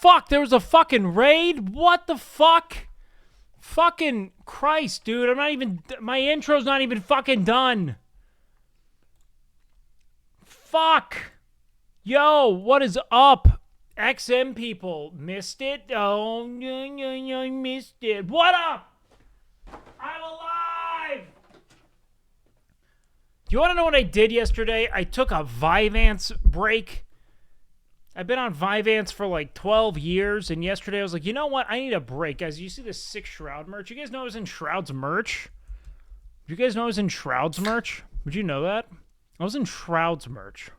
Fuck, there was a fucking raid? What the fuck? Fucking Christ, dude. I'm not even... My intro's not even fucking done. Fuck. Yo, what is up? XM people. Missed it? Oh, I missed it. What up? I'm alive! Do you want to know what I did yesterday? I took a Vyvanse break. I've been on Vyvanse for like 12 years, and yesterday I was like, you know what? I need a break. Guys, you see this sick Shroud merch? You guys know I was in Shroud's merch? You guys know I was in Shroud's merch? Would you know that? I was in Shroud's merch.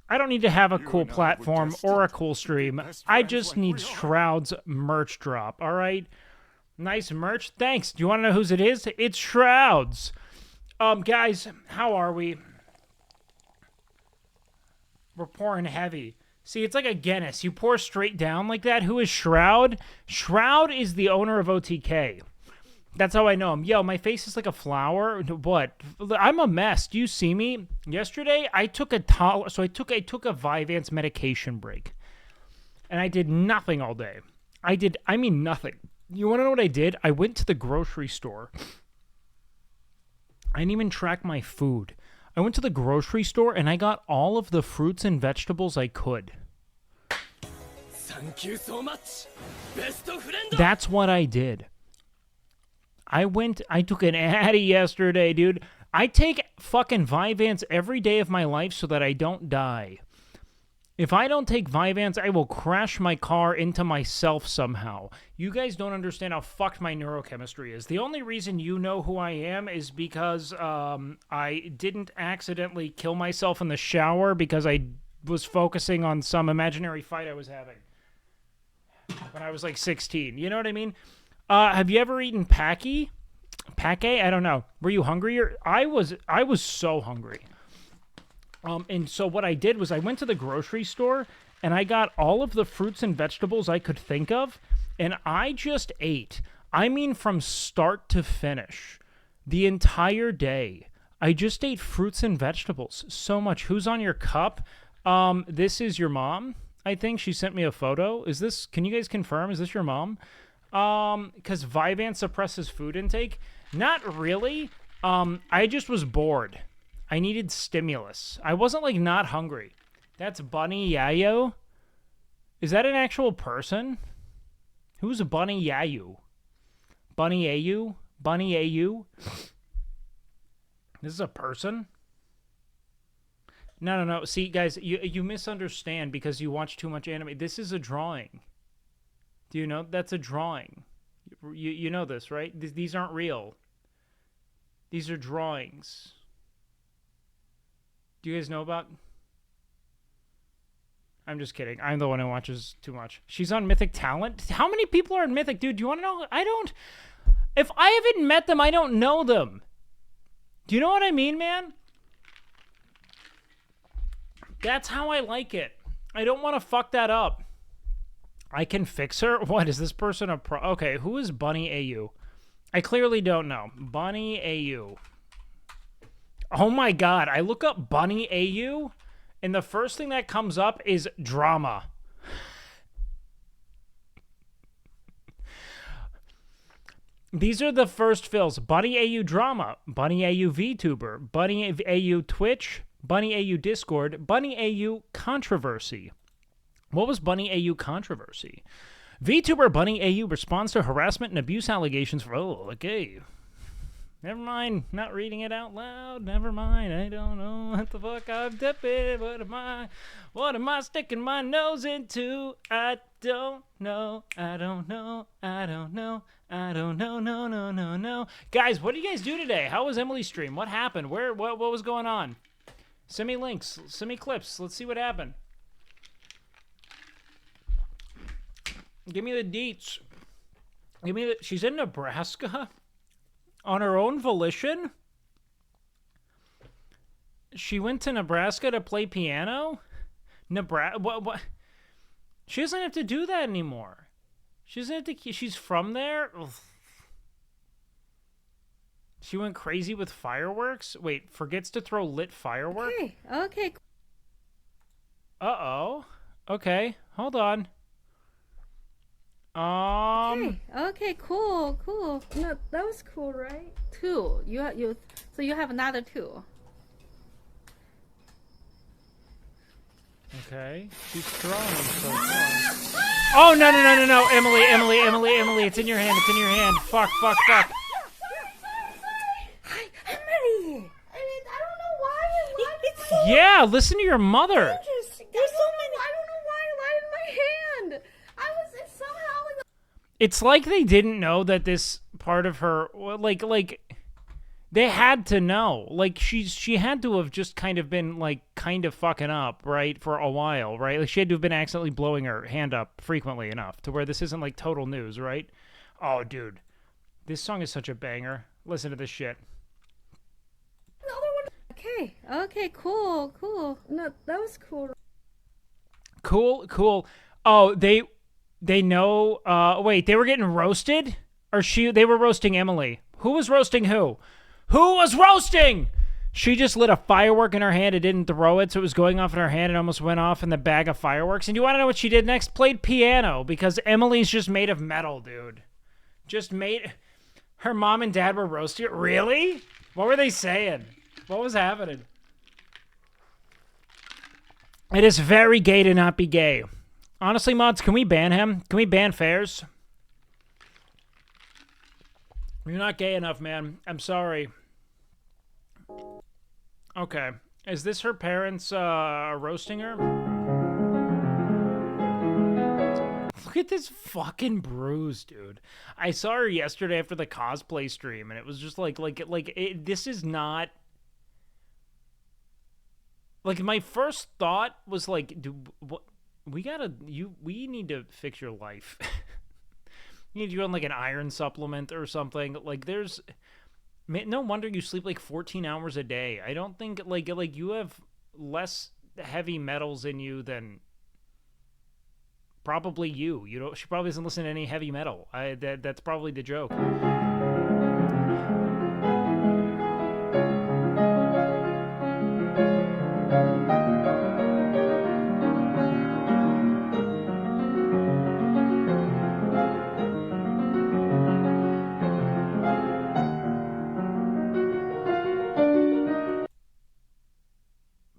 I don't need to have a cool platform or a cool stream. I just need Shroud's merch drop, all right? Nice merch. Thanks. Do you want to know whose it is? It's Shroud's. Guys, how are we? We're pouring heavy. See, it's like a Guinness. You pour straight down like that. Who is Shroud? Shroud is the owner of OTK. That's how I know him. Yo, my face is like a flower. What? I'm a mess. Do you see me? Yesterday, I took a Vyvanse medication break. And I did nothing all day. I mean nothing. You want to know what I did? I went to the grocery store. I didn't even track my food. I went to the grocery store and I got all of the fruits and vegetables I could. Thank you so much, best friend. That's what I did. I took an Addy yesterday, dude. I take fucking Vyvanse every day of my life so that I don't die. If I don't take Vyvanse, I will crash my car into myself somehow. You guys don't understand how fucked my neurochemistry is. The only reason you know who I am is because I didn't accidentally kill myself in the shower because I was focusing on some imaginary fight I was having when I was like 16. You know what I mean? Have you ever eaten Pake? I don't know. Were you hungry? I was so hungry. And so what I did was I went to the grocery store and I got all of the fruits and vegetables I could think of, and I just ate. I mean, from start to finish, the entire day. I just ate fruits and vegetables so much. Who's on your cup? This is your mom. I think she sent me a photo. Can you guys confirm? Is this your mom? Because Vyvanse suppresses food intake. Not really. I just was bored. I needed stimulus. I wasn't, like, not hungry. That's Bunny Yayo? Is that an actual person? Who's Bunny Yayo? Bunny Ayu? Bunny Ayu? This is a person? No. See, guys, you misunderstand because you watch too much anime. This is a drawing. Do you know? That's a drawing. You know this, right? These aren't real. These are drawings. Do you guys know about... I'm just kidding. I'm the one who watches too much. She's on Mythic Talent? How many people are in Mythic? Dude, do you want to know? I don't... If I haven't met them, I don't know them. Do you know what I mean, man? That's how I like it. I don't want to fuck that up. I can fix her? What, is this person a pro... Okay, who is Bunny AU? I clearly don't know. Bunny AU. Oh my god, I look up Bunny AU, and the first thing that comes up is drama. These are the first fills. Bunny AU drama, Bunny AU VTuber, Bunny AU Twitch, Bunny AU Discord, Bunny AU controversy. What was Bunny AU controversy? VTuber Bunny AU responds to harassment and abuse allegations for... Oh, okay. Never mind, not reading it out loud. Never mind, I don't know what the fuck I'm dipping. What am I sticking my nose into? I don't know. No. Guys, what did you guys do today? How was Emily's stream? What happened? What was going on? Send me links, send me clips. Let's see what happened. Give me the deets. She's in Nebraska? On her own volition? She went to Nebraska to play piano? What? She doesn't have to do that anymore. She doesn't have to... She's from there? Ugh. She went crazy with fireworks? Wait, forgets to throw lit fireworks? Okay. Uh-oh. Okay. Hold on. Okay, cool. No, that was cool, right? Two. So you have another two. Okay. She's throwing so far. Oh, no. Emily. It's in your hand. Fuck. Hi, Emily. I mean, I don't know why. It's so Yeah, listen to your mother. dangerous. There's so many. I don't know why it landed in my hand. It somehow like. It's like they didn't know that this part of her, like they had to know. Like she had to have just kind of been like kind of fucking up, right, for a while, right? Like she had to have been accidentally blowing her hand up frequently enough to where this isn't like total news, right? Oh, dude, this song is such a banger. Listen to this shit. Okay, cool. No, that was cool. Cool. Oh, they know. Wait, they were getting roasted, or they were roasting Emily. Who was roasting who? Who was roasting? She just lit a firework in her hand and didn't throw it, so it was going off in her hand and almost went off in the bag of fireworks. And you want to know what she did next? Played piano, because Emily's just made of metal, dude. Her mom and dad were roasting her. Really? What were they saying? What was happening? It is very gay to not be gay. Honestly, mods, can we ban him? Can we ban Fairs? You're not gay enough, man. I'm sorry. Okay. Is this her parents roasting her? Look at this fucking bruise, dude. I saw her yesterday after the cosplay stream, and it was just this is not... Like, my first thought was like, dude, we need to fix your life. You need to go on like an iron supplement or something. Like, no wonder you sleep like 14 hours a day. I don't think like you have less heavy metals in you than probably you. You know, she probably doesn't listen to any heavy metal. That's probably the joke.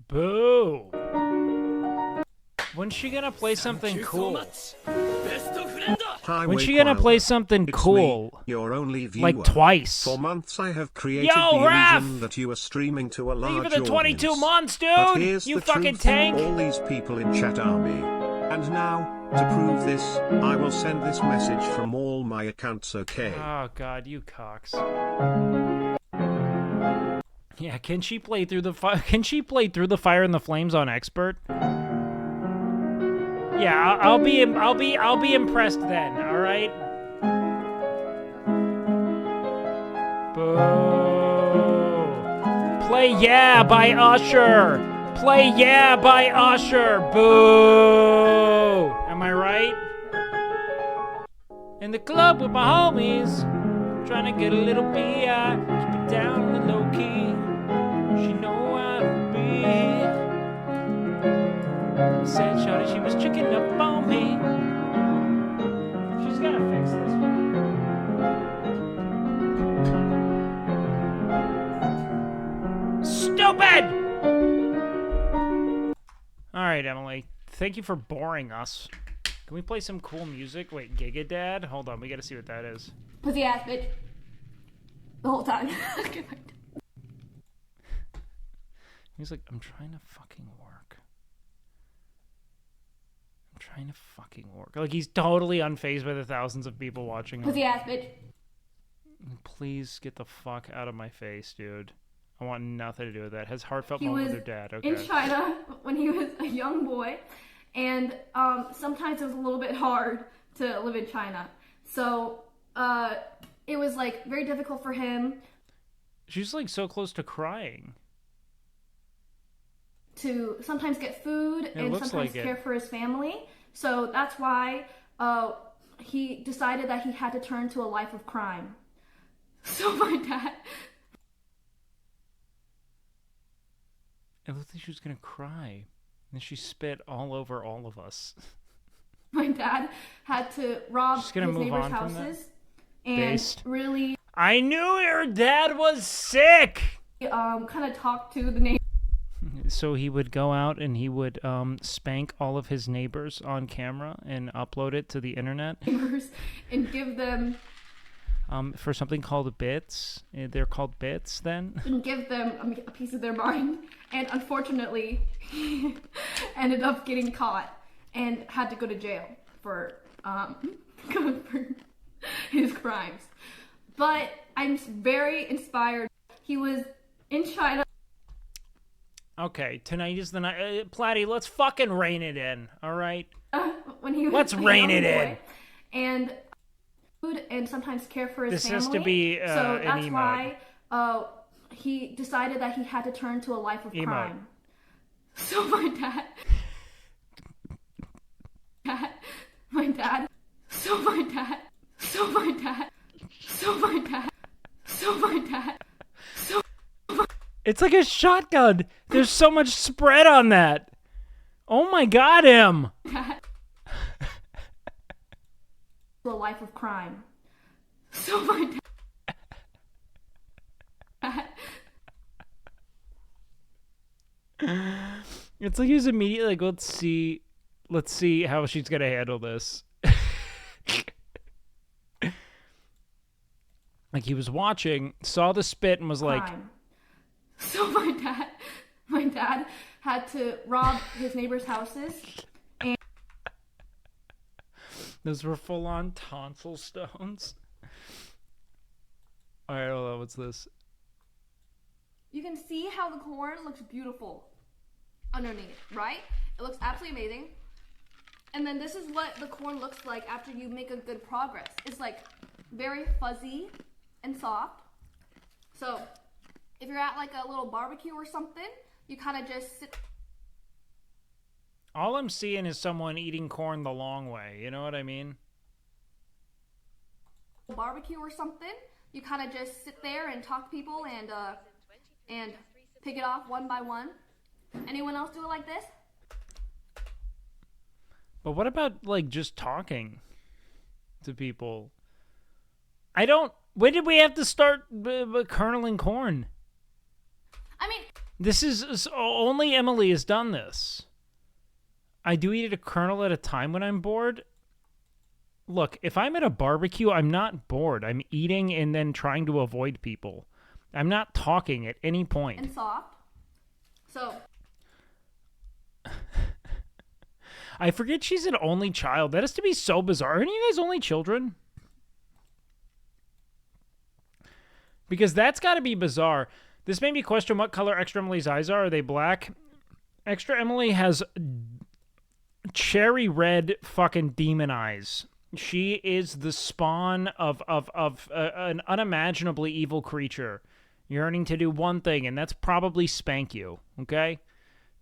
Boo! When's she gonna play something cool? Hi, When's she gonna play something cool? Me, your only viewer. Like twice. For months I have created the Raph! illusion that you are streaming to a large Thank you for the 22 audience. months, But dude! here's You the fucking truth. tank! All these people in chat are me. And now, to prove this, I will send this message from all my accounts, okay? Oh god, you cocks. Yeah, can she play through the Fire and the Flames on expert? Yeah, I'll be impressed then. All right. Boo! Play Yeah by Usher. Play Yeah by Usher. Boo! Am I right? In the club with my homies, trying to get a little beer, keep it down on the low key. She know how to be. Said shawty she was checking up on me. She's gotta fix this one. Stupid! Alright, Emily. Thank you for boring us. Can we play some cool music? Wait, Giga Dad? Hold on, we gotta see what that is. Pussy ass bitch. The whole time. He's like, I'm trying to fucking work. Like, he's totally unfazed by the thousands of people watching him. Pussy ass bitch. Please get the fuck out of my face, dude. I want nothing to do with that. Has heartfelt moment with her dad. Okay. In China when he was a young boy, and sometimes it was a little bit hard to live in China. So it was like very difficult for him. She's like so close to crying. To sometimes get food and sometimes care for his family. So that's why he decided that he had to turn to a life of crime. So my dad... It looked like she was gonna cry. And then she spit all over all of us. My dad had to rob his neighbors' houses and really I knew your dad was sick. Kind of talk to the neighbors. So he would go out and he would spank all of his neighbors on camera and upload it to the internet. And give them for something called bits. They're called bits then. And give them a piece of their mind. And unfortunately, he ended up getting caught and had to go to jail for his crimes. But I'm very inspired. He was in China. Okay, tonight is the night. Platty, let's fucking rein it in, all right? When he was let's rein it in. And food and sometimes care for his family. This has to be so that's why he decided that he had to turn to a life of crime. So my dad. It's like a shotgun. There's so much spread on that. Oh my god, him. A life of crime. So my dad. It's like he's immediately like, let's see how she's gonna handle this. Like he was watching, saw the spit, and was like. So my dad had to rob his neighbors' houses. And those were full-on tonsil stones. All right, hold on. What's this? You can see how the corn looks beautiful underneath, right? It looks absolutely amazing. And then this is what the corn looks like after you make a good progress. It's like very fuzzy and soft. So if you're at like a little barbecue or something, you kind of just sit. All I'm seeing is someone eating corn the long way. You know what I mean? Barbecue or something, you kind of just sit there and talk to people and pick it off one by one. Anyone else do it like this? But what about like just talking to people? I don't. When did we have to start kerneling corn? I mean, this is only Emily has done this. I do eat a kernel at a time when I'm bored. Look, if I'm at a barbecue, I'm not bored. I'm eating and then trying to avoid people. I'm not talking at any point. And soft. So. I forget she's an only child. That has to be so bizarre. Aren't you guys only children? Because that's got to be bizarre. This made me question what color Extra Emily's eyes are. Are they black? Extra Emily has cherry red fucking demon eyes. She is the spawn of an unimaginably evil creature yearning to do one thing, and that's probably spank you, okay?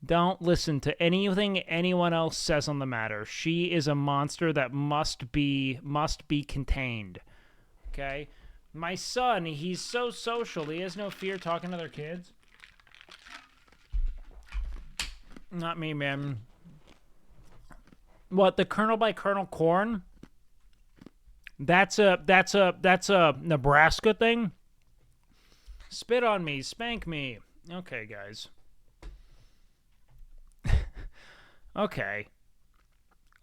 Don't listen to anything anyone else says on the matter. She is a monster that must be contained, okay? My son, he's so social. He has no fear talking to other kids. Not me, man. What, the kernel by kernel corn? That's a Nebraska thing? Spit on me, spank me. Okay, guys. Okay.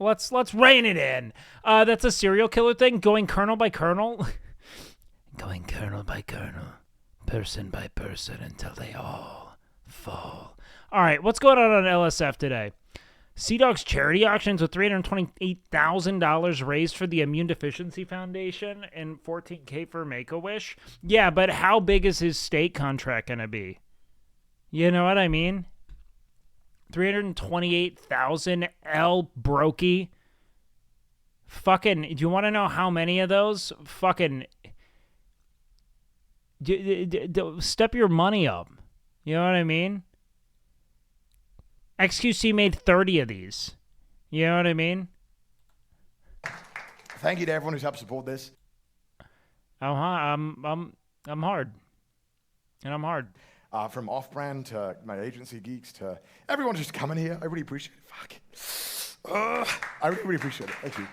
Let's rein it in. That's a serial killer thing, going kernel by kernel. Going kernel by kernel, person by person, until they all fall. All right, what's going on LSF today? Sea Dog's charity auctions with $328,000 raised for the Immune Deficiency Foundation and $14K for Make-A-Wish. Yeah, but how big is his state contract going to be? You know what I mean? 328,000 L brokey. Fucking, do you want to know how many of those? Fucking, step your money up. You know what I mean? XQC made 30 of these. You know what I mean? Thank you to everyone who's helped support this. I'm hard. And I'm hard. From off-brand to my agency geeks to everyone just coming here. I really appreciate it. Fuck. I really appreciate it. Thank you.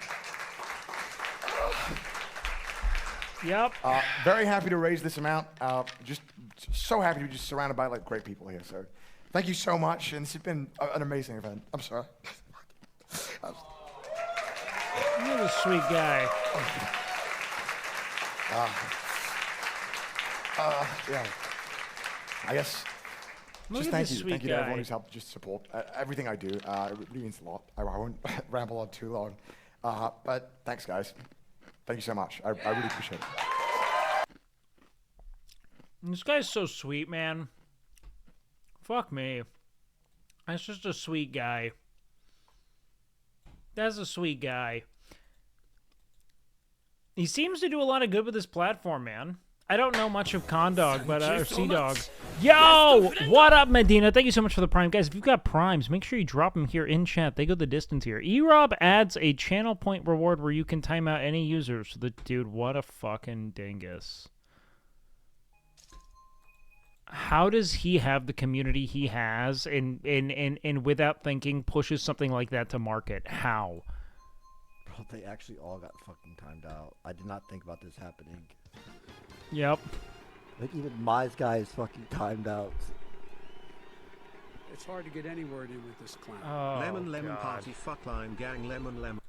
Yep. Very happy to raise this amount. Just so happy to be just surrounded by like great people here. So thank you so much. And this has been an amazing event. I'm sorry. You're a sweet guy. Yeah. I guess. Look Just at thank this you. sweet Thank you guy. to everyone who's helped just support everything I do. It really means a lot. I won't ramble on too long. But thanks, guys. Thank you so much. I really appreciate it. This guy's so sweet, man. Fuck me. That's just a sweet guy. That's a sweet guy. He seems to do a lot of good with his platform, man. I don't know much of Condog, but or Sea Dog. Yo, what up, Medina? Thank you so much for the Prime, guys. If you've got Primes, make sure you drop them here in chat. They go the distance here. eRob adds a channel point reward where you can time out any users. Dude, what a fucking dingus. How does he have the community he has and without thinking pushes something like that to market? How? Bro, they actually all got fucking timed out. I did not think about this happening. Yep. Like, even my guy is fucking timed out. It's hard to get any word in with this clown. Oh, Lemon God. party fuck lime gang lemon.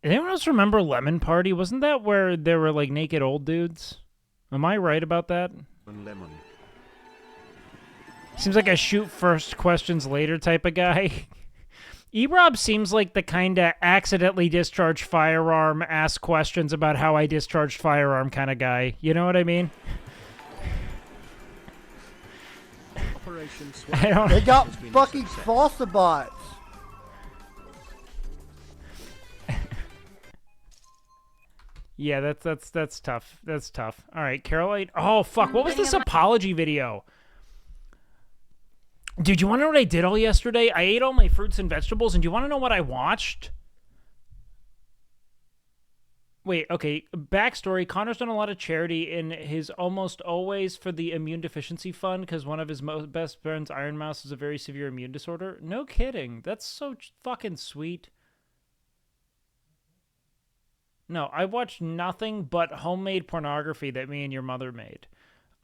Anyone else remember Lemon Party? Wasn't that where there were like naked old dudes? Am I right about that? Lemon. Seems like a shoot first, questions later type of guy. eRob seems like the kind of accidentally discharged firearm, ask questions about how I discharged firearm kind of guy. You know what I mean? Operation I don't. They got fucking falsibots. Yeah, that's tough. That's tough. All right, Caroline. Oh fuck! What was this apology video? Dude, you want to know what I did all yesterday? I ate all my fruits and vegetables, and do you want to know what I watched? Wait, okay. Backstory: Connor's done a lot of charity, and his almost always for the Immune Deficiency Fund because one of his best friends, Iron Mouse, has a very severe immune disorder. No kidding. That's so fucking sweet. No, I watched nothing but homemade pornography that me and your mother made.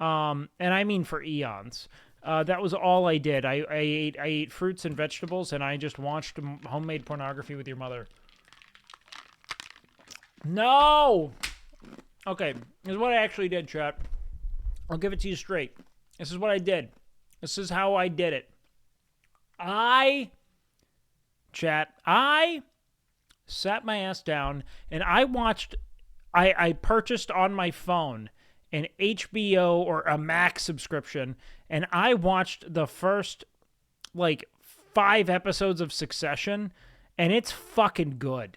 And I mean for eons. That was all I did. I ate fruits and vegetables, and I just watched homemade pornography with your mother. No! Okay, here's what I actually did, chat. I'll give it to you straight. This is what I did. This is how I did it. I sat my ass down, and I watched, I purchased on my phone an HBO or a Max subscription, and I watched the first, 5 episodes of Succession, and it's fucking good.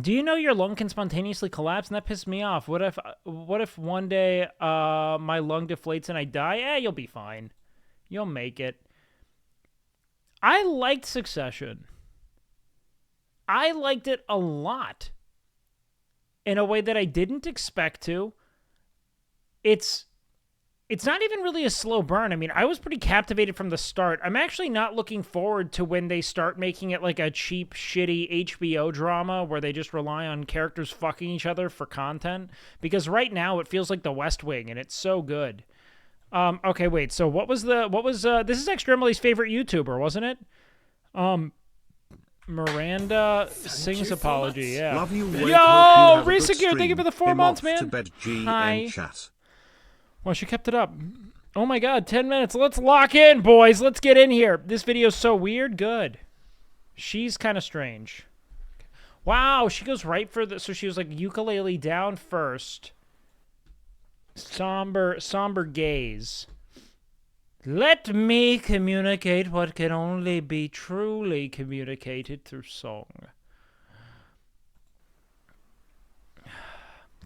Do you know your lung can spontaneously collapse? And that pissed me off. What if one day my lung deflates and I die? You'll be fine. You'll make it. I liked Succession. I liked it a lot. In a way that I didn't expect to. It's not even really a slow burn. I mean, I was pretty captivated from the start. I'm actually not looking forward to when they start making it like a cheap, shitty HBO drama where they just rely on characters fucking each other for content. Because right now it feels like The West Wing, and it's so good. Okay, wait. So this is Extra Emily's favorite YouTuber, wasn't it? Miranda sings apology. Yeah. Love you. Yo, Resecure, thank you for the 4 months, man. To bed, Hi. chat. Well, she kept it up. Oh my God, 10 minutes. Let's lock in, boys. Let's get in here. This video's so weird. Good. She's kind of strange. Wow, she goes right for the. So she was like ukulele down first. Somber gaze. Let me communicate what can only be truly communicated through song.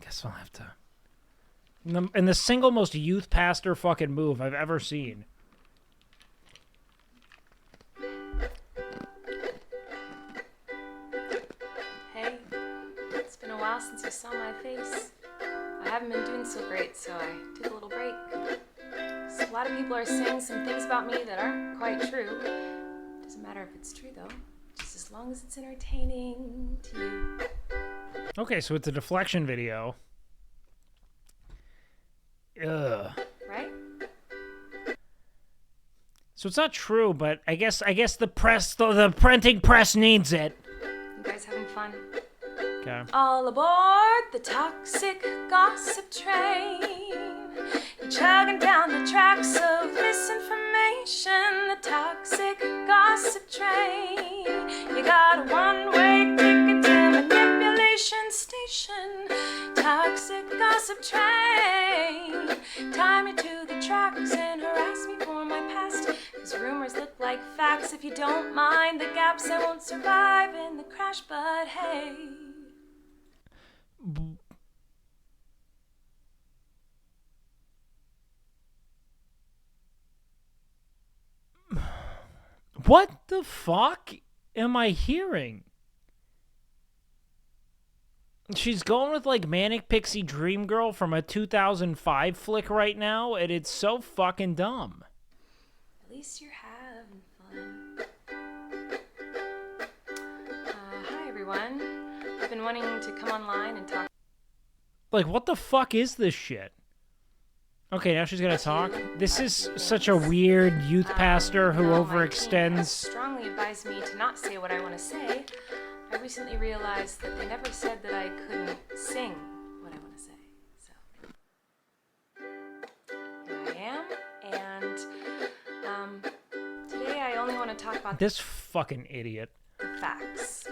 Guess I'll have to. And the single most youth pastor fucking move I've ever seen. Hey, it's been a while since you saw my face. I haven't been doing so great, so I took a little break. A lot of people are saying some things about me that aren't quite true. Doesn't matter if it's true though, just as long as it's entertaining to you. Okay, so it's a deflection video. Ugh. Right? So it's not true, but I guess the press, the printing press needs it. You guys having fun? Okay. All aboard the toxic gossip train. You're chugging down the tracks of misinformation. The toxic gossip train. You got a one-way ticket to manipulation station. Toxic gossip train. Tie me to the tracks and harass me for my past. 'Cause rumors look like facts. If you don't mind the gaps, I won't survive in the crash, but hey. What the fuck am I hearing? She's going with like Manic Pixie Dream Girl from a 2005 flick right now, and it's so fucking dumb. At least you're having fun. Hi everyone. I've been wanting to come online and talk. Like, what the fuck is this shit? Okay, now she's gonna talk. This is such a weird youth pastor who no, my team has overextends. strongly advised me to not say what I want to say. I recently realized that they never said that I couldn't sing what I want to say. So here I am, and today I only want to talk about This fucking idiot. the facts.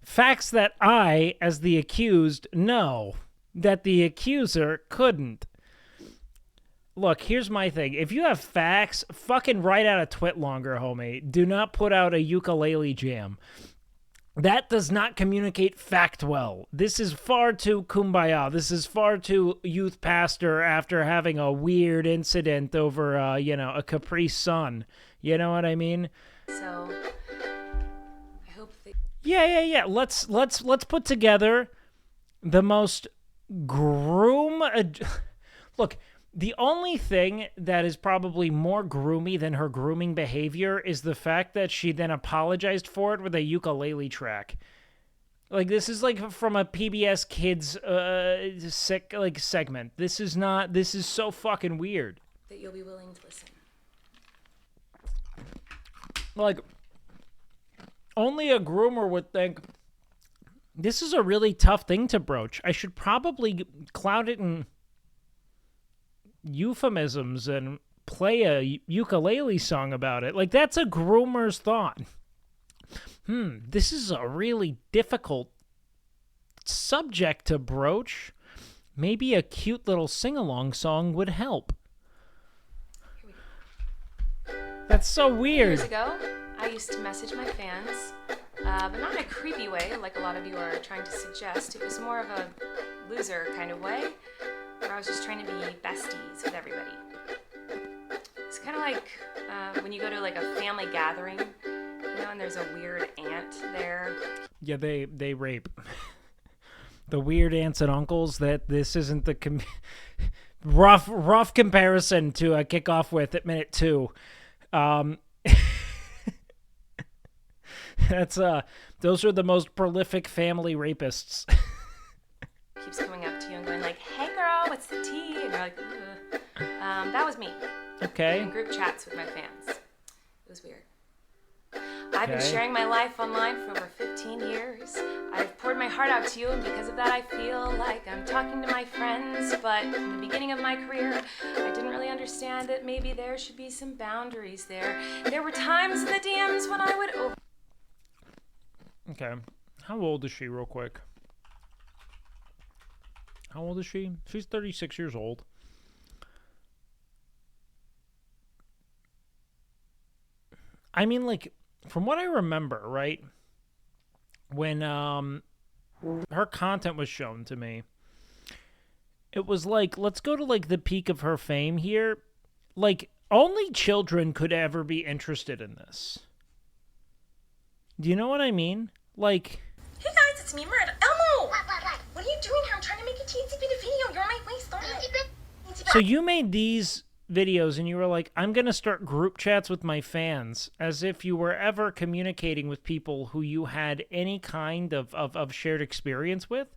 Facts that I, as the accused, know that the accuser couldn't. Look, here's my thing. If you have facts, fucking write out a twit longer, homie. Do not put out a ukulele jam. That does not communicate fact well. This is far too kumbaya. This is far too youth pastor after having a weird incident over, a Capri Sun. You know what I mean? So I hope that Yeah. Let's put together the most Look, the only thing that is probably more groomy than her grooming behavior is the fact that she then apologized for it with a ukulele track. Like, this is like from a PBS Kids segment. This is so fucking weird. you'll be willing to listen. Like, only a groomer would think this is a really tough thing to broach. I should probably cloud it in euphemisms and play a ukulele song about it. Like, that's a groomer's thought. This is a really difficult subject to broach. Maybe a cute little sing-along song would help. That's so weird. Years ago, I used to message my fans, but not in a creepy way like a lot of you are trying to suggest. It was more of a loser kind of way, where I was just trying to be besties with everybody. It's kind of like when you go to like a family gathering, you know, and there's a weird aunt there. Yeah, they rape. The weird aunts and uncles. That this isn't the rough comparison to kick off with at minute 2. That's those are the most prolific family rapists. Keeps coming up to you and going like, "Hey girl, what's the tea?" And you're like, "Ugh." That was me. Okay. In group chats with my fans. It was weird. I've been Okay. sharing my life online for over 15 years. I've poured my heart out to you, and because of that, I feel like I'm talking to my friends. But in the beginning of my career, I didn't really understand that maybe there should be some boundaries there. There were times in the DMs when I would Okay. How old is she, real quick? How old is she? She's 36 years old. I mean, like, from what I remember, right, when her content was shown to me, it was like, let's go to, like, the peak of her fame here. Like, only children could ever be interested in this. Do you know what I mean? Like... Hey guys, it's me, Miranda. Elmo! What are you doing here? I'm trying to make a teensy bit of video. You're on my way. Stop it. So you made these videos and you were like, I'm going to start group chats with my fans, as if you were ever communicating with people who you had any kind of shared experience with?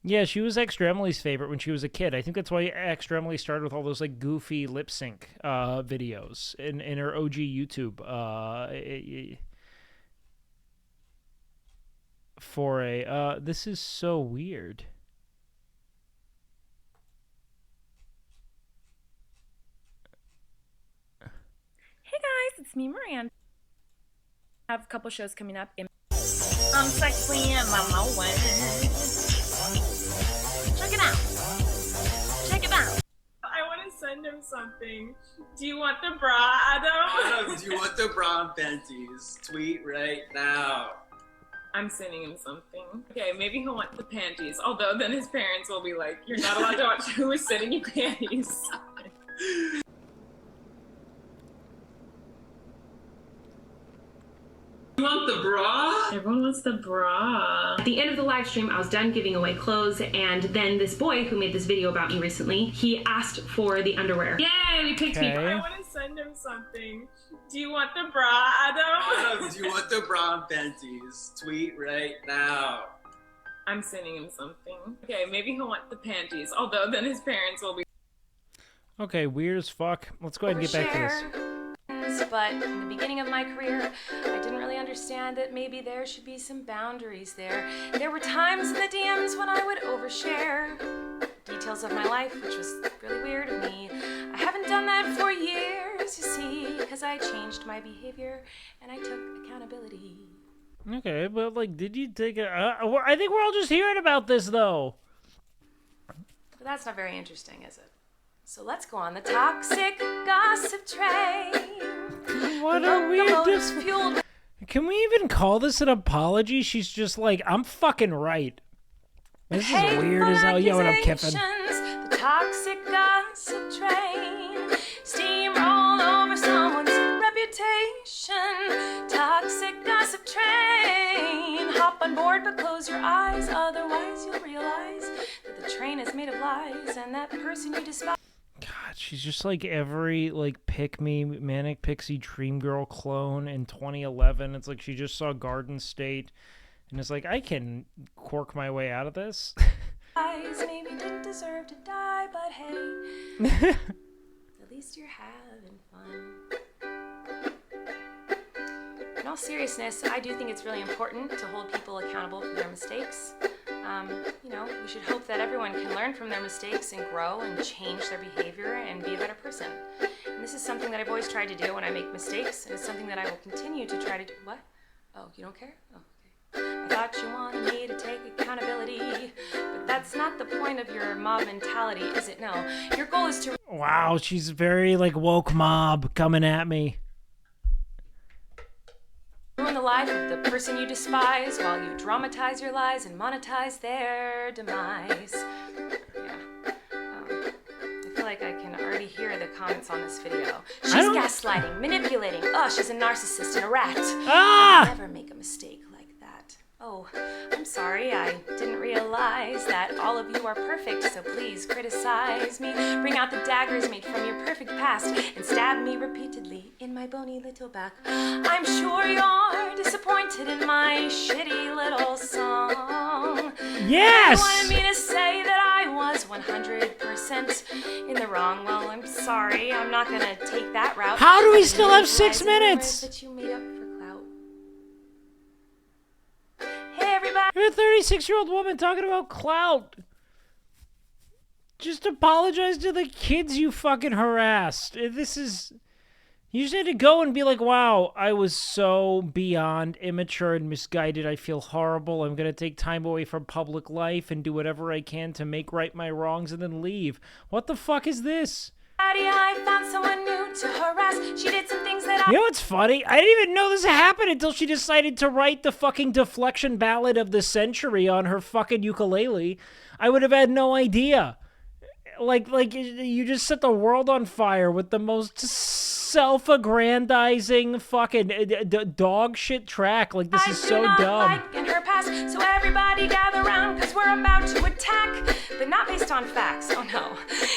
Yeah, she was Extra Emily's favorite when she was a kid. I think that's why Extra Emily started with all those like goofy lip sync videos in her OG YouTube. This is so weird. Hey guys, it's me, Miranda. I have a couple shows coming up in I'm sexy and mama way. Check it out. Check it out. I want to send him something. Do you want the bra, Adam? Do you want the bra and panties? Tweet right now. I'm sending him something. Okay, maybe he'll want the panties. Although then his parents will be like, you're not allowed to watch who is sending you panties. You want the bra? Everyone wants the bra. At the end of the live stream, I was done giving away clothes, and then this boy who made this video about me recently, he asked for the underwear. Yay, we picked me. I want to send him something. Do you want the bra, Adam? Do you want the bra and panties? Tweet right now. I'm sending him something. Okay, maybe he'll want the panties. Although then his parents will be... Okay, weird as fuck. Let's go ahead and get back to this. But in the beginning of my career, I didn't really understand that maybe there should be some boundaries there. There were times in the DMs when I would overshare details of my life, which was really weird of me. I haven't done that for years, you see, because I changed my behavior and I took accountability. Okay, but like, did you take a... I think we're all just hearing about this, though. But that's not very interesting, is it? So let's go on the toxic gossip train. What a weird... Can we even call this an apology? She's just like, I'm fucking right. This is weird as hell. Yo, what up, Kiffin? The toxic gossip train. Steamroll over someone's reputation. Toxic gossip train. Hop on board but close your eyes. Otherwise you'll realize that the train is made of lies. And that person you despise... God, she's just like every like pick me manic pixie dream girl clone in 2011. It's like she just saw Garden State and it's like, I can cork my way out of this. Maybe didn't deserve to die, but hey, at least you're having fun. In all seriousness, I do think it's really important to hold people accountable for their mistakes. You know, we should hope that everyone can learn from their mistakes and grow and change their behavior and be a better person. And this is something that I've always tried to do when I make mistakes, and it's something that I will continue to try to do. What? Oh, you don't care? Oh, okay. I thought you wanted me to take accountability, but that's not the point of your mob mentality, is it? No. Your goal is to... Wow, she's very like woke mob coming at me. Ruin the life of the person you despise while you dramatize your lies and monetize their demise. Yeah. I feel like I can already hear the comments on this video. She's gaslighting, manipulating. Oh, she's a narcissist and a rat. Ah! I'll never make a mistake like that. Oh, I'm sorry. I didn't realize that all of you are perfect, so please criticize me. Bring out the daggers made from your perfect past and stab me repeatedly in my bony little back. I'm sure you're disappointed in my shitty little song. Yes! You wanted me to say that I was 100% in the wrong. Well, I'm sorry. I'm not going to take that route. How do we still have 6 minutes? That you made up for clout. Hey, everybody. You're a 36-year-old woman talking about clout. Just apologize to the kids you fucking harassed. This is... You just had to go and be like, wow, I was so beyond immature and misguided. I feel horrible. I'm going to take time away from public life and do whatever I can to make right my wrongs and then leave. What the fuck is this? I found someone new to harass. She did some things that You know what's funny? I didn't even know this happened until she decided to write the fucking deflection ballad of the century on her fucking ukulele. I would have had no idea. Like you just set the world on fire with the most self-aggrandizing fucking dog shit track. Like, this is so dumb. in her past fast. So everybody gather round, cause we're about to attack. But not based on facts, oh no.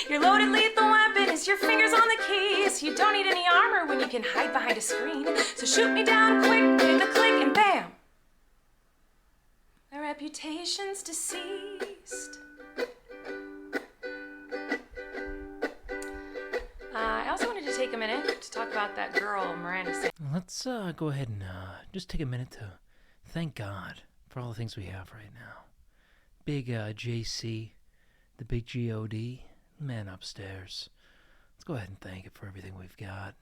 Your loaded lethal weapon is your fingers on the keys. You don't need any armor when you can hide behind a screen. So shoot me down quick, hit the click, and bam! My reputation's deceased. I also wanted to take a minute to talk about that girl, Miranda Sanders. Let's go ahead and just take a minute to thank God for all the things we have right now. Big JC, the big GOD, man upstairs. Let's go ahead and thank it for everything we've got.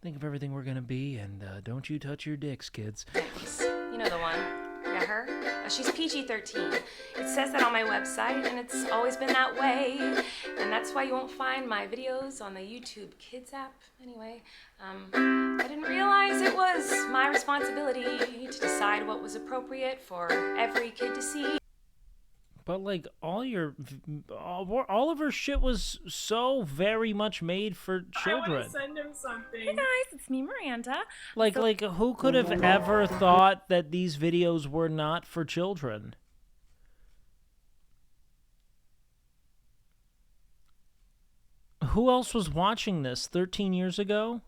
Think of everything we're gonna be, and don't you touch your dicks, kids. Thanks. You know the one. Yeah, her. She's PG-13. It says that on my website, and it's always been that way. And that's why you won't find my videos on the YouTube Kids app. Anyway, I didn't realize it was my responsibility to decide what was appropriate for every kid to see. But like all of her shit was so very much made for children. I want to send him something. Hey guys, it's me, Miranda. Like who could have ever thought that these videos were not for children? Who else was watching this 13 years ago?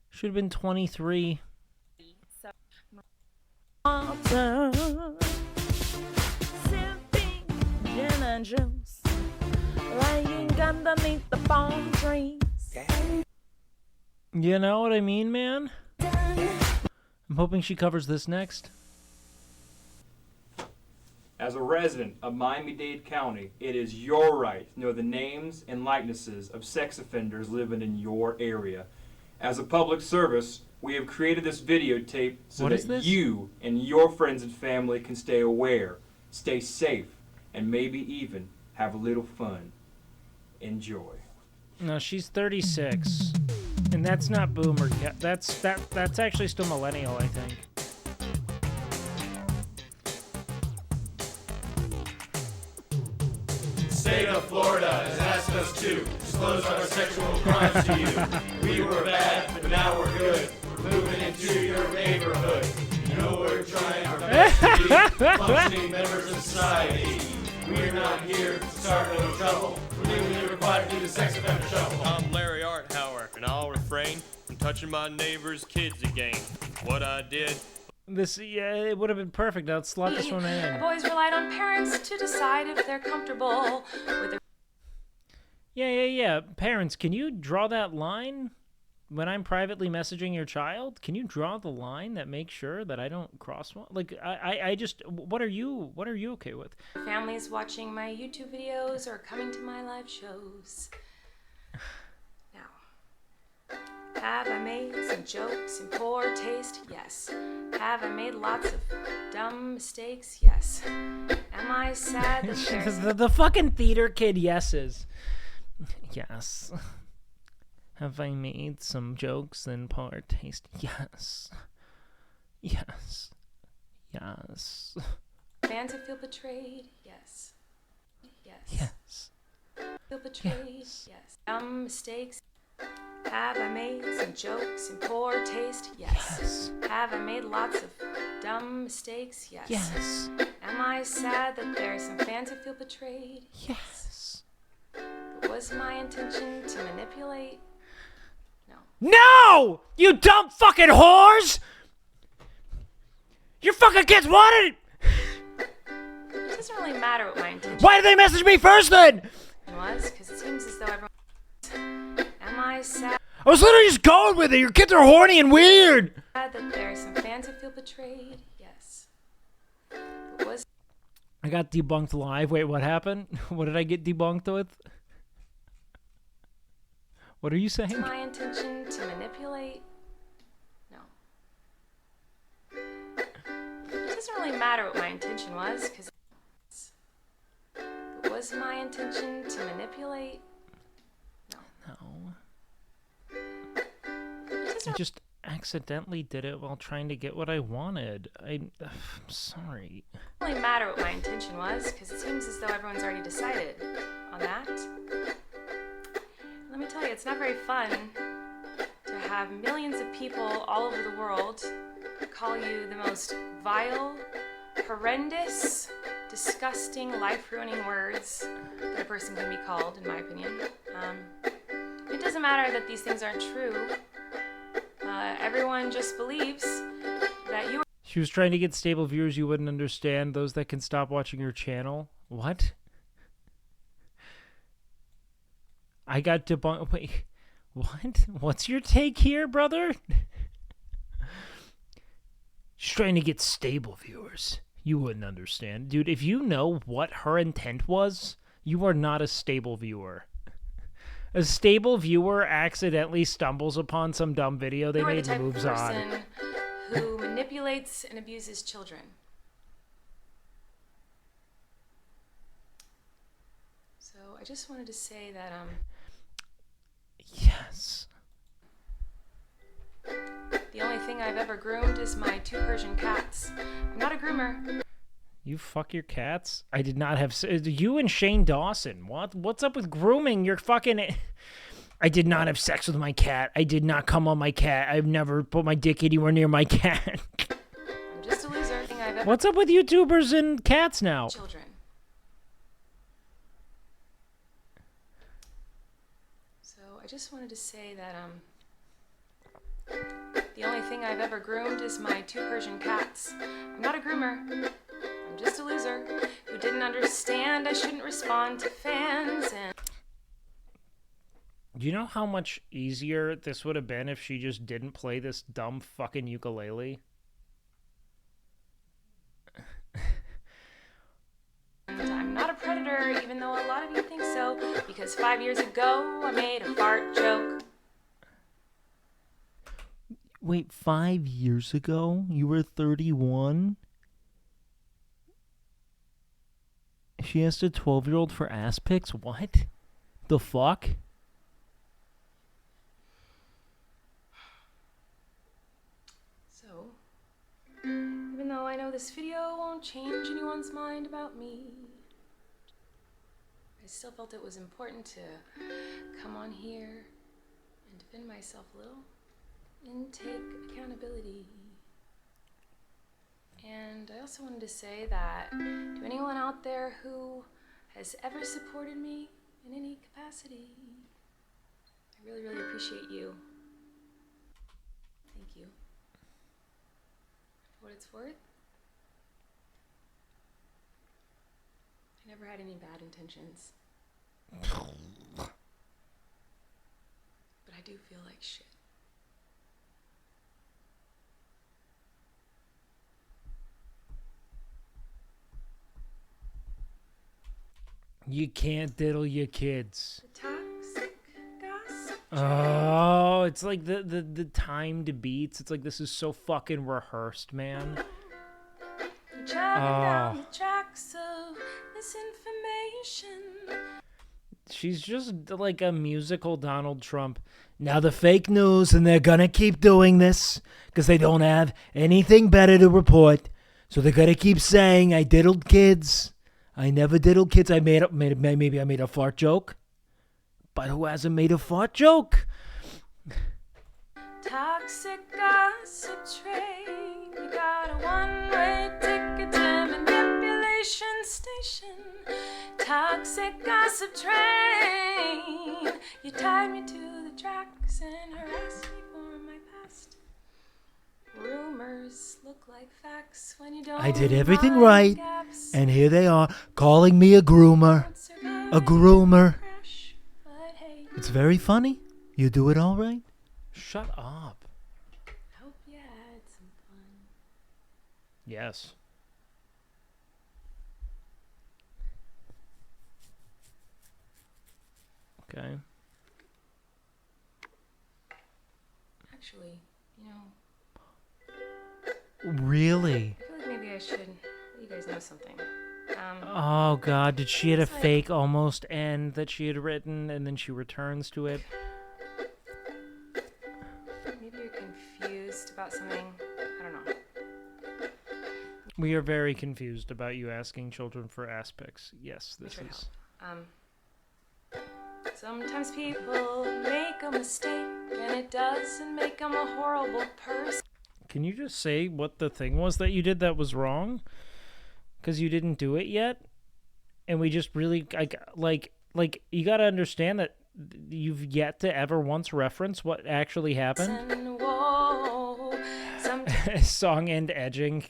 Should have been 23. Gin and juice, laying underneath the palm trees. You know what I mean, man? I'm hoping she covers this next. As a resident of Miami-Dade County, it is your right to know the names and likenesses of sex offenders living in your area. As a public service, we have created this videotape so that you and your friends and family can stay aware, stay safe, and maybe even have a little fun. Enjoy. No, she's 36, and that's not boomer. That's actually still millennial, I think. State of Florida has asked us to disclose our sexual crimes to you. We were bad, but now we're good. We're moving into your neighborhood. You know we're trying our best to be functioning members of society. We're not here to start no trouble. We're legally required to do the sex offender shuffle. I'm Larry Arthauer, and I'll refrain from touching my neighbor's kids again. What I did. It would have been perfect. I'll slot this one in. I've always relied on parents to decide if they're comfortable with their... Yeah. Parents, can you draw that line when I'm privately messaging your child? Can you draw the line that makes sure that I don't cross one? Like, I just, what are you okay with? Families watching my YouTube videos or coming to my live shows. Now, have I made some jokes in poor taste? Yes. Have I made lots of dumb mistakes? Yes. Am I sad that there's... the fucking theater kid yeses. Yes. Have I made some jokes in poor taste? Yes. Yes. Yes. Fans who feel betrayed? Yes. Yes. Yes. Feel betrayed? Yes. Dumb mistakes? Have I made some jokes in poor taste? Yes. Have I made lots of dumb mistakes? Yes. Yes. Am I sad that there are some fans who feel betrayed? Yes. But was my intention to manipulate? No! You dumb fucking whores! Your fucking kids wanted it! It doesn't really matter what my intention Why did they message me first then? was, because it seems as though everyone... Am I sad? I was literally just going with it. Your kids are horny and weird. That there are some fans who feel betrayed? Yes. But was... I got debunked live. Wait, what happened? What did I get debunked with? What are you saying? Was my intention to manipulate? No. It doesn't really matter what my intention was, because... But was my intention to manipulate? No. I just accidentally did it while trying to get what I wanted. I'm sorry. It doesn't really matter what my intention was, because it seems as though everyone's already decided on that. Let me tell you, it's not very fun to have millions of people all over the world call you the most vile, horrendous, disgusting, life-ruining words that a person can be called, in my opinion. It doesn't matter that these things aren't true. Everyone just believes that you are... She was trying to get stable viewers you wouldn't understand, those that can stop watching your channel. What? I got debunked. Wait, what? What's your take here, brother? She's trying to get stable viewers. You wouldn't understand. Dude, if you know what her intent was, you are not a stable viewer. A stable viewer accidentally stumbles upon some dumb video they made and moves on. You are the type of person who manipulates and abuses children. So I just wanted to say that, Yes. The only thing I've ever groomed is my 2 Persian cats. I'm not a groomer. You fuck your cats? I did not have... You and Shane Dawson. What? What's up with grooming? You're fucking... I did not have sex with my cat. I did not come on my cat. I've never put my dick anywhere near my cat. I'm just a loser. What's up with YouTubers and cats now? Children. So I just wanted to say that, the only thing I've ever groomed is my 2 Persian cats. I'm not a groomer. I'm just a loser who didn't understand I shouldn't respond to fans and... Do you know how much easier this would have been if she just didn't play this dumb fucking ukulele? And I'm not a predator, even though a lot of you think so, because 5 years ago I made a fart joke. Wait, 5 years ago? You were 31? She asked a 12-year-old for ass pics? What? The fuck? So, even though I know this video won't change anyone's mind about me, I still felt it was important to come on here and defend myself a little and take accountability. And I also wanted to say that to anyone out there who has ever supported me in any capacity, I really, really appreciate you. Thank you. For what it's worth, I never had any bad intentions. But I do feel like shit. You can't diddle your kids. The toxic gossip. Oh, it's like the timed beats. It's like this is so fucking rehearsed, man. Chugging down the tracks of misinformation. She's just like a musical Donald Trump. Now the fake news, and they're gonna keep doing this because they don't have anything better to report. So they're gonna keep saying, I diddled kids. I never diddled kids. Maybe I made a fart joke. But who hasn't made a fart joke? Toxic gossip train. You got a one-way ticket to manipulation station. Toxic gossip train. You tied me to the tracks and harassed me for my past. Rumors look like facts when you don't. I did everything right, and here they are calling me a groomer. A groomer. It's very funny. You do it all right. Shut up. Hope you had some fun. Yes. Okay. Actually, you know. Really? I feel like maybe I should let you guys know something. Oh God, did she had a fake almost end that she had written and then she returns to it? Maybe you're confused about something. I don't know. We are very confused about you asking children for ass pics. Yes, this is. Sometimes people make a mistake and it doesn't make them a horrible person. Can you just say what the thing was that you did that was wrong? Because you didn't do it yet, and we just really like you got to understand that you've yet to ever once reference what actually happened. Song and edging.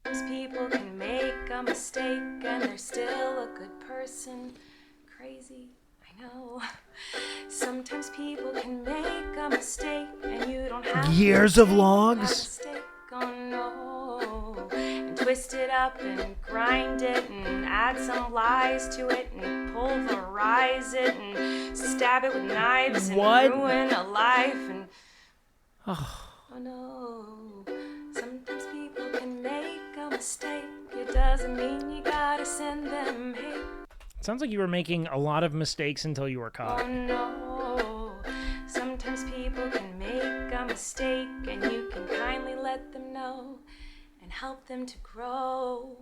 Sometimes people can make a mistake and they're still a good person. Crazy, I know. Sometimes people can make a mistake and you don't have years of logs. Oh no. And twist it up and grind it and add some lies to it and pulverize it and stab it with knives and ruin a life and oh no. Sometimes people can make a mistake. It doesn't mean you gotta send them hate. Sounds like you were making a lot of mistakes until you were caught. Oh no. Sometimes people can make a mistake and you can kindly let them know and help them to grow.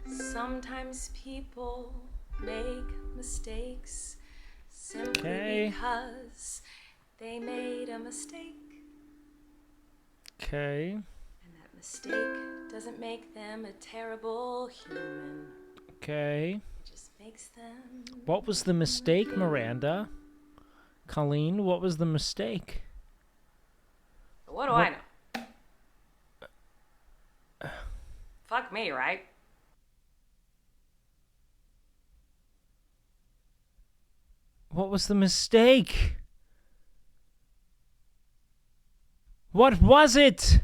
Sometimes people make mistakes simply because they made a mistake. Okay. And that mistake doesn't make them a terrible human. Okay. It just makes them... What was the mistake, Miranda? Colleen, what was the mistake? What do I know? Fuck me, right? What was the mistake? What was it?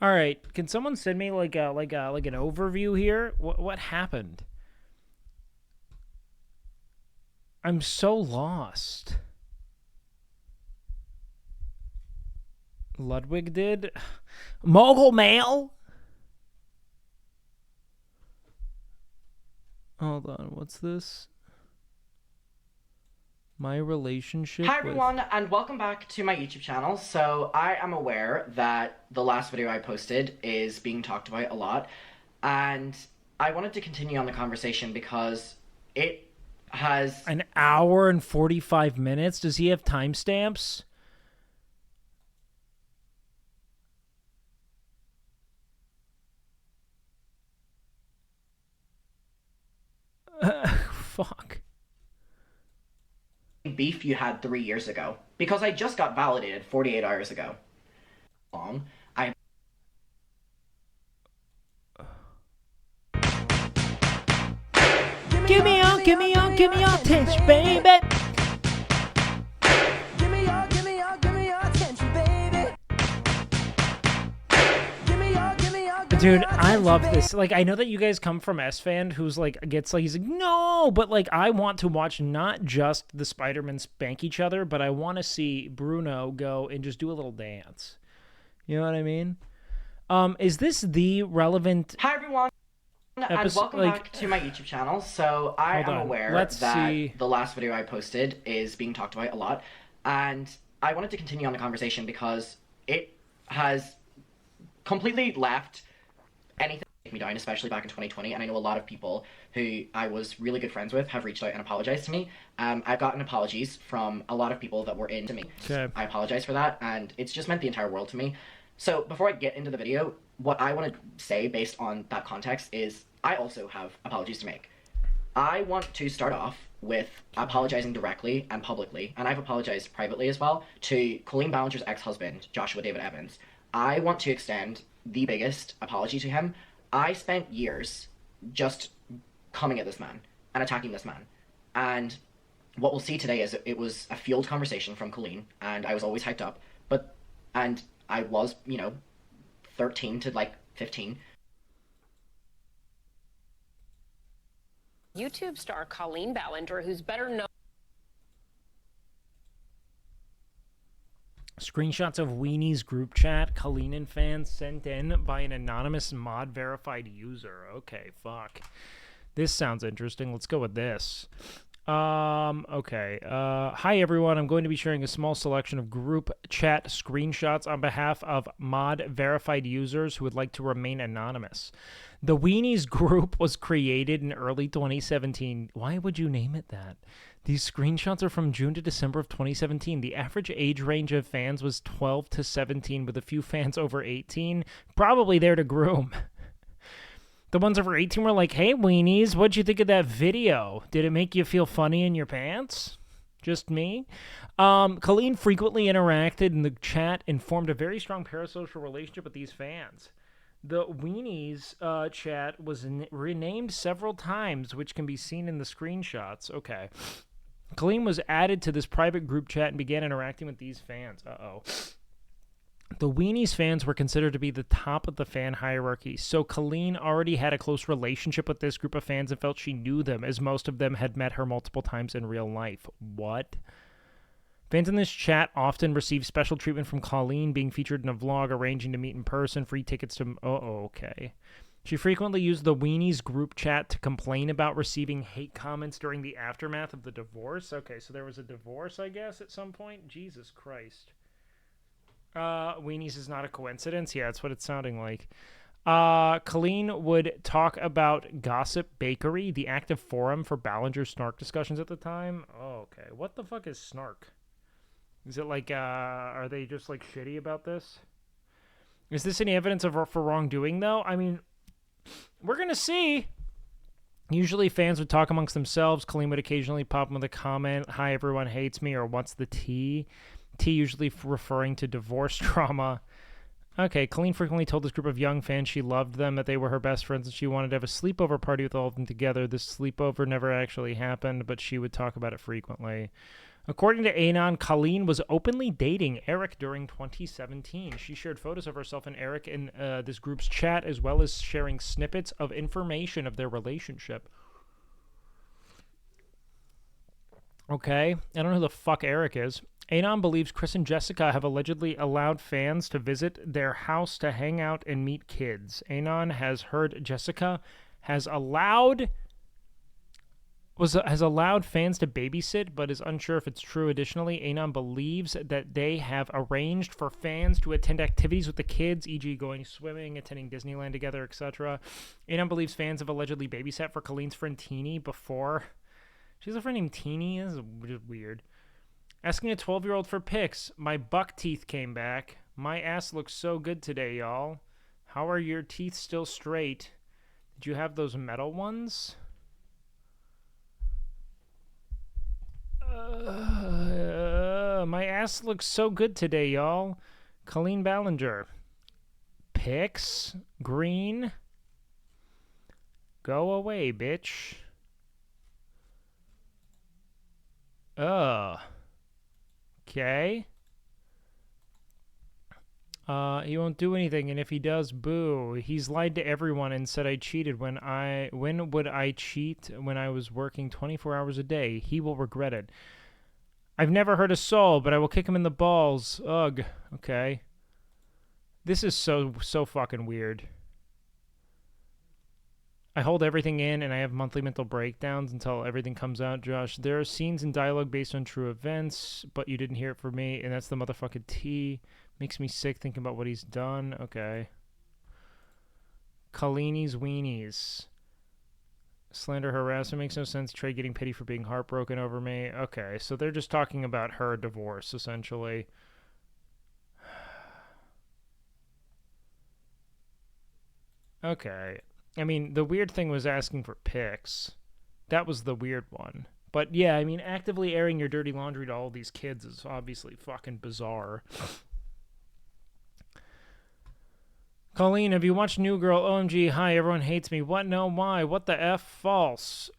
All right, can someone send me like an overview here? What happened? I'm so lost. Ludwig did? Mogul Mail? Hold on, what's this? My relationship. Hi everyone, and welcome back to my YouTube channel. So I am aware that the last video I posted is being talked about a lot, and I wanted to continue on the conversation because it has an hour and 45 minutes. Does he have timestamps? Fuck. Beef you had 3 years ago, because I just got validated 48 hours ago. I give me your attention, baby. Give me your attention, baby. Dude, I love this. Like, I know that you guys come from S-Fan, who's like, he's like, no, but like, I want to watch not just the Spider-Men spank each other, but I want to see Bruno go and just do a little dance. You know what I mean? Is this the relevant... Hi everyone, and welcome back to my YouTube channel. So I am aware that the last video I posted is being talked about a lot, and I wanted to continue on the conversation because it has completely left anything to take me down, especially back in 2020, and I know a lot of people who I was really good friends with have reached out and apologized to me. I've gotten apologies from a lot of people that were into me. Okay. I apologize for that, and it's just meant the entire world to me. So before I get into the video, what I want to say based on that context is I also have apologies to make. I want to start off with apologizing directly and publicly, and I've apologized privately as well, to Colleen Ballinger's ex-husband, Joshua David Evans. I want to extend the biggest apology to him. I spent years just coming at this man and attacking this man. And what we'll see today is it was a fueled conversation from Colleen, and I was always hyped up. And I was, 13 to like 15. YouTube star Colleen Ballinger, who's better known. Screenshots of Weenie's group chat, Colleen and fans sent in by an anonymous mod verified user. Okay, fuck. This sounds interesting. Let's go with this. Okay. Hi, everyone. I'm going to be sharing a small selection of group chat screenshots on behalf of mod verified users who would like to remain anonymous. The Weenies group was created in early 2017. Why would you name it that? These screenshots are from June to December of 2017. The average age range of fans was 12 to 17, with a few fans over 18, probably there to groom. The ones over 18 were like, hey, Weenies, what'd you think of that video? Did it make you feel funny in your pants? Just me? Colleen frequently interacted in the chat and formed a very strong parasocial relationship with these fans. The Weenies chat was renamed several times, which can be seen in the screenshots. Okay. Colleen was added to this private group chat and began interacting with these fans. Uh-oh. The Weenies fans were considered to be the top of the fan hierarchy, so Colleen already had a close relationship with this group of fans and felt she knew them, as most of them had met her multiple times in real life. What? Fans in this chat often receive special treatment from Colleen, being featured in a vlog, arranging to meet in person, free tickets to... okay. She frequently used the Weenies group chat to complain about receiving hate comments during the aftermath of the divorce. Okay, so there was a divorce, I guess, at some point? Jesus Christ. Weenies is not a coincidence. Yeah, that's what it's sounding like. Colleen would talk about Gossip Bakery, the active forum for Ballinger snark discussions at the time. Oh, okay. What the fuck is snark? Is it like, are they just like shitty about this? Is this any evidence for wrongdoing, though? I mean, we're gonna see. Usually fans would talk amongst themselves. Colleen would occasionally pop in with a comment, hi, everyone hates me, or what's the tea? Tea usually referring to divorce trauma. Okay, Colleen frequently told this group of young fans she loved them, that they were her best friends, and she wanted to have a sleepover party with all of them together. This sleepover never actually happened, but she would talk about it frequently. According to Anon, Colleen was openly dating Eric during 2017. She shared photos of herself and Eric in this group's chat, as well as sharing snippets of information of their relationship. Okay, I don't know who the fuck Eric is. Anon believes Chris and Jessica have allegedly allowed fans to visit their house to hang out and meet kids. Anon has heard Jessica has allowed fans to babysit, but is unsure if it's true. Additionally, Anon believes that they have arranged for fans to attend activities with the kids, e.g. going swimming, attending Disneyland together, etc. Anon believes fans have allegedly babysat for Colleen's friend Teeny before. She has a friend named Teeny? This is just weird. Asking a 12-year-old for pics. My buck teeth came back. My ass looks so good today, y'all. How are your teeth still straight? Did you have those metal ones? My ass looks so good today, y'all. Colleen Ballinger. Pics? Green? Go away, bitch. Okay. He won't do anything, and if he does, boo. He's lied to everyone and said I cheated. When would I cheat? When I was working 24 hours a day. He will regret it. I've never hurt a soul, but I will kick him in the balls. Ugh. Okay. This is so fucking weird. I hold everything in, and I have monthly mental breakdowns until everything comes out, Josh. There are scenes and dialogue based on true events, but you didn't hear it from me, and that's the motherfucking tea. Makes me sick thinking about what he's done. Okay. Colleen's Weenies. Slander harassment makes no sense. Trey getting pity for being heartbroken over me. Okay, so they're just talking about her divorce, essentially. Okay. I mean, the weird thing was asking for pics. That was the weird one. But yeah, I mean, actively airing your dirty laundry to all these kids is obviously fucking bizarre. Colleen, have you watched New Girl? OMG, hi, everyone hates me. What? No, why? What the F? False.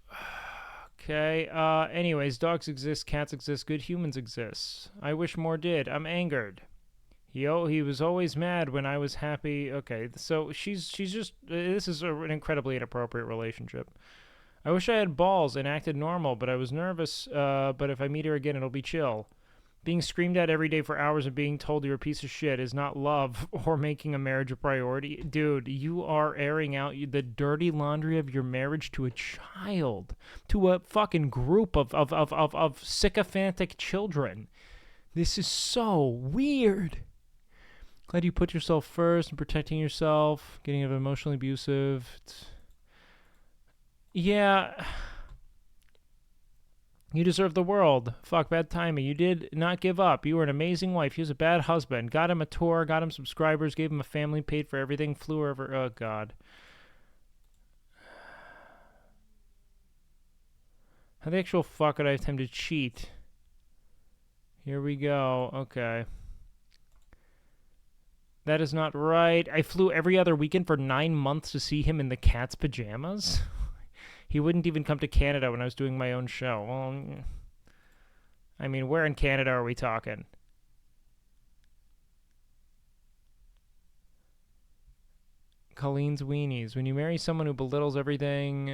Okay, anyways, dogs exist, cats exist, good humans exist. I wish more did. I'm angered. He was always mad when I was happy. Okay, so she's just... this is an incredibly inappropriate relationship. I wish I had balls and acted normal, but I was nervous. But if I meet her again, it'll be chill. Being screamed at every day for hours and being told you're a piece of shit is not love or making a marriage a priority. Dude, you are airing out the dirty laundry of your marriage to a child, to a fucking group of sycophantic children. This is so weird. Glad you put yourself first and protecting yourself, getting emotionally abusive. Yeah. You deserve the world. Fuck, bad timing. You did not give up. You were an amazing wife. He was a bad husband. Got him a tour, got him subscribers, gave him a family, paid for everything, flew over. Oh, God. How the actual fuck would I have time to cheat? Here we go. Okay. That is not right. I flew every other weekend for 9 months to see him in the cat's pajamas. He wouldn't even come to Canada when I was doing my own show. Well, I mean, where in Canada are we talking? Colleen's weenies. When you marry someone who belittles everything,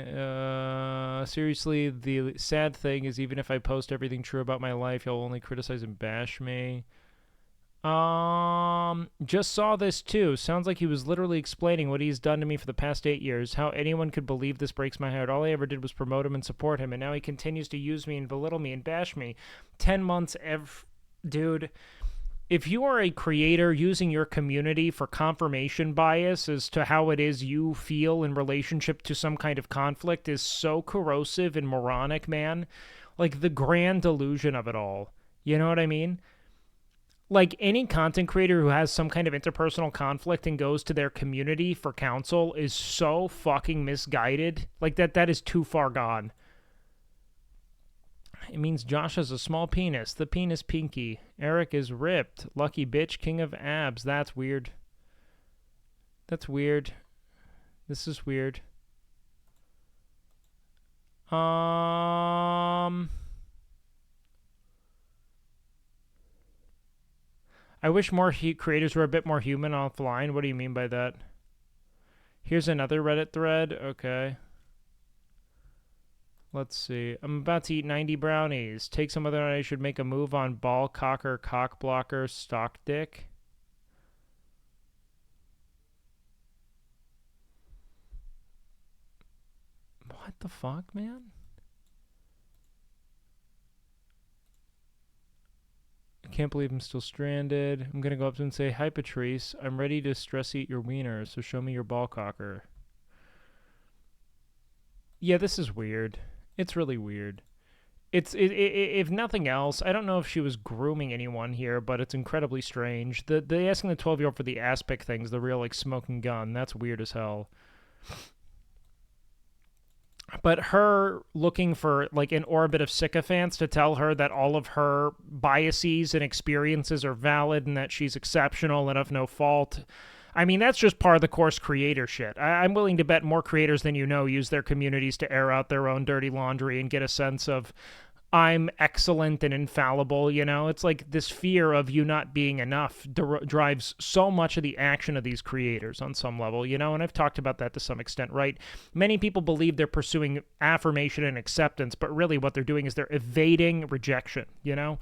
seriously, the sad thing is even if I post everything true about my life, he'll only criticize and bash me. Just saw this too. Sounds like he was literally explaining what he's done to me for the past 8 years. How anyone could believe this breaks my heart. All I ever did was promote him and support him, and now he continues to use me and belittle me and bash me. 10 months dude, if you are a creator using your community for confirmation bias as to how it is you feel in relationship to some kind of conflict is so corrosive and moronic, man. Like, the grand delusion of it all. You know what I mean? Like, any content creator who has some kind of interpersonal conflict and goes to their community for counsel is so fucking misguided. Like, that is too far gone. It means Josh has a small penis. The penis pinky. Eric is ripped. Lucky bitch, king of abs. That's weird. That's weird. This is weird. I wish more creators were a bit more human offline. What do you mean by that? Here's another Reddit thread. Okay. Let's see. I'm about to eat 90 brownies. Take some other night I should make a move on ball cocker, cock blocker, stock dick. What the fuck, man? I can't believe I'm still stranded. I'm gonna go up to him and say, "Hi, Patrice. I'm ready to stress eat your wiener, so show me your ball cocker." Yeah, this is weird. It's really weird. If nothing else, I don't know if she was grooming anyone here, but it's incredibly strange. The asking the 12-year-old for the aspic thing's the real, like, smoking gun. That's weird as hell. But her looking for, like, an orbit of sycophants to tell her that all of her biases and experiences are valid and that she's exceptional and of no fault. I mean, that's just part of the course creator shit. I'm willing to bet more creators than you know use their communities to air out their own dirty laundry and get a sense of, I'm excellent and infallible, you know? It's like this fear of you not being enough drives so much of the action of these creators on some level, you know? And I've talked about that to some extent, right? Many people believe they're pursuing affirmation and acceptance, but really what they're doing is they're evading rejection, you know?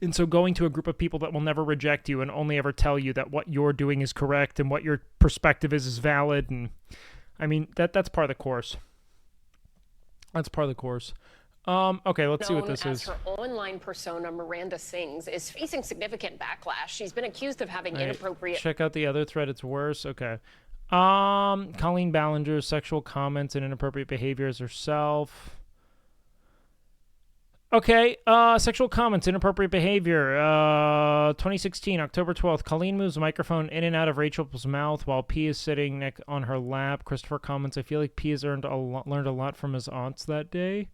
And so going to a group of people that will never reject you and only ever tell you that what you're doing is correct and what your perspective is valid, and I mean, that's part of the course. That's part of the course. Okay, let's see what this is. Her online persona, Miranda Sings, is facing significant backlash. She's been accused of having inappropriate... Check out the other thread. It's worse. Okay. Colleen Ballinger's sexual comments and inappropriate behavior as herself. Okay, sexual comments, inappropriate behavior. 2016, October 12th. Colleen moves the microphone in and out of Rachel's mouth while P is sitting on her lap. Christopher comments, I feel like P has learned a lot from his aunts that day.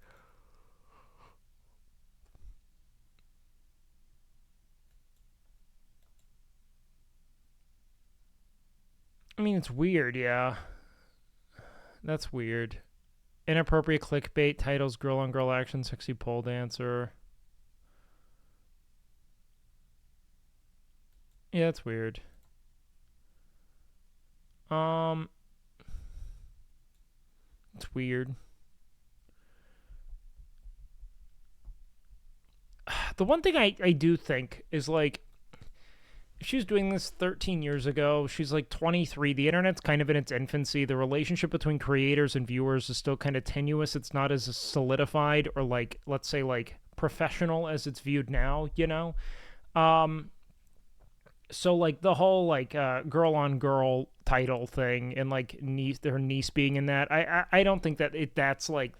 I mean, it's weird, yeah. That's weird. Inappropriate clickbait titles, girl on girl action, sexy pole dancer. Yeah, it's weird. It's weird. the one thing I do think is, like, if she was doing this 13 years ago, she's like 23. The internet's kind of in its infancy. The relationship between creators and viewers is still kind of tenuous. It's not as solidified or, like, let's say, like, professional as it's viewed now, you know? So, like, the whole, like, girl on girl title thing and, like, her niece being in that, I don't think that that's, like,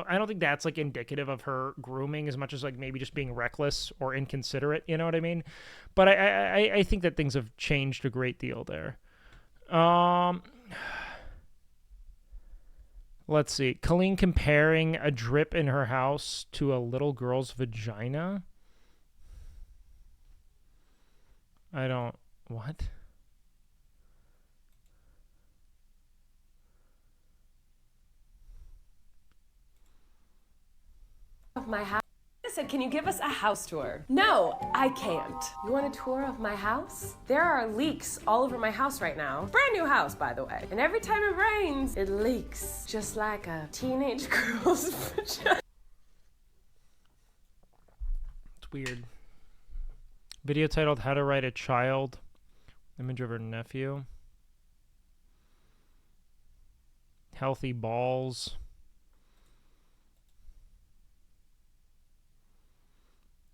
I don't think that's, like, indicative of her grooming as much as, like, maybe just being reckless or inconsiderate, you know what I mean? But I think that things have changed a great deal there. Let's see. Colleen comparing a drip in her house to a little girl's vagina. I don't... What? Of my house. I said, can you give us a house tour? No, I can't. You want a tour of my house? There are leaks all over my house right now. Brand new house, by the way. And every time it rains, it leaks. Just like a teenage girl's vagina. It's weird. Video titled How to Write a Child. Image of her nephew. Healthy balls.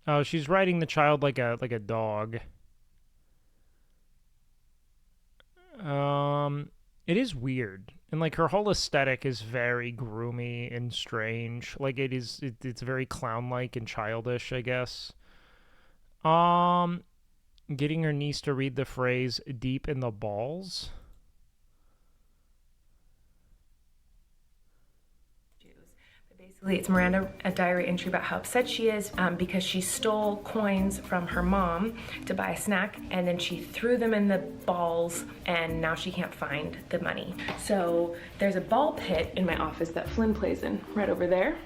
Oh, she's writing the child like a dog. It is weird. And, like, her whole aesthetic is very groomy and strange. Like, it's very clown-like and childish, I guess. Getting her niece to read the phrase deep in the balls. Basically, it's Miranda, a diary entry about how upset she is because she stole coins from her mom to buy a snack, and then she threw them in the balls, and now she can't find the money. So there's a ball pit in my office that Flynn plays in, right over there.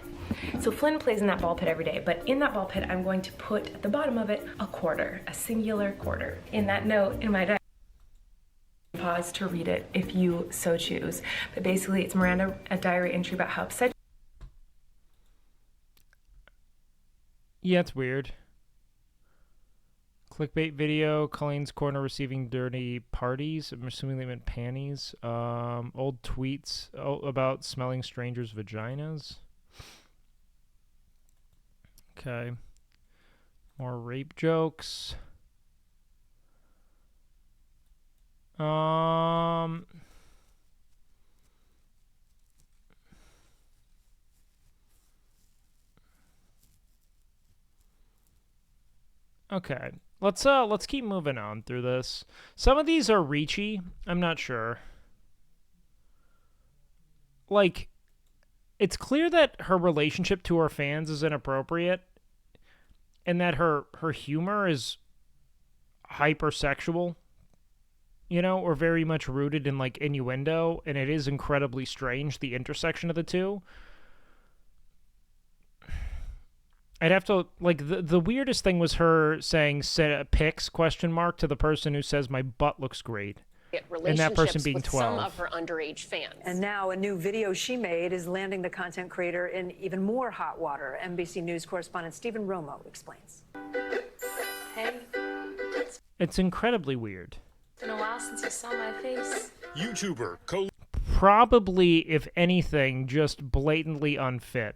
So Flynn plays in that ball pit every day, but in that ball pit, I'm going to put at the bottom of it a quarter, a singular quarter. In that note in my diary, pause to read it if you so choose. But basically, it's Miranda, a diary entry about how upset. Yeah, it's weird. Clickbait video, Colleen's corner receiving dirty parties. I'm assuming they meant panties. Old tweets about smelling strangers' vaginas. Okay. More rape jokes. Okay. Let's keep moving on through this. Some of these are reachy. I'm not sure. Like, it's clear that her relationship to her fans is inappropriate and that her humor is hypersexual, you know, or very much rooted in, like, innuendo, and it is incredibly strange, the intersection of the two. I'd have to, like, the weirdest thing was her saying pics, question mark, to the person who says my butt looks great. And that person being with 12. some of her underage fans. And now a new video she made is landing the content creator in even more hot water. NBC News correspondent Stephen Romo explains. Hey, It's incredibly weird. it's been a while since you saw my face. YouTuber, Probably, if anything, just blatantly unfit.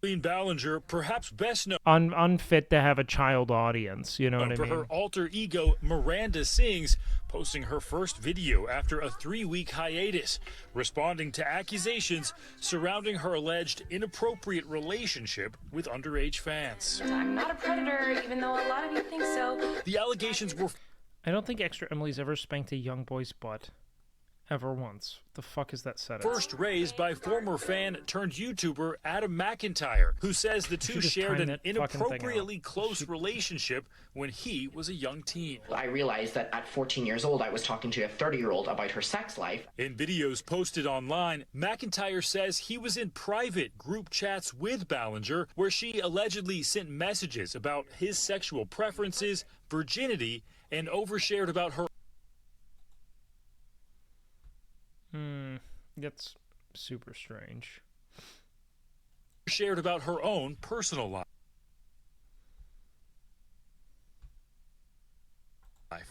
Colleen Ballinger, perhaps best known Unfit to have a child audience, you know what I for mean? her alter ego, Miranda Sings, posting her first video after a 3-week hiatus, responding to accusations surrounding her alleged inappropriate relationship with underage fans. I'm not a predator, even though a lot of you think so. The allegations were... I don't think Extra Emily's ever spanked a young boy's butt. Ever once. The fuck is that setup? First raised by former fan turned YouTuber Adam McIntyre, who says the two shared an inappropriately close relationship when he was a young teen. I realized that at 14 years old, I was talking to a 30-year-old about her sex life. In videos posted online, McIntyre says he was in private group chats with Ballinger, where she allegedly sent messages about his sexual preferences, virginity, and overshared about her. That's super strange. Shared about her own personal life.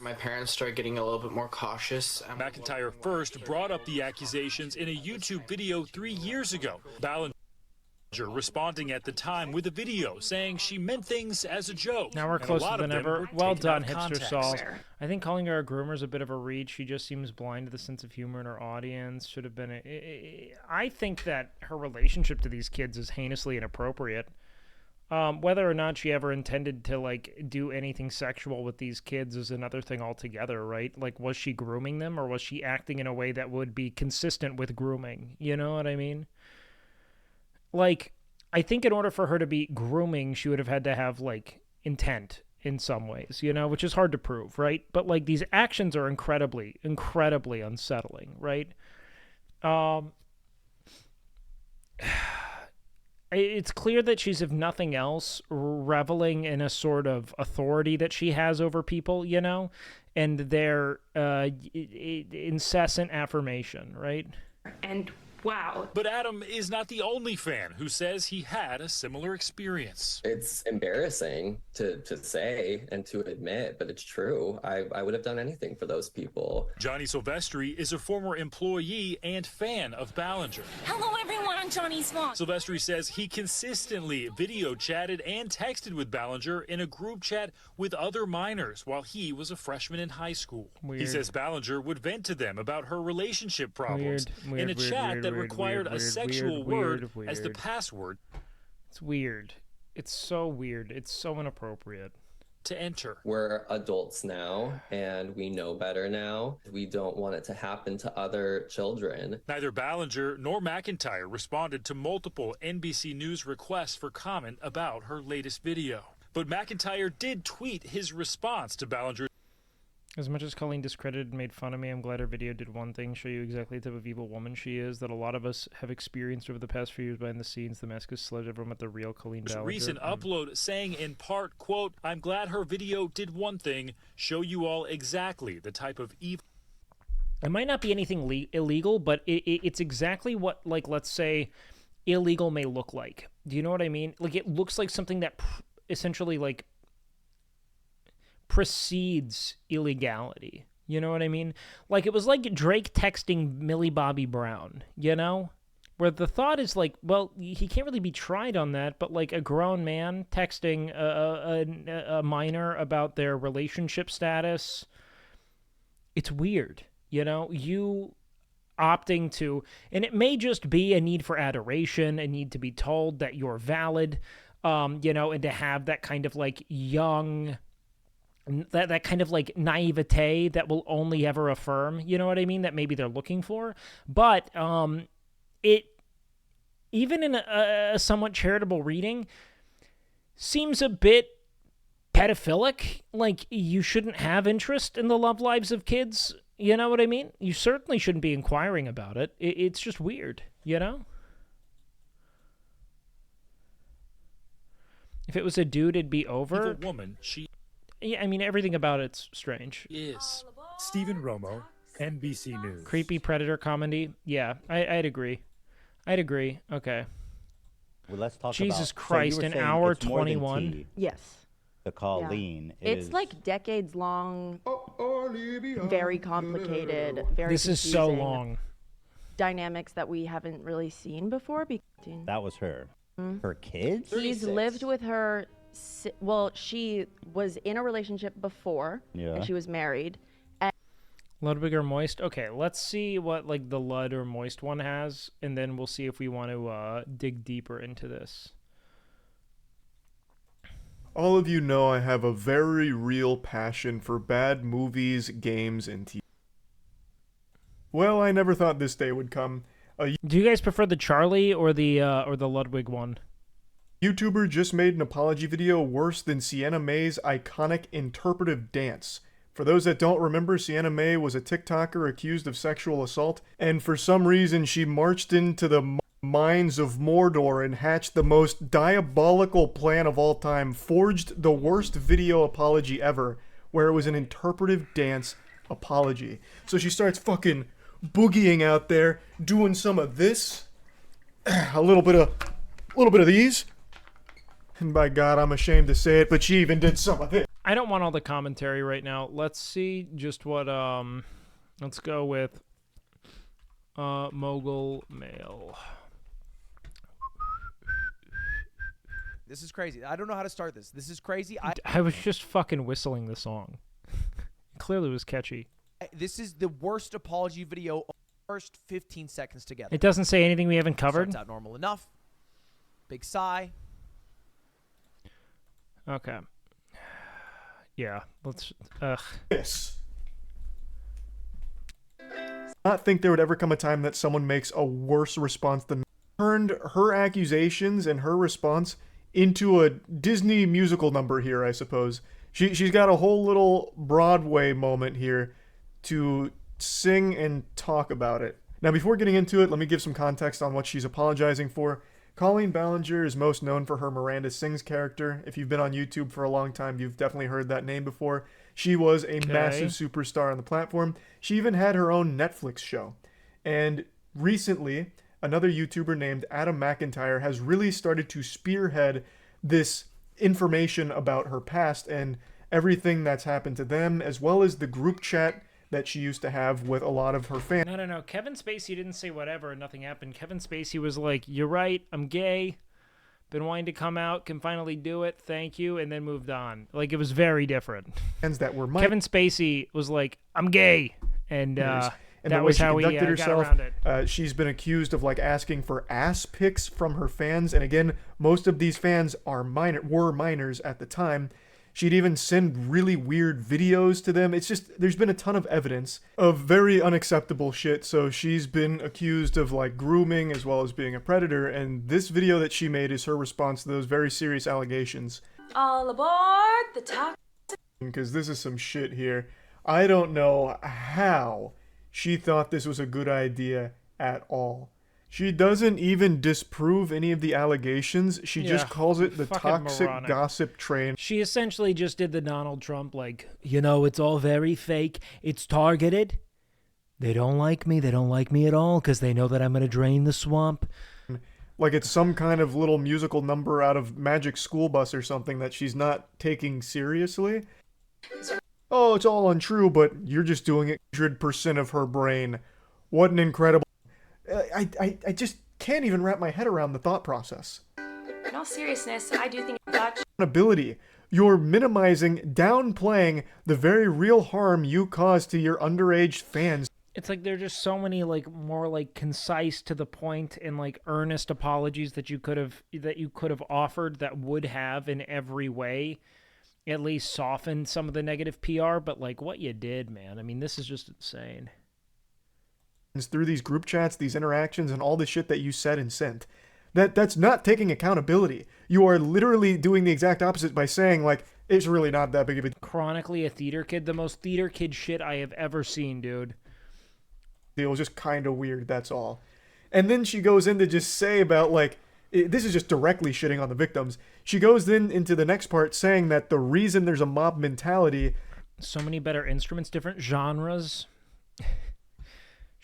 My parents started getting a little bit more cautious. McIntyre first brought up the accusations in a YouTube video 3 years ago. Ballinger responding at the time with a video saying she meant things as a joke. Now we're and a closer lot than of them ever. were Well taken out done, of hipster context. Saul. I think calling her a groomer is a bit of a reach. She just seems blind to the sense of humor in her audience. Should have been. I think that her relationship to these kids is heinously inappropriate. Whether or not she ever intended to like do anything sexual with these kids is another thing altogether, right? Like, was she grooming them, or was she acting in a way that would be consistent with grooming? You know what I mean? Like, I think in order for her to be grooming, she would have had to have, like, intent in some ways, you know, which is hard to prove, right? But, like, these actions are incredibly, incredibly unsettling, right? It's clear that she's, if nothing else, reveling in a sort of authority that she has over people, you know, and their incessant affirmation, right? And wow. But Adam is not the only fan who says he had a similar experience. It's embarrassing to say and to admit, but it's true. I would have done anything for those people. Johnny Silvestri is a former employee and fan of Ballinger. Hello, everyone. I'm Johnny Swan. Silvestri says he consistently video chatted and texted with Ballinger in a group chat with other minors while he was a freshman in high school. Weird. He says Ballinger would vent to them about her relationship problems in a chat that required a sexual word as the password. It's weird. It's so weird. It's so inappropriate. To enter. We're adults now, and we know better now. We don't want it to happen to other children. Neither Ballinger nor McIntyre responded to multiple NBC News requests for comment about her latest video. But McIntyre did tweet his response to Ballinger. As much as Colleen discredited and made fun of me, I'm glad her video did one thing, show you exactly the type of evil woman she is, that a lot of us have experienced over the past few years behind the scenes. The mask has sledged everyone with the real Colleen Ballinger. Recent upload saying in part, quote, I'm glad her video did one thing, show you all exactly the type of evil. It might not be anything illegal, but it's exactly what, like, let's say, illegal may look like. Do you know what I mean? Like, it looks like something that essentially, like, precedes illegality. You know what I mean? Like, it was like Drake texting Millie Bobby Brown, you know? Where the thought is like, well, he can't really be tried on that, but like a grown man texting a minor about their relationship status, it's weird, you know? You opting to, and it may just be a need for adoration, a need to be told that you're valid, you know, and to have that kind of like young... That kind of like naivete that will only ever affirm, you know what I mean, that maybe they're looking for. But it, even in a somewhat charitable reading, seems a bit pedophilic. Like, you shouldn't have interest in the love lives of kids, you know what I mean? You certainly shouldn't be inquiring about it. It's just weird, you know? If it was a dude, it'd be over. Evil woman, she... Yeah, I mean, everything about it's strange. Is. Stephen Romo, NBC News. Creepy predator comedy? Yeah, I'd agree. I'd agree. Okay. Well, let's talk Jesus about... Christ, so you were an saying hour it's more than 21? tea. Yes. The Colleen It's is... like decades long, very complicated, very This is so confusing long. dynamics that we haven't really seen before. That was her. Her kids? He's lived with her. Well, she was in a relationship before, Yeah. and she was married. Ludwig or Moist? Okay, let's see what like the Lud or Moist one has, and then we'll see if we want to dig deeper into this. All of you know I have a very real passion for bad movies, games, and TV. Well, I never thought this day would come. Do you guys prefer the Charlie or the Ludwig one? YouTuber just made an apology video worse than Sienna May's iconic interpretive dance. For those that don't remember, Sienna May was a TikToker accused of sexual assault, and for some reason she marched into the mines of Mordor and hatched the most diabolical plan of all time, forged the worst video apology ever, where it was an interpretive dance apology. So she starts fucking boogieing out there, doing some of this, a little bit of these, and by God, I'm ashamed to say it, but she even did some of this. I don't want all the commentary right now. Let's see just what let's go with mogul male. This is crazy. I don't know how to start this. This is crazy. I was just fucking whistling the song. Clearly was catchy. This is the worst apology video of the first 15 seconds together. It doesn't say anything we haven't covered. Starts out normal enough. Big sigh. Okay. Yeah, let's Yes. Not think there would ever come a time that someone makes a worse response than turned her accusations and her response into a Disney musical number here, I suppose. She's got a whole little Broadway moment here to sing and talk about it. Now, before getting into it, let me give some context on what she's apologizing for. Colleen Ballinger is most known for her Miranda Sings character. If you've been on YouTube for a long time, you've definitely heard that name before. She was a massive superstar on the platform. She even had her own Netflix show. And recently, another YouTuber named Adam McIntyre has really started to spearhead this information about her past and everything that's happened to them, as well as the group chat that she used to have with a lot of her fans. No. Kevin Spacey didn't say whatever and nothing happened. Kevin Spacey was like, "You're right, I'm gay. Been wanting to come out, can finally do it. Thank you," and then moved on. Like, it was very different. Fans that were Kevin Spacey was like, "I'm gay," and that the way was she how he conducted got herself. around it. She's been accused of like asking for ass pics from her fans, and again, most of these fans were minors at the time. She'd even send really weird videos to them. It's just, there's been a ton of evidence of very unacceptable shit. So she's been accused of like grooming as well as being a predator. And this video that she made is her response to those very serious allegations. All aboard the toxic. Because this is some shit here. I don't know how she thought this was a good idea at all. She doesn't even disprove any of the allegations. She just calls it the toxic moronic gossip train. She essentially just did the Donald Trump, like, it's all very fake. It's targeted. They don't like me. They don't like me at all because they know that I'm going to drain the swamp. Like it's some kind of little musical number out of Magic School Bus or something that she's not taking seriously. Oh, it's all untrue, but you're just doing it 100% of her brain. What an incredible... I just can't even wrap my head around the thought process. In all seriousness, I do think that Accountability. You're minimizing, downplaying the very real harm you cause to your underage fans. It's like there are just so many like more like concise to the point and like earnest apologies that you could have offered that would have in every way at least softened some of the negative PR, but like what you did, man. I mean, this is just insane. Through these group chats, these interactions, and all the shit that you said and sent. That's not taking accountability. You are literally doing the exact opposite by saying, like, it's really not that big of a... Chronically a theater kid. The most theater kid shit I have ever seen, dude. It was just kind of weird, that's all. And then she goes in to just say about, like, this is just directly shitting on the victims. She goes then into the next part saying that the reason there's a mob mentality... So many better instruments, different genres...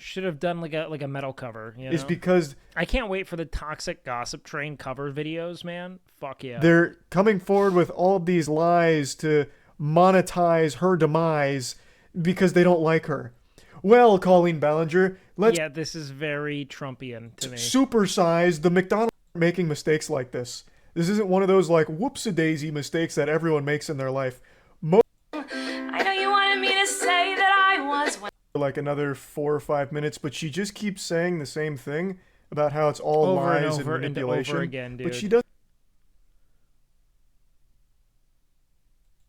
Should have done like a metal cover, you know? Is because I can't wait for the Toxic Gossip Train cover videos, man. Fuck yeah. They're coming forward with all of these lies to monetize her demise because they don't like her. Well, Colleen Ballinger, let's this is very Trumpian to me. Supersize the McDonald's making mistakes like this. This isn't one of those like whoops-a-daisy mistakes that everyone makes in their life. I know you wanted me to say that I was one. Like another 4 or 5 minutes, but she just keeps saying the same thing about how it's all lies and manipulation. Over again, dude. But she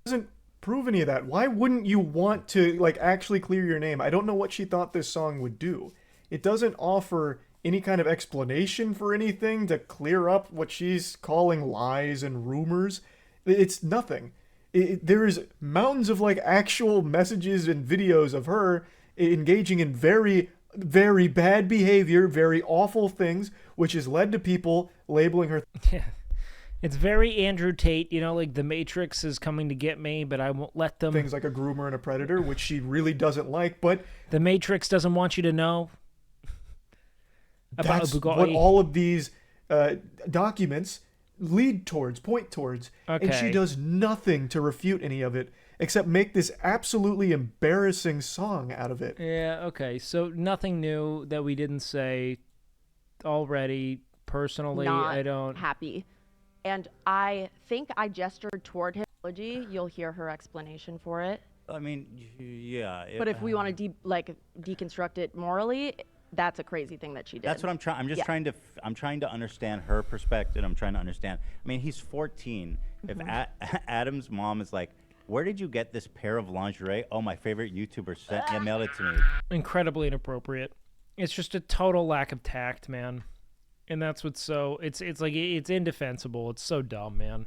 doesn't prove any of that. Why wouldn't you want to like actually clear your name? I don't know what she thought this song would do. It doesn't offer any kind of explanation for anything to clear up what she's calling lies and rumors. It's nothing. There is mountains of like actual messages and videos of her engaging in very, very bad behavior, very awful things, which has led to people labeling her. Yeah. It's very Andrew Tate, like the Matrix is coming to get me, but I won't let them. Things like a groomer and a predator, which she really doesn't like, but the Matrix doesn't want you to know about that's Bugatti. what all of these documents lead towards, point towards, and she Okay. does nothing to refute any of it except make this absolutely embarrassing song out of it. Yeah, okay. So nothing new that we didn't say already. Personally, Not I don't. happy. And I think I gestured toward his apology. You'll hear her explanation for it. I mean, yeah. But if we want to deconstruct it morally, that's a crazy thing that she did. That's what I'm trying. I'm just Yeah. I'm trying to understand her perspective. I'm trying to understand. I mean, he's 14. If Adam's mom is like, "Where did you get this pair of lingerie?" "Oh, my favorite YouTuber mailed it to me." Incredibly inappropriate. It's just a total lack of tact, man. And that's what's so it's like it's indefensible. It's so dumb, man.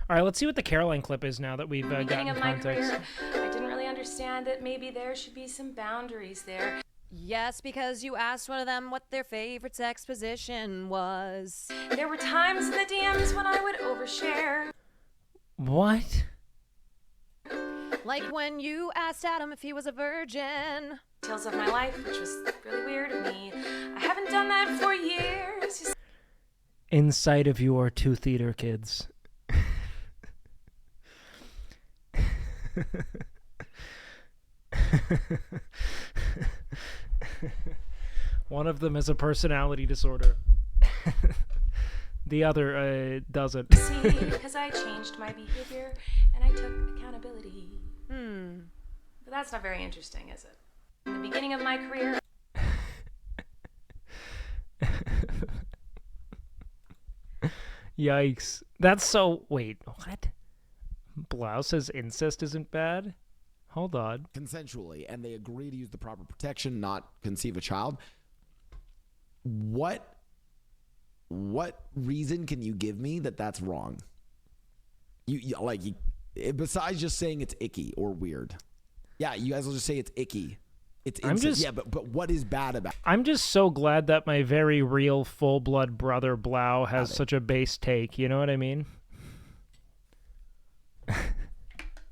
All right, let's see what the Caroline clip is now that we've In the gotten beginning of my context. career, I didn't really understand that maybe there should be some boundaries there. Yes, because you asked one of them what their favorite sex position was. There were times in the DMs when I would overshare. What? Like when you asked Adam if he was a virgin. Details of my life, which was really weird of me. I haven't done that for years. Inside of your 2 theater kids. One of them has a personality disorder. The other doesn't. See, because I changed my behavior and I took accountability. But that's not very interesting, is it? In the beginning of my career, Yikes. That's so... Wait, what? Blau says incest isn't bad? Hold on. Consensually, and they agree to use the proper protection, not conceive a child. What reason can you give me that that's wrong? Besides just saying it's icky or weird. Yeah, you guys will just say it's icky. It's incest. Yeah, but what is bad about it? I'm just so glad that my very real full-blood brother Blau has such a base take. You know what I mean?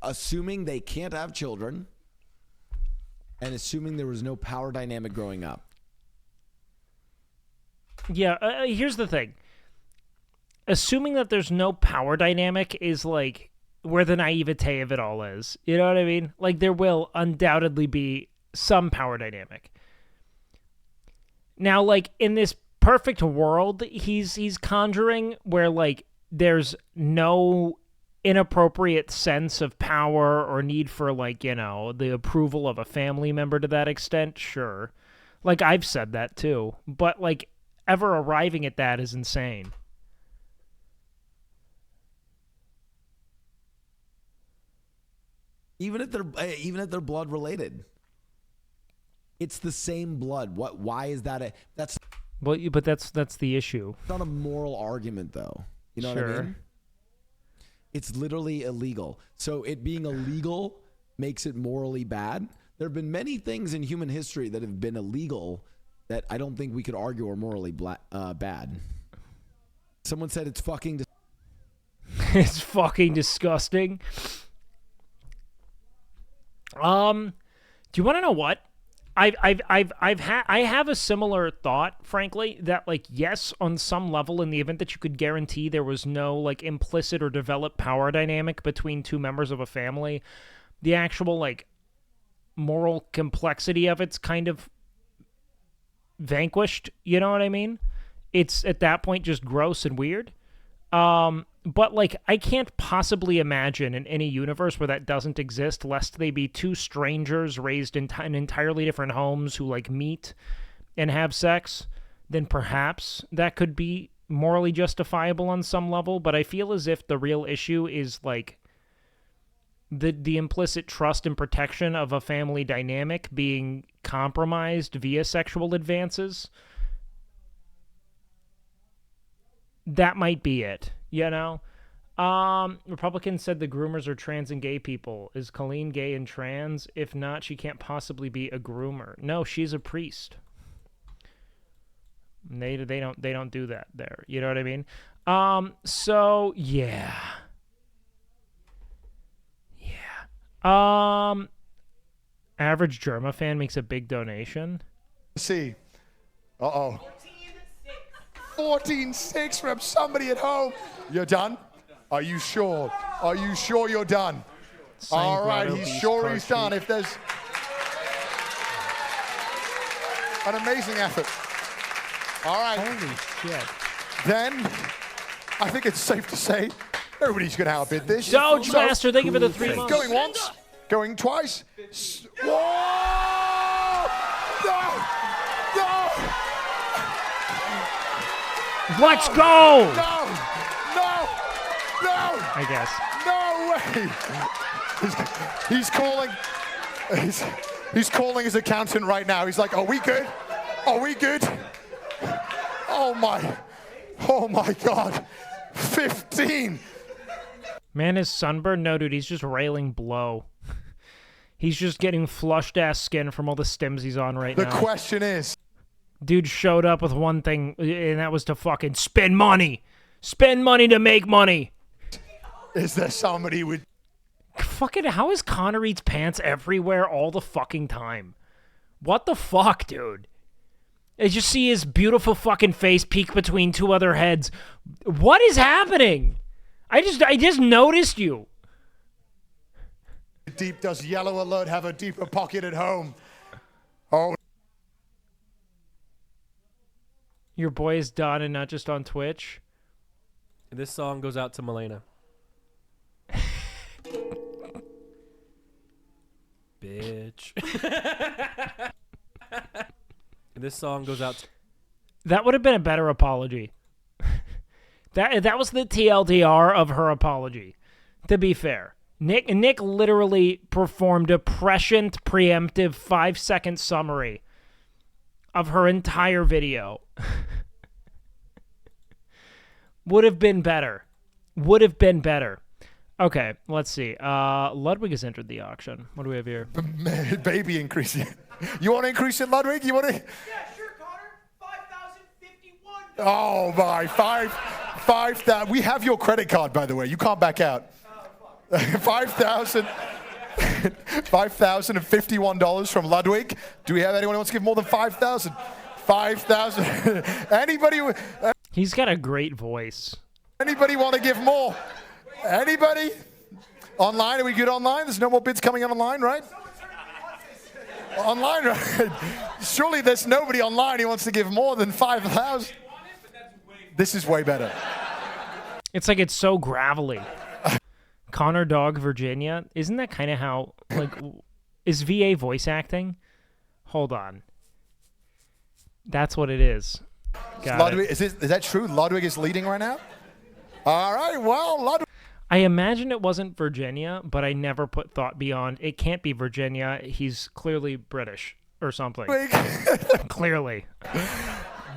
Assuming they can't have children and assuming there was no power dynamic growing up. Yeah, here's the thing. Assuming that there's no power dynamic is like where the naivete of it all is. You know what I mean? Like there will undoubtedly be some power dynamic. Now, like in this perfect world he's conjuring where like there's no inappropriate sense of power or need for like, you know, the approval of a family member to that extent, sure. Like I've said that too, but like ever arriving at that is insane. Even if they're blood related. It's the same blood. Why is that that's But that's the issue. It's not a moral argument though. You know what I mean? It's literally illegal. So it being illegal makes it morally bad. There have been many things in human history that have been illegal that I don't think we could argue are morally bad. Someone said it's fucking It's fucking disgusting. Do you want to know what? I have a similar thought, frankly, that like yes, on some level, in the event that you could guarantee there was no like implicit or developed power dynamic between 2 members of a family, the actual like moral complexity of it's kind of vanquished. You know what I mean? It's at that point just gross and weird. But like I can't possibly imagine in any universe where that doesn't exist, lest they be 2 strangers raised in entirely different homes who like meet and have sex, then perhaps that could be morally justifiable on some level. But I feel as if the real issue is like the implicit trust and protection of a family dynamic being compromised via sexual advances. That might be it, you know? Republicans said the groomers are trans and gay people. Is Colleen gay and trans? If not, she can't possibly be a groomer. No, she's a priest. They don't do that there. You know what I mean? So yeah. Average Germa fan makes a big donation. See. Uh-oh. 14-6 from somebody at home. You're done? Are you sure? Are you sure you're done? All right, he's sure he's done. If there's an amazing effort. All right. Holy shit. Then I think it's safe to say nobody's going to outbid this. Doge Master, thank you for the 3 months. Going once, going twice. Whoa! No! No! Let's go! No! No! No! I guess. No way! He's calling. He's calling his accountant right now. He's like, "Are we good? Are we good?" Oh my God! 15. Man, is sunburned? No, dude, he's just railing blow. He's just getting flushed ass skin from all the stims he's on right now. The question is, dude showed up with one thing, and that was to fucking spend money. Spend money to make money. Is there somebody with... Fucking, how is Connor Eats Pants everywhere all the fucking time? What the fuck, dude? I just see his beautiful fucking face peek between two other heads. What is happening? I just noticed you. Deep, does Yellow Alert have a deeper pocket at home? Oh. Your boy is done and not just on Twitch. This song goes out to Milena. Bitch. This song goes out to... That would have been a better apology. That was the TLDR of her apology, to be fair. Nick literally performed a prescient, preemptive 5-second summary of her entire video. Would have been better. Would have been better. Okay, let's see. Ludwig has entered the auction. What do we have here? Baby increasing. You want to increase it, Ludwig? You want to? Yeah, sure, Connor. 5,051. Oh my, 5,000. We have your credit card, by the way. You can't back out. $5,051 from Ludwig. Do we have anyone who wants to give more than 5,000? 5,000. Anybody? He's got a great voice. Anybody want to give more? Anybody? Online? Are we good online? There's no more bids coming on online, right? Online, right? Surely there's nobody online who wants to give more than 5,000. This is way better. It's like it's so gravelly. Connor Dog Virginia. Isn't that kind of how, like, is VA voice acting? Hold on. That's what it is. Ludwig, is that true? Ludwig is leading right now? All right, well, Ludwig. I imagine it wasn't Virginia, but I never put thought beyond. It can't be Virginia. He's clearly British or something. Clearly.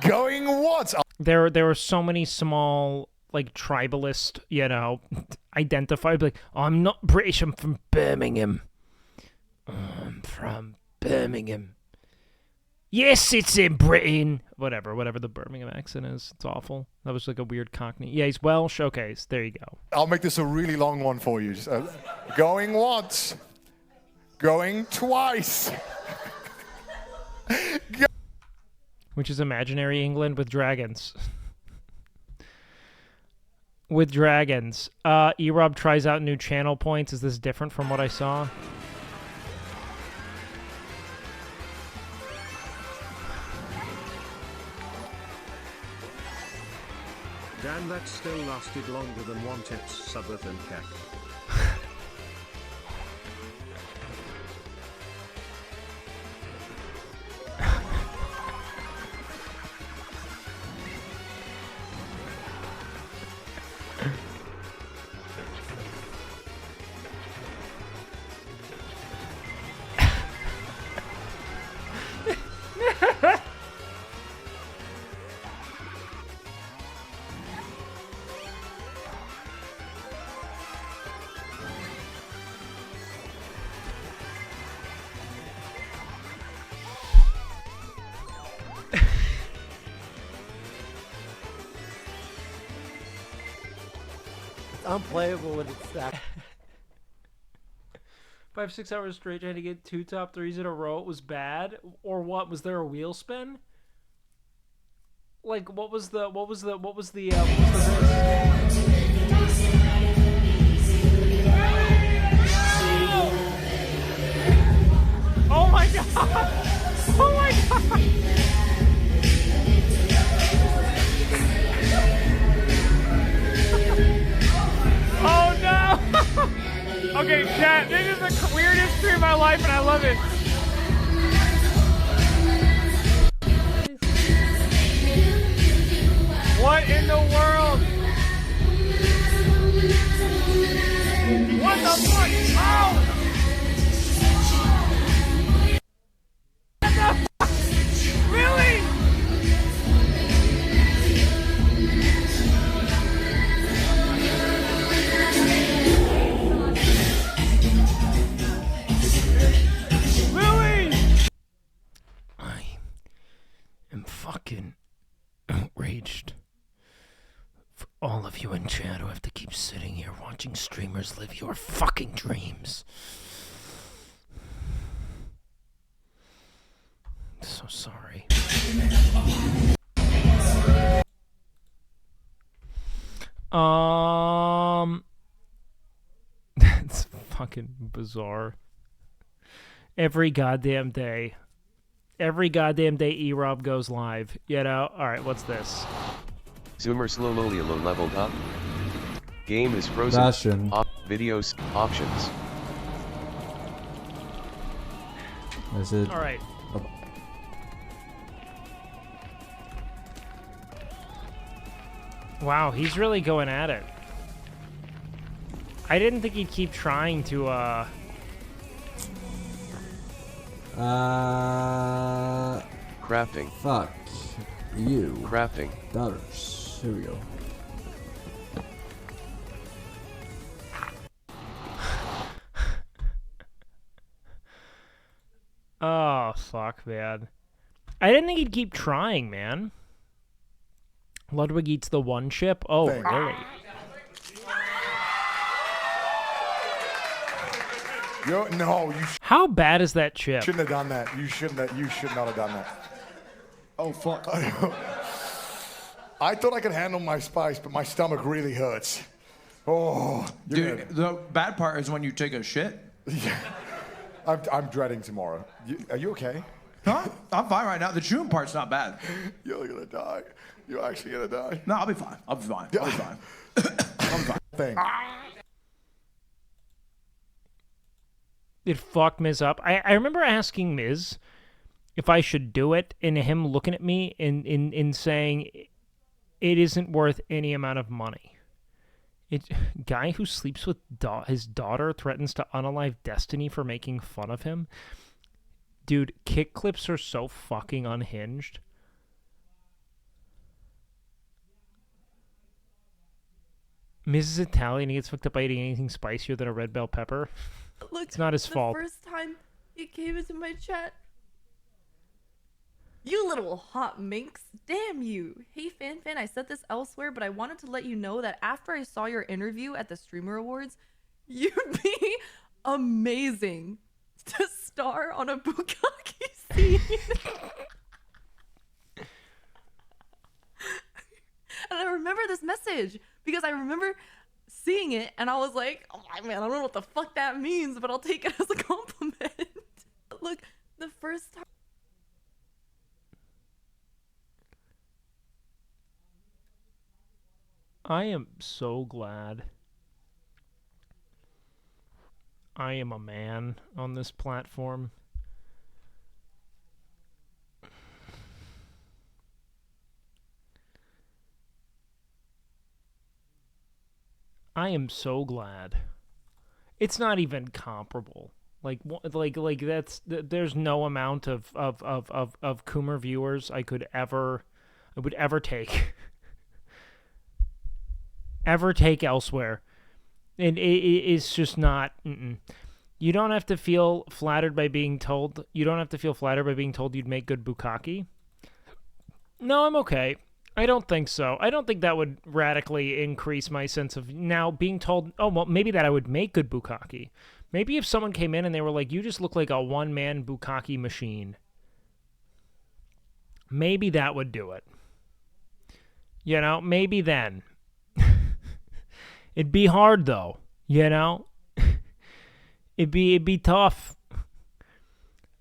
Going once. There were so many small, like, tribalist, identified, like, oh, I'm not British, I'm from Birmingham. Oh, I'm from Birmingham. Yes, it's in Britain. Whatever the Birmingham accent is. It's awful. That was like a weird Cockney. Yeah, he's Welsh. Okay, there you go. I'll make this a really long one for you. Just, going once. Going twice. Which is imaginary England with dragons. With dragons. E-Rob tries out new channel points. Is this different from what I saw? Dan, that still lasted longer than one tip's subber than cat. Unplayable when it's stacked. 5-6 hours straight trying to get 2 top 3s in a row. It was bad, or what? Was there a wheel spin? Like, what was the Oh my god! Oh my god! Oh no! Okay, chat, this is the weirdest stream of my life and I love it. What in the world? What the fuck? Oh! Really? Really? I am fucking outraged. For all of you in chat who have to keep sitting here watching streamers live your fucking dreams. So sorry. That's fucking bizarre. Every goddamn day. Every goddamn day E-Rob goes live. You know? Alright, what's this? Zoomer slowly leveled up. Game is frozen. Bastion. Videos, options. Is it? Alright. Wow, he's really going at it. I didn't think he'd keep trying to, Crafting. Fuck. You. Crafting. Dollars. Here we go. Oh, fuck, man. I didn't think he'd keep trying, man. Ludwig eats the one chip? Oh, Thank really? No, you How bad is that chip? shouldn't have done that. You should not have done that. Oh, fuck. I thought I could handle my spice, but my stomach really hurts. Oh, Dude, the bad part is when you take a shit. Yeah. I'm dreading tomorrow. Are you okay? Huh? I'm fine right now. The chewing part's not bad. You're gonna die. You're actually gonna die. No, I'll be fine. I'll be fine. I'll be fine. I'll be fine. Thing. It fucked Miz up. I remember asking Miz if I should do it, and him looking at me and saying it isn't worth any amount of money. Guy who sleeps with his daughter threatens to unalive Destiny for making fun of him. Dude, kick clips are so fucking unhinged. Mrs. Italian, he gets fucked up by eating anything spicier than a red bell pepper. Look, it's not his fault. The first time you came into my chat, you little hot minx, damn you. Hey, Fan, I said this elsewhere, but I wanted to let you know that after I saw your interview at the Streamer Awards, you'd be amazing to star on a bukkake scene. And I remember this message because I remember seeing it and I was like, oh man, I don't know what the fuck that means, but I'll take it as a compliment. Look, the first time. I am so glad I am a man on this platform. I am so glad. It's not even comparable. Like that's there's no amount of Coomer viewers I would ever take ever take elsewhere. And it's just not. You don't have to feel flattered by being told. You don't have to feel flattered by being told you'd make good bukkake. No, I'm okay. I don't think so. I don't think that would radically increase my sense of now being told, oh, well, maybe that I would make good bukkake. Maybe if someone came in and they were like, you just look like a one-man bukkake machine. Maybe that would do it. You know, maybe then. It'd be hard though, you know? It'd be tough.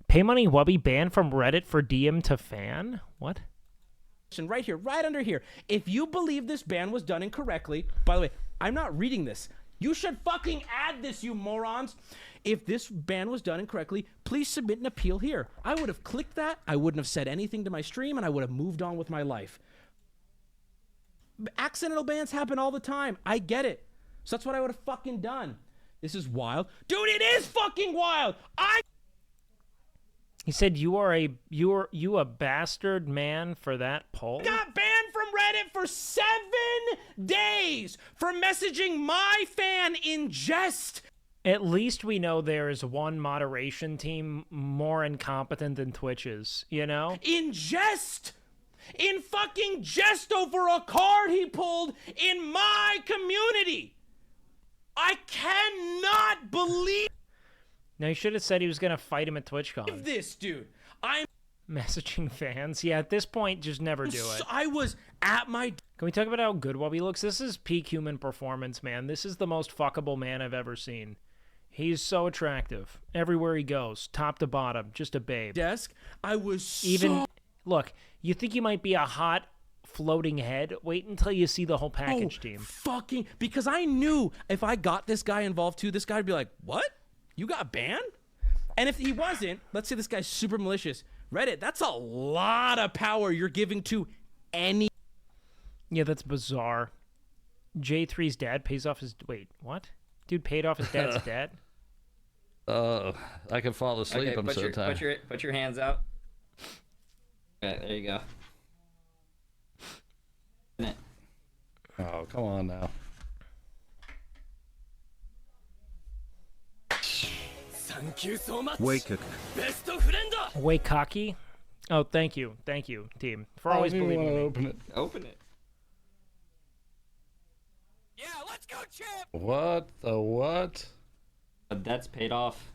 Pay money Wubby banned from Reddit for DM to fan? What? Right here, right under here. If you believe this ban was done incorrectly, by the way, I'm not reading this. You should fucking add this, you morons. If this ban was done incorrectly, please submit an appeal here. I would have clicked that, I wouldn't have said anything to my stream, and I would have moved on with my life. Accidental bans happen all the time. I get it. So that's what I would have fucking done. This is wild. Dude, it is fucking wild. He said you a bastard man for that poll? Got banned from Reddit for 7 days for messaging my fan in jest. At least we know there is one moderation team more incompetent than Twitch's, you know? In jest. In fucking jest over a card he pulled in my community. I cannot believe Now, he should have said he was going to fight him at TwitchCon. this, dude. I'm Messaging fans. Yeah, at this point, just never do it. I was at my... Can we talk about how good Wubby looks? This is peak human performance, man. This is the most fuckable man I've ever seen. He's so attractive. Everywhere he goes, top to bottom, just a babe. Desk, I was Even, look, you think you might be a hot floating head? Wait until you see the whole package team. Fucking... Because I knew if I got this guy involved too, this guy would be like, what? You got banned? And if he wasn't, let's say this guy's super malicious. Reddit, that's a lot of power you're giving to any... Yeah, that's bizarre. J3's dad pays off his... Wait, what? Dude paid off his dad's dad? I can fall asleep. Okay, I'm so tired. put your hands out. Okay, there you go. Oh, come on now. Thank you so much. Wake it. Best friend. Wake cocky? Oh, thank you, team, for always believing in me. Open it. Open it. Yeah, let's go, champ. What the what? That's paid off.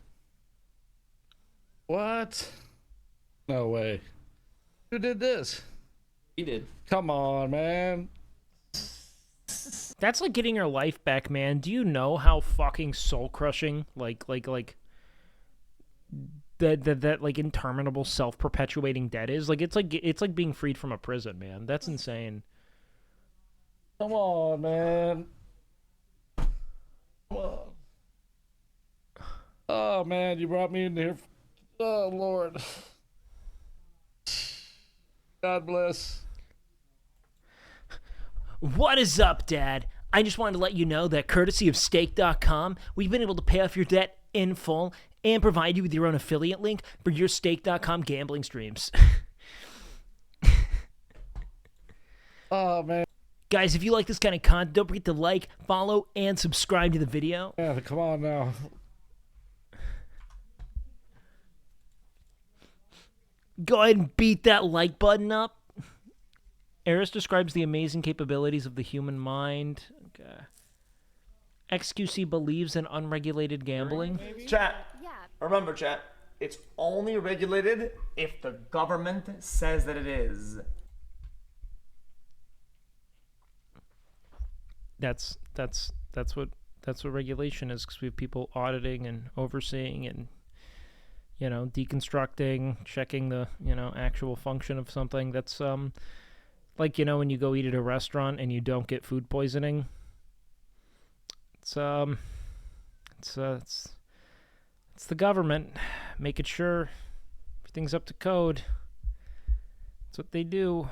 What? No way. Who did this? He did. Come on, man. That's like getting your life back, man. Do you know how fucking soul crushing, that like interminable self-perpetuating debt is? Like it's like being freed from a prison, man. That's insane. Come on, man. Come on. Oh man, you brought me in here. Oh Lord. God bless. What is up, Dad? I just wanted to let you know that courtesy of Stake.com, we've been able to pay off your debt in full and provide you with your own affiliate link for your Stake.com gambling streams. Oh, man. Guys, if you like this kind of content, don't forget to like, follow, and subscribe to the video. Yeah, come on now. Go ahead and beat that like button up. Eris describes the amazing capabilities of the human mind. Okay. XQC believes in unregulated gambling. Chat. Remember, chat. It's only regulated if the government says that it is. That's what regulation is, because we have people auditing and overseeing and, you know, deconstructing, checking the, you know, actual function of something. That's like, you know, when you go eat at a restaurant and you don't get food poisoning. It's the government making sure everything's up to code. That's what they do.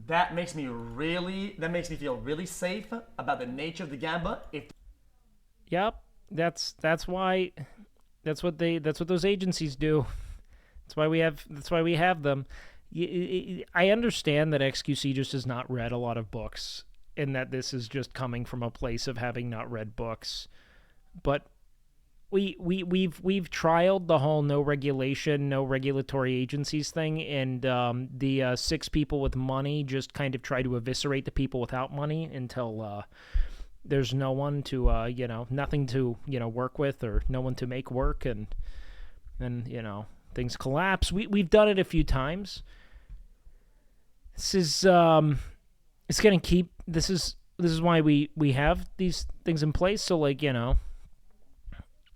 That makes me feel really safe about the nature of the gamba. Yep, that's what those agencies do. That's why we have them. I understand that XQC just has not read a lot of books, and that this is just coming from a place of having not read books. But we've trialed the whole no regulation, no regulatory agencies thing, and the 6 people with money just kind of try to eviscerate the people without money until there's no one to nothing to work with, or no one to make work, and things collapse. We've done it a few times. This is it's gonna keep. This is why we have these things in place. So like, you know,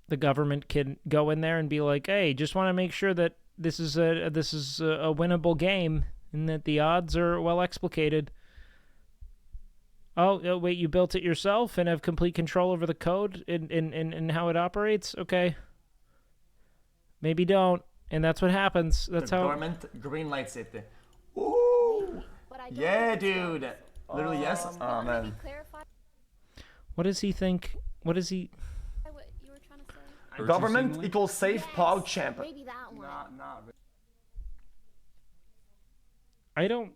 the government can go in there and be like, hey, just want to make sure that this is a winnable game and that the odds are well explicated. Oh, wait, you built it yourself and have complete control over the code and how it operates? Okay. Maybe don't. And that's what happens. That's the how... government green lights it. Ooh! Yeah, dude! Literally, yes? Oh, man. What does he think? What does he... Government equals safe pog champ. Maybe that one. Not really. I don't...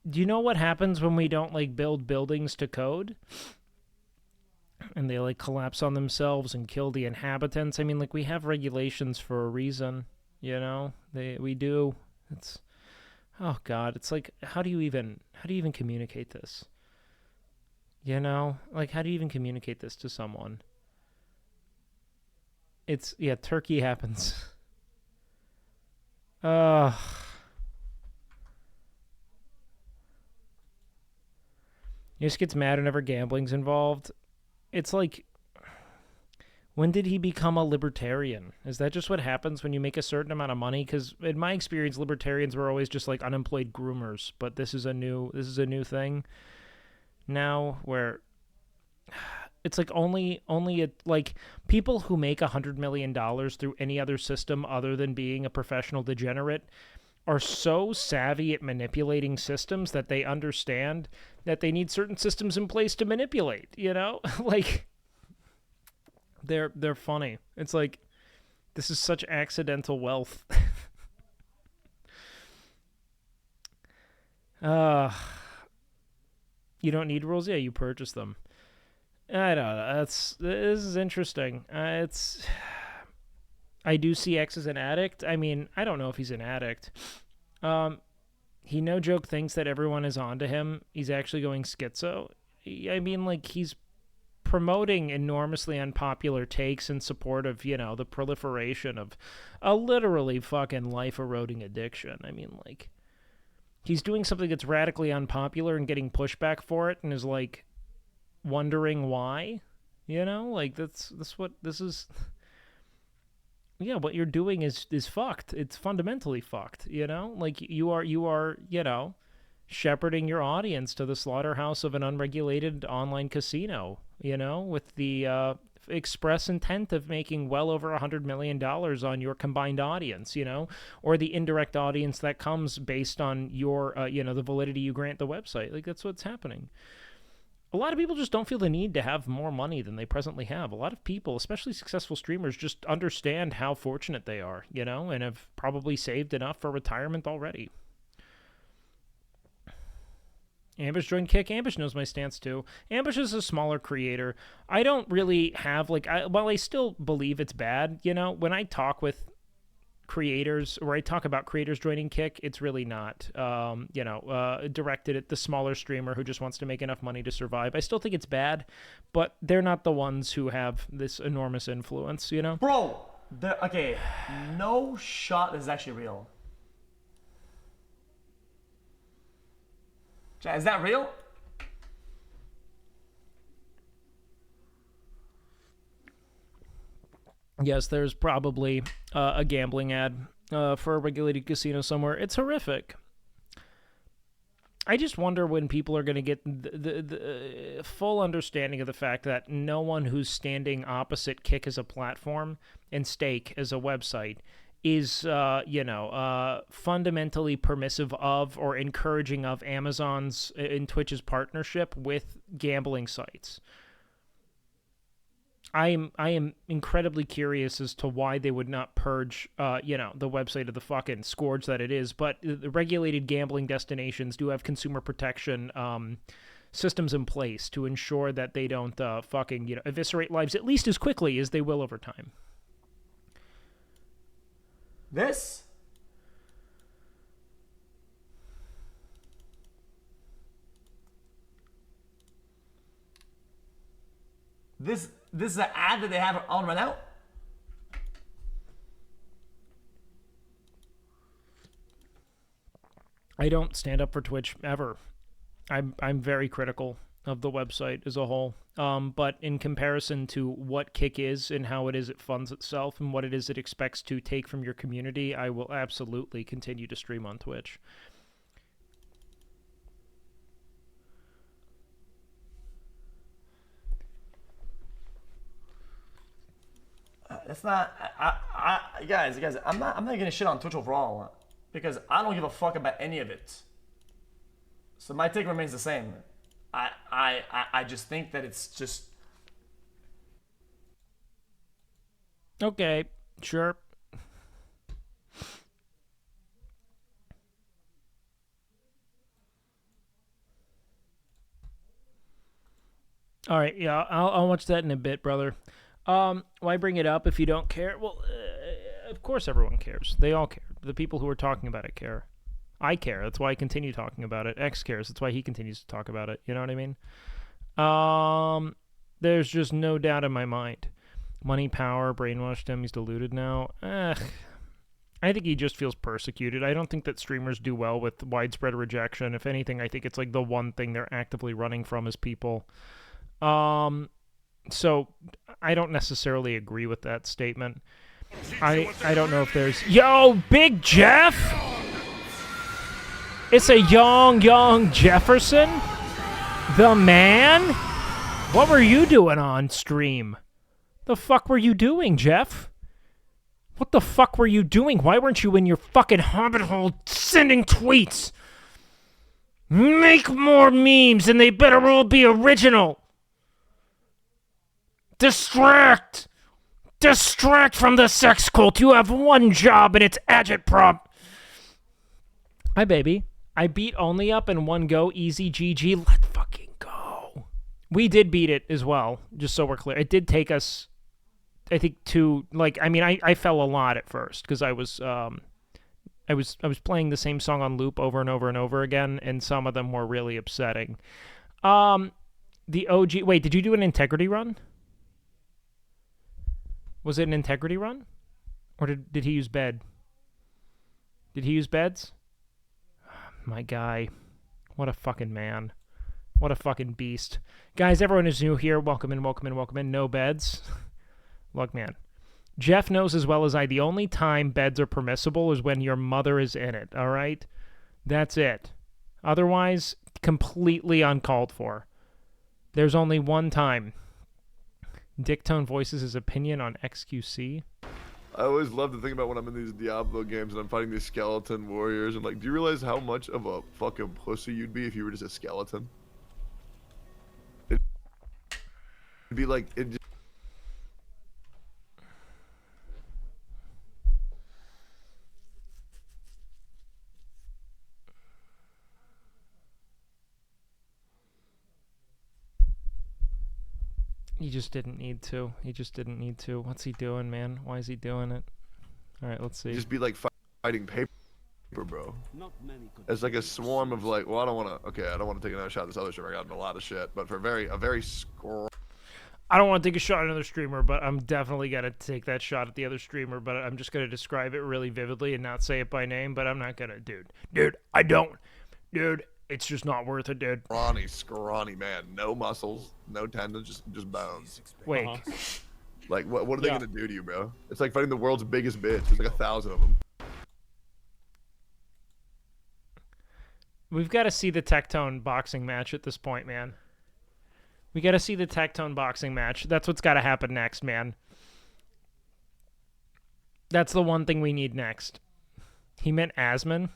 do you know what happens when we don't, like, build buildings to code? And they, like, collapse on themselves and kill the inhabitants? I mean, like, we have regulations for a reason, you know? We do. It's... Oh, God. It's like, how do you even communicate this? You know? Like, how do you even communicate this to someone? It's... Yeah, Turkey happens. He just gets mad whenever gambling's involved. It's like, when did he become a libertarian? Is that just what happens when you make a certain amount of money? Because in my experience, libertarians were always just like unemployed groomers. But this is a new thing now where it's like only like people who make $100 million through any other system other than being a professional degenerate are so savvy at manipulating systems that they understand that they need certain systems in place to manipulate, you know? Like, they're funny. It's like, this is such accidental wealth. You don't need rules? Yeah, you purchase them. I don't know. This is interesting. I do see X as an addict. I mean, I don't know if he's an addict. He no joke thinks that everyone is onto him. He's actually going schizo. I mean, like, he's promoting enormously unpopular takes in support of, you know, the proliferation of a literally fucking life-eroding addiction. I mean, like, he's doing something that's radically unpopular and getting pushback for it and is, like, wondering why, you know? Like, that's what this is. Yeah, what you're doing is fucked. It's fundamentally fucked, you know? Like, you are, you know, shepherding your audience to the slaughterhouse of an unregulated online casino, you know, with the express intent of making well over $100 million on your combined audience, you know, or the indirect audience that comes based on your, you know, the validity you grant the website. Like, that's what's happening. A lot of people just don't feel the need to have more money than they presently have. A lot of people, especially successful streamers, just understand how fortunate they are, you know, and have probably saved enough for retirement already. Ambush joined Kick. Ambush knows my stance too. Ambush is a smaller creator. I don't really have, like, while I still believe it's bad, you know, when I talk with creators, or I talk about creators joining Kick, it's really not, you know, directed at the smaller streamer who just wants to make enough money to survive. I still think it's bad, but they're not the ones who have this enormous influence, you know? Bro, okay, no shot is actually real. Is that real? Yes, there's probably a gambling ad for a regulated casino somewhere. It's horrific. I just wonder when people are going to get the full understanding of the fact that no one who's standing opposite Kick as a platform and Stake as a website is, you know, fundamentally permissive of or encouraging of Amazon's and Twitch's partnership with gambling sites. I am incredibly curious as to why they would not purge, you know, the website of the fucking scourge that it is. But the regulated gambling destinations do have consumer protection systems in place to ensure that they don't fucking, you know, eviscerate lives at least as quickly as they will over time. This? This is an ad that they have on right now? I don't stand up for Twitch ever. I'm very critical of the website as a whole. But in comparison to what Kick is and how it is it funds itself and what it is it expects to take from your community, I will absolutely continue to stream on Twitch. It's not. Guys, I'm not gonna shit on Twitch overall because I don't give a fuck about any of it. So my take remains the same. I just think that it's just. Okay, sure. All right, yeah, I'll watch that in a bit, brother. Why bring it up if you don't care? Well, of course everyone cares. They all care. The people who are talking about it care. I care. That's why I continue talking about it. X cares. That's why he continues to talk about it. You know what I mean? There's just no doubt in my mind. Money, power, brainwashed him. He's deluded now. I think he just feels persecuted. I don't think that streamers do well with widespread rejection. If anything, I think it's like the one thing they're actively running from is people. So I don't necessarily agree with that statement. I don't know if there's... Yo, Big Jeff! It's a young Jefferson? The man? What were you doing on stream? The fuck were you doing, Jeff? What the fuck were you doing? Why weren't you in your fucking hobbit hole sending tweets? Make more memes and they better all be original. Distract! Distract from the sex cult. You have one job and it's agitprop. Hi, baby. I beat Only Up in one go. Easy GG. Let's fucking go. We did beat it as well, just so we're clear. It did take us, I think, I fell a lot at first because I was playing the same song on loop over and over and over again, and some of them were really upsetting. The OG... Wait, did you do an integrity run? Was it an integrity run? Or did he use bed? Did he use beds? My guy. What a fucking man. What a fucking beast. Guys, everyone who's new here, welcome in, welcome in, welcome in. No beds. Look, man. Jeff knows as well as I, the only time beds are permissible is when your mother is in it, all right? That's it. Otherwise, completely uncalled for. There's only one time. Dicktone voices his opinion on XQC. I always love to think about when I'm in these Diablo games and I'm fighting these skeleton warriors and like, do you realize how much of a fucking pussy you'd be if you were just a skeleton? It'd be like, He just didn't need to. He just didn't need to. What's he doing, man? Why is he doing it? All right, let's see. just be like fighting paper, bro. It's like a swarm of like, well, I don't want to take another shot at this other streamer. I got in a lot of shit, but for a very I don't want to take a shot at another streamer, but I'm definitely going to take that shot at the other streamer, but I'm just going to describe it really vividly and not say it by name, but I'm not going to, dude, it's just not worth it, dude. Scrawny man, no muscles, no tendons, just bones. Wake. Like, what are they gonna do to you, bro? It's like fighting the world's biggest bitch. There's like 1,000 of them. We've got to see the Tectone boxing match at this point, man. We got to see the Tectone boxing match. That's what's got to happen next, man. That's the one thing we need next. He meant Asman.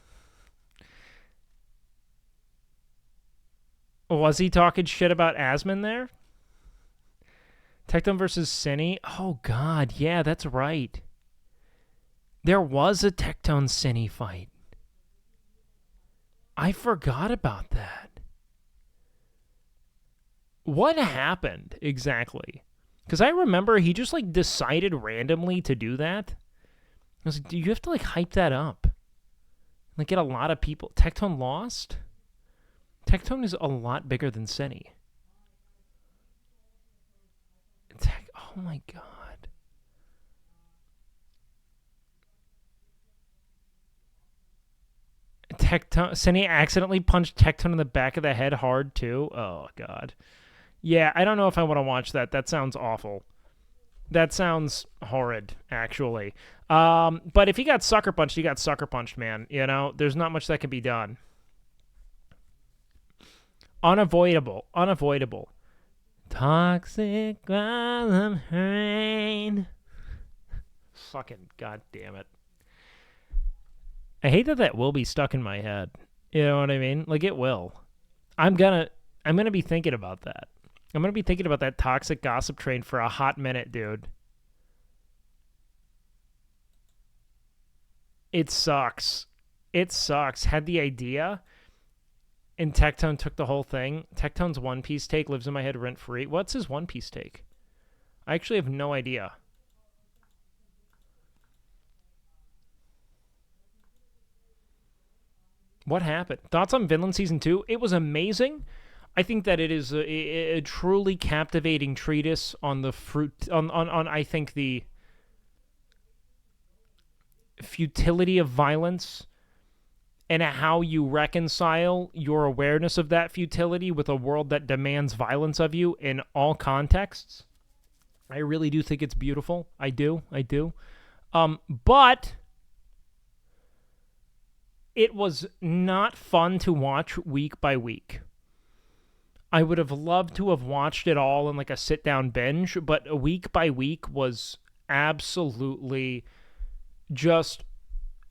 Was he talking shit about Asman there? Tectone versus Cine? Oh, God. Yeah, that's right. There was a Tectone Cine fight. I forgot about that. What happened exactly? Because I remember he just like decided randomly to do that. I was like, do you have to like hype that up? Like get a lot of people. Tectone lost? Tectone is a lot bigger than Cine. Oh my God. Tectone. Cindy accidentally punched Tectone in the back of the head hard too. Oh god. Yeah, I don't know if I want to watch that. That sounds awful. That sounds horrid, actually. But if he got sucker punched, he got sucker punched, man. You know, there's not much that can be done. Unavoidable. Unavoidable. Toxic rain. Fucking goddamn it. I hate that will be stuck in my head. You know what I mean? Like, it will. I'm gonna be thinking about that. I'm gonna be thinking about that toxic gossip train for a hot minute, dude. It sucks. It sucks. Had the idea, and Tectone took the whole thing. Tectone's One Piece take lives in my head rent-free. What's his One Piece take? I actually have no idea. What happened? Thoughts on Vinland Season 2? It was amazing. I think that it is a truly captivating treatise on the I think the futility of violence and how you reconcile your awareness of that futility with a world that demands violence of you in all contexts. I really do think it's beautiful. I do. But it was not fun to watch week by week. I would have loved to have watched it all in like a sit-down binge, but a week by week was absolutely just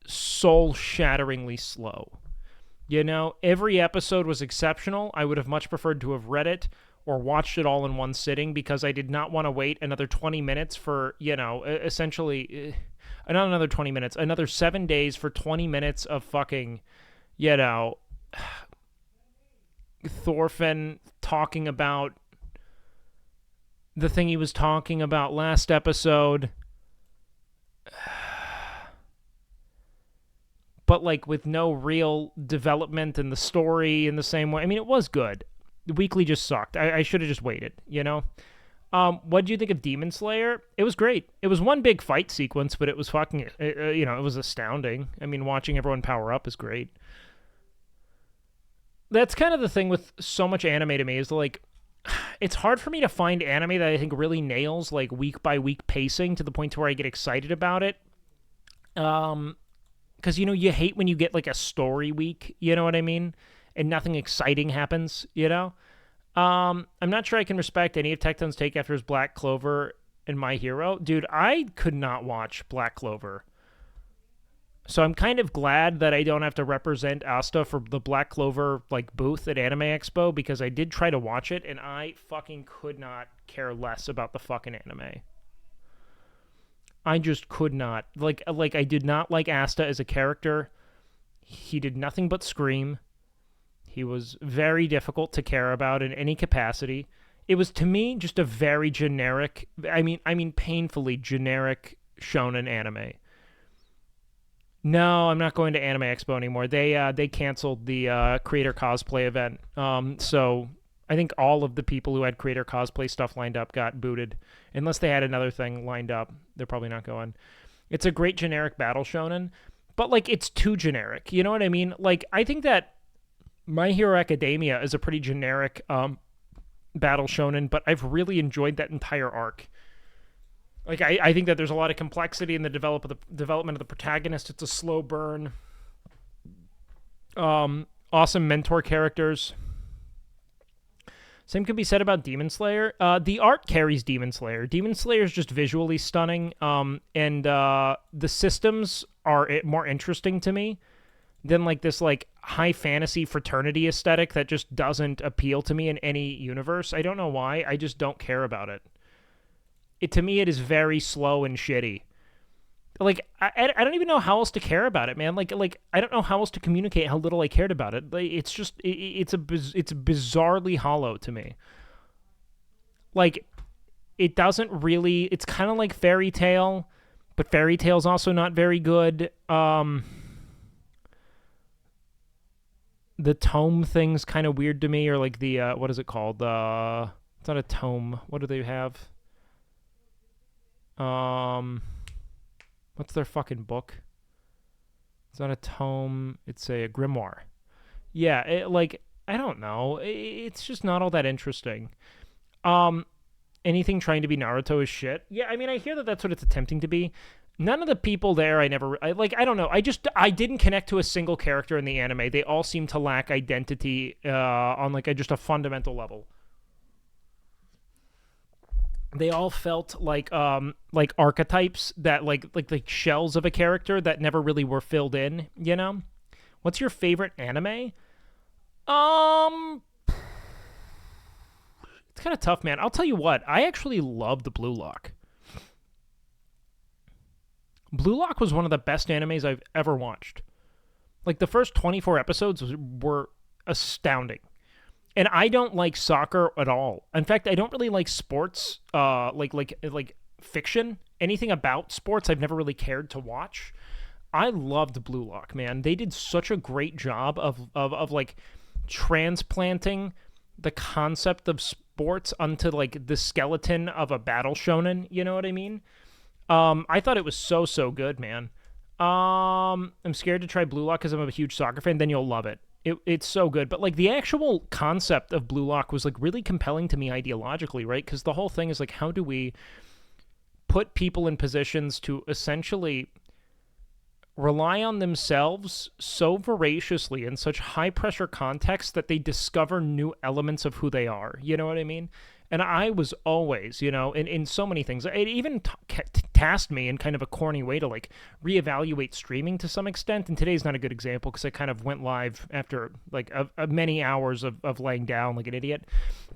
soul-shatteringly slow. You know, every episode was exceptional. I would have much preferred to have read it or watched it all in one sitting because I did not want to wait another 20 minutes for, you know, essentially, not another 20 minutes, another 7 days for 20 minutes of fucking, you know, Thorfinn talking about the thing he was talking about last episode, but like with no real development in the story in the same way. I mean, it was good. The weekly just sucked. I should have just waited, you know? What do you think of Demon Slayer? It was great. It was one big fight sequence, but it was fucking, you know, it was astounding. I mean, watching everyone power up is great. That's kind of the thing with so much anime to me is like, it's hard for me to find anime that I think really nails like week by week pacing to the point to where I get excited about it. Because, you know, you hate when you get like a story week, you know what I mean? And nothing exciting happens, you know? I'm not sure I can respect any of Tectone's take after his Black Clover and My Hero. Dude, I could not watch Black Clover. So I'm kind of glad that I don't have to represent Asta for the Black Clover like booth at Anime Expo because I did try to watch it and I fucking could not care less about the fucking anime. I just could not. Like I did not like Asta as a character. He did nothing but scream. He was very difficult to care about in any capacity. It was to me just a very generic, I mean painfully generic shonen anime. No, I'm not going to Anime Expo anymore. They canceled the creator cosplay event. So I think all of the people who had creator cosplay stuff lined up got booted. Unless they had another thing lined up, they're probably not going. It's a great generic battle shonen, but like it's too generic. You know what I mean? Like I think that My Hero Academia is a pretty generic battle shonen, but I've really enjoyed that entire arc. Like, I think that there's a lot of complexity in the development of the protagonist. It's a slow burn. Awesome mentor characters. Same can be said about Demon Slayer. The art carries Demon Slayer. Demon Slayer is just visually stunning, and the systems are more interesting to me than like this like high fantasy fraternity aesthetic that just doesn't appeal to me in any universe. I don't know why. I just don't care about it. To me, it is very slow and shitty. Like, I don't even know how else to care about it, man. Like I don't know how else to communicate how little I cared about it. Like, it's just, it's bizarrely hollow to me. Like, it doesn't really, it's kind of like Fairy Tail, but Fairy Tail's also not very good. The tome thing's kind of weird to me, or like the, what is it called? It's not a tome. What do they have? What's their fucking book? It's not a tome. It's a grimoire. Yeah, I don't know. It's just not all that interesting. Anything trying to be Naruto is shit. Yeah, I mean, I hear that that's what it's attempting to be. None of the people there, I don't know. I didn't connect to a single character in the anime. They all seem to lack identity on just a fundamental level. They all felt like archetypes that like shells of a character that never really were filled in, you know? What's your favorite anime? It's kind of tough, man. I'll tell you what. I actually loved Blue Lock. Blue Lock was one of the best animes I've ever watched. Like, the first 24 episodes were astounding. And I don't like soccer at all. In fact, I don't really like sports, like fiction. Anything about sports I've never really cared to watch. I loved Blue Lock, man. They did such a great job of like transplanting the concept of sports onto like the skeleton of a battle shonen. You know what I mean? I thought it was so good, man. I'm scared to try Blue Lock because I'm a huge soccer fan. Then you'll love it. It's so good. But like the actual concept of Blue Lock was like really compelling to me ideologically, right? Because the whole thing is like, how do we put people in positions to essentially rely on themselves so voraciously in such high pressure context that they discover new elements of who they are. You know what I mean? And I was always, you know, in so many things. It even tasked me in kind of a corny way to like reevaluate streaming to some extent. And today's not a good example because I kind of went live after like many hours of laying down like an idiot.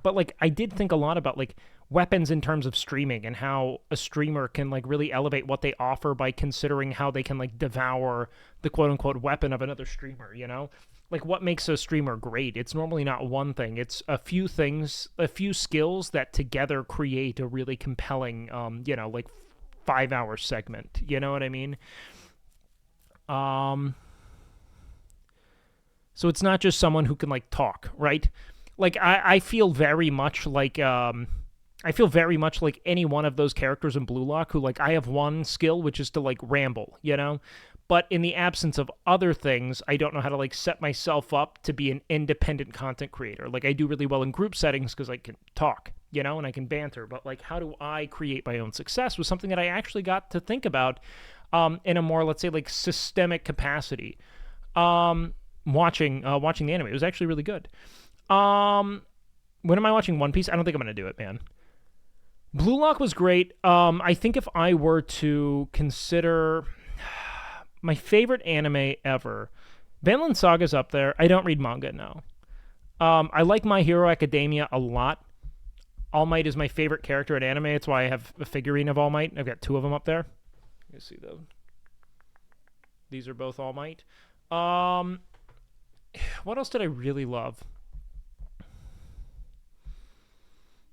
But like I did think a lot about like weapons in terms of streaming and how a streamer can like really elevate what they offer by considering how they can like devour the quote unquote weapon of another streamer, you know? Like what makes a streamer great? It's normally not one thing. It's a few things, a few skills that together create a really compelling, you know, like 5-hour segment. You know what I mean? So it's not just someone who can like talk, right? Like I feel very much like any one of those characters in Blue Lock who like I have one skill which is to like ramble, you know? But in the absence of other things, I don't know how to like set myself up to be an independent content creator. Like I do really well in group settings because I can talk, you know, and I can banter. But like, how do I create my own success was something that I actually got to think about in a more, let's say, like systemic capacity. Watching the anime, it was actually really good. When am I watching One Piece? I don't think I'm gonna do it, man. Blue Lock was great. I think if I were to consider my favorite anime ever, Vinland Saga's up there. I don't read manga, no. I like My Hero Academia a lot. All Might is my favorite character in anime. It's why I have a figurine of All Might. I've got 2 of them up there. You see those? These are both All Might. What else did I really love?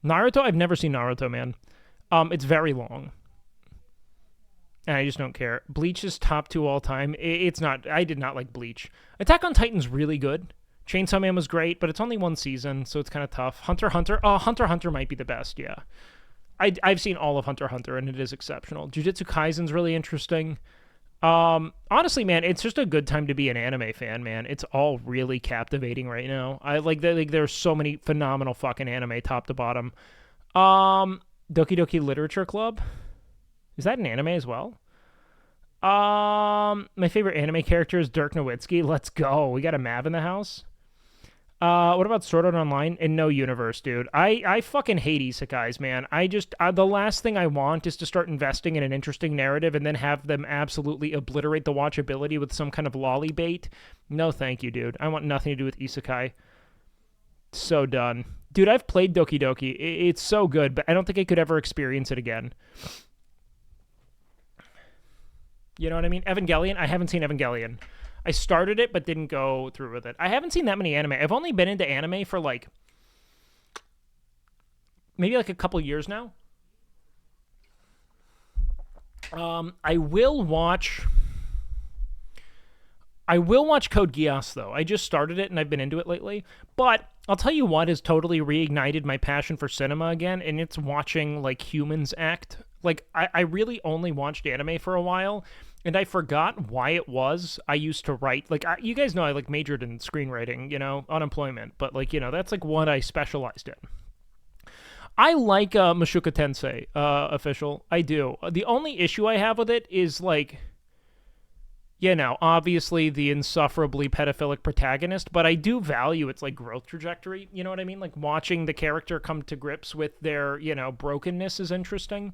Naruto? I've never seen Naruto, man. It's very long. And I just don't care. Bleach is top 2 all time. It's not. I did not like Bleach. Attack on Titan's really good. Chainsaw Man was great, but it's only 1 season, so it's kind of tough. Hunter x Hunter. Oh, Hunter x Hunter might be the best, yeah. I've seen all of Hunter x Hunter, and it is exceptional. Jujutsu Kaisen's really interesting. Honestly, man, it's just a good time to be an anime fan, man. It's all really captivating right now. There's so many phenomenal fucking anime top to bottom. Doki Doki Literature Club. Is that an anime as well? My favorite anime character is Dirk Nowitzki. Let's go. We got a Mav in the house. What about Sword Art Online? In no universe, dude. I fucking hate isekais, man. The last thing I want is to start investing in an interesting narrative and then have them absolutely obliterate the watchability with some kind of lolly bait. No, thank you, dude. I want nothing to do with isekai. So done. Dude, I've played Doki Doki. It's so good, but I don't think I could ever experience it again. You know what I mean? Evangelion? I haven't seen Evangelion. I started it, but didn't go through with it. I haven't seen that many anime. I've only been into anime for like maybe like a couple years now. I will watch Code Geass, though. I just started it, and I've been into it lately. But I'll tell you what has totally reignited my passion for cinema again, and it's watching, like, humans act. Like, I really only watched anime for a while, and I forgot why it was. I used to write, like, you guys know I, like, majored in screenwriting, you know, unemployment, but, like, you know, that's, like, what I specialized in. I like Mashuka Tensei, official. I do. The only issue I have with it is, like, you know, obviously the insufferably pedophilic protagonist, but I do value its, like, growth trajectory. You know what I mean? Like, watching the character come to grips with their, you know, brokenness is interesting,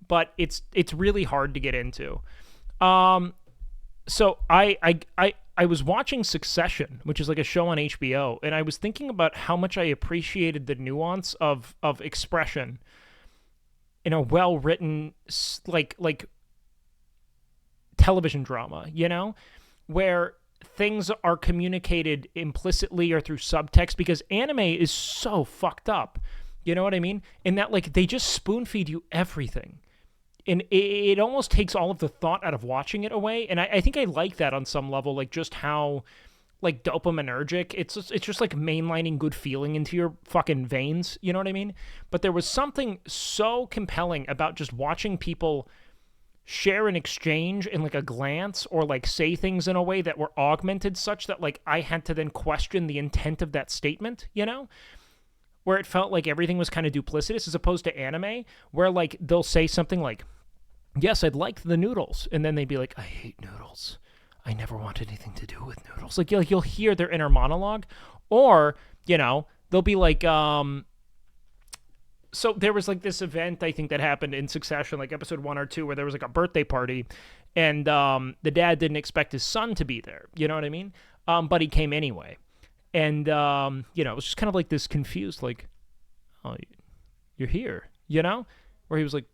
but it's really hard to get into. So I was watching Succession, which is like a show on HBO, and I was thinking about how much I appreciated the nuance of expression in a well-written, like television drama, you know, where things are communicated implicitly or through subtext, because anime is so fucked up. You know what I mean? In that, like, they just spoon-feed you everything. And it almost takes all of the thought out of watching it away. And I think I like that on some level, like, just how, like, dopaminergic. It's just like mainlining good feeling into your fucking veins. You know what I mean? But there was something so compelling about just watching people share an exchange in, like, a glance, or, like, say things in a way that were augmented such that, like, I had to then question the intent of that statement, you know? Where it felt like everything was kind of duplicitous, as opposed to anime, where, like, they'll say something like, yes, I'd like the noodles, and then they'd be like, I hate noodles. I never wanted anything to do with noodles. Like, you'll hear their inner monologue, or, you know, they'll be like, so there was, like, this event, I think, that happened in Succession, like episode 1 or 2, where there was, like, a birthday party, and the dad didn't expect his son to be there. You know what I mean? But he came anyway. And, you know, it was just kind of like this confused, like, oh, you're here, you know? Where he was like,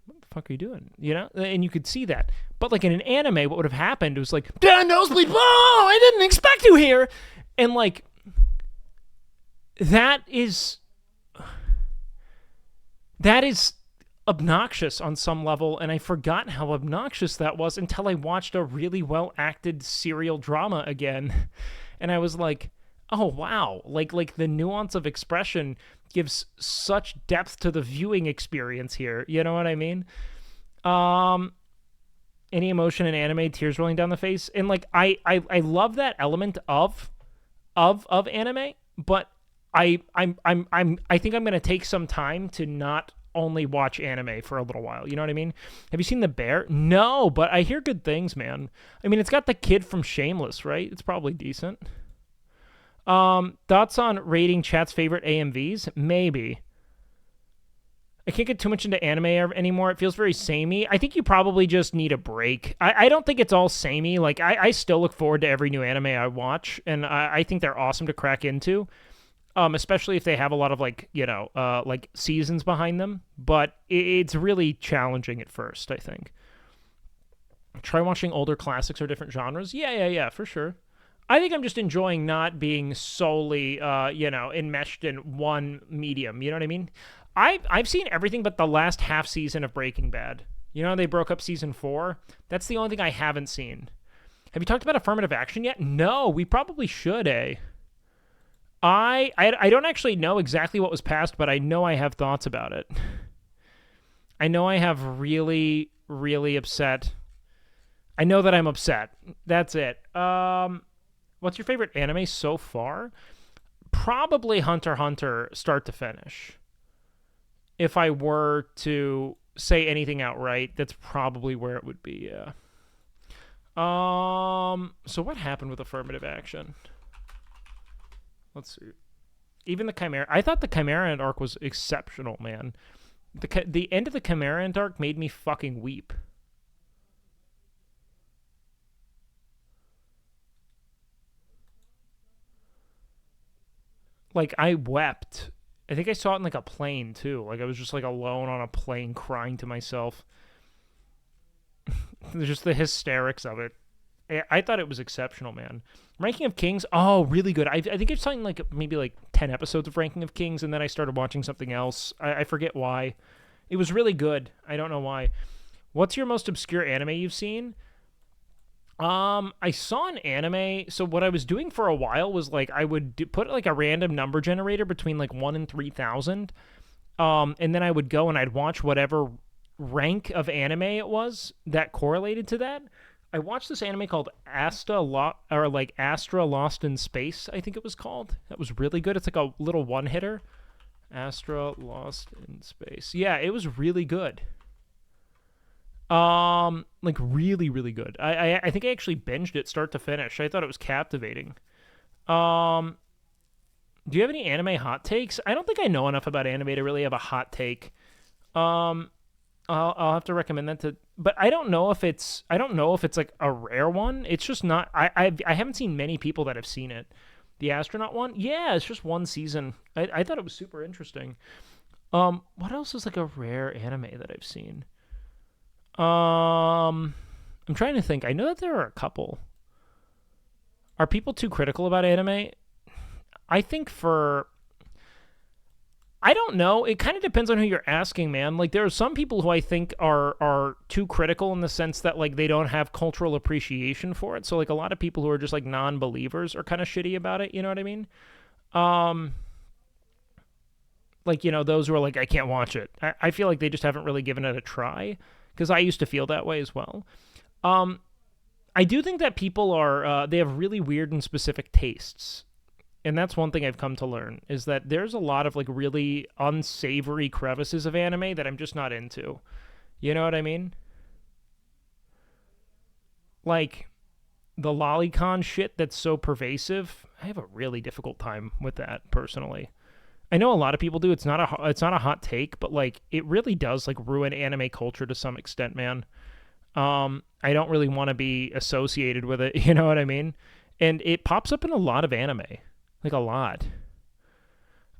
what the fuck are you doing? You know? And you could see that. But, like, in an anime, what would have happened was like, nosebleed, oh, I didn't expect you here! And, like, that is obnoxious on some level, and I forgot how obnoxious that was until I watched a really well-acted serial drama again. And I was like, oh, wow. Like the nuance of expression gives such depth to the viewing experience here. You know what I mean? Any emotion in anime, tears rolling down the face. And, like, I love that element of anime, but I think I'm going to take some time to not only watch anime for a little while. You know what I mean? Have you seen The Bear? No, but I hear good things, man. I mean, it's got the kid from Shameless, right? It's probably decent. Thoughts on rating chat's favorite AMVs? Maybe. I can't get too much into anime anymore. It feels very samey. I think you probably just need a break. I don't think it's all samey. Like, I still look forward to every new anime I watch, and I think they're awesome to crack into, especially if they have a lot of, like, you know, like, seasons behind them. But it's really challenging at first, I think. Try watching older classics or different genres. Yeah, for sure. I think I'm just enjoying not being solely, you know, enmeshed in one medium. You know what I mean? I've seen everything but the last half season of Breaking Bad. You know, they broke up season 4. That's the only thing I haven't seen. Have you talked about affirmative action yet? No, we probably should, eh? I don't actually know exactly what was passed, but I know I have thoughts about it. I know I have really, really upset. I know that I'm upset. That's it. What's your favorite anime so far? Probably Hunter x Hunter, start to finish. If I were to say anything outright, that's probably where it would be, yeah. So what happened with affirmative action? Let's see. Even the Chimera... I thought the Chimera Ant arc was exceptional, man. The end of the Chimera Ant arc made me fucking weep. Like, I wept. I think I saw it in, like, a plane, too. Like, I was just, like, alone on a plane crying to myself. Just the hysterics of it. I thought it was exceptional, man. Ranking of Kings, oh, really good. I think I've seen, like, maybe, like, 10 episodes of Ranking of Kings, and then I started watching something else. I forget why. It was really good. I don't know why. What's your most obscure anime you've seen? I saw an anime. So what I was doing for a while was, like, I would put, like, a random number generator between, like, 1 and 3,000. And then I would go and I'd watch whatever rank of anime it was that correlated to that. I watched this anime called Astra Lost in Space, I think it was called. That was really good. It's like a little one-hitter. Astra Lost in Space. Yeah, it was really good. Like really, really good. I think I actually binged it start to finish. I thought it was captivating. Do you have any anime hot takes? I don't think I know enough about anime to really have a hot take. I'll have to recommend that to, but I don't know if it's like a rare one. It's just not. I haven't seen many people that have seen it. The astronaut one, yeah, it's just one season. I thought it was super interesting. What else is like a rare anime that I've seen? I'm trying to think. I know that there are a couple. Are people too critical about anime? I think I don't know. It kind of depends on who you're asking, man. Like, there are some people who I think are too critical in the sense that, like, they don't have cultural appreciation for it. So, like, a lot of people who are just, like, non-believers are kind of shitty about it. You know what I mean? Like, you know, those who are like, I can't watch it. I feel like they just haven't really given it a try, because I used to feel that way as well. I do think that people they have really weird and specific tastes. And that's one thing I've come to learn, is that there's a lot of, like, really unsavory crevices of anime that I'm just not into. You know what I mean? Like, the lolicon shit that's so pervasive, I have a really difficult time with that, personally. I know a lot of people do. It's not a hot take, but, like, it really does, like, ruin anime culture to some extent, man. I don't really want to be associated with it, you know what I mean? And it pops up in a lot of anime. Like, a lot.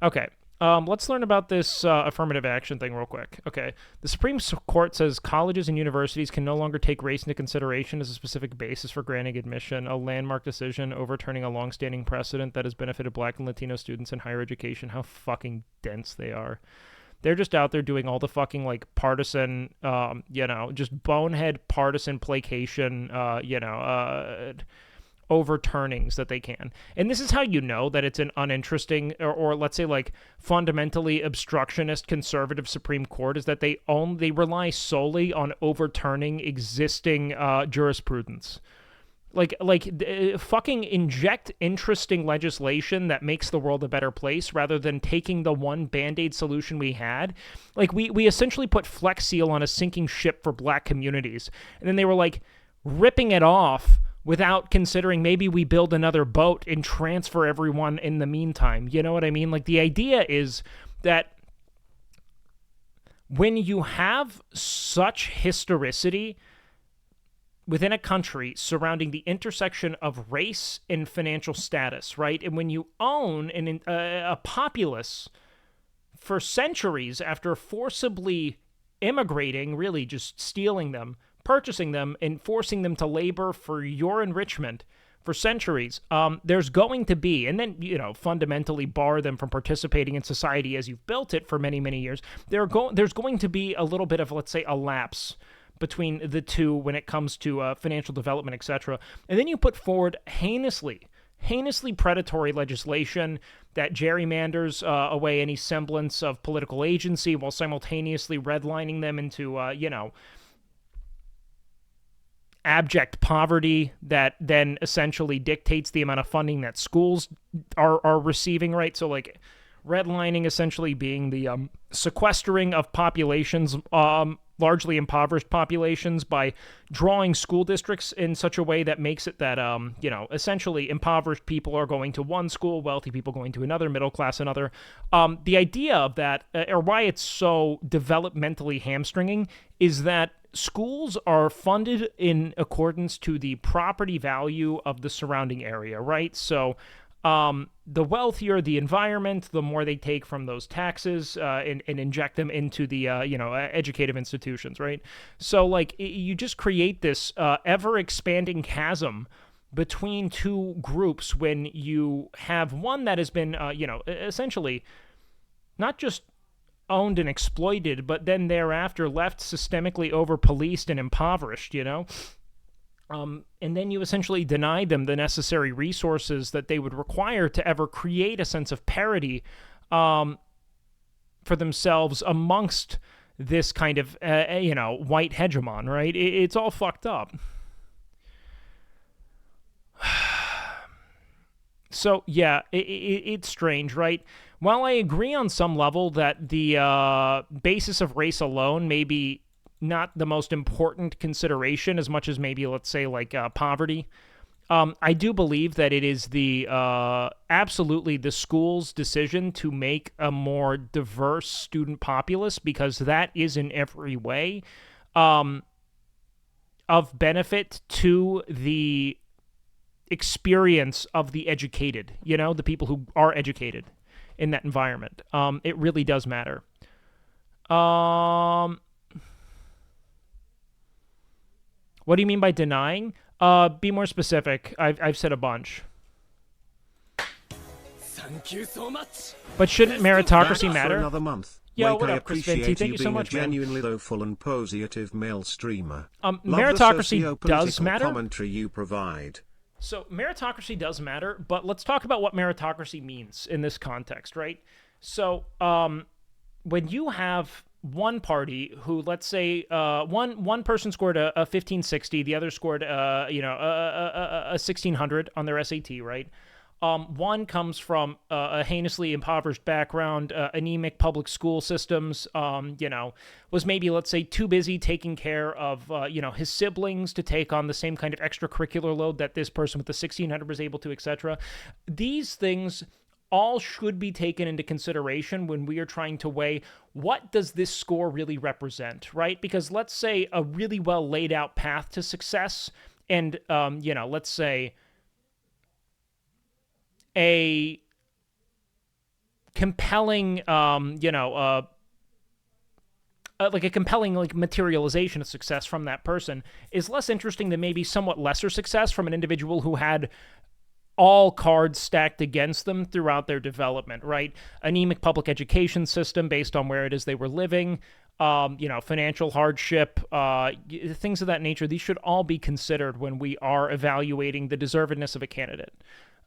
Okay, let's learn about this affirmative action thing real quick. Okay, the Supreme Court says colleges and universities can no longer take race into consideration as a specific basis for granting admission, a landmark decision overturning a long-standing precedent that has benefited Black and Latino students in higher education. How fucking dense they are. They're just out there doing all the fucking, like, partisan, just bonehead partisan placation, overturnings that they can. And this is how you know that it's an uninteresting or let's say, like, fundamentally obstructionist conservative Supreme Court, is that they rely solely on overturning existing jurisprudence. Fucking inject interesting legislation that makes the world a better place rather than taking the one Band-Aid solution we had. Like, we essentially put Flex Seal on a sinking ship for Black communities, and then they were, like, ripping it off without considering maybe we build another boat and transfer everyone in the meantime. You know what I mean? Like, the idea is that when you have such historicity within a country surrounding the intersection of race and financial status, right? And when you own a populace for centuries after forcibly immigrating, really just stealing them, purchasing them, and forcing them to labor for your enrichment for centuries, there's going to be, and then, fundamentally bar them from participating in society as you've built it for many, many years, there's going to be a little bit of, let's say, a lapse between the two when it comes to financial development, etc. And then you put forward heinously predatory legislation that gerrymanders away any semblance of political agency while simultaneously redlining them into, abject poverty that then essentially dictates the amount of funding that schools are receiving, right? So, like, redlining essentially being the sequestering of populations, largely impoverished populations, by drawing school districts in such a way that makes it that, essentially impoverished people are going to one school, wealthy people going to another, middle class another. The idea of that, or why it's so developmentally hamstringing, is that schools are funded in accordance to the property value of the surrounding area, right? So the wealthier the environment, the more they take from those taxes and inject them into the, educative institutions, right? So, like, you just create this ever-expanding chasm between two groups when you have one that has been, essentially not just owned and exploited, but then thereafter left systemically over-policed and impoverished, and then you essentially deny them the necessary resources that they would require to ever create a sense of parity for themselves amongst this kind of, white hegemon, right? It's all fucked up. So, yeah, it's strange, right? While I agree on some level that the basis of race alone may be not the most important consideration as much as maybe, let's say, like poverty, I do believe that it is the absolutely the school's decision to make a more diverse student populace, because that is in every way of benefit to the experience of the educated, the people who are educated in that environment. It really does matter. What do you mean by denying? Be more specific. I've said a bunch. Thank you so much. But shouldn't meritocracy matter? For another month. Yo, Wake, what I up, Chris appreciate Venti? Thank you you so being much, a man. genuinely though full and positive male streamer. Love the Meritocracy does socio-political matter. commentary you provide. So meritocracy does matter, but let's talk about what meritocracy means in this context, right? So when you have one party who, let's say, one person scored a 1560, the other scored a 1600 on their SAT, right? One comes from a heinously impoverished background, anemic public school systems, was maybe, let's say, too busy taking care of, his siblings to take on the same kind of extracurricular load that this person with the 1600 was able to, etc. These things all should be taken into consideration when we are trying to weigh what does this score really represent, right? Because let's say a really well laid out path to success and, let's say a compelling, like a compelling materialization of success from that person is less interesting than maybe somewhat lesser success from an individual who had all cards stacked against them throughout their development, right? Anemic public education system based on where it is they were living, financial hardship, things of that nature. These should all be considered when we are evaluating the deservedness of a candidate.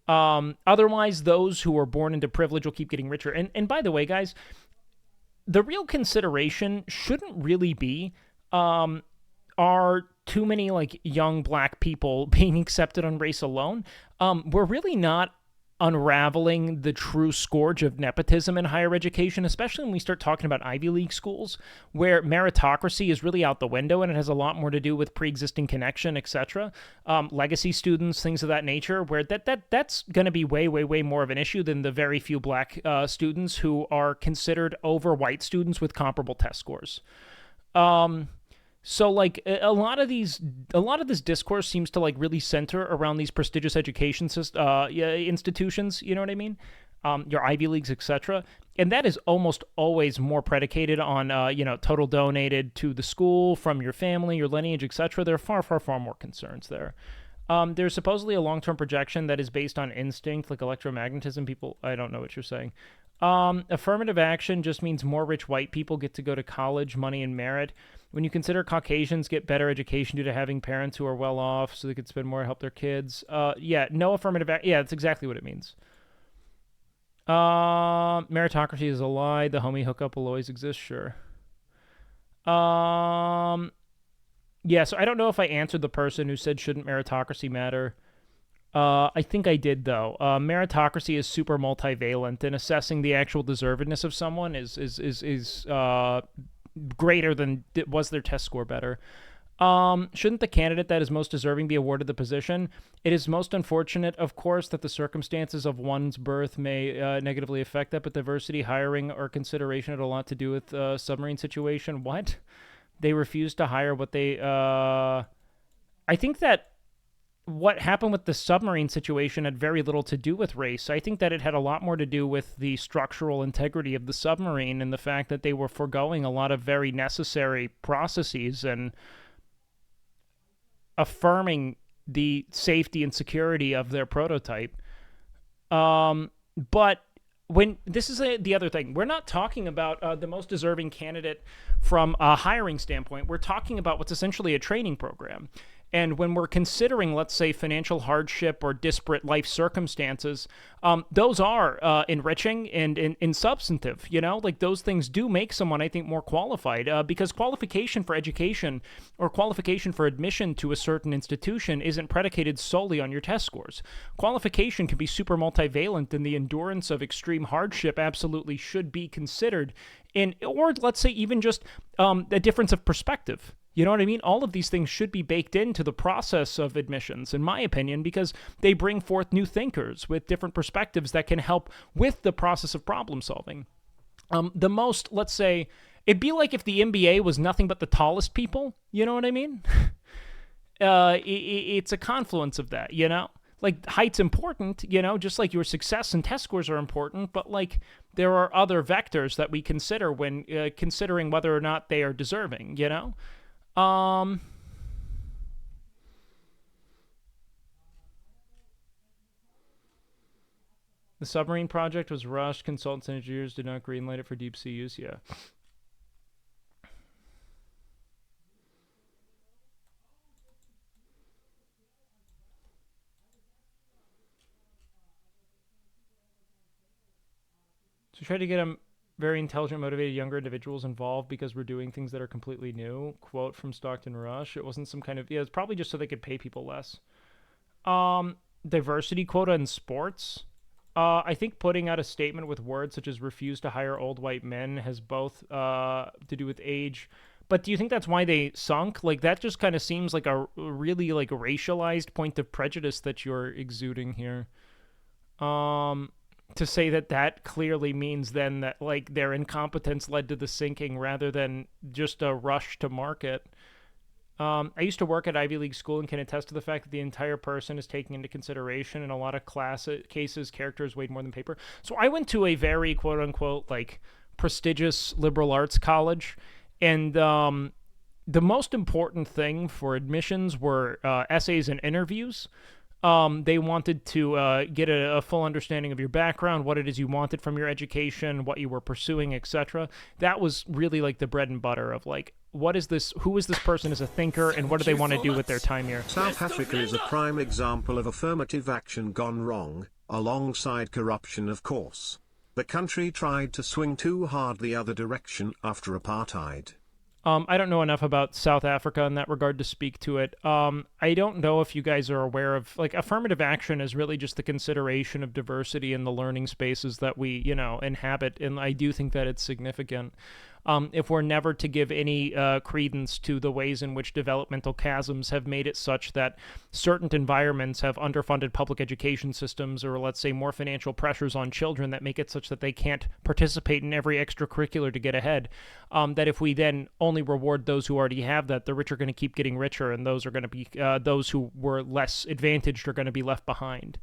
Otherwise, those who are born into privilege will keep getting richer. And by the way, guys, the real consideration shouldn't really be, are too many young black people being accepted on race alone. We're really not unraveling the true scourge of nepotism in higher education, especially when we start talking about Ivy League schools, where meritocracy is really out the window and it has a lot more to do with pre-existing connection, etc. Legacy students, things of that nature, where that's going to be way, way, way more of an issue than the very few black students who are considered over white students with comparable test scores. So a lot of this discourse seems to really center around these prestigious education institutions. You know what I mean? Your Ivy Leagues, etc. And that is almost always more predicated on total donated to the school from your family, your lineage, etc. There are far, far, far more concerns there. There's supposedly a long-term projection that is based on instinct, like electromagnetism. People, I don't know what you're saying. Affirmative action just means more rich white people get to go to college, money, and merit. When you consider Caucasians get better education due to having parents who are well off so they could spend more to help their kids. No affirmative action. Yeah, that's exactly what it means. Meritocracy is a lie. The homie hookup will always exist, sure. Yeah, so I don't know if I answered the person who said shouldn't meritocracy matter. I think I did, though. Meritocracy is super multivalent, and assessing the actual deservedness of someone is greater than was their test score better. Shouldn't the candidate that is most deserving be awarded the position? It is most unfortunate, of course, that the circumstances of one's birth may negatively affect that, but diversity, hiring, or consideration had a lot to do with submarine situation. What? They refused to hire what they... I think that what happened with the submarine situation had very little to do with race. I think that it had a lot more to do with the structural integrity of the submarine and the fact that they were foregoing a lot of very necessary processes and affirming the safety and security of their prototype. But when this is the other thing, we're not talking about the most deserving candidate from a hiring standpoint. We're talking about what's essentially a training program. And when we're considering, let's say, financial hardship or disparate life circumstances, those are enriching and substantive, you know? Like, those things do make someone, I think, more qualified, because qualification for education or qualification for admission to a certain institution isn't predicated solely on your test scores. Qualification can be super multivalent, and the endurance of extreme hardship absolutely should be considered, or let's say even just a difference of perspective. You know what I mean? All of these things should be baked into the process of admissions, in my opinion, because they bring forth new thinkers with different perspectives that can help with the process of problem solving. The most, let's say, it'd be like if the NBA was nothing but the tallest people. You know what I mean? It's a confluence of that, you know? Like, height's important, you know, just like your success and test scores are important, but, like, there are other vectors that we consider when considering whether or not they are deserving, you know? The submarine project was rushed. Consultants and engineers did not greenlight it for deep sea use. Yeah. So try to get very intelligent, motivated younger individuals involved because we're doing things that are completely new. Quote from Stockton Rush. It wasn't some kind of, it's probably just so they could pay people less. Diversity quota in sports. I think putting out a statement with words such as refuse to hire old white men has both to do with age. But do you think that's why they sunk? Like, that just kind of seems like a really, like, racialized point of prejudice that you're exuding here. To say that clearly means then that, like, their incompetence led to the sinking rather than just a rush to market. I used to work at Ivy League school and can attest to the fact that the entire person is taken into consideration. In a lot of cases, characters weighed more than paper. So I went to a very, quote-unquote, like, prestigious liberal arts college, and the most important thing for admissions were essays and interviews. They wanted to get a full understanding of your background, what it is you wanted from your education, what you were pursuing, etc. That was really like the bread and butter of, like, what is this? Who is this person as a thinker, and what do they want to do with their time here? South Africa is a prime example of affirmative action gone wrong, alongside corruption, of course. The country tried to swing too hard the other direction after apartheid. I don't know enough about South Africa in that regard to speak to it. I don't know if you guys are aware of, like, affirmative action is really just the consideration of diversity in the learning spaces that we, you know, inhabit, and I do think that it's significant. If we're never to give any credence to the ways in which developmental chasms have made it such that certain environments have underfunded public education systems, or let's say more financial pressures on children that make it such that they can't participate in every extracurricular to get ahead, that if we then only reward those who already have that, the rich are going to keep getting richer, and those are going to be those who were less advantaged are going to be left behind.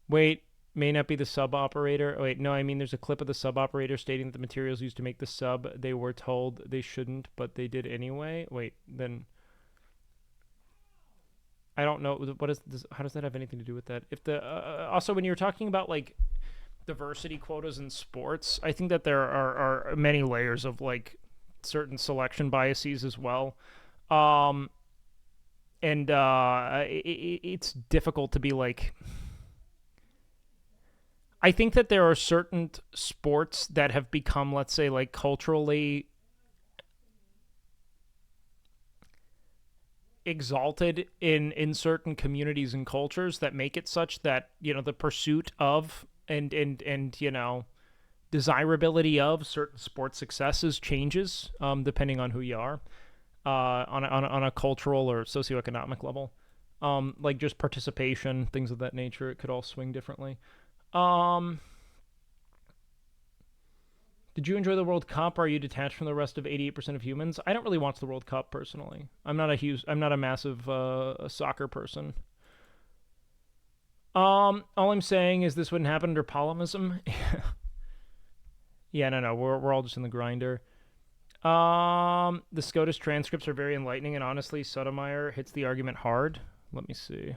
Wait. May not be the sub operator. Oh, wait, no, I mean there's a clip of the sub operator stating that the materials used to make the sub, they were told they shouldn't, but they did anyway. Wait, then I don't know. What is this? How does that have anything to do with that? If the also, when you're talking about, like, diversity quotas in sports, I think that there are many layers of, like, certain selection biases as well. It's difficult to be like. I think that there are certain sports that have become, let's say, like, culturally exalted in certain communities and cultures that make it such that, you know, the pursuit of and you know, desirability of certain sports successes changes depending on who you are on a cultural or socioeconomic level. Like, just participation, things of that nature, it could all swing differently. Did you enjoy the World Cup? Or are you detached from the rest of 88% of humans? I don't really watch the World Cup personally. I'm not a massive soccer person. All I'm saying is this wouldn't happen under polemism. Yeah, no, we're all just in the grinder. The SCOTUS transcripts are very enlightening, and honestly, Sotomayor hits the argument hard. Let me see.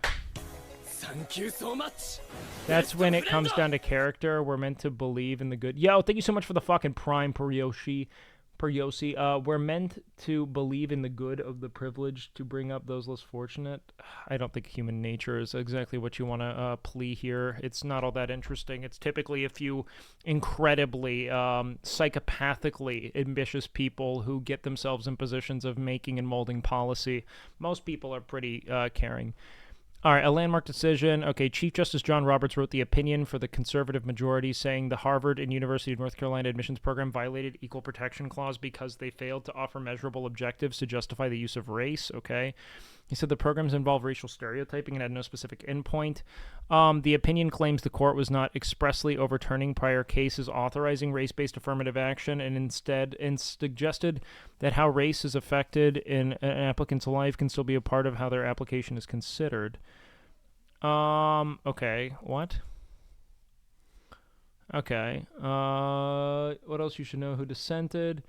Thank you so much. That's when it comes down to character. We're meant to believe in the good. Yo, thank you so much for the fucking Prime, Perioshi. Per Yossi, we're meant to believe in the good of the privileged to bring up those less fortunate. I don't think human nature is exactly what you want to plea here. It's not all that interesting. It's typically a few incredibly psychopathically ambitious people who get themselves in positions of making and molding policy. Most people are pretty caring. All right, a landmark decision. Okay, Chief Justice John Roberts wrote the opinion for the conservative majority, saying the Harvard and University of North Carolina admissions program violated equal protection clause because they failed to offer measurable objectives to justify the use of race. Okay. He said the programs involve racial stereotyping and had no specific endpoint. The opinion claims the court was not expressly overturning prior cases authorizing race-based affirmative action and instead suggested that how race is affected in an applicant's life can still be a part of how their application is considered. Okay, what? Okay, what else you should know? Who dissented?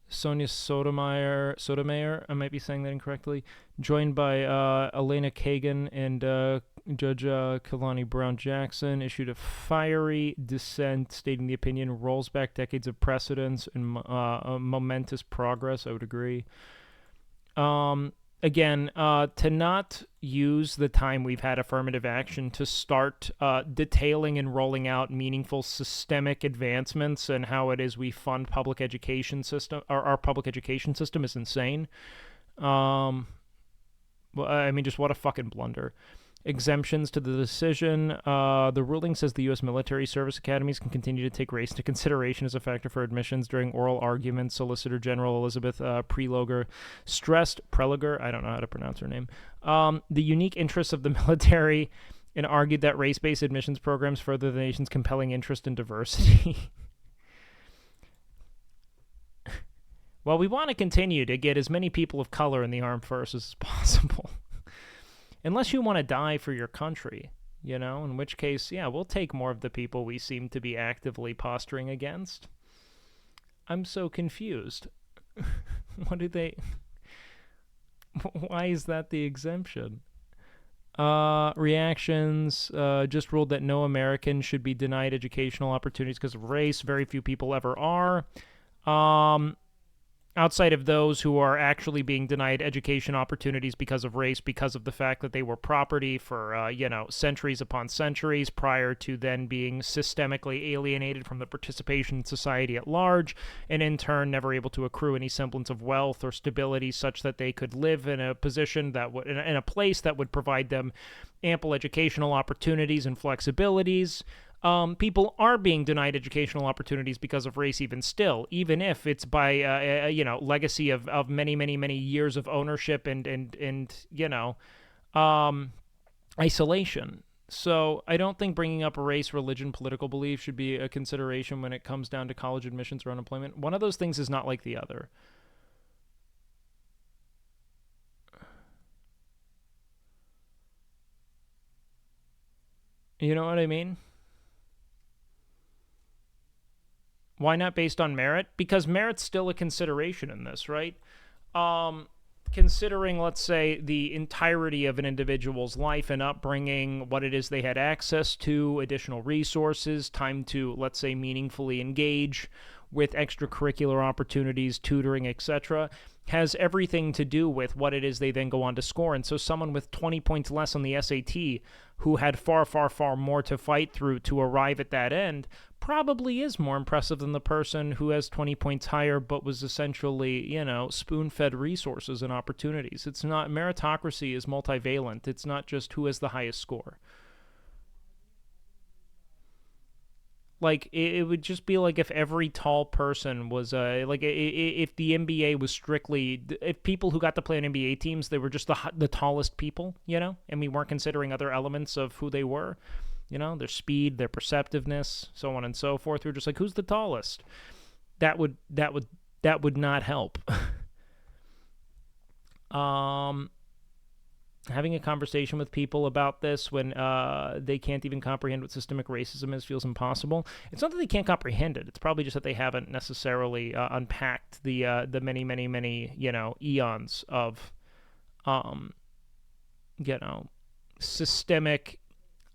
Sonia Sotomayor, I might be saying that incorrectly, joined by Elena Kagan and Judge Kalani Brown Jackson, issued a fiery dissent stating the opinion rolls back decades of precedence and momentous progress. I would agree. Again, to not use the time we've had affirmative action to start detailing and rolling out meaningful systemic advancements and how it is we fund public education system, or our public education system, is insane. Well, I mean, just what a fucking blunder. Exemptions to the decision. The ruling says the U.S. military service academies can continue to take race into consideration as a factor for admissions. During oral arguments, Solicitor General Elizabeth Prelogar stressed, Prelogar, I don't know how to pronounce her name, the unique interests of the military, and argued that race-based admissions programs further the nation's compelling interest in diversity. Well, we want to continue to get as many people of color in the armed forces as possible. Unless you want to die for your country, you know, in which case, yeah, we'll take more of the people we seem to be actively posturing against. I'm so confused. What do they... Why is that the exemption? Reactions, just ruled that no American should be denied educational opportunities because of race. Very few people ever are. Outside of those who are actually being denied education opportunities because of race, because of the fact that they were property for, centuries upon centuries prior to then being systemically alienated from the participation in society at large, and in turn never able to accrue any semblance of wealth or stability such that they could live in a position that would, in a place that would provide them ample educational opportunities and flexibilities. People are being denied educational opportunities because of race even still, even if it's by, legacy of many, many, many years of ownership and isolation. So I don't think bringing up race, religion, political belief should be a consideration when it comes down to college admissions or unemployment. One of those things is not like the other. You know what I mean? Why not based on merit? Because merit's still a consideration in this, right? Considering, let's say, the entirety of an individual's life and upbringing, what it is they had access to, additional resources, time to, let's say, meaningfully engage with extracurricular opportunities, tutoring, etc., has everything to do with what it is they then go on to score. And so someone with 20 points less on the SAT who had far, far, far more to fight through to arrive at that end probably is more impressive than the person who has 20 points higher but was essentially, spoon-fed resources and opportunities. It's not, meritocracy is multivalent. It's not just who has the highest score. Like, it would just be like if every tall person was, if the NBA was strictly, if people who got to play on NBA teams, they were just the tallest people, and we weren't considering other elements of who they were, their speed, their perceptiveness, so on and so forth. We're just like, who's the tallest? That would not help. Having a conversation with people about this when they can't even comprehend what systemic racism is feels impossible. It's not that they can't comprehend it. It's probably just that they haven't necessarily unpacked the many, many, many, eons of, systemic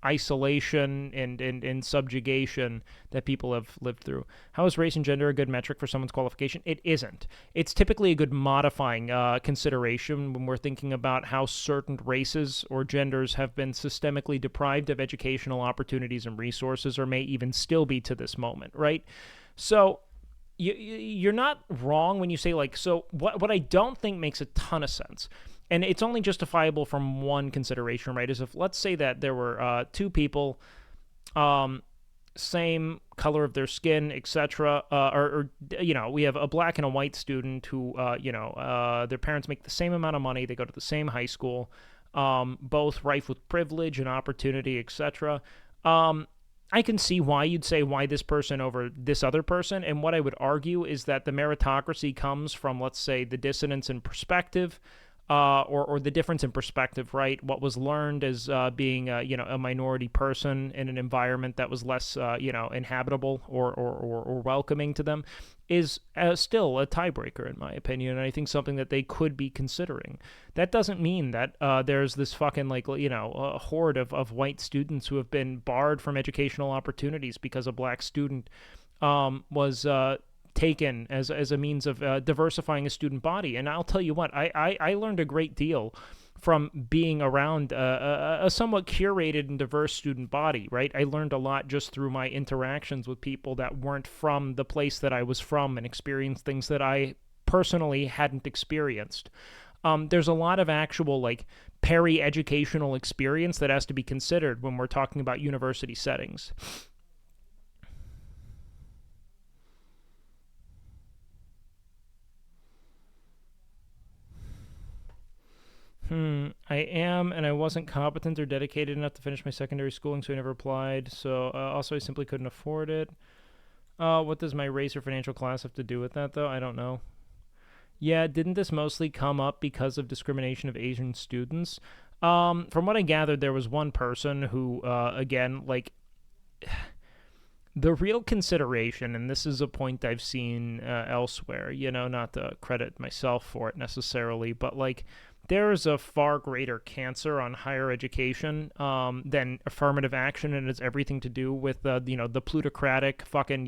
isolation and subjugation that people have lived through. How is race and gender a good metric for someone's qualification? It isn't. It's typically a good modifying consideration when we're thinking about how certain races or genders have been systemically deprived of educational opportunities and resources, or may even still be to this moment, right? So you're not wrong when you say, like, so what I don't think makes a ton of sense, and it's only justifiable from one consideration, right, is if, let's say that there were two people, same color of their skin, etc., or we have a black and a white student who, their parents make the same amount of money, they go to the same high school, both rife with privilege and opportunity, etc. I can see why you'd say why this person over this other person, and what I would argue is that the meritocracy comes from, let's say, the dissonance in perspective, or the difference in perspective, right? What was learned as being a minority person in an environment that was less inhabitable or welcoming to them is still a tiebreaker, in my opinion, and I think something that they could be considering. That doesn't mean that there's this fucking a horde of white students who have been barred from educational opportunities because a black student was taken as a means of diversifying a student body. And I'll tell you what, I learned a great deal from being around a somewhat curated and diverse student body, right? I learned a lot just through my interactions with people that weren't from the place that I was from and experienced things that I personally hadn't experienced. There's a lot of actual peri-educational experience that has to be considered when we're talking about university settings. I am, and I wasn't competent or dedicated enough to finish my secondary schooling, so I never applied. So, also, I simply couldn't afford it. What does my race or financial class have to do with that, though? I don't know. Yeah, didn't this mostly come up because of discrimination of Asian students? From what I gathered, there was one person who, again, the real consideration, and this is a point I've seen elsewhere, not to credit myself for it necessarily, but, there is a far greater cancer on higher education than affirmative action, and it's everything to do with the plutocratic fucking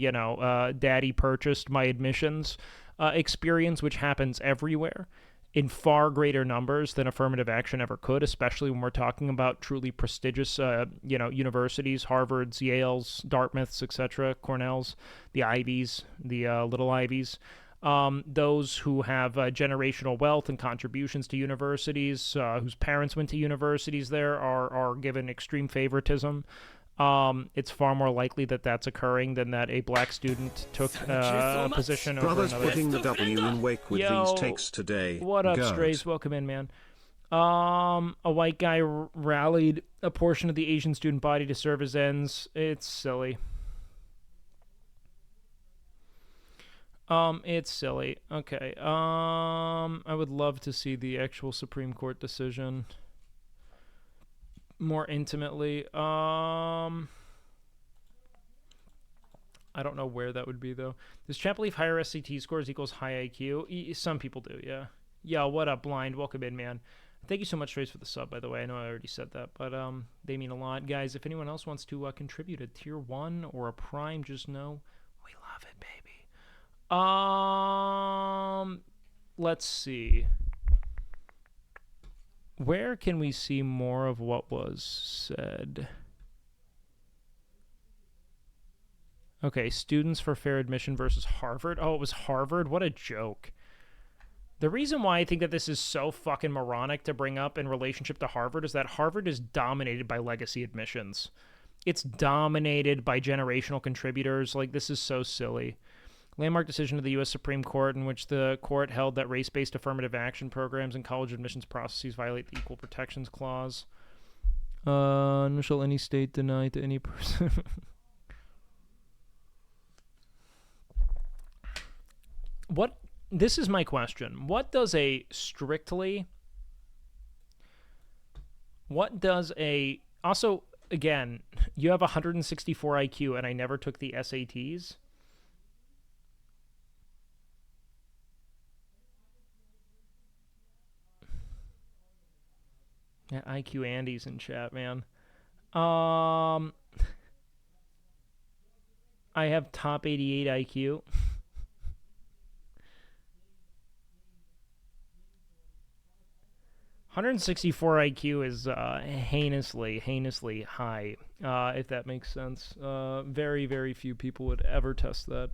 daddy purchased my admissions experience, which happens everywhere in far greater numbers than affirmative action ever could, especially when we're talking about truly prestigious universities, Harvards, Yales, Dartmouths, etc., Cornells, the Ivies, the little Ivies. Those who have generational wealth and contributions to universities, whose parents went to universities there, are given extreme favoritism. It's far more likely that that's occurring than that a black student took a position over Brothers another. putting the W in wake with Yo, these takes today. What up, Goat. Strays? Welcome in, man. A white guy rallied a portion of the Asian student body to serve his ends. It's silly. It's silly. Okay. I would love to see the actual Supreme Court decision more intimately. I don't know where that would be, though. Does chat believe higher SAT scores equals high IQ? Some people do, yeah. Yo, what up, Blind? Welcome in, man. Thank you so much, Trace, for the sub, by the way. I know I already said that, but they mean a lot. Guys, if anyone else wants to contribute a tier 1 or a prime, just know we love it, baby. Let's see. Where can we see more of what was said? Okay, students for fair admission versus Harvard. Oh, it was Harvard? What a joke. The reason why I think that this is so fucking moronic to bring up in relationship to Harvard is that Harvard is dominated by legacy admissions. It's dominated by generational contributors. This is so silly. Landmark decision of the U.S. Supreme Court in which the court held that race-based affirmative action programs and college admissions processes violate the Equal Protections Clause. Nor shall any state deny to any person. This is my question. Also, again, you have 164 IQ and I never took the SATs. Yeah, IQ Andy's in chat, man. I have top 88 IQ. $164 IQ is heinously high, if that makes sense. Very, very few people would ever test that.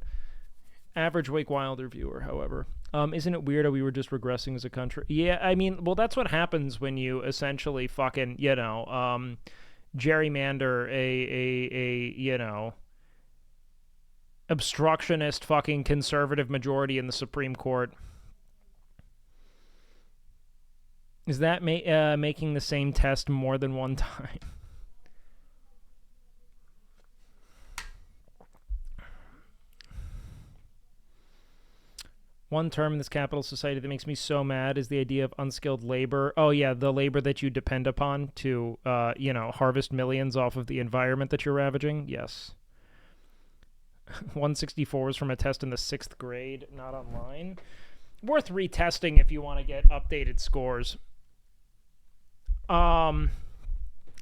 Average WakeWilder viewer, however. Isn't it weird how we were just regressing as a country? Yeah, I mean, well, that's what happens when you essentially fucking, gerrymander a obstructionist fucking conservative majority in the Supreme Court. Is that making the same test more than one time? One term in this capitalist society that makes me so mad is the idea of unskilled labor. Oh, yeah, the labor that you depend upon to, harvest millions off of the environment that you're ravaging. Yes. 164 was from a test in the 6th grade, not online. Worth retesting if you want to get updated scores.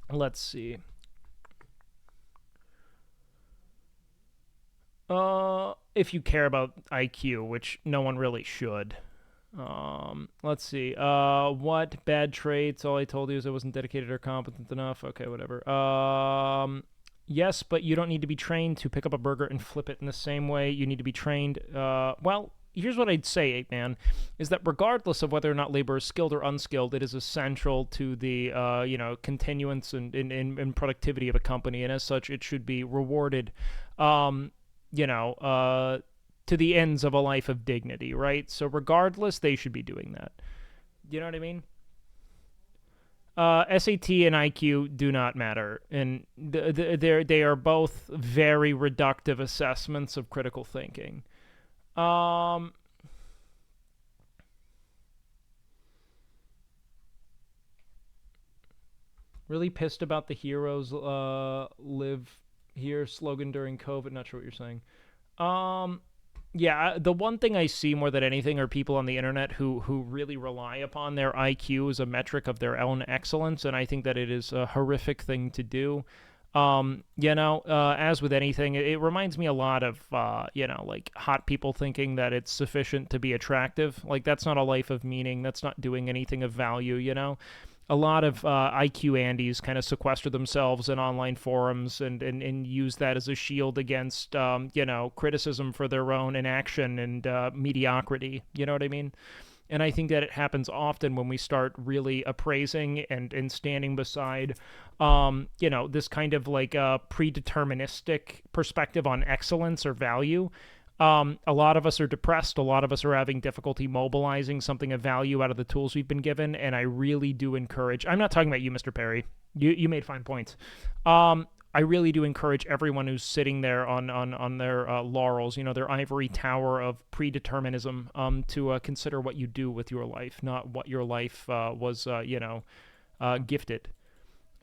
Let's see. If you care about IQ, which no one really should. Let's see. What bad traits? All I told you is I wasn't dedicated or competent enough. Okay, whatever. Yes, but you don't need to be trained to pick up a burger and flip it in the same way. You need to be trained. Well, here's what I'd say, 8-Man, is that regardless of whether or not labor is skilled or unskilled, it is essential to the, continuance and productivity of a company, and as such, it should be rewarded, to the ends of a life of dignity, right? So regardless, they should be doing that. You know what I mean? SAT and IQ do not matter, and they are both very reductive assessments of critical thinking. Really pissed about the heroes live here slogan during COVID. Not sure what you're saying. Yeah, the one thing I see more than anything are people on the internet who really rely upon their IQ as a metric of their own excellence, and I think that it is a horrific thing to do. As with anything, it reminds me a lot of, like hot people thinking that it's sufficient to be attractive. Like, that's not a life of meaning. That's not doing anything of value, A lot of IQ Andes kind of sequester themselves in online forums and use that as a shield against, criticism for their own inaction and mediocrity. You know what I mean? And I think that it happens often when we start really appraising and standing beside, this kind of like predeterministic perspective on excellence or value. A lot of us are depressed. A lot of us are having difficulty mobilizing something of value out of the tools we've been given. And I really do encourage, I'm not talking about you, Mr. Perry. You made fine points. I really do encourage everyone who's sitting there on their laurels, their ivory tower of predeterminism, to consider what you do with your life, not what your life was, gifted.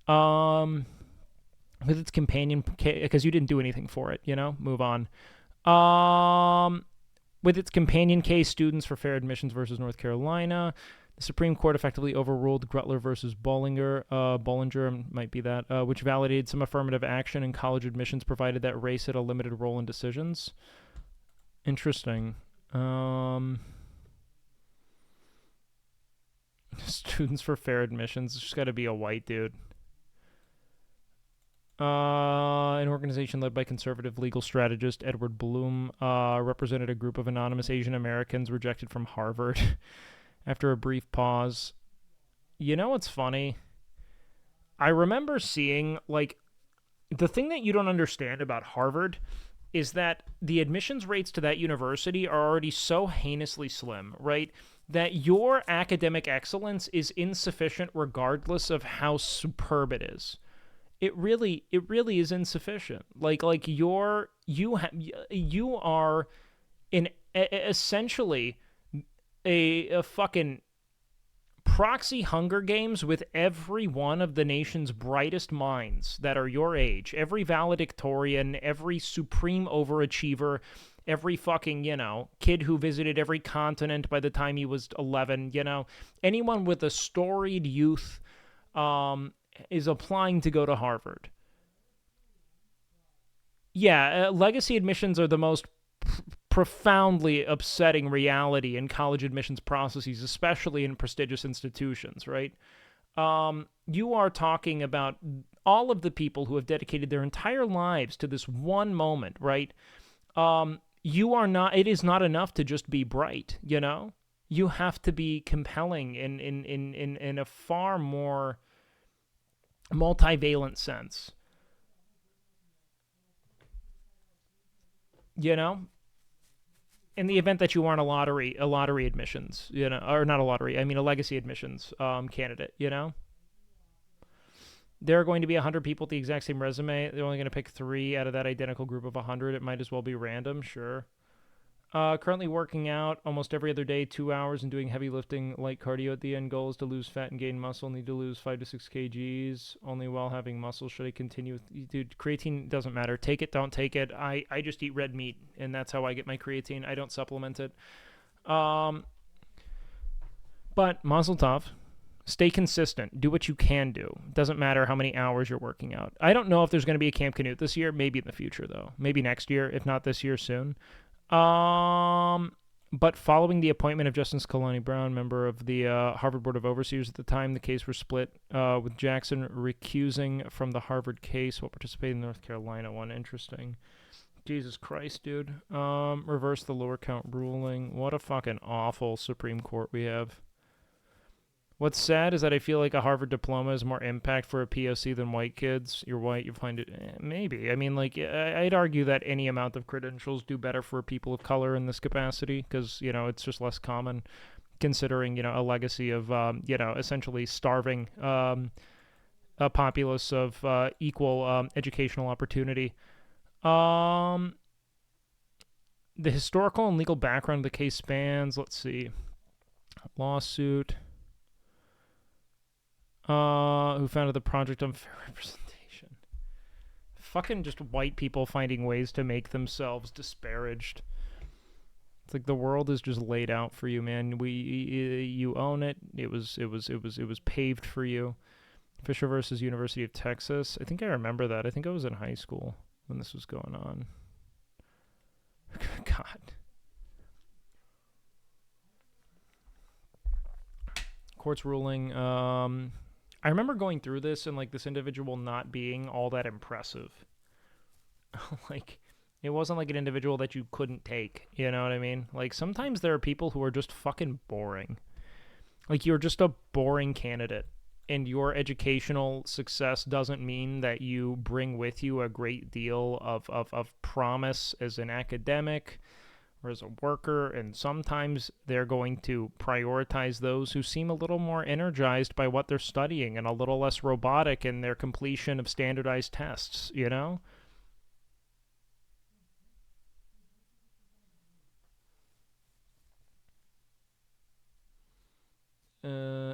With its companion, because you didn't do anything for it, move on. With its companion case, Students for Fair Admissions versus North Carolina, the Supreme Court effectively overruled Grutler versus Bollinger might be that, which validated some affirmative action in college admissions, provided that race had a limited role in decisions. Interesting. Students for Fair Admissions, it's just got to be a white dude. An organization led by conservative legal strategist Edward Bloom represented a group of anonymous Asian Americans rejected from Harvard. After a brief pause, what's funny? I remember seeing, the thing that you don't understand about Harvard is that the admissions rates to that university are already so heinously slim, right? That your academic excellence is insufficient regardless of how superb it is. It really is insufficient. You are essentially a fucking proxy Hunger Games with every one of the nation's brightest minds that are your age. Every valedictorian, every supreme overachiever, every fucking, kid who visited every continent by the time he was 11, anyone with a storied youth, is applying to go to Harvard. Yeah, legacy admissions are the most profoundly upsetting reality in college admissions processes, especially in prestigious institutions, right? You are talking about all of the people who have dedicated their entire lives to this one moment, right? It is not enough to just be bright, you know? You have to be compelling in a far more multivalent sense. You know? In the event that you aren't a lottery admissions, you know, or not a lottery, I mean a legacy admissions candidate, you know? There are going to be 100 people with the exact same resume. They're only going to pick 3 out of that identical group of 100. It might as well be random, sure. Currently working out almost every other day, 2 hours, and doing heavy lifting, light cardio at the end. Goal is to lose fat and gain muscle. Need to lose 5 to 6 kgs. Only while having muscle should I continue with... Dude, creatine doesn't matter. Take it, don't take it. I just eat red meat, and that's how I get my creatine. I don't supplement it. But mazel tov. Stay consistent. Do what you can do. Doesn't matter how many hours you're working out. I don't know if there's going to be a Camp Canute this year. Maybe in the future, though. Maybe next year. If not this year, soon. But following the appointment of Justice Kalani Brown, member of the Harvard Board of Overseers at the time, the case was split with Jackson recusing from the Harvard case while participating in the North Carolina one. Interesting. Jesus Christ, dude. Reverse the lower count ruling. What a fucking awful Supreme Court we have. What's sad is that I feel like a Harvard diploma has more impact for a POC than white kids. You're white, you find it... maybe. I mean, like, I'd argue that any amount of credentials do better for people of color in this capacity because, you know, it's just less common considering, you know, a legacy of, you know, essentially starving a populace of equal educational opportunity. The historical and legal background of the case spans, let's see, lawsuit... who founded the Project on Fair Representation. Fucking just white people finding ways to make themselves disparaged. It's like the world is just laid out for you, man. You own it. It was paved for you. Fisher versus University of Texas. I think I remember that. I think I was in high school when this was going on. God. Court's ruling. I remember going through this and, like, this individual not being all that impressive. Like, it wasn't like an individual that you couldn't take, you know what I mean? Like, sometimes there are people who are just fucking boring. Like, you're just a boring candidate, and your educational success doesn't mean that you bring with you a great deal of promise as an academic or as a worker, and sometimes they're going to prioritize those who seem a little more energized by what they're studying and a little less robotic in their completion of standardized tests, you know?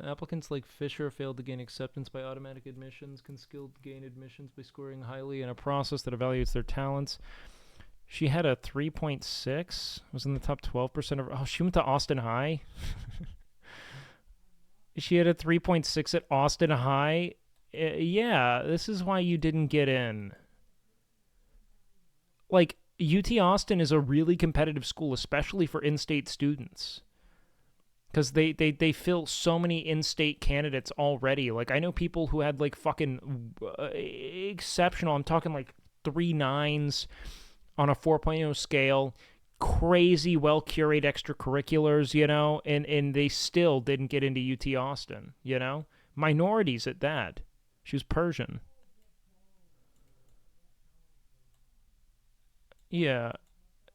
Applicants like Fisher failed to gain acceptance by automatic admissions, can still gain admissions by scoring highly in a process that evaluates their talents. She had a 3.6, was in the top 12% of... Oh, she went to Austin High? She had a 3.6 at Austin High? Yeah, this is why you didn't get in. Like, UT Austin is a really competitive school, especially for in-state students. Because they fill so many in-state candidates already. Like, I know people who had, like, fucking exceptional... I'm talking, like, 3 9s... on a 4.0 scale, crazy, well-curated extracurriculars, you know, and they still didn't get into UT Austin, you know? Minorities at that. She was Persian. Yeah.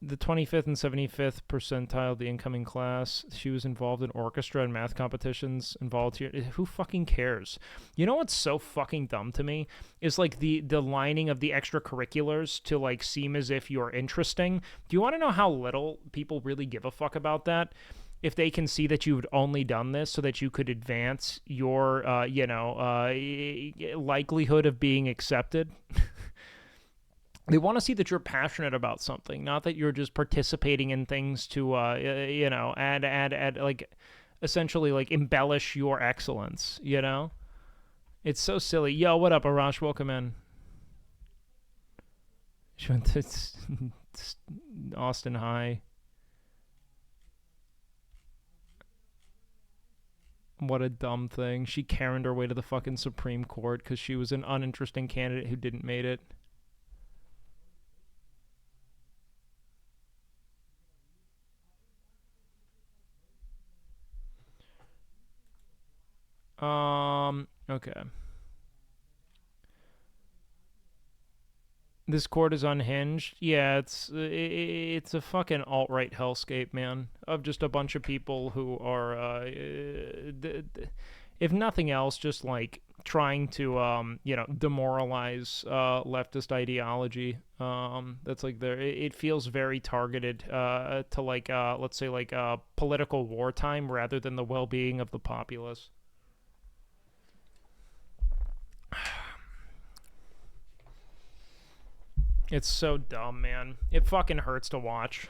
The 25th and 75th percentile of the incoming class. She was involved in orchestra and math competitions and volunteered. Who fucking cares? You know what's so fucking dumb to me? Is like the lining of the extracurriculars to like seem as if you're interesting. Do you want to know how little people really give a fuck about that? If they can see that you've only done this so that you could advance your, likelihood of being accepted. They want to see that you're passionate about something, not that you're just participating in things to, add, like, essentially, like, embellish your excellence, you know? It's so silly. Yo, what up, Arash? Welcome in. She went to Austin High. What a dumb thing. She Karen'd her way to the fucking Supreme Court because she was an uninteresting candidate who didn't make it. Okay. This court is unhinged. Yeah, it's a fucking alt-right hellscape, man, of just a bunch of people who are, if nothing else, just like trying to, demoralize leftist ideology. That's like it feels very targeted to like, let's say like political wartime rather than the well-being of the populace. It's so dumb, man. It fucking hurts to watch.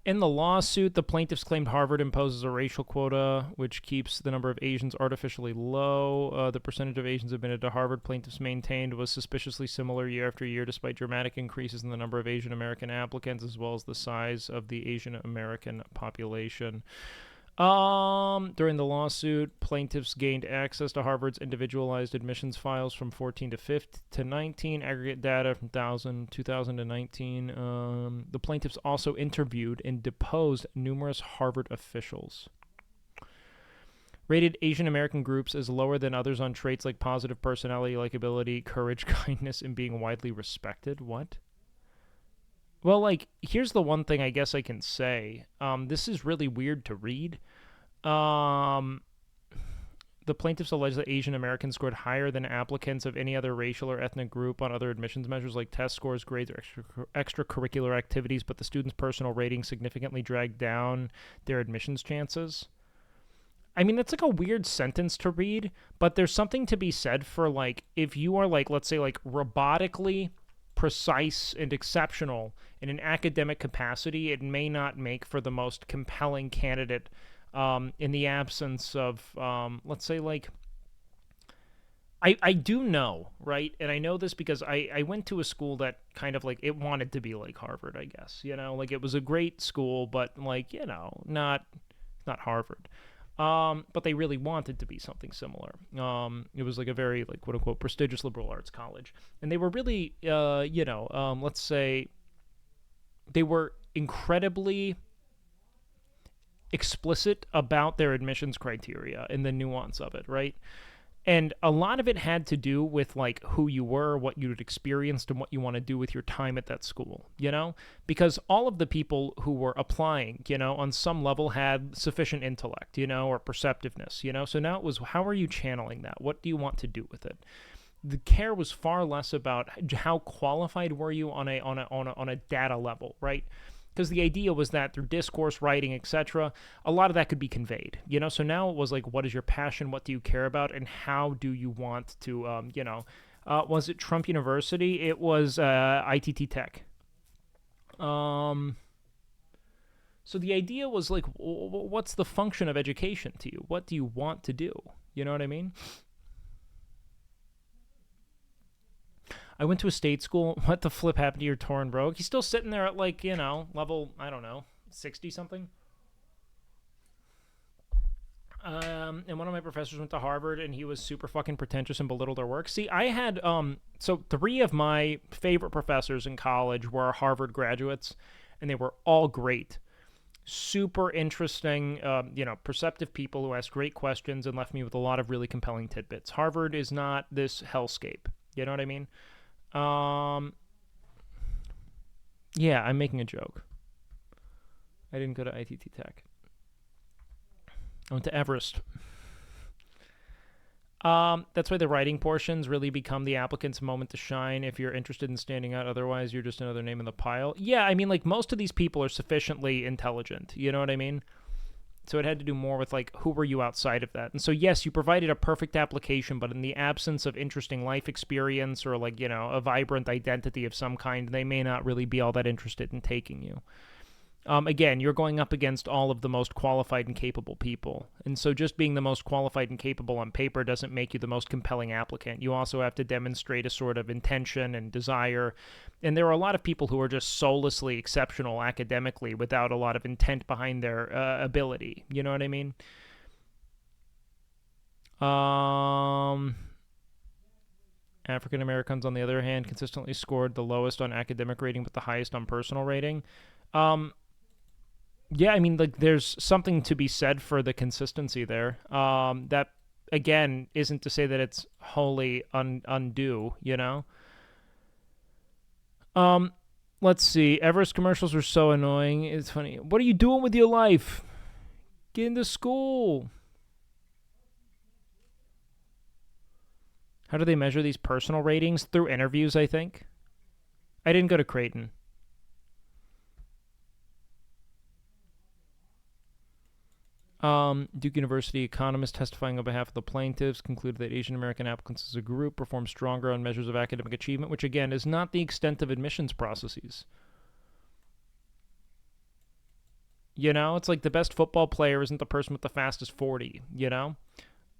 In the lawsuit, the plaintiffs claimed Harvard imposes a racial quota, which keeps the number of Asians artificially low. The percentage of Asians admitted to Harvard, plaintiffs maintained, was suspiciously similar year after year, despite dramatic increases in the number of Asian American applicants, as well as the size of the Asian American population. During the lawsuit, plaintiffs gained access to Harvard's individualized admissions files from 14 to 19, aggregate data from 2000 to 19. The plaintiffs also interviewed and deposed numerous Harvard officials. Rated Asian American groups as lower than others on traits like positive personality, likability, courage, kindness, and being widely respected. What? Well, like, here's the one thing I guess I can say. This is really weird to read. The plaintiffs allege that Asian Americans scored higher than applicants of any other racial or ethnic group on other admissions measures like test scores, grades, or extracurricular activities, but the students' personal ratings significantly dragged down their admissions chances. I mean, that's like a weird sentence to read, but there's something to be said for, like, if you are, like, let's say, like, robotically precise and exceptional in an academic capacity, it may not make for the most compelling candidate in the absence of, let's say, like, I do know, right? And I know this because I went to a school that kind of, like, it wanted to be like Harvard, I guess, you know? Like, it was a great school, but, like, you know, not Harvard. But they really wanted to be something similar. It was like a very, like, quote unquote, prestigious liberal arts college. And they were really, let's say, they were incredibly explicit about their admissions criteria and the nuance of it, right? And a lot of it had to do with, like, who you were, what you'd experienced, and what you want to do with your time at that school, you know? Because all of the people who were applying, you know, on some level had sufficient intellect, you know, or perceptiveness, you know? So now it was, how are you channeling that? What do you want to do with it? The care was far less about how qualified were you on a data level, right? Because the idea was that through discourse, writing, etc., a lot of that could be conveyed, you know? So now it was like, what is your passion? What do you care about? And how do you want to, was it Trump University? It was ITT Tech. So the idea was like, what's the function of education to you? What do you want to do? You know what I mean? I went to a state school. What the flip happened to your Torn Rogue? He's still sitting there at, like, you know, level, I don't know, 60-something. And one of my professors went to Harvard, and he was super fucking pretentious and belittled our work. See, I had, so 3 of my favorite professors in college were Harvard graduates, and they were all great. Super interesting, perceptive people who asked great questions and left me with a lot of really compelling tidbits. Harvard is not this hellscape. You know what I mean? Yeah, I'm making a joke. I didn't go to ITT Tech. I went to Everest. That's why the writing portions really become the applicant's moment to shine if you're interested in standing out. Otherwise, you're just another name in the pile. Yeah, I mean, like, most of these people are sufficiently intelligent. You know what I mean? So it had to do more with, like, who were you outside of that? And so, yes, you provided a perfect application, but in the absence of interesting life experience or, like, you know, a vibrant identity of some kind, they may not really be all that interested in taking you. Again, you're going up against all of the most qualified and capable people. And so just being the most qualified and capable on paper doesn't make you the most compelling applicant. You also have to demonstrate a sort of intention and desire. And there are a lot of people who are just soullessly exceptional academically without a lot of intent behind their ability. You know what I mean? African Americans, on the other hand, consistently scored the lowest on academic rating but the highest on personal rating. Yeah, I mean, like, there's something to be said for the consistency there. That, again, isn't to say that it's wholly undue, you know? Let's see. Everest commercials were so annoying. It's funny. What are you doing with your life? Get into school. How do they measure these personal ratings? Through interviews, I think. I didn't go to Creighton. Duke University economists testifying on behalf of the plaintiffs concluded that Asian American applicants as a group performed stronger on measures of academic achievement, which again is not the extent of admissions processes. You know, it's like the best football player isn't the person with the fastest 40, you know?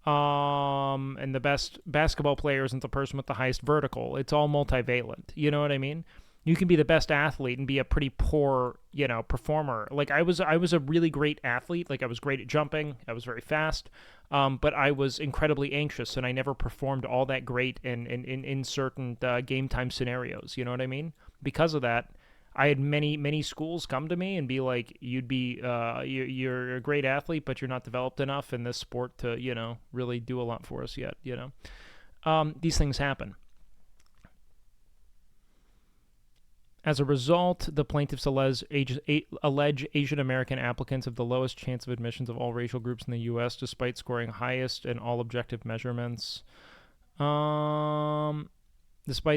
And the best basketball player isn't the person with the highest vertical. It's all multivalent. You know what I mean? You can be the best athlete and be a pretty poor, you know, performer. Like I was a really great athlete. Like I was great at jumping. I was very fast. But I was incredibly anxious and I never performed all that great in certain game time scenarios. You know what I mean? Because of that, I had many schools come to me and be like, you'd be, you're a great athlete, but you're not developed enough in this sport to, you know, really do a lot for us yet, you know. These things happen. As a result, the plaintiffs allege Asian American applicants have the lowest chance of admissions of all racial groups in the U.S., despite scoring highest in all objective measurements. Despite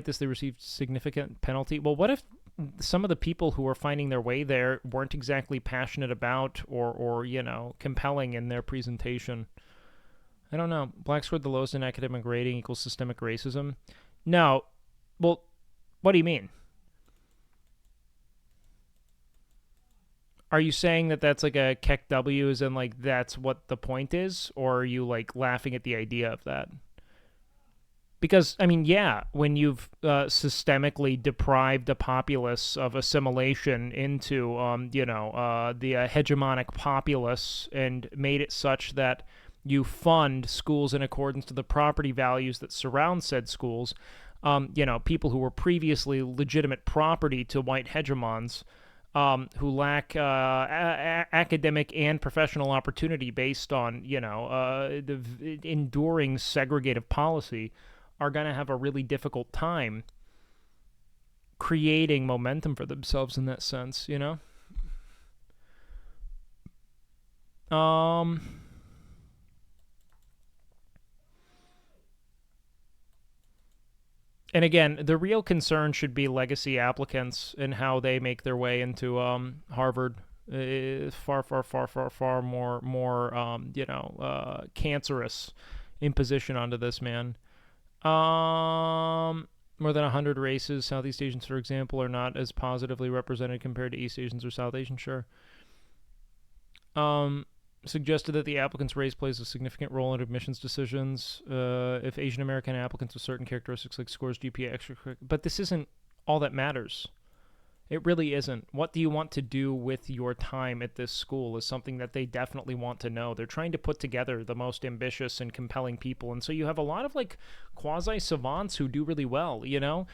this, they received significant penalty. Well, what if some of the people who are finding their way there weren't exactly passionate about or you know, compelling in their presentation? I don't know. Blacks scored the lowest in academic rating equals systemic racism. No. Well, what do you mean? Are you saying that that's like a Keck W, as in like that's what the point is? Or are you like laughing at the idea of that? Because, I mean, yeah, when you've systemically deprived a populace of assimilation into, you know, the hegemonic populace and made it such that you fund schools in accordance to the property values that surround said schools, you know, people who were previously legitimate property to white hegemons, who lack academic and professional opportunity based on, you know, the enduring segregative policy, are going to have a really difficult time creating momentum for themselves in that sense, you know? And again, the real concern should be legacy applicants and how they make their way into Harvard. Far more you know, cancerous imposition onto this man. More than 100 races, Southeast Asians, for example, are not as positively represented compared to East Asians or South Asians, sure. Suggested that the applicant's race plays a significant role in admissions decisions. If Asian American applicants with certain characteristics like scores, GPA, extracurricular, but this isn't all that matters. It really isn't. What do you want to do with your time at this school is something that they definitely want to know. They're trying to put together the most ambitious and compelling people. And so you have a lot of like quasi-savants who do really well, you know?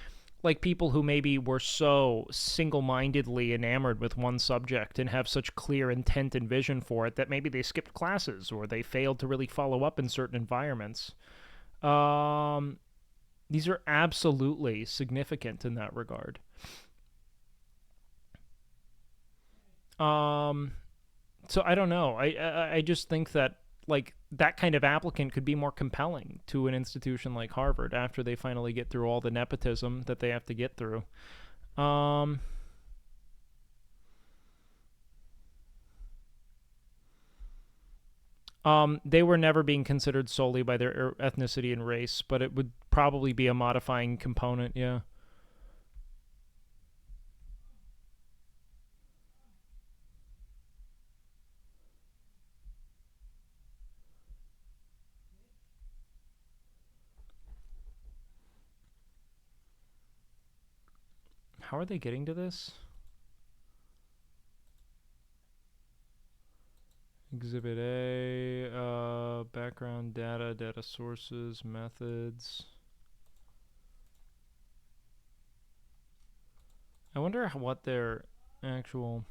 Like people who maybe were so single-mindedly enamored with one subject and have such clear intent and vision for it that maybe they skipped classes or they failed to really follow up in certain environments. These are absolutely significant in that regard. So I don't know. I just think that like that kind of applicant could be more compelling to an institution like Harvard after they finally get through all the nepotism that they have to get through. They were never being considered solely by their ethnicity and race, but it would probably be a modifying component, yeah. How are they getting to this? Exhibit A, background data, data sources, methods. I wonder what their actual...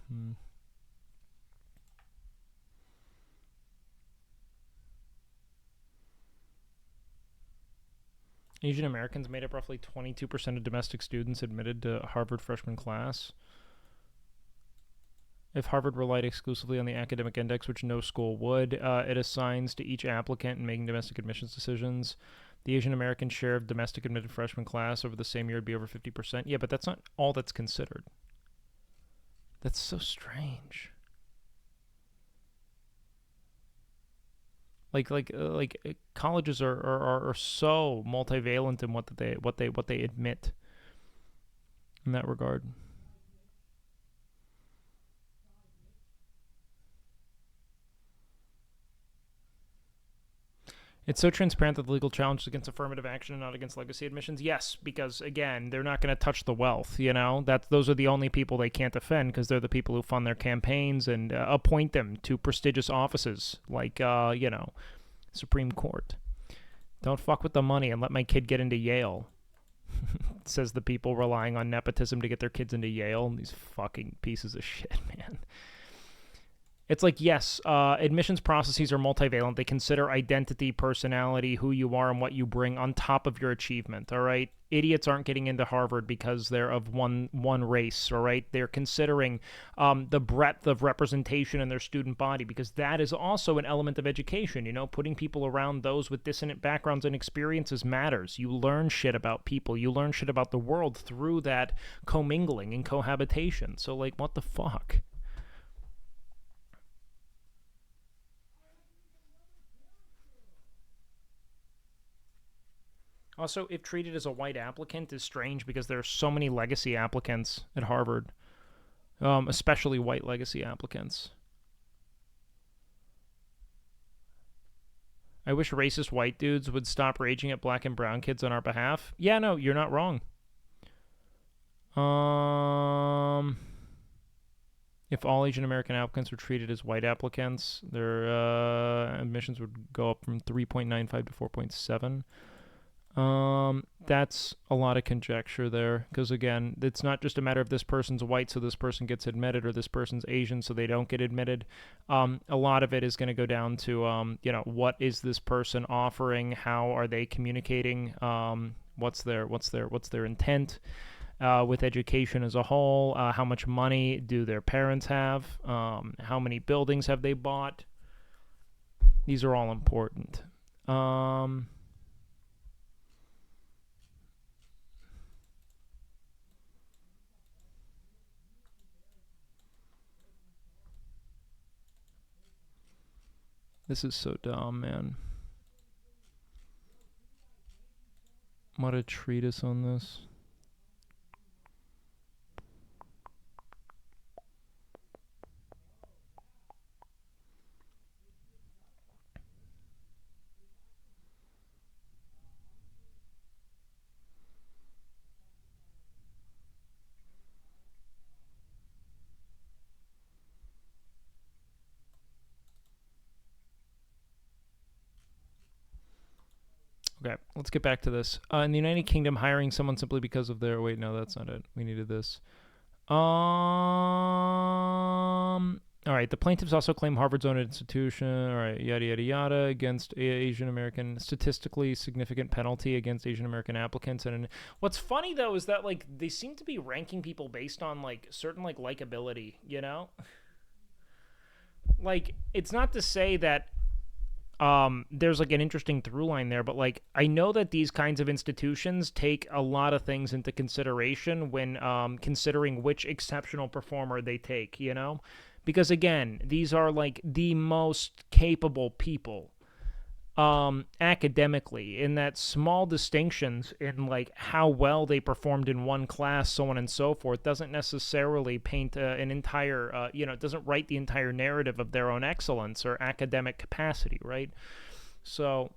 Asian Americans made up roughly 22% of domestic students admitted to Harvard freshman class. If Harvard relied exclusively on the academic index, which no school would, it assigns to each applicant in making domestic admissions decisions. The Asian American share of domestic admitted freshman class over the same year would be over 50%. Yeah, but that's not all that's considered. That's so strange. Colleges are so multivalent in what they admit in that regard. It's so transparent that the legal challenge is against affirmative action and not against legacy admissions. Yes, because again, they're not going to touch the wealth. You know, those are the only people they can't defend because they're the people who fund their campaigns and appoint them to prestigious offices like Supreme Court. Don't fuck with the money and let my kid get into Yale. Says the people relying on nepotism to get their kids into Yale. These fucking pieces of shit, man. It's like, yes, admissions processes are multivalent. They consider identity, personality, who you are, and what you bring on top of your achievement, all right? Idiots aren't getting into Harvard because they're of one race, all right? They're considering the breadth of representation in their student body because that is also an element of education, you know? Putting people around those with dissonant backgrounds and experiences matters. You learn shit about people. You learn shit about the world through that commingling and cohabitation. So, like, what the fuck? Also, if treated as a white applicant is strange because there are so many legacy applicants at Harvard, especially white legacy applicants. I wish racist white dudes would stop raging at black and brown kids on our behalf. Yeah, no, you're not wrong. If all Asian American applicants were treated as white applicants, their admissions would go up from 3.95 to 4.7. That's a lot of conjecture there, because again, it's not just a matter of this person's white, so this person gets admitted, or this person's Asian, so they don't get admitted. A lot of it is going to go down to, what is this person offering? How are they communicating? What's their intent with education as a whole? How much money do their parents have? How many buildings have they bought? These are all important. This is so dumb, man. What a treatise on this. Okay, let's get back to this. In the United Kingdom, hiring someone simply because of their... Wait, no, that's not it. We needed this. All right, the plaintiffs also claim Harvard's own institution, all right, yada, yada, yada, against Asian American, statistically significant penalty against Asian American applicants. And what's funny, though, is that, like, they seem to be ranking people based on, like, certain, like, likability, you know? Like, it's not to say that there's like an interesting through line there, but like I know that these kinds of institutions take a lot of things into consideration when considering which exceptional performer they take, you know? Because again, these are like the most capable people academically, in that small distinctions in like how well they performed in one class, so on and so forth, doesn't necessarily paint an entire, it doesn't write the entire narrative of their own excellence or academic capacity, right? So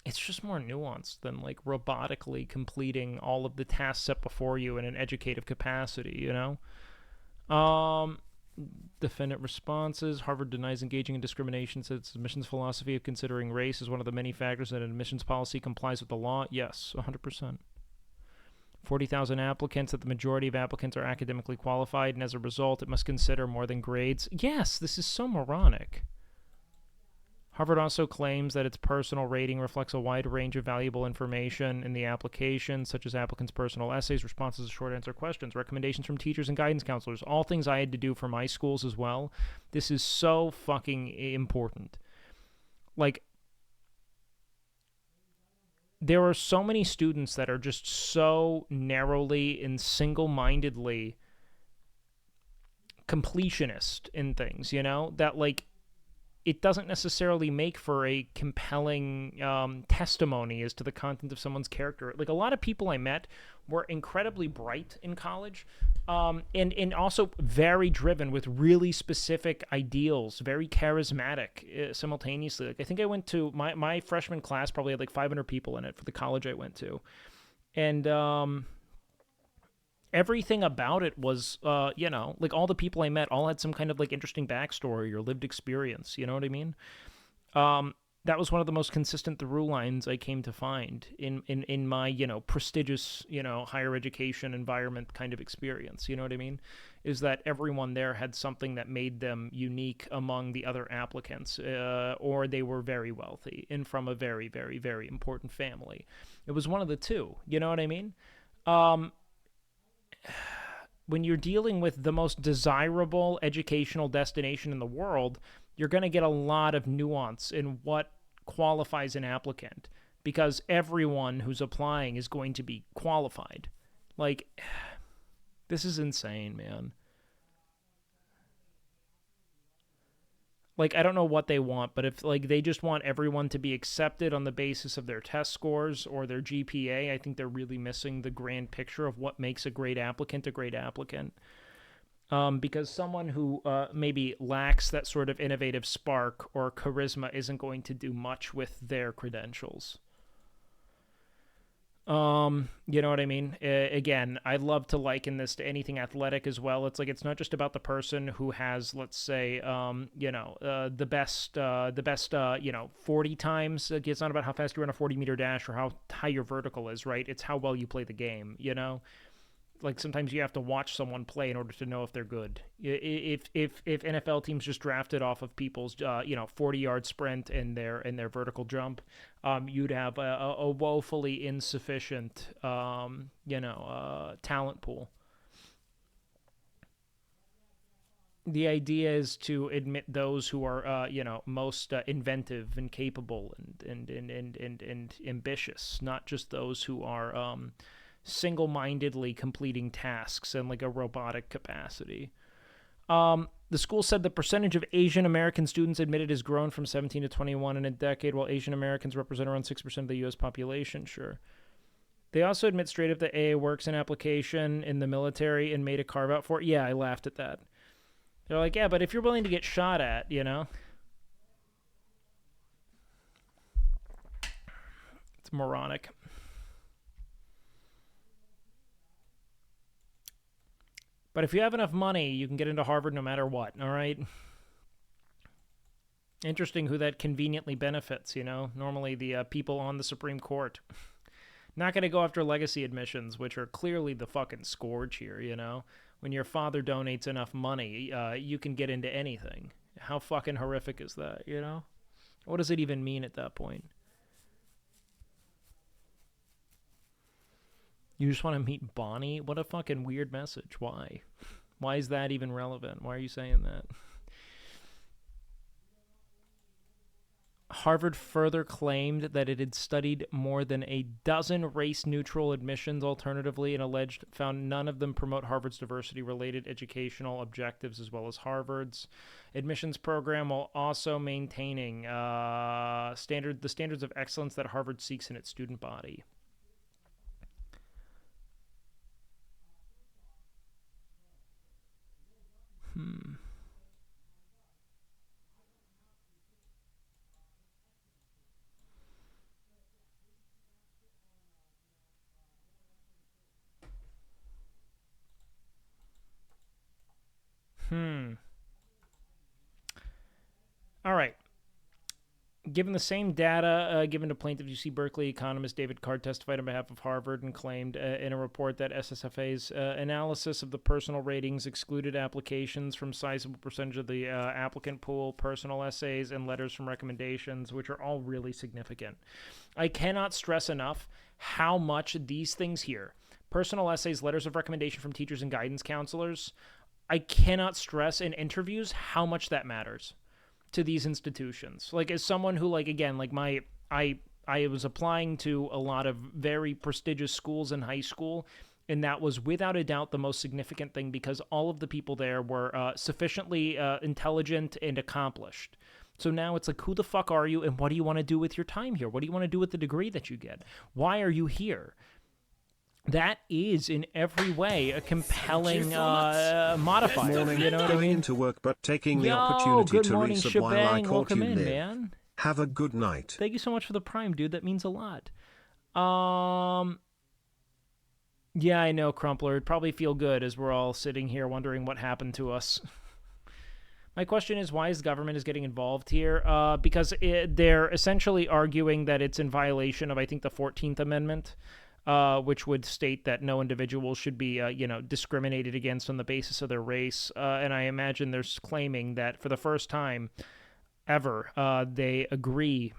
it's just more nuanced than like robotically completing all of the tasks set before you in an educative capacity, you know? Defendant responses. Harvard denies engaging in discrimination, says its admissions philosophy of considering race is one of the many factors that an admissions policy complies with the law. Yes, 100%. 40,000 applicants, that the majority of applicants are academically qualified, and as a result, it must consider more than grades. Yes, this is so moronic. Harvard also claims that its personal rating reflects a wide range of valuable information in the application, such as applicants' personal essays, responses to short answer questions, recommendations from teachers and guidance counselors, all things I had to do for my schools as well. This is so fucking important. Like, there are so many students that are just so narrowly and single-mindedly completionist in things, you know, that like it doesn't necessarily make for a compelling testimony as to the content of someone's character. Like, a lot of people I met were incredibly bright in college, and also very driven with really specific ideals, very charismatic simultaneously. Like, I think I went to my freshman class probably had like 500 people in it for the college I went to, and everything about it was, you know, like all the people I met all had some kind of like interesting backstory or lived experience. You know what I mean? That was one of the most consistent through lines I came to find in my, you know, prestigious, you know, higher education environment kind of experience. You know what I mean? Is that everyone there had something that made them unique among the other applicants, or they were very wealthy and from a very, very, very important family. It was one of the two. You know what I mean? When you're dealing with the most desirable educational destination in the world, you're going to get a lot of nuance in what qualifies an applicant, because everyone who's applying is going to be qualified. Like, this is insane, man. Like, I don't know what they want, but if like they just want everyone to be accepted on the basis of their test scores or their GPA, I think they're really missing the grand picture of what makes a great applicant a great applicant. Because someone who maybe lacks that sort of innovative spark or charisma isn't going to do much with their credentials. You know what I mean? Again, I love to liken this to anything athletic as well. It's like, it's not just about the person who has, let's say, you know, the best, you know, 40 times. It's not about how fast you run a 40-meter dash or how high your vertical is, right? It's how well you play the game, you know? Like, sometimes you have to watch someone play in order to know if they're good. If NFL teams just drafted off of people's you know, 40-yard sprint and their vertical jump, you'd have a woefully insufficient you know, talent pool. The idea is to admit those who are you know, most inventive and capable and ambitious, not just those who are single-mindedly completing tasks in like a robotic capacity. The school said the percentage of Asian American students admitted has grown from 17 to 21 in a decade, while Asian Americans represent around 6% of the U.S. population. Sure. They also admit straight up that AA works in application in the military and made a carve-out for it. Yeah, I laughed at that. They're like, yeah, but if you're willing to get shot at, you know? It's moronic. But if you have enough money, you can get into Harvard no matter what, all right? Interesting who that conveniently benefits, you know? Normally the people on the Supreme Court. Not going to go after legacy admissions, which are clearly the fucking scourge here, you know? When your father donates enough money, you can get into anything. How fucking horrific is that, you know? What does it even mean at that point? You just want to meet Bonnie? What a fucking weird message. Why? Why is that even relevant? Why are you saying that? Harvard further claimed that it had studied more than a dozen race-neutral admissions alternatively and found none of them promote Harvard's diversity-related educational objectives as well as Harvard's admissions program, while also maintaining the standards of excellence that Harvard seeks in its student body. Given the same data given to plaintiff UC Berkeley economist David Card testified on behalf of Harvard and claimed in a report that SSFA's analysis of the personal ratings excluded applications from sizable percentage of the applicant pool, personal essays, and letters from recommendations, which are all really significant. I cannot stress enough how much these things here, personal essays, letters of recommendation from teachers and guidance counselors, I cannot stress in interviews how much that matters to these institutions. Like, as someone who, like, again, like I was applying to a lot of very prestigious schools in high school, and that was without a doubt the most significant thing because all of the people there were sufficiently intelligent and accomplished. So now it's like, who the fuck are you, and what do you want to do with your time here? What do you want to do with the degree that you get? Why are you here? That is in every way a compelling modifier. Morning, you know what I going mean? into work but taking the Yo, opportunity good to morning, resub while I shebang. caught Welcome you in, live. man. Have a good night. Thank you so much for the Prime, dude. That means a lot. Yeah, I know, Crumpler. It'd probably feel good as we're all sitting here wondering what happened to us. My question is, why is the government is getting involved here? Because they're essentially arguing that it's in violation of, I think, the 14th Amendment, which would state that no individual should be, discriminated against on the basis of their race. And I imagine they're claiming that for the first time ever, they agree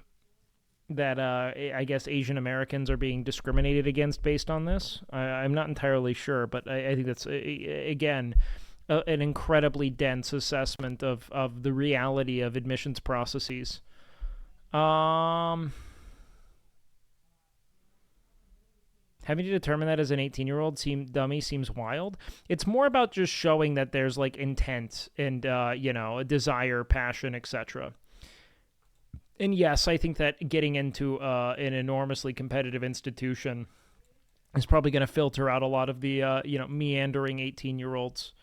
that I guess Asian Americans are being discriminated against based on this. I'm not entirely sure, but I think that's, again, an incredibly dense assessment of the reality of admissions processes. Having to determine that as an 18-year-old dummy seems wild. It's more about just showing that there's, like, intent and, a desire, passion, etc. And yes, I think that getting into an enormously competitive institution is probably going to filter out a lot of the, meandering 18-year-olds.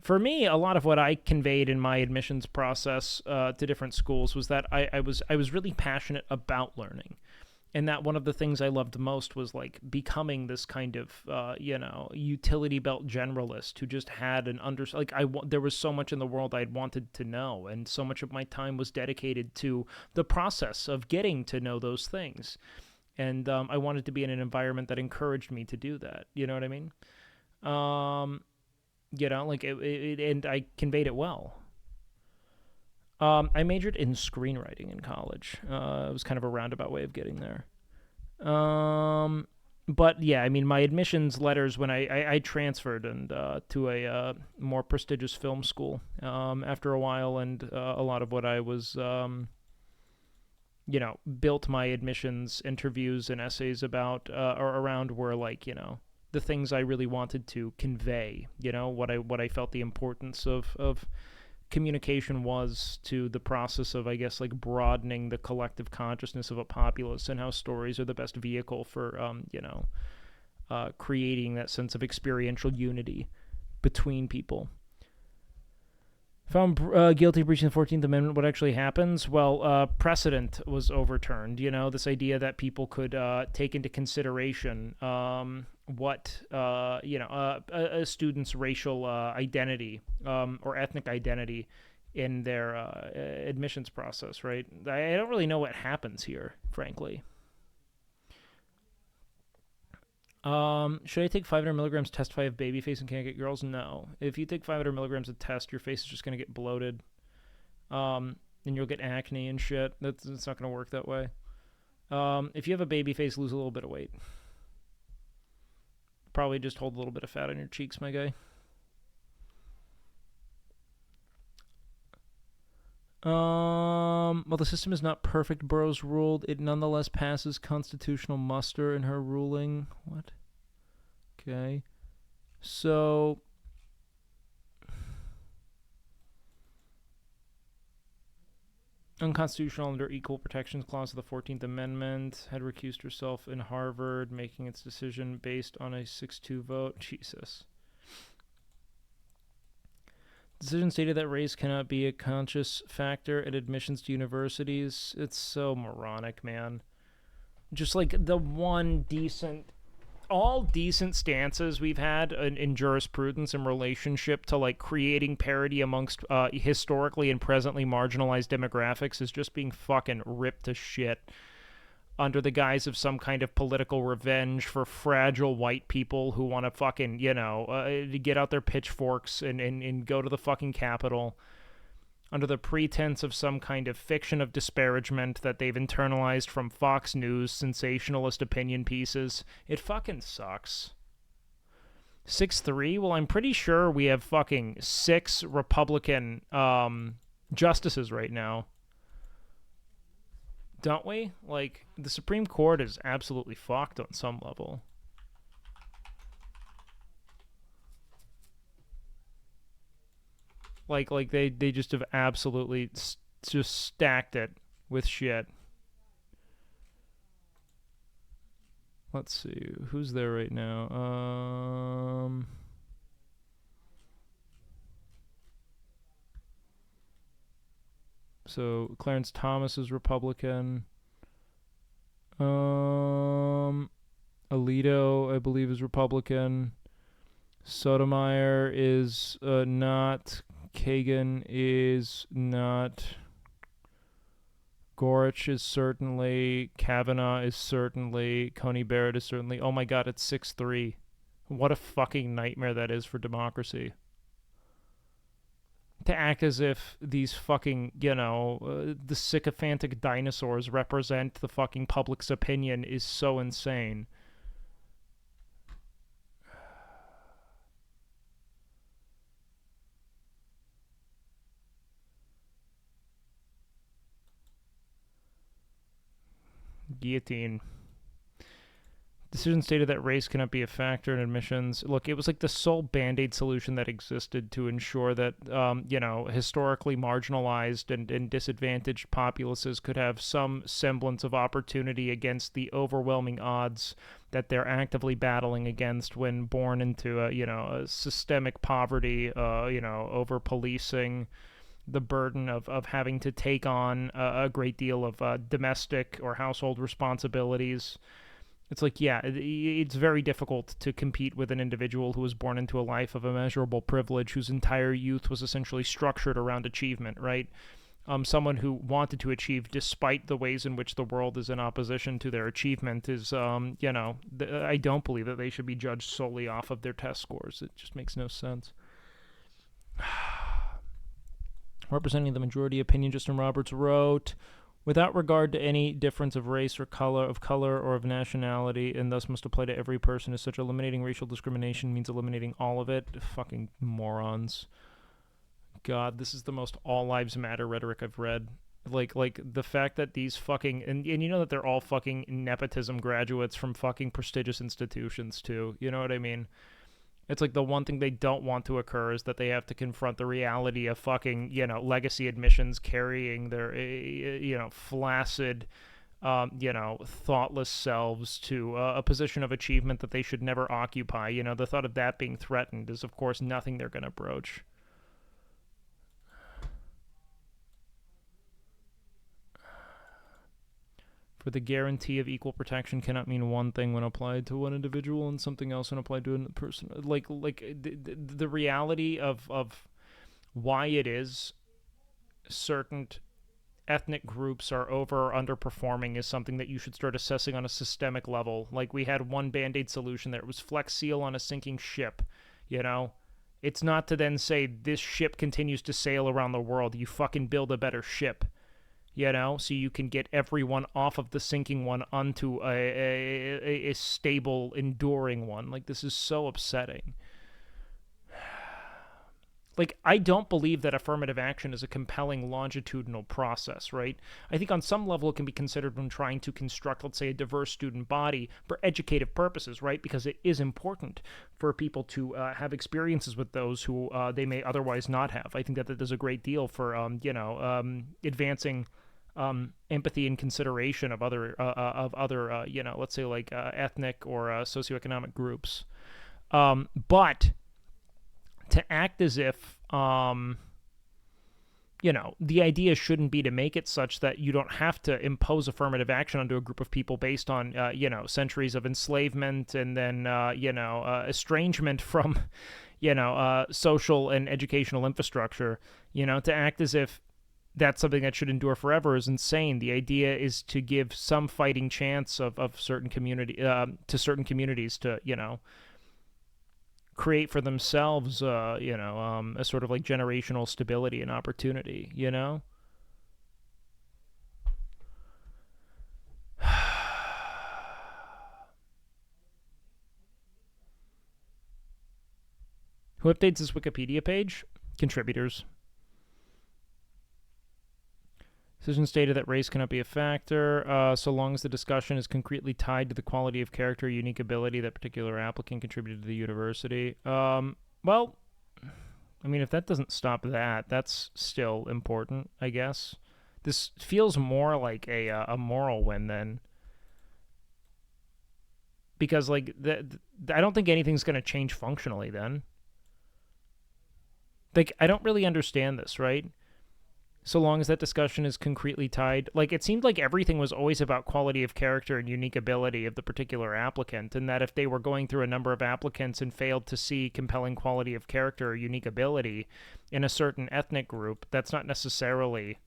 For me, a lot of what I conveyed in my admissions process to different schools was that I was really passionate about learning. And that one of the things I loved most was, like, becoming this kind of, utility belt generalist who just had there was so much in the world I'd wanted to know, and so much of my time was dedicated to the process of getting to know those things. And I wanted to be in an environment that encouraged me to do that. You know what I mean? And I conveyed it well. I majored in screenwriting in college. It was kind of a roundabout way of getting there. But yeah, I mean, my admissions letters when I transferred and to a more prestigious film school after a while, and a lot of what I was, built my admissions interviews and essays about or around were, like, the things I really wanted to convey. What I felt the importance of communication was to the process of, I guess, like, broadening the collective consciousness of a populace, and how stories are the best vehicle for, creating that sense of experiential unity between people. Found guilty of breaching the 14th Amendment. What actually happens? Well, precedent was overturned. This idea that people could take into consideration what a student's racial identity or ethnic identity in their admissions process, right? I don't really know what happens here, frankly. Should I take 500 milligrams to testify of baby face and can't get girls? No. If you take 500 milligrams of test, your face is just going to get bloated. And you'll get acne and shit. It's not going to work that way. If you have a baby face, lose a little bit of weight. Probably just hold a little bit of fat on your cheeks, my guy. While the system is not perfect, Burroughs ruled, it nonetheless passes constitutional muster in her ruling. What? Okay. So, unconstitutional under Equal Protections Clause of the 14th Amendment, had recused herself in Harvard, making its decision based on a 6-2 vote. Jesus. Decision stated that race cannot be a conscious factor at admissions to universities. It's so moronic, man. Just like the one decent all decent stances we've had in jurisprudence in relationship to like creating parity amongst historically and presently marginalized demographics is just being fucking ripped to shit under the guise of some kind of political revenge for fragile white people who want to fucking, to get out their pitchforks and go to the fucking Capitol under the pretense of some kind of fiction of disparagement that they've internalized from Fox News sensationalist opinion pieces. It fucking sucks. 6-3? Well, I'm pretty sure we have fucking 6 Republican justices right now. Don't we? Like, the Supreme Court is absolutely fucked on some level. Like they just have absolutely just stacked it with shit. Let's see, who's there right now? So Clarence Thomas is Republican. Alito, I believe, is Republican. Sotomayor is not. Kagan is not. Gorich is certainly. Kavanaugh is certainly. Coney Barrett is certainly. Oh my god, it's 6-3. What a fucking nightmare that is for democracy. To act as if these fucking, the sycophantic dinosaurs represent the fucking public's opinion is so insane. Guillotine. Decision stated that race cannot be a factor in admissions. Look, it was like the sole Band-Aid solution that existed to ensure that, historically marginalized and disadvantaged populaces could have some semblance of opportunity against the overwhelming odds that they're actively battling against when born into a systemic poverty, over-policing, the burden of having to take on a great deal of domestic or household responsibilities. It's like, yeah, it's very difficult to compete with an individual who was born into a life of immeasurable privilege, whose entire youth was essentially structured around achievement, right? Someone who wanted to achieve despite the ways in which the world is in opposition to their achievement is, I don't believe that they should be judged solely off of their test scores. It just makes no sense. Representing the majority opinion, Justin Roberts wrote, without regard to any difference of race or color, or of nationality, and thus must apply to every person as such, eliminating racial discrimination means eliminating all of it. Fucking morons. God, this is the most all lives matter rhetoric I've read. Like the fact that these fucking, and you know that they're all fucking nepotism graduates from fucking prestigious institutions too. You know what I mean? It's like the one thing they don't want to occur is that they have to confront the reality of fucking, legacy admissions carrying their, flaccid, thoughtless selves to a position of achievement that they should never occupy. The thought of that being threatened is, of course, nothing they're going to broach. For the guarantee of equal protection cannot mean one thing when applied to one individual and something else when applied to another person. Like the reality of why it is certain ethnic groups are over or underperforming is something that you should start assessing on a systemic level. Like we had one Band-Aid solution there. It was Flex Seal on a sinking ship, It's not to then say this ship continues to sail around the world. You fucking build a better ship. So you can get everyone off of the sinking one onto a stable, enduring one. Like, this is so upsetting. Like, I don't believe that affirmative action is a compelling longitudinal process, right? I think on some level it can be considered when trying to construct, let's say, a diverse student body for educative purposes, right? Because it is important for people to have experiences with those who they may otherwise not have. I think that does a great deal for, advancing empathy and consideration of other, let's say like ethnic or socioeconomic groups. But to act as if you know, the idea shouldn't be to make it such that you don't have to impose affirmative action onto a group of people based on, you know, centuries of enslavement and then, you know, estrangement from, you know, social and educational infrastructure. You know, to act as if that's something that should endure forever is insane. The idea is to give some fighting chance of certain community to certain communities to, you know, create for themselves, you know, a sort of like generational stability and opportunity, you know? Who updates this Wikipedia page? Contributors. Decision stated that race cannot be a factor, so long as the discussion is concretely tied to the quality of character or unique ability that particular applicant contributed to the university. Well, I mean, if that doesn't stop that, that's still important, I guess. This feels more like a moral win then. Because, like, I don't think anything's going to change functionally then. Like, I don't really understand this, right? So long as that discussion is concretely tied. Like, it seemed like everything was always about quality of character and unique ability of the particular applicant, and that if they were going through a number of applicants and failed to see compelling quality of character or unique ability in a certain ethnic group, that's not necessarily...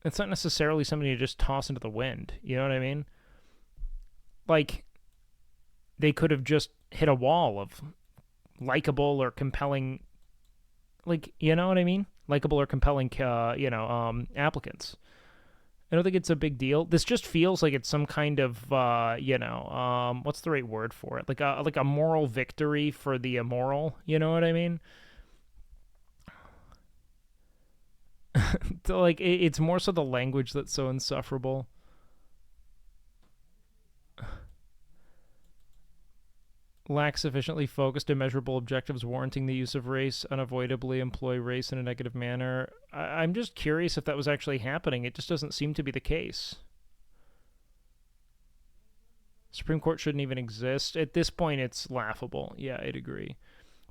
It's not necessarily something to just toss into the wind. You know what I mean? Like, they could have just hit a wall of likable or compelling... Like, you know what I mean? Likable or compelling, you know, applicants. I don't think it's a big deal. This just feels like it's some kind of, you know, what's the right word for it? Like a moral victory for the immoral. You know what I mean? So, like, it's more so the language that's so insufferable. Lack sufficiently focused and measurable objectives warranting the use of race, unavoidably employ race in a negative manner. I'm just curious if that was actually happening. It just doesn't seem to be the case. Supreme Court shouldn't even exist. At this point, it's laughable. Yeah, I'd agree.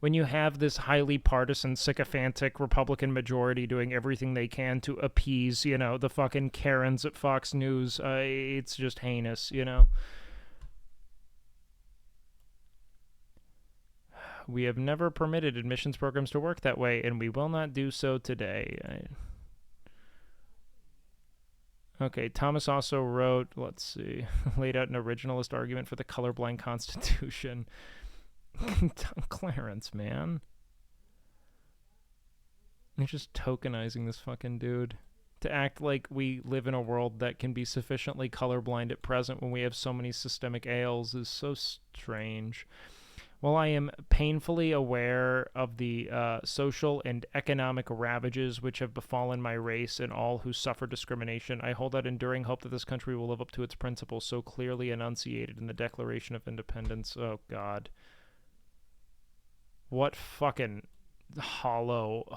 When you have this highly partisan, sycophantic Republican majority doing everything they can to appease, you know, the fucking Karens at Fox News, it's just heinous, you know? We have never permitted admissions programs to work that way, and we will not do so today. Okay, Thomas also wrote, let's see, laid out an originalist argument for the colorblind Constitution. Clarence, man. They're just tokenizing this fucking dude. To act like we live in a world that can be sufficiently colorblind at present when we have so many systemic ails is so strange. While I am painfully aware of the social and economic ravages which have befallen my race and all who suffer discrimination, I hold out enduring hope that this country will live up to its principles so clearly enunciated in the Declaration of Independence. Oh, God. What fucking hollow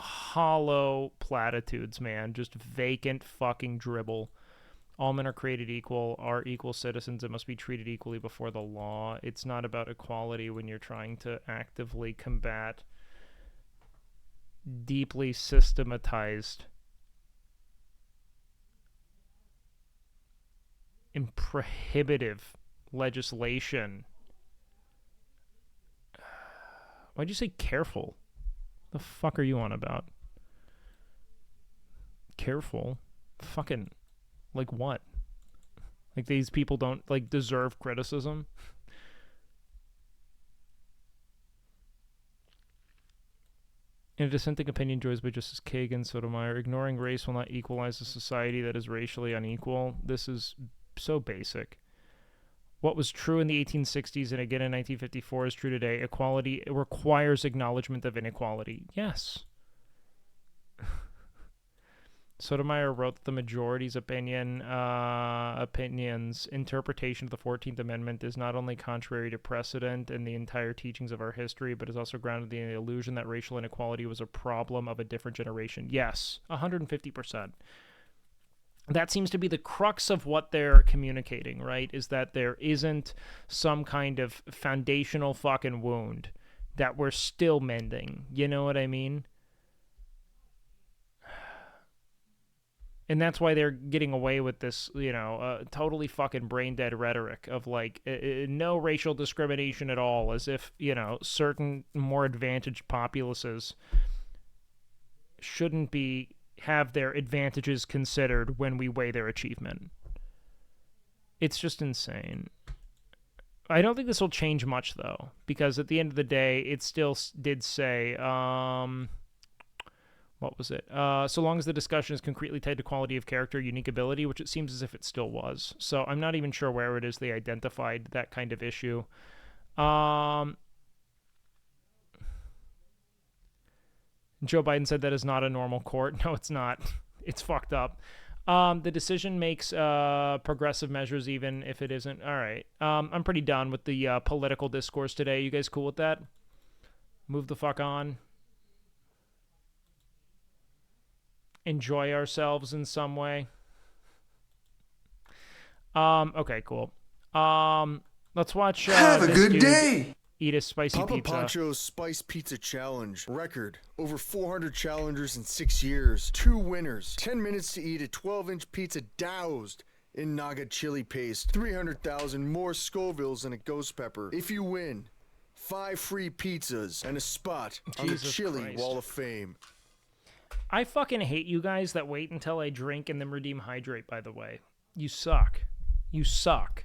platitudes, man. Just vacant fucking dribble. All men are created equal, are equal citizens, and must be treated equally before the law. It's not about equality when you're trying to actively combat deeply systematized and prohibitive legislation. Why'd you say careful? The fuck are you on about? Careful? Fucking... Like what? Like these people don't, like, deserve criticism? In a dissenting opinion joined by Justice Kagan Sotomayor, ignoring race will not equalize a society that is racially unequal. This is so basic. What was true in the 1860s and again in 1954 is true today. Equality requires acknowledgement of inequality. Yes. Sotomayor wrote that the majority's opinion's interpretation of the 14th Amendment is not only contrary to precedent and the entire teachings of our history, but is also grounded in the illusion that racial inequality was a problem of a different generation. Yes, 150%. That seems to be the crux of what they're communicating, right? Is that there isn't some kind of foundational fucking wound that we're still mending. You know what I mean? And that's why they're getting away with this, totally fucking brain dead rhetoric of like no racial discrimination at all, as if, certain more advantaged populaces shouldn't have their advantages considered when we weigh their achievement. It's just insane. I don't think this will change much, though, because at the end of the day, it still did say, what was it? So long as the discussion is concretely tied to quality of character, unique ability, which it seems as if it still was. So I'm not even sure where it is they identified that kind of issue. Joe Biden said that is not a normal court. No, it's not. It's fucked up. The decision makes progressive measures even if it isn't. All right. I'm pretty done with the political discourse today. You guys cool with that? Move the fuck on. Enjoy ourselves in some way. Okay, cool. Let's watch. Have a this good dude day. Eat a spicy Papa pizza. Pancho's Spice Pizza Challenge. Record. Over 400 challengers in 6 years. 2 winners. 10 minutes to eat a 12-inch pizza doused in Naga chili paste. 300,000 more Scovilles and a ghost pepper. If you win, 5 free pizzas and a spot on the Jesus Chili Christ. Wall of Fame. I fucking hate you guys that wait until I drink and then redeem hydrate, by the way. You suck. You suck.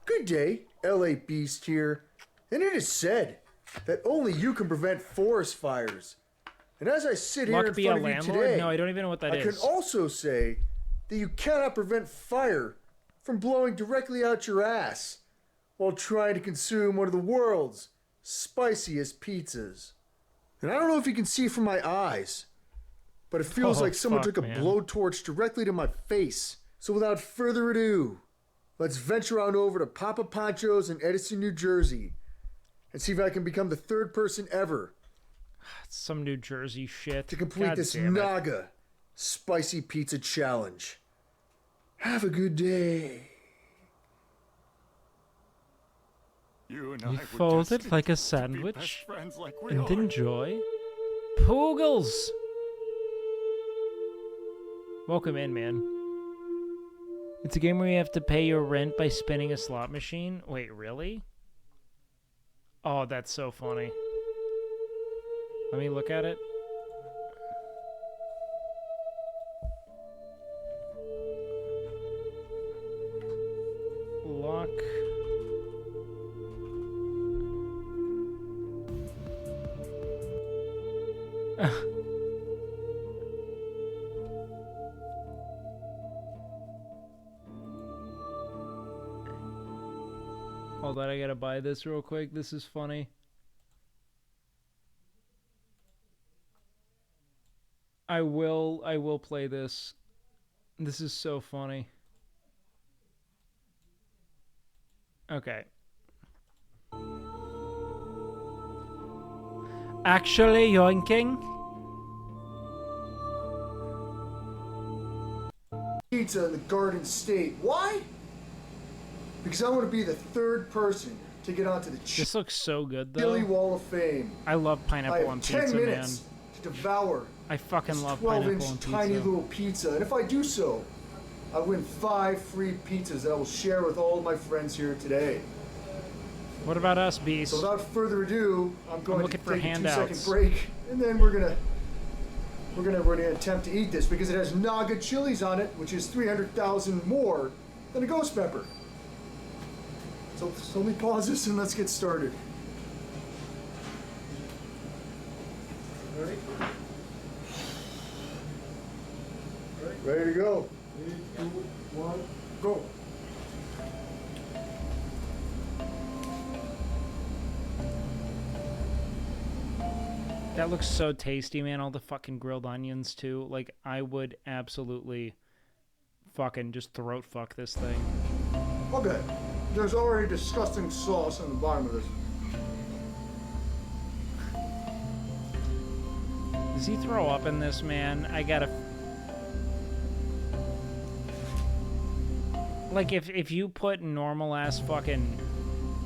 Good day, LA Beast here. And it is said that only you can prevent forest fires. And as I sit here Luck in be front a of you landlord? today, No, I don't even know what that I is. can also say that you cannot prevent fire from blowing directly out your ass while trying to consume one of the world's spiciest pizzas. And I don't know if you can see from my eyes, but it feels Oh, like someone fuck, took a man. blowtorch directly to my face. So without further ado, let's venture on over to Papa Pancho's in Edison, New Jersey, and see if I can become the 3rd person ever Some New Jersey shit. to complete God this damn it. Naga Spicy Pizza Challenge. Have a good day. You and You fold it like a sandwich and enjoy. Poogles! Welcome in, man. It's a game where you have to pay your rent by spinning a slot machine. Wait, really? Oh, that's so funny. Let me look at it. Lock. Hold on, I gotta buy this real quick. This is funny. I will play this. This is so funny. Okay. Actually yoinking? Pizza in the Garden State. Why? Because I want to be the 3rd person to get onto the This looks so good, Chili though. Wall of Fame. I love I pineapple have on 10 pizza, man. minutes to devour I fucking this love 12-inch pineapple on tiny pizza. little pizza. And if I do so, I win 5 free pizzas that I will share with all of my friends here today. What about us, Beast? So without further ado, I'm going to looking take for a handouts. 2-second break, and then we're gonna attempt to eat this because it has Naga chilies on it, which is 300,000 more than a ghost pepper. So let me pause this and let's get started. All right. Ready to go. 3, 2, 1, go. That looks so tasty, man. All the fucking grilled onions, too. Like, I would absolutely fucking just throat fuck this thing. Okay. There's already disgusting sauce on the bottom of this. Does he throw up in this, man? I gotta... Like, if you put normal-ass fucking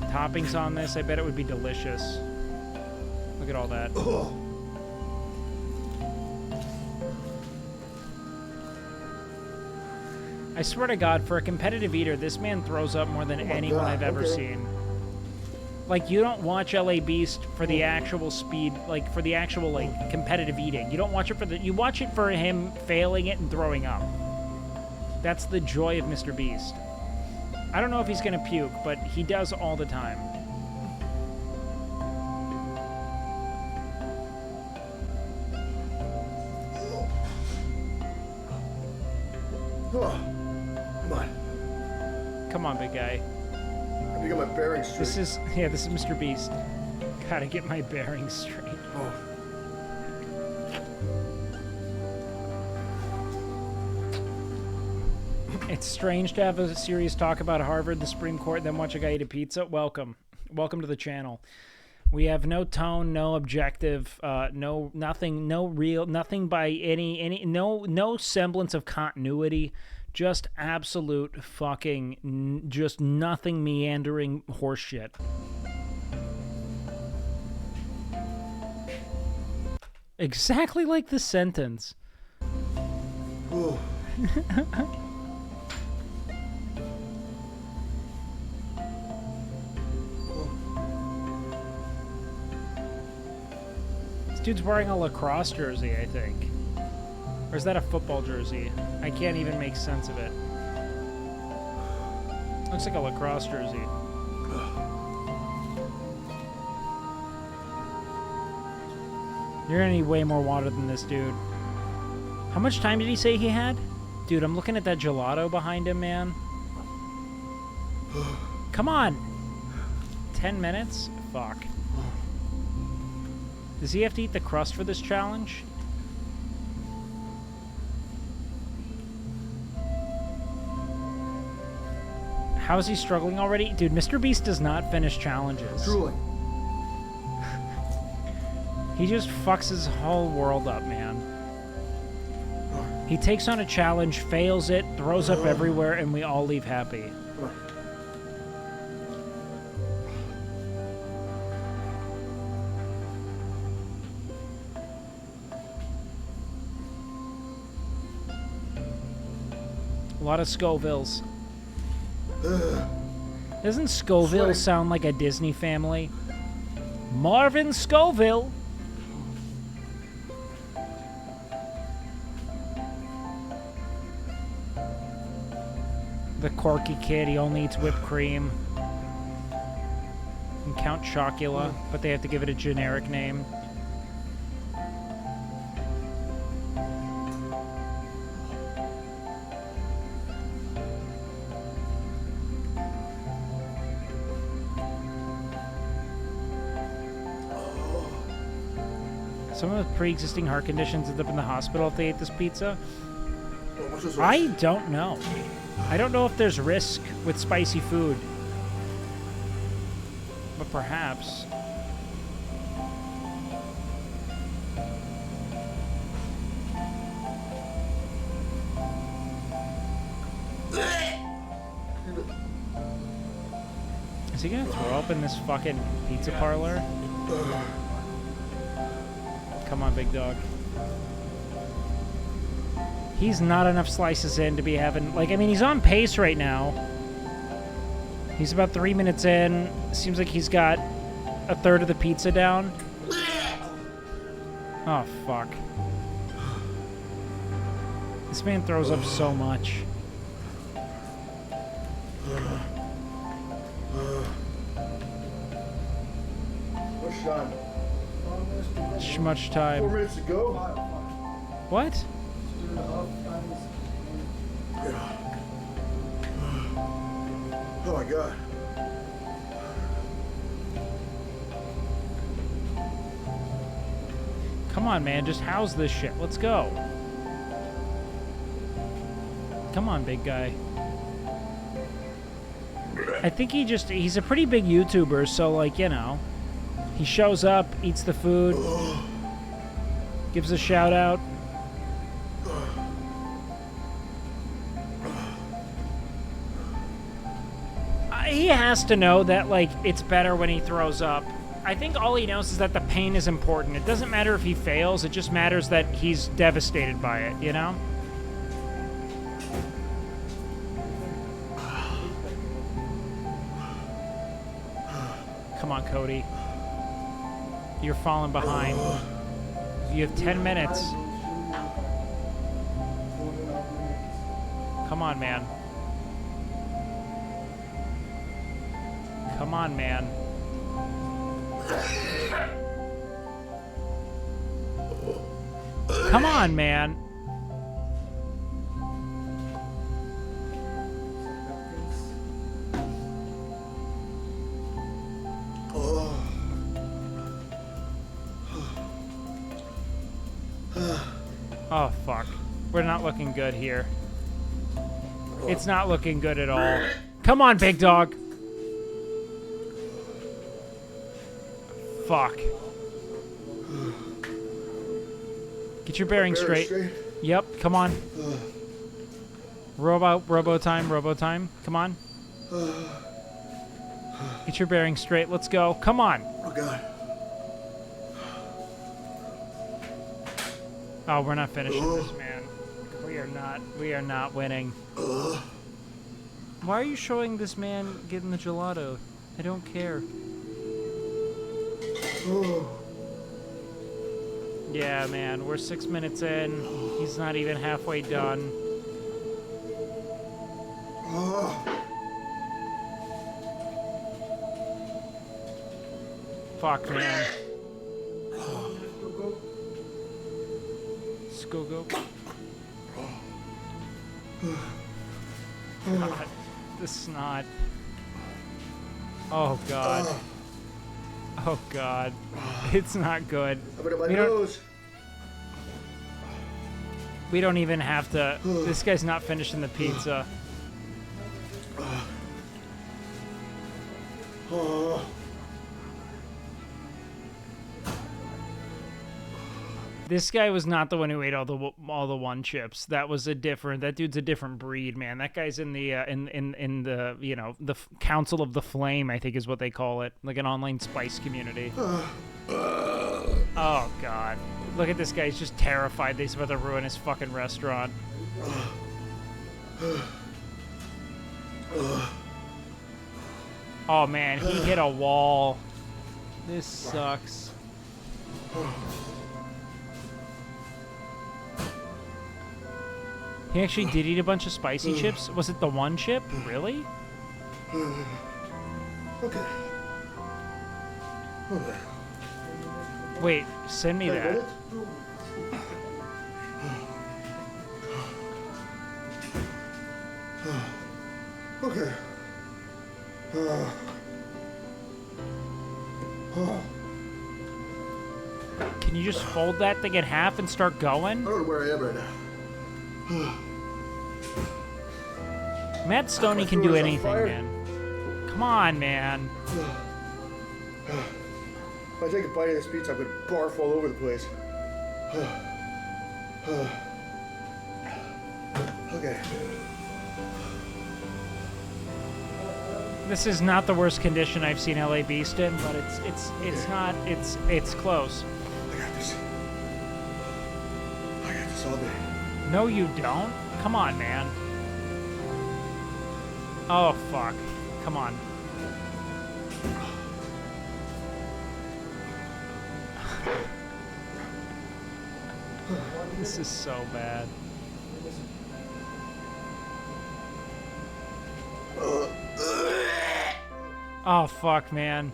toppings on this, I bet it would be delicious. Look at all that. Ugh. I swear to God, for a competitive eater, this man throws up more than anyone God, I've ever okay. seen. Like, you don't watch LA Beast for the actual speed, like, for the actual, like, competitive eating. You don't watch it for the... You watch it for him failing it and throwing up. That's the joy of Mr. Beast. I don't know if he's gonna puke, but he does all the time. Come on. Come on, big guy. Let me get my bearings straight. This is Mr. Beast. Gotta get my bearings straight. Oh. It's strange to have a serious talk about Harvard, the Supreme Court, then watch a guy eat a pizza. Welcome. Welcome to the channel. We have no tone, no objective, nothing by no semblance of continuity. Just absolute fucking, just nothing meandering horseshit. Exactly like the sentence. This dude's wearing a lacrosse jersey, I think. Or is that a football jersey? I can't even make sense of it. Looks like a lacrosse jersey. You're gonna need way more water than this, dude. How much time did he say he had? Dude, I'm looking at that gelato behind him, man. Come on! 10 minutes? Fuck. Does he have to eat the crust for this challenge? How is he struggling already? Dude, Mr. Beast does not finish challenges. Truly. He just fucks his whole world up, man. He takes on a challenge, fails it, throws up everywhere, and we all leave happy. A lot of Scovilles. Doesn't Scoville sound like a Disney family? Marvin Scoville! The quirky kid, he only eats whipped cream. And Count Chocula, but they have to give it a generic name. Someone with pre-existing heart conditions ends up in the hospital if they ate this pizza? I don't know. I don't know if there's risk with spicy food. But perhaps. Is he gonna throw up in this fucking pizza parlor? Come on, big dog. He's not enough slices in to be having... Like, I mean, he's on pace right now. He's about 3 minutes in. Seems like he's got a third of the pizza down. Oh, fuck. This man throws up so much. What's time? Much time. 4 minutes to go. What? Oh my god. Come on, man. Just house this shit. Let's go. Come on, big guy. I think he's a pretty big YouTuber, so, like, you know. He shows up, eats the food, gives a shout out. He has to know that, like, it's better when he throws up. I think all he knows is that the pain is important. It doesn't matter if he fails, it just matters that he's devastated by it, you know? Come on, Cody. You're falling behind. You have 10 minutes. Come on, man. Come on, man. Come on, man. Oh, fuck. We're not looking good here. It's not looking good at all. Come on, big dog. Fuck. Get your bearings straight. Yep, come on. Robo time. Come on. Get your bearings straight. Let's go. Come on. Oh, God. Oh, we're not finishing this, man. We are not winning. Why are you showing this man getting the gelato? I don't care. Yeah, man, we're 6 minutes in. He's not even halfway done. Fuck, man. Go. God, the snot. Oh, God. Oh, God. It's not good. We don't even have to... This guy's not finishing the pizza. This guy was not the one who ate all the one chips. That was a different. That dude's a different breed, man. That guy's in the in the the Council of the Flame, I think is what they call it, like an online spice community. Oh, God, look at this guy. He's just terrified that he's about to ruin his fucking restaurant. Oh man, he hit a wall. This sucks. He actually did eat a bunch of spicy chips? Was it the one chip? Really? Okay. Wait, send me that. Okay. Can you just fold that thing in half and start going? I don't know where I am right now. Matt Stoney can do anything, man. Come on, man. If I take a bite of this pizza, I'm gonna barf all over the place. Okay. This is not the worst condition I've seen LA Beast in, but it's close. I got this. I got this all day. No, you don't. Come on, man. Oh, fuck. Come on. This is so bad. Oh, fuck, man.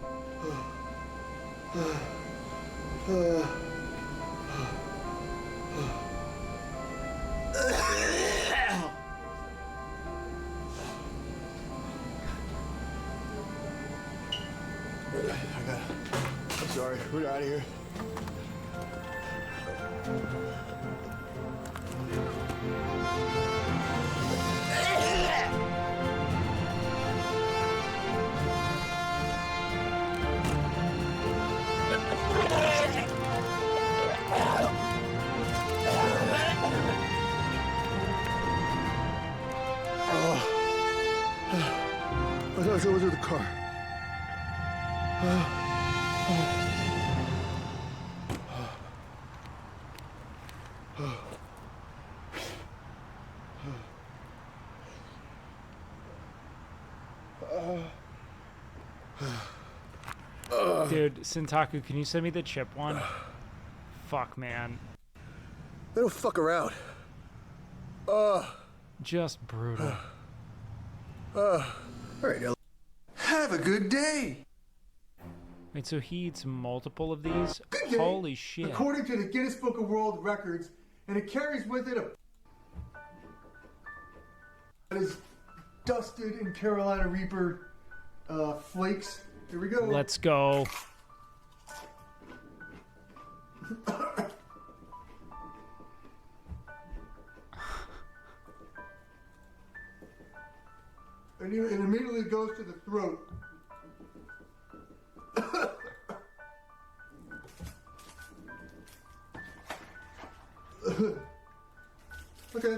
I'm sorry. We're out of here. I thought it was with the car. Dude, Sintaku, can you send me the chip one? Fuck, man. They don't fuck around. Just brutal. All right, now. Have a good day. Wait, so he eats multiple of these? Good day. Holy shit. According to the Guinness Book of World Records, and it carries with it a that is dusted in Carolina Reaper flakes. Here we go. Let's go. And it immediately goes to the throat. Okay.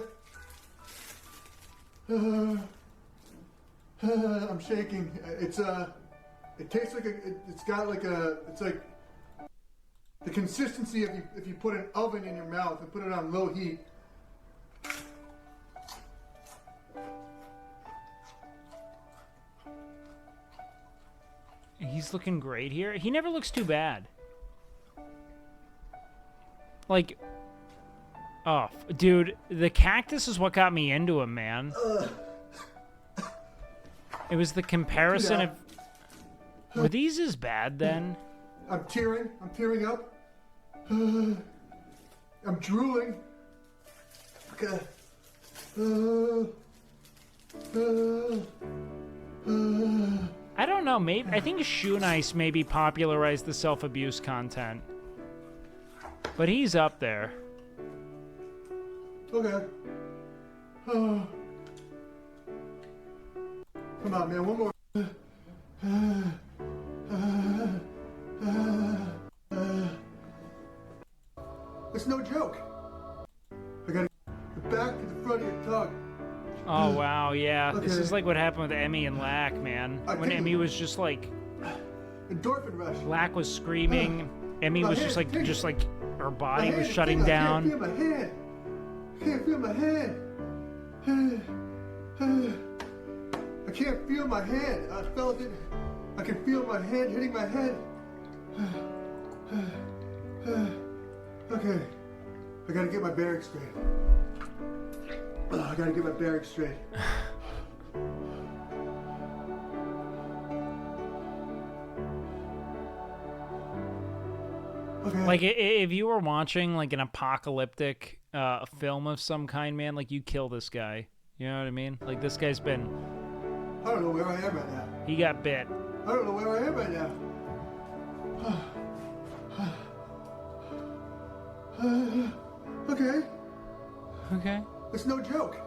I'm shaking. It tastes like it's got like it's like the consistency of if you put an oven in your mouth and put it on low heat. He's looking great here. He never looks too bad. Like, oh, dude, the cactus is what got me into him, man. It was the comparison of... Were these as bad then? I'm tearing up. I'm drooling. Okay. I don't know, maybe... I think Shoe Nice maybe popularized the self-abuse content. But he's up there. Okay. Come on, man. One more. It's no joke. I gotta get back to the front of your tongue. Oh, wow, yeah. This Okay. is like what happened with Emmy and Lack, man. When Emmy was just like... Endorphin rush. Lack was screaming. Emmy was just like her body was shutting I down. can't feel my hand. I can't feel my hand. I can't feel my hand. I felt it. I can feel my hand hitting my head. Okay. I gotta get my bearings straight. I gotta get my bearings straight. Okay. Like, if you were watching, like, an apocalyptic film of some kind, man, like, you kill this guy. You know what I mean? Like, this guy's been... I don't know where I am right now. He got bit. I don't know where I am right now. Okay. Okay. It's no joke.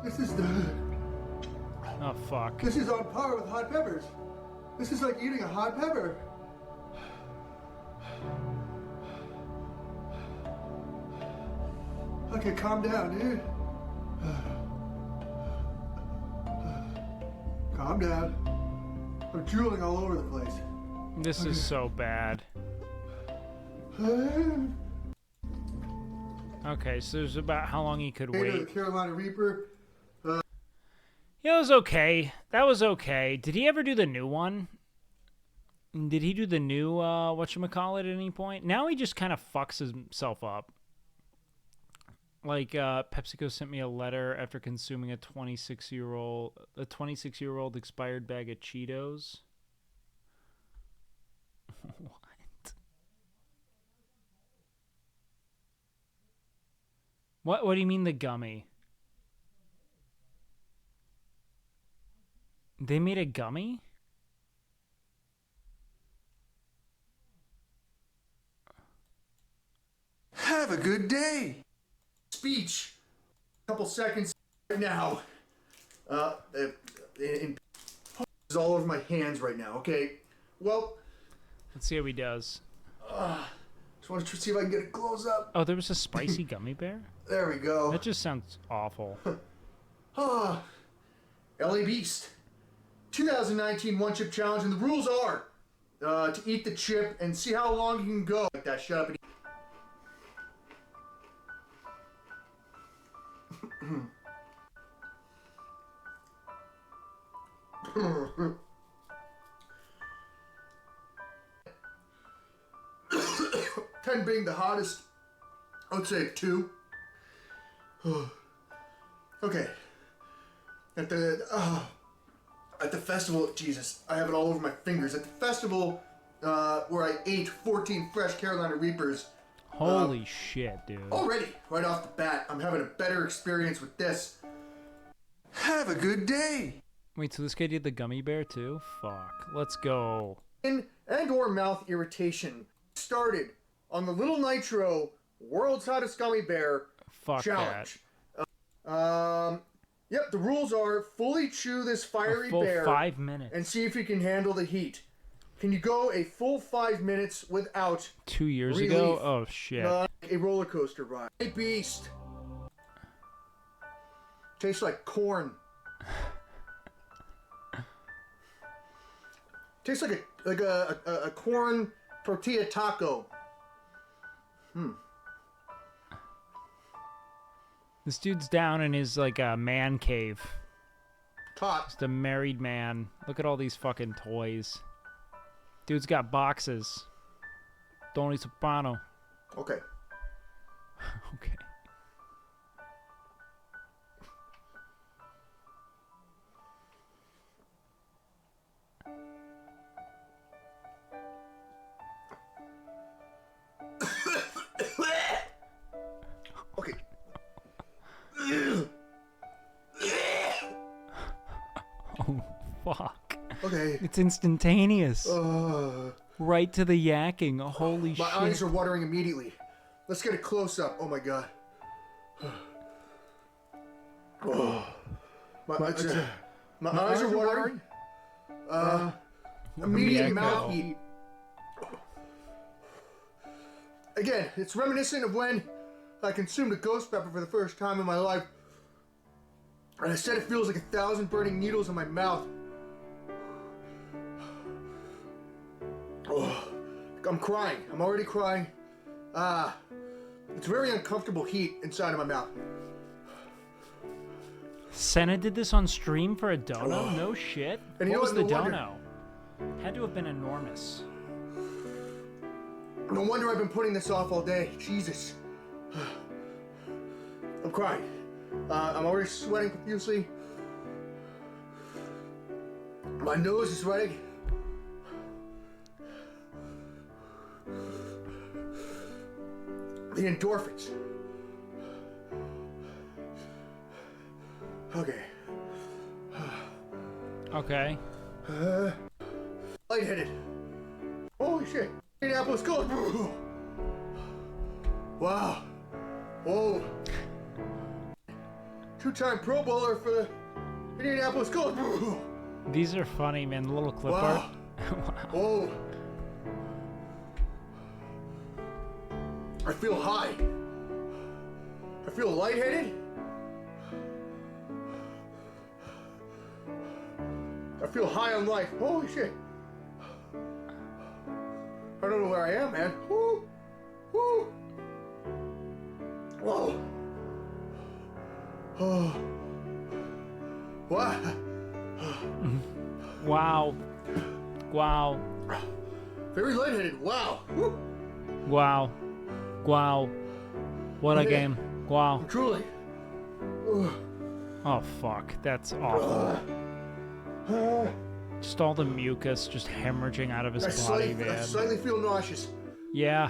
This is the... Oh, fuck. This is on par with hot peppers. This is like eating a hot pepper. Okay, calm down, dude. Calm down. I'm drooling all over the place. This is so bad. Okay, so there's about how long he could The wait. Carolina Reaper. Yeah, it was okay. That was okay. Did he ever do the new one? Did he do the new whatchamacallit at any point? Now he just kind of fucks himself up. Like, PepsiCo sent me a letter after consuming a 26-year-old expired bag of Cheetos. What do you mean the gummy? They made a gummy? Have a good day. Speech. Couple seconds right now. Is all over my hands right now. Okay. Well. Let's see how he does. Just want to see if I can get a close up. Oh, there was a spicy gummy bear? There we go. That just sounds awful. LA Beast. 2019 One Chip Challenge, and the rules are to eat the chip and see how long you can go. Like that. Shut up and eat. mind being the hottest, I would say 2. Okay. At the festival, Jesus, I have it all over my fingers. At the festival where I ate 14 fresh Carolina Reapers. Holy shit, dude. Already, right off the bat, I'm having a better experience with this. Have a good day. Wait, so this guy did the gummy bear too? Fuck. Let's go. And or mouth irritation started on the Little Nitro World's Hottest Gummy Bear Fuck Challenge. Yep, the rules are fully chew this fiery A full bear 5 minutes. and see if you can handle the heat. Can you go a full 5 minutes without 2 years relief? ago? Oh, shit. Like a roller coaster ride. A beast. Tastes like corn. Tastes like a corn tortilla taco. This dude's down in his, like, man cave. Just a married man. Look at all these fucking toys. Dude's got boxes. Tony Soprano. Okay. Okay. Okay. Oh, fuck. Okay. It's instantaneous. Uh, Right to the yakking. Holy shit. My eyes are watering immediately. Let's get a close up. Oh my god. My eyes are watering. Immediate mouth heat. Again, it's reminiscent of when I consumed a ghost pepper for the first time in my life. And I said it feels like 1,000 burning needles in my mouth. Oh, I'm crying. I'm already crying. It's very uncomfortable heat inside of my mouth. Senna did this on stream for a dono? No shit. And you What was know the what? No dono? Had to have been enormous. No wonder I've been putting this off all day. Jesus. I'm crying. I'm already sweating profusely. My nose is running. The endorphins. Okay. Okay. Lightheaded. Holy shit. Indianapolis Colts. Wow. Whoa. 2-time Pro Bowler for the Indianapolis Colts. These are funny, man. The little clip Wow. art. Whoa. I feel high. I feel lightheaded. I feel high on life. Holy shit. I don't know where I am, man. Woo. Woo. Whoa. Oh. Wow. Wow. Wow. Very lightheaded. Wow. Woo. Wow. Wow. What a Okay. game. Wow. Truly. Oh, fuck. That's awful. Just all the mucus just hemorrhaging out of his I body, man. slightly feel nauseous. Yeah.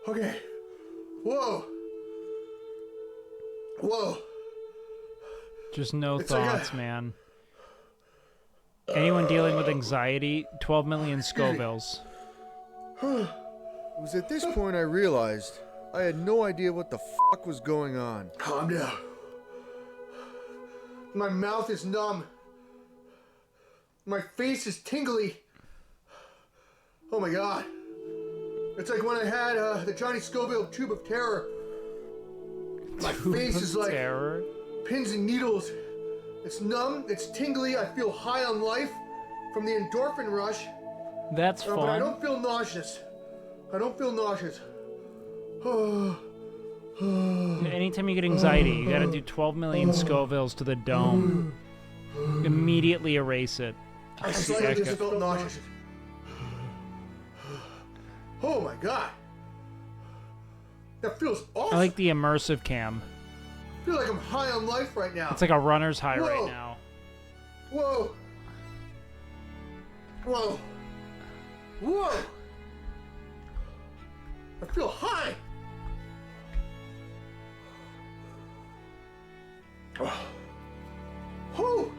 Okay. Whoa. Whoa. Just no It's like thoughts, man. Anyone dealing with anxiety, 12 million Scovilles. It was at this point I realized I had no idea what the fuck was going on. Calm down. My mouth is numb. My face is tingly. Oh my god. It's like when I had the Johnny Scoville Tube of Terror. My face is like terror. pins and needles. It's numb, it's tingly, I feel high on life from the endorphin rush. That's But I fun. don't feel nauseous. I don't feel nauseous. Anytime you get anxiety, you gotta do 12 million Scovilles to the dome. Immediately erase it. I slightly just felt nauseous. Oh my god. That feels awesome. I like the immersive cam. I feel like I'm high on life right now. It's like a runner's high Whoa. right now. Whoa. Whoa. Whoa. I feel high. Whew.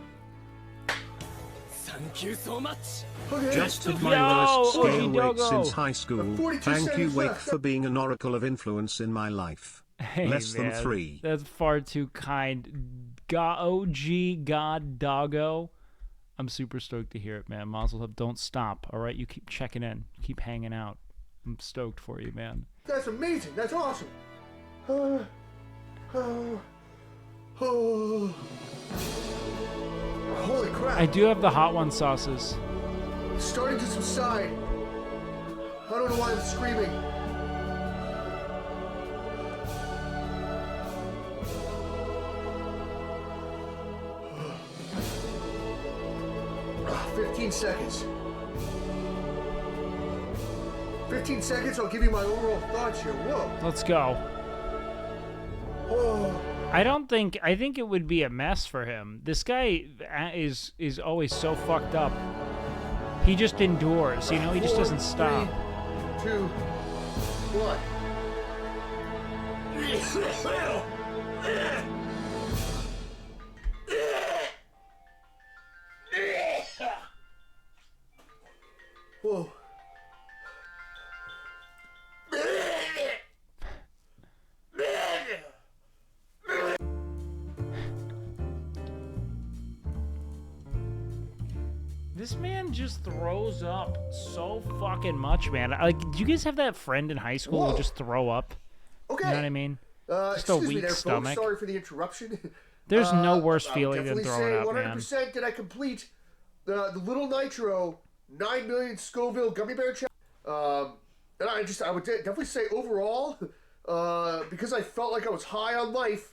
Thank you so much. Just at my Yo, lowest scale Ogie rate Doggo. since high school. 42 Thank you, seconds Wake, left. for being an oracle of influence in my life. Hey, Less than man, 3. That's far too kind. OG God Doggo. I'm super stoked to hear it, man. Mazel tov. Don't stop, all right? You keep checking in. Keep hanging out. I'm stoked for you, man. That's amazing. That's awesome. Holy crap. I do have the hot one sauces. It's starting to subside. I don't know why I'm screaming. Ah, 15 seconds. 15 seconds, I'll give you my overall thoughts here. Whoa. Let's go. Oh. I think it would be a mess for him. This guy is always so fucked up. He just endures, you know, he just doesn't stop. 3, 2, 1. Whoa. This man just throws up so fucking much, man. Like, do you guys have that friend in high school Whoa. who just throw up? Okay. You know what I mean? Just a Excuse me weak there, stomach. folks. Sorry for the interruption. There's no worse I'll feeling than definitely throwing say up, 100% man. did I complete the Little Nitro 9 million Scoville Gummy Bear Challenge. And I would definitely say overall, because I felt like I was high on life.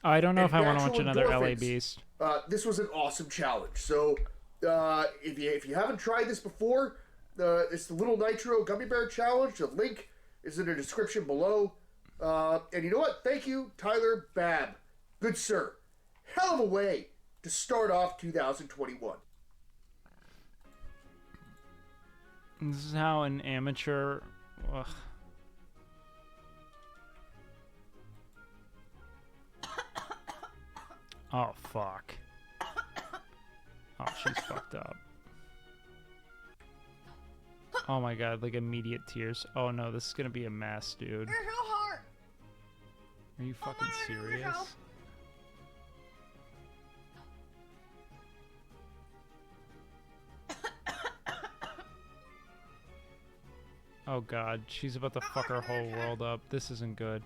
I don't know if I want to watch natural another LA endorphins, Beast. This was an awesome challenge. So if you haven't tried this before, it's the Little Nitro Gummy Bear Challenge. The link is in the description below. And you know what? Thank you, Tyler Babb. Good sir. Hell of a way to start off 2021. This is how an amateur... Ugh. Oh, fuck. Oh, she's fucked up. Oh my god, like immediate tears. Oh no, this is gonna be a mess, dude. Are you fucking serious? Oh god, she's about to fuck her whole world up. This isn't good.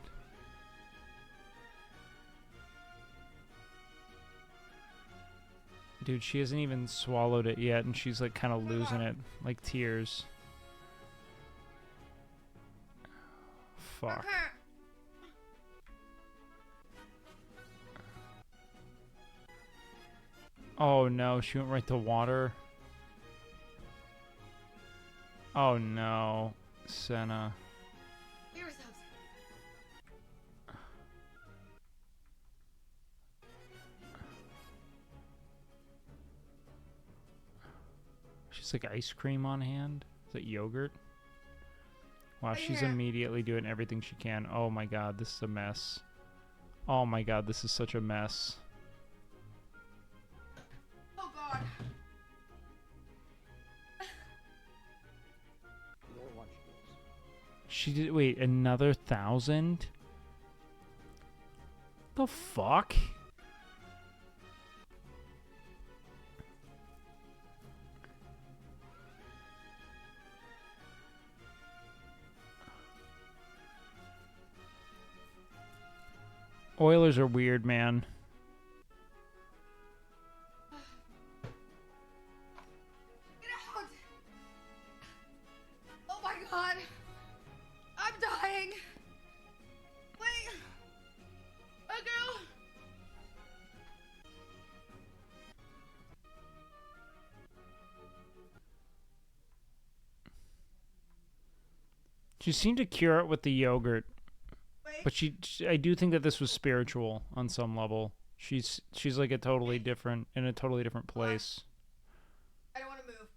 Dude, she hasn't even swallowed it yet, and she's like kind of losing it. Like tears. Fuck. Oh no, she went right to water. Oh no, Senna. She's like ice cream on hand. Is that yogurt? Wow, she's immediately doing everything she can. Oh my god, this is a mess. Oh my god, this is such a mess. Oh god. She did. Wait, another 1,000? The fuck? Oilers are weird, man. Get out! Oh my god! I'm dying! Wait! A girl! She seemed to cure it with the yogurt, but I do think that this was spiritual on some level. She's like in a totally different place. I don't want to move.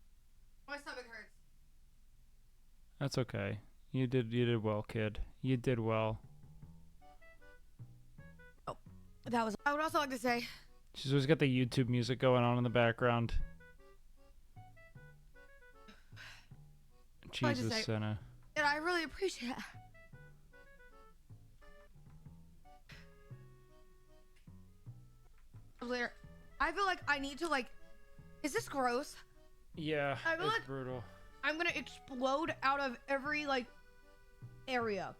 My stomach hurts. That's okay. You did well, kid. You did well. That was. I would also like to say. She's always got the YouTube music going on in the background. Jesus, Senna. And I really appreciate it. Later, I feel like I need to is this gross? Yeah, I feel it's like brutal. I'm gonna explode out of every area.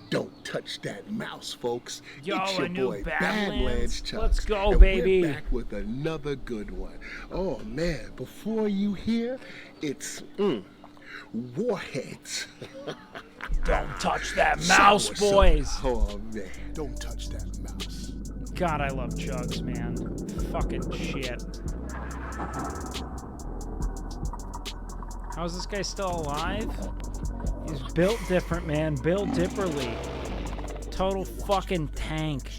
Don't touch that mouse, folks. Yo, it's your a new boy Badlands. Chucks. Let's go, and baby. We're back with another good one. Oh man, before you hear, it's Warheads. Don't touch that mouse, boys. Oh man, don't touch that mouse. God, I love Chugs, man. Fucking shit. How's this guy still alive? He's built different, man. Built differently. Total fucking tank.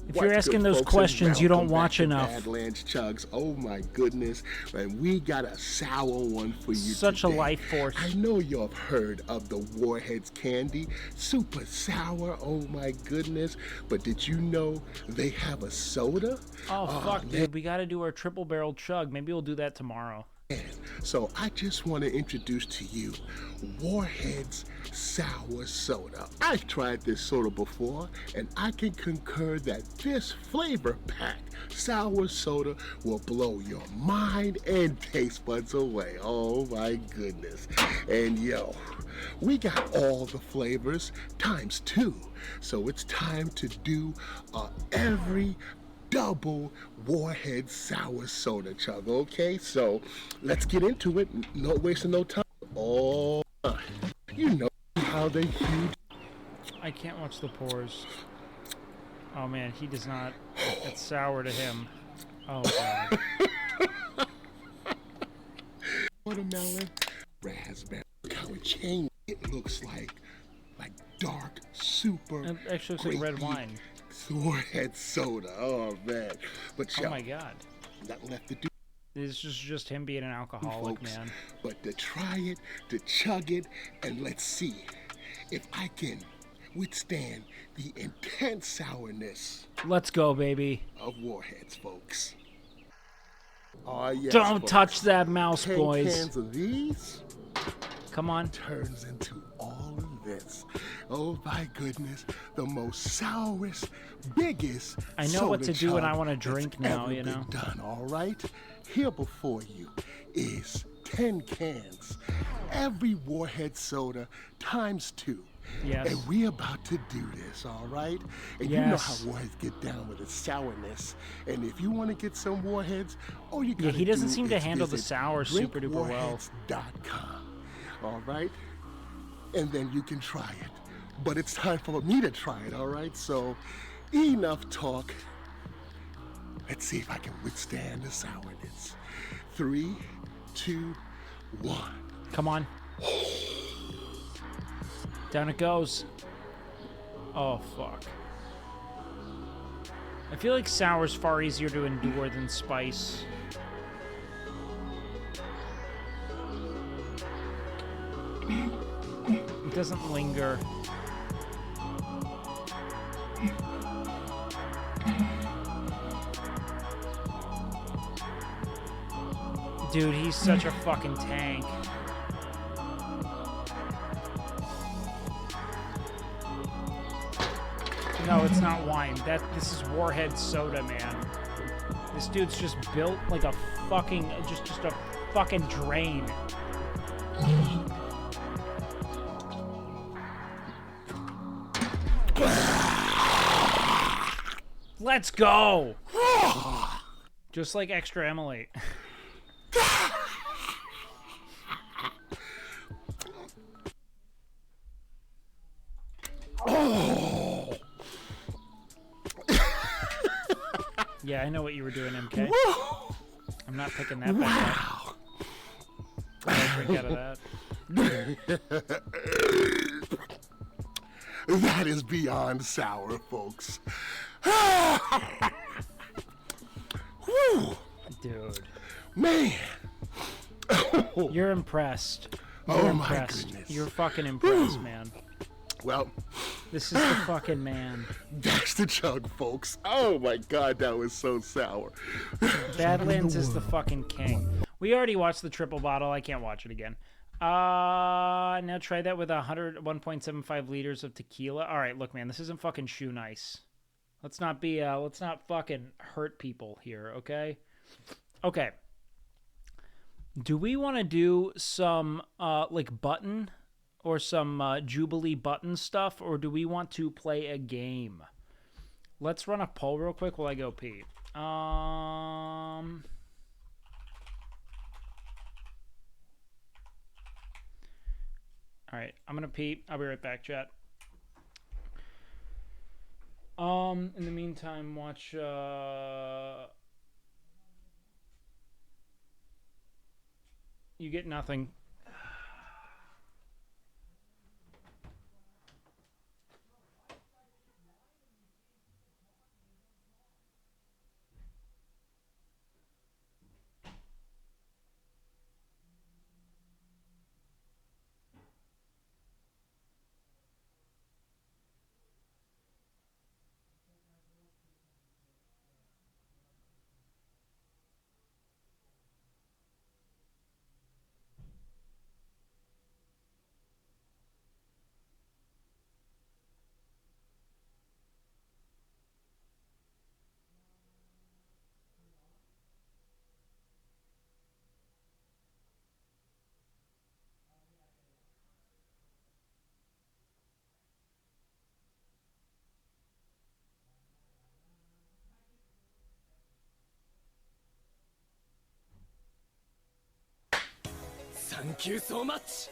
If you're asking those questions, you don't watch enough. Badlands Chugs. Oh my goodness. And we got a sour one for you Such today. a life force. I know you've heard of the Warheads candy. Super sour. Oh my goodness. But did you know they have a soda? Oh, fuck, dude. We gotta do our triple barrel chug. Maybe we'll do that tomorrow. So I just want to introduce to you Warheads Sour Soda. I've tried this soda before, and I can concur that this flavor-packed sour soda will blow your mind and taste buds away. Oh my goodness. And yo, we got all the flavors times 2. So it's time to do every double Warhead sour soda chug, okay? So let's get into it. No wasting no time. Oh, you know how they huge. I can't watch the pores. Oh man, he does not. It's sour to him. Oh god. Watermelon, raspberry. Look how it changed. It looks like dark, super. It actually looks like red wine. Warhead soda. Oh man. But Oh my god. Nothing left to do. This is just him being an alcoholic, folks, man. But to try it, to chug it, and let's see if I can withstand the intense sourness Let's go, baby. of Warheads, folks. Oh yes. Don't folks. touch that mouse, 10 boys. cans of these. Come on. Turns into all of this. Oh my goodness, the most sourest, biggest. I know what soda to do when chug I want to drink that's now, ever you know. been done, all right? Here before you is 10 cans. Every Warhead soda times 2. Yes. And we about to do this, all right? And you know Yes. how Warheads get down with the sourness. And if you want to get some Warheads, all you Yeah, gotta he doesn't do seem to is handle the visit sour super duper well. drinkwarheads.com. All right? And then you can try it. But it's time for me to try it, all right? So, enough talk. Let's see if I can withstand the sourness. 3, 2, 1. Come on. Down it goes. Oh, fuck. I feel like sour's far easier to endure than spice. It doesn't linger. Dude, he's such a fucking tank. No, it's not wine. This is Warhead soda, man. This dude's just built like a fucking just a fucking drain. Let's go. Just like extra Emily. Yeah, I know what you were doing, MK. I'm not picking that back up. I'll drink out of that. That is beyond sour, folks. Whew. Dude. Man. You're impressed. You're Oh, my impressed. goodness. You're fucking impressed, man. Well, this is the fucking man. That's the chug, folks. Oh my God, that was so sour. Badlands is the fucking king. We already watched the triple bottle. I can't watch it again. Now try that with 1.75 liters of tequila. All right, look, man, this isn't fucking shoe nice. Let's not fucking hurt people here, okay? Okay. Do we want to do some like button or some Jubilee button stuff, or do we want to play a game? Let's run a poll real quick while I go pee. All right, I'm gonna pee. I'll be right back, chat. In the meantime, watch. You get nothing. Thank you so much,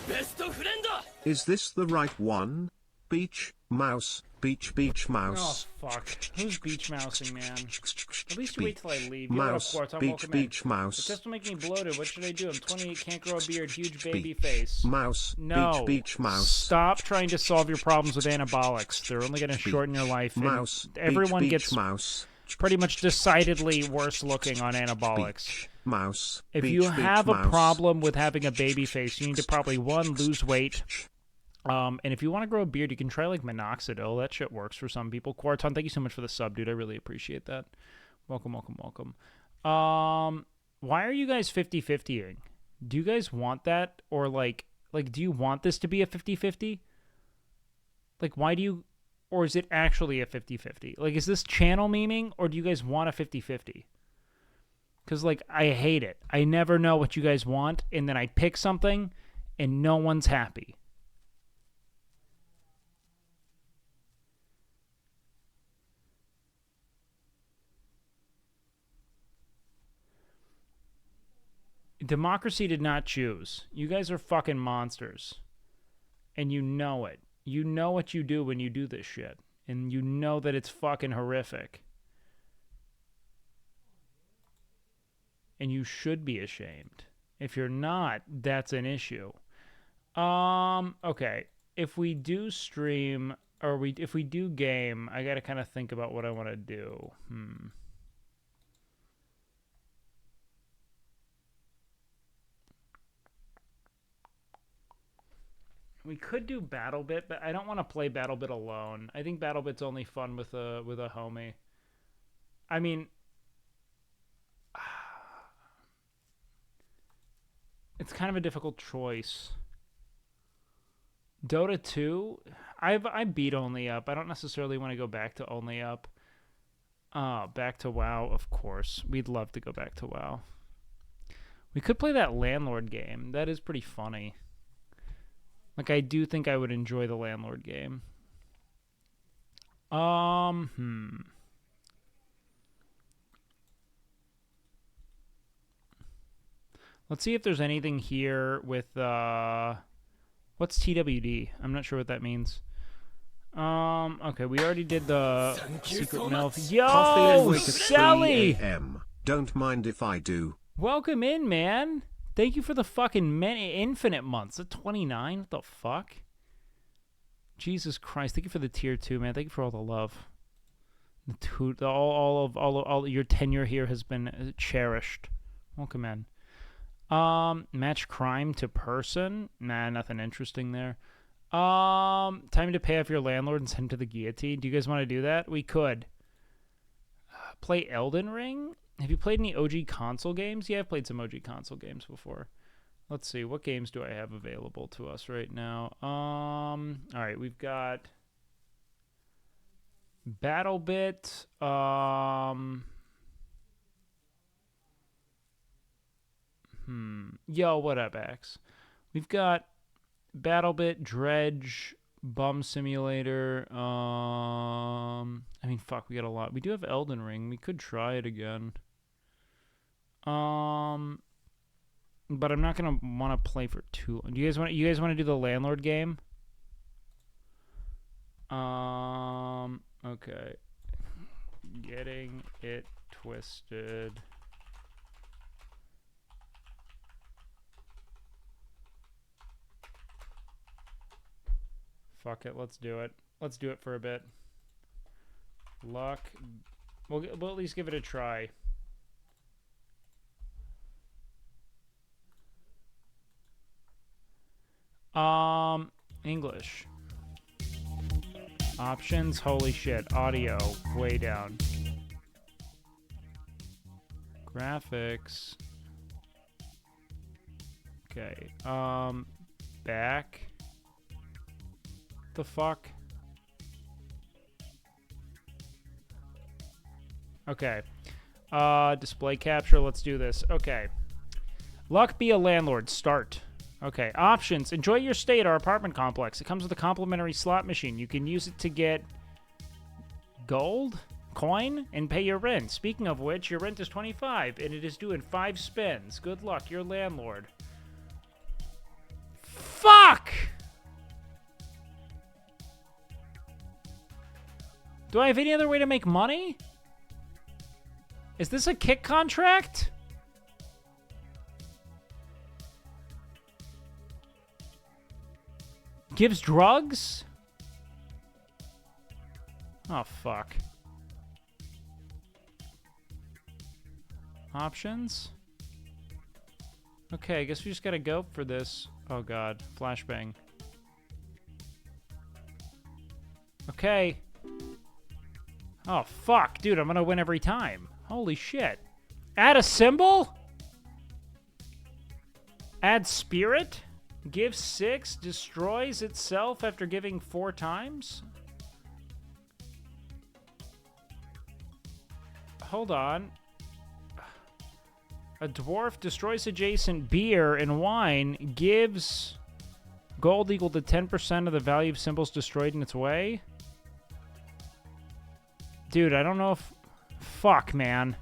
best friend. Is this the right one? Beach mouse, beach mouse. Oh fuck! Who's beach mousing, man? At least you wait till I leave. Mouse, Yo, Quartz, beach welcome in. mouse. The test will make me bloated. What should I do? I'm 28, can't grow a beard, huge baby face. Mouse, No. beach mouse. Stop trying to solve your problems with anabolics. They're only going to shorten your life. and Mouse, everyone beach gets mouse. pretty much decidedly worse looking on anabolics. Mouse. If beach, you beach have a mouse. problem with having a baby face, you need to probably lose weight. And if you want to grow a beard, you can try like minoxidil. That shit works for some people. Quarton, thank you so much for the sub, dude. I really appreciate that. Welcome. Why are you guys 50-50ing? Do you guys want that? Or like do you want this to be a 50-50? Like, why do you, or is it actually a 50-50? Like, is this channel memeing, or do you guys want a 50-50? Because, like, I hate it. I never know what you guys want, and then I pick something, and no one's happy. Democracy did not choose. You guys are fucking monsters. And you know it. You know what you do when you do this shit. And you know that it's fucking horrific. And you should be ashamed. If you're not, that's an issue. Okay. If we do stream, or if we do game, I gotta kind of think about what I want to do. We could do BattleBit, but I don't want to play BattleBit alone. I think BattleBit's only fun with a homie. I mean, it's kind of a difficult choice. Dota 2, I beat Only Up. I don't necessarily want to go back to Only Up. Back to WoW, of course. We'd love to go back to WoW. We could play that Landlord game. That is pretty funny. Like, I do think I would enjoy the Landlord game. Let's see if there's anything here with, what's TWD? I'm not sure what that means. Okay, we already did the secret MILF. Yo, Sally! Don't mind if I do. Welcome in, man. Thank you for the fucking infinite months. At 29? What the fuck? Jesus Christ. Thank you for the tier 2, man. Thank you for all the love. All your tenure here has been cherished. Welcome in. Match crime to person. Nah, nothing interesting there. Time to pay off your landlord and send him to the guillotine. Do you guys want to do that? We could. Play Elden Ring? Have you played any OG console games? Yeah, I've played some OG console games before. Let's see. What games do I have available to us right now? All right, we've got BattleBit. Yo, what up, Axe? We've got BattleBit, Dredge, Bum Simulator. I mean, fuck, we got a lot. We do have Elden Ring. We could try it again. But I'm not gonna want to play for too long. Do you guys want? You guys want to do the landlord game? Okay. Getting it twisted. Fuck it. Let's do it. Let's do it for a bit. Luck. We'll at least give it a try. English. Options, holy shit. Audio, way down. Graphics. Okay. Back. The fuck? Okay. Display capture, let's do this. Okay. Luck be a landlord, start. Okay, options. Enjoy your stay at our apartment complex. It comes with a complimentary slot machine. You can use it to get gold, coin, and pay your rent. Speaking of which, your rent is $25, and it is due in 5 spins. Good luck, your landlord. Fuck! Do I have any other way to make money? Is this a kick contract? Gives drugs? Oh, fuck. Options? Okay, I guess we just gotta go for this. Oh, God. Flashbang. Okay. Oh, fuck. Dude, I'm gonna win every time. Holy shit. Add a symbol? Add spirit? Gives 6, destroys itself after giving 4 times? Hold on. A dwarf destroys adjacent beer and wine, gives gold equal to 10% of the value of symbols destroyed in its way? Dude, I don't know if... Fuck, man.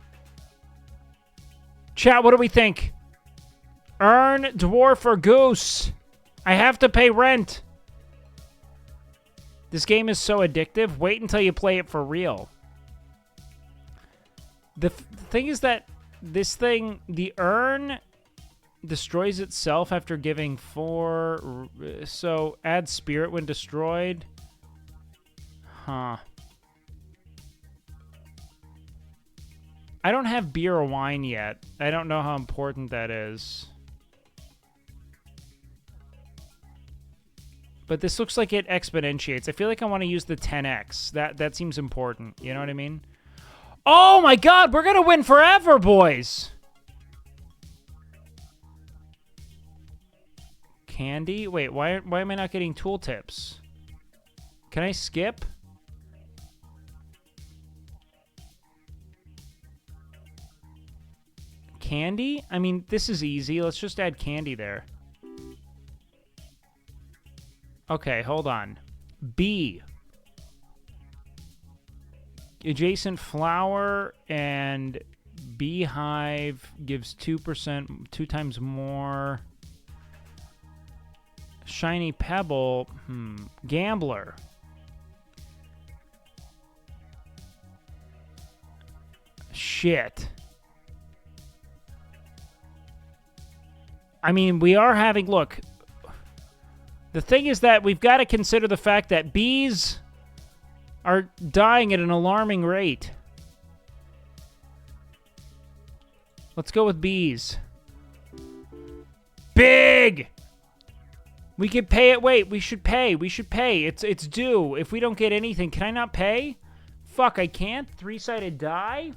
Chat, what do we think? Earn, dwarf, or goose? I have to pay rent. This game is so addictive. Wait until you play it for real. The thing is that this thing, the urn, destroys itself after giving 4. So add spirit when destroyed. Huh. I don't have beer or wine yet. I don't know how important that is. But this looks like it exponentiates. I feel like I want to use the 10x. That seems important. You know what I mean? Oh my god, we're going to win forever, boys. Candy? Wait, why am I not getting tooltips? Can I skip? Candy? I mean, this is easy. Let's just add candy there. Okay, hold on. B. Adjacent flower and beehive gives 2%, 2 times more. Shiny pebble. Gambler. Shit. I mean, we are having... Look, the thing is that we've got to consider the fact that bees are dying at an alarming rate. Let's go with bees. Big! We could pay it. Wait, we should pay. We should pay. It's due. If we don't get anything, can I not pay? Fuck, I can't. Three-sided die?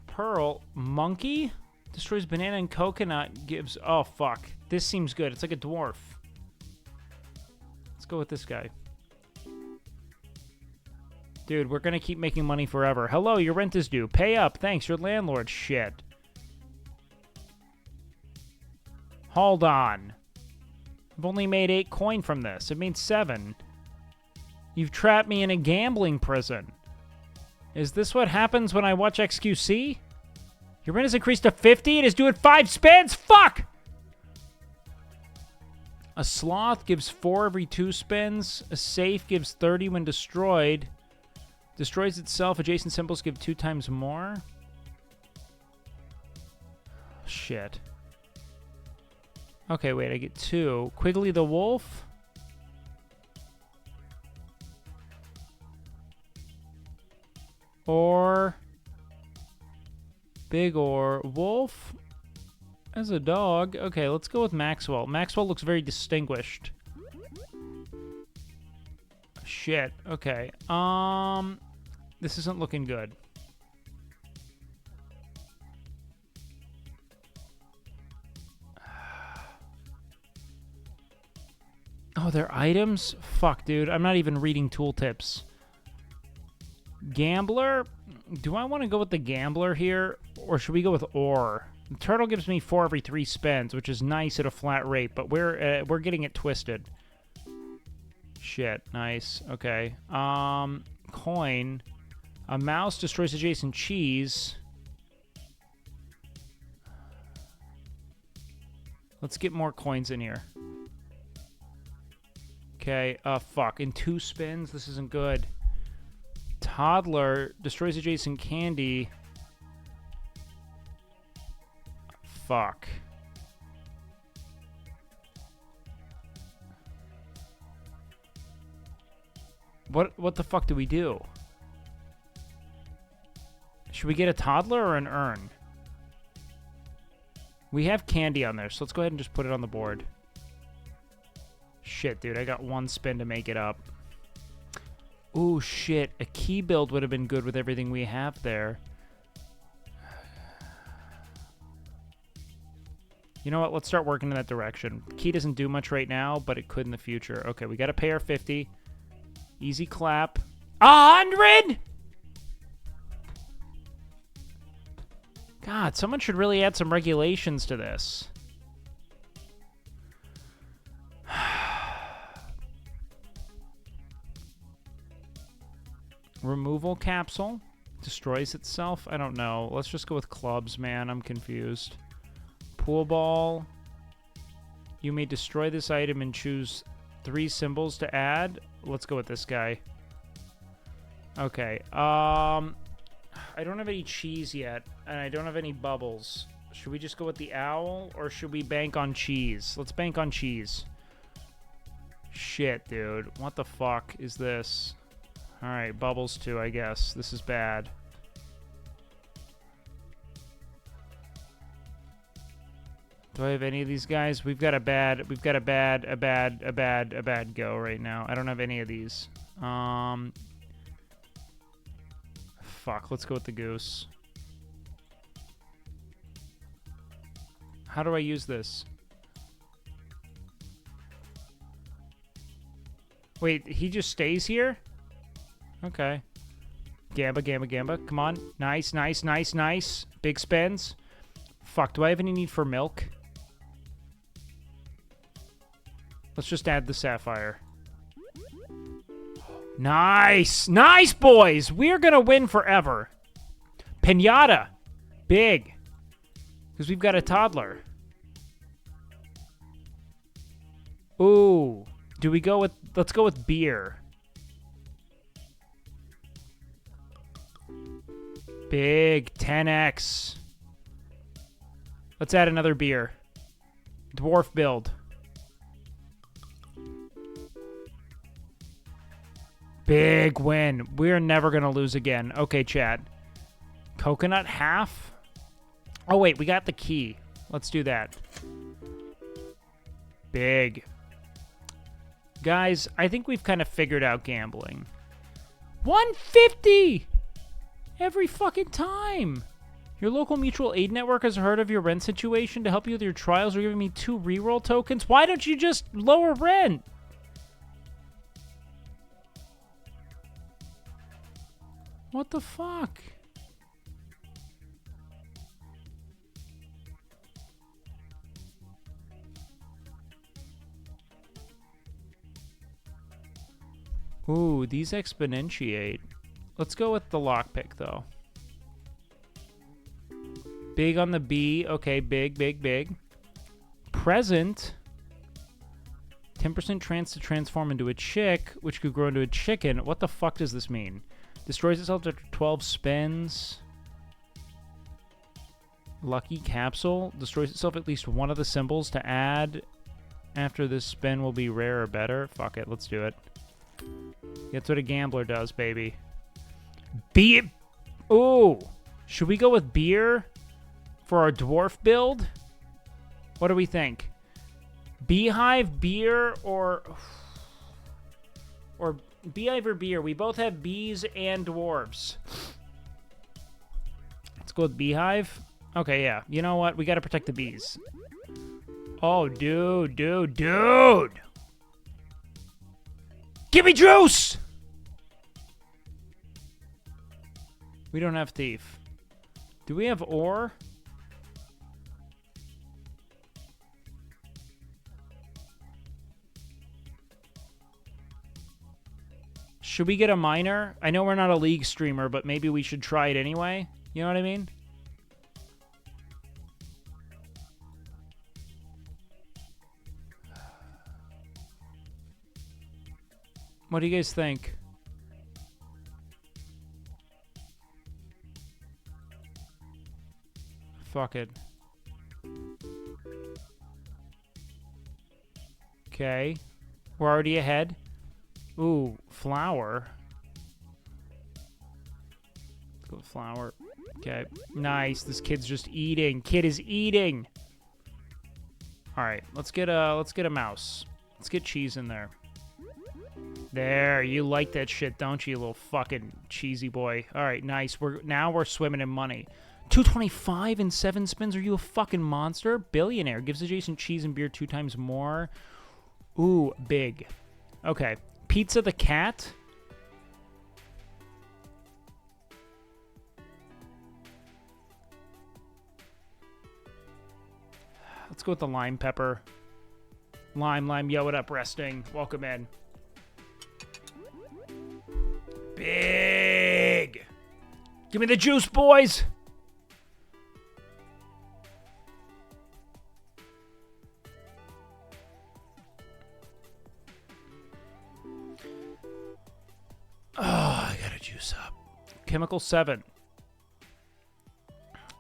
Pearl. Monkey? Destroys banana and coconut. Gives... Oh, fuck. This seems good. It's like a dwarf. Let's go with this guy. Dude, we're gonna keep making money forever. Hello, your rent is due. Pay up. Thanks, your landlord. Shit. Hold on. I've only made 8 coin from this. It made 7. You've trapped me in a gambling prison. Is this what happens when I watch XQC? Your rent has increased to 50? It is due at 5 spins? Fuck! A sloth gives 4 every 2 spins. A safe gives 30 when destroyed. Destroys itself. Adjacent symbols give 2 times more. Shit. Okay, wait, I get 2. Quigley the Wolf. Or Big or Wolf as a dog. Okay, let's go with Maxwell. Maxwell looks very distinguished. Shit. Okay. This isn't looking good. Oh, they're items? Fuck, dude. I'm not even reading tooltips. Gambler? Do I want to go with the Gambler here? Or should we go with Ore? The turtle gives me 4 every 3 spins, which is nice at a flat rate, but we're getting it twisted. Shit. Nice. Okay. Coin. A mouse destroys adjacent cheese. Let's get more coins in here. Okay, fuck. In 2 spins, this isn't good. Toddler destroys adjacent candy. Fuck. What the fuck do we do? Should we get a toddler or an urn? We have candy on there, so let's go ahead and just put it on the board. Shit, dude, I got 1 spin to make it up. Ooh, shit. A key build would have been good with everything we have there. You know what? Let's start working in that direction. Key doesn't do much right now, but it could in the future. Okay, we got to pay our 50. Easy clap. 100?! God, someone should really add some regulations to this. Removal capsule. Destroys itself? I don't know. Let's just go with clubs, man. I'm confused. Pool ball. You may destroy this item and choose 3 symbols to add. Let's go with this guy. Okay. I don't have any cheese yet, and I don't have any bubbles. Should we just go with the owl, or should we bank on cheese? Let's bank on cheese. Shit, dude. What the fuck is this? Alright, bubbles too, I guess. This is bad. Do I have any of these guys? We've got a bad go right now. I don't have any of these. Fuck, let's go with the goose. How do I use this? Wait, he just stays here? Okay. Gamba, gamba, gamba. Come on. Nice, nice, nice, nice. Big spins. Fuck, do I have any need for milk? Let's just add the sapphire. Nice! Nice, boys! We're gonna win forever. Pinata. Big. Because we've got a toddler. Ooh. Do we go with... Let's go with beer. Big. 10x. Let's add another beer. Dwarf build. Big win. We're never going to lose again. Okay, chat. Coconut half? Oh, wait. We got the key. Let's do that. Big. Guys, I think we've kind of figured out gambling. 150 every fucking time. Your local mutual aid network has heard of your rent situation to help you with your trials. Are giving me 2 reroll tokens. Why don't you just lower rent? What the fuck? Ooh, these exponentiate. Let's go with the lockpick, though. Big on the B. Okay, big, big, big. Present. 10% chance to transform into a chick, which could grow into a chicken. What the fuck does this mean? Destroys itself after 12 spins. Lucky capsule. Destroys itself at least one of the symbols to add after this spin will be rare or better. Fuck it, let's do it. That's what a gambler does, baby. Be Ooh. Should we go with beer for our dwarf build? What do we think? Beehive, beer, or beehive or beer? We both have bees and dwarves. Let's go with beehive. Okay, yeah. You know what? We got to protect the bees. Oh, dude. Give me juice! We don't have thief. Do we have ore? Should we get a miner? I know we're not a League streamer, but maybe we should try it anyway. You know what I mean? What do you guys think? Fuck it. Okay. We're already ahead. Ooh, flour. Let's go with flour. Okay. Nice. This kid's just eating. Kid is eating. All right. Let's get a mouse. Let's get cheese in there. There, you like that shit, don't you, little fucking cheesy boy? All right, nice. Now we're swimming in money. 225 in 7 spins. Are you a fucking monster? Billionaire gives adjacent cheese and beer 2 times more. Ooh, big. Okay, Pizza the cat. Let's go with the lime pepper. Lime, yo, what up, resting? Welcome in. Big. Give me the juice, boys. Oh, I gotta juice up. Chemical 7.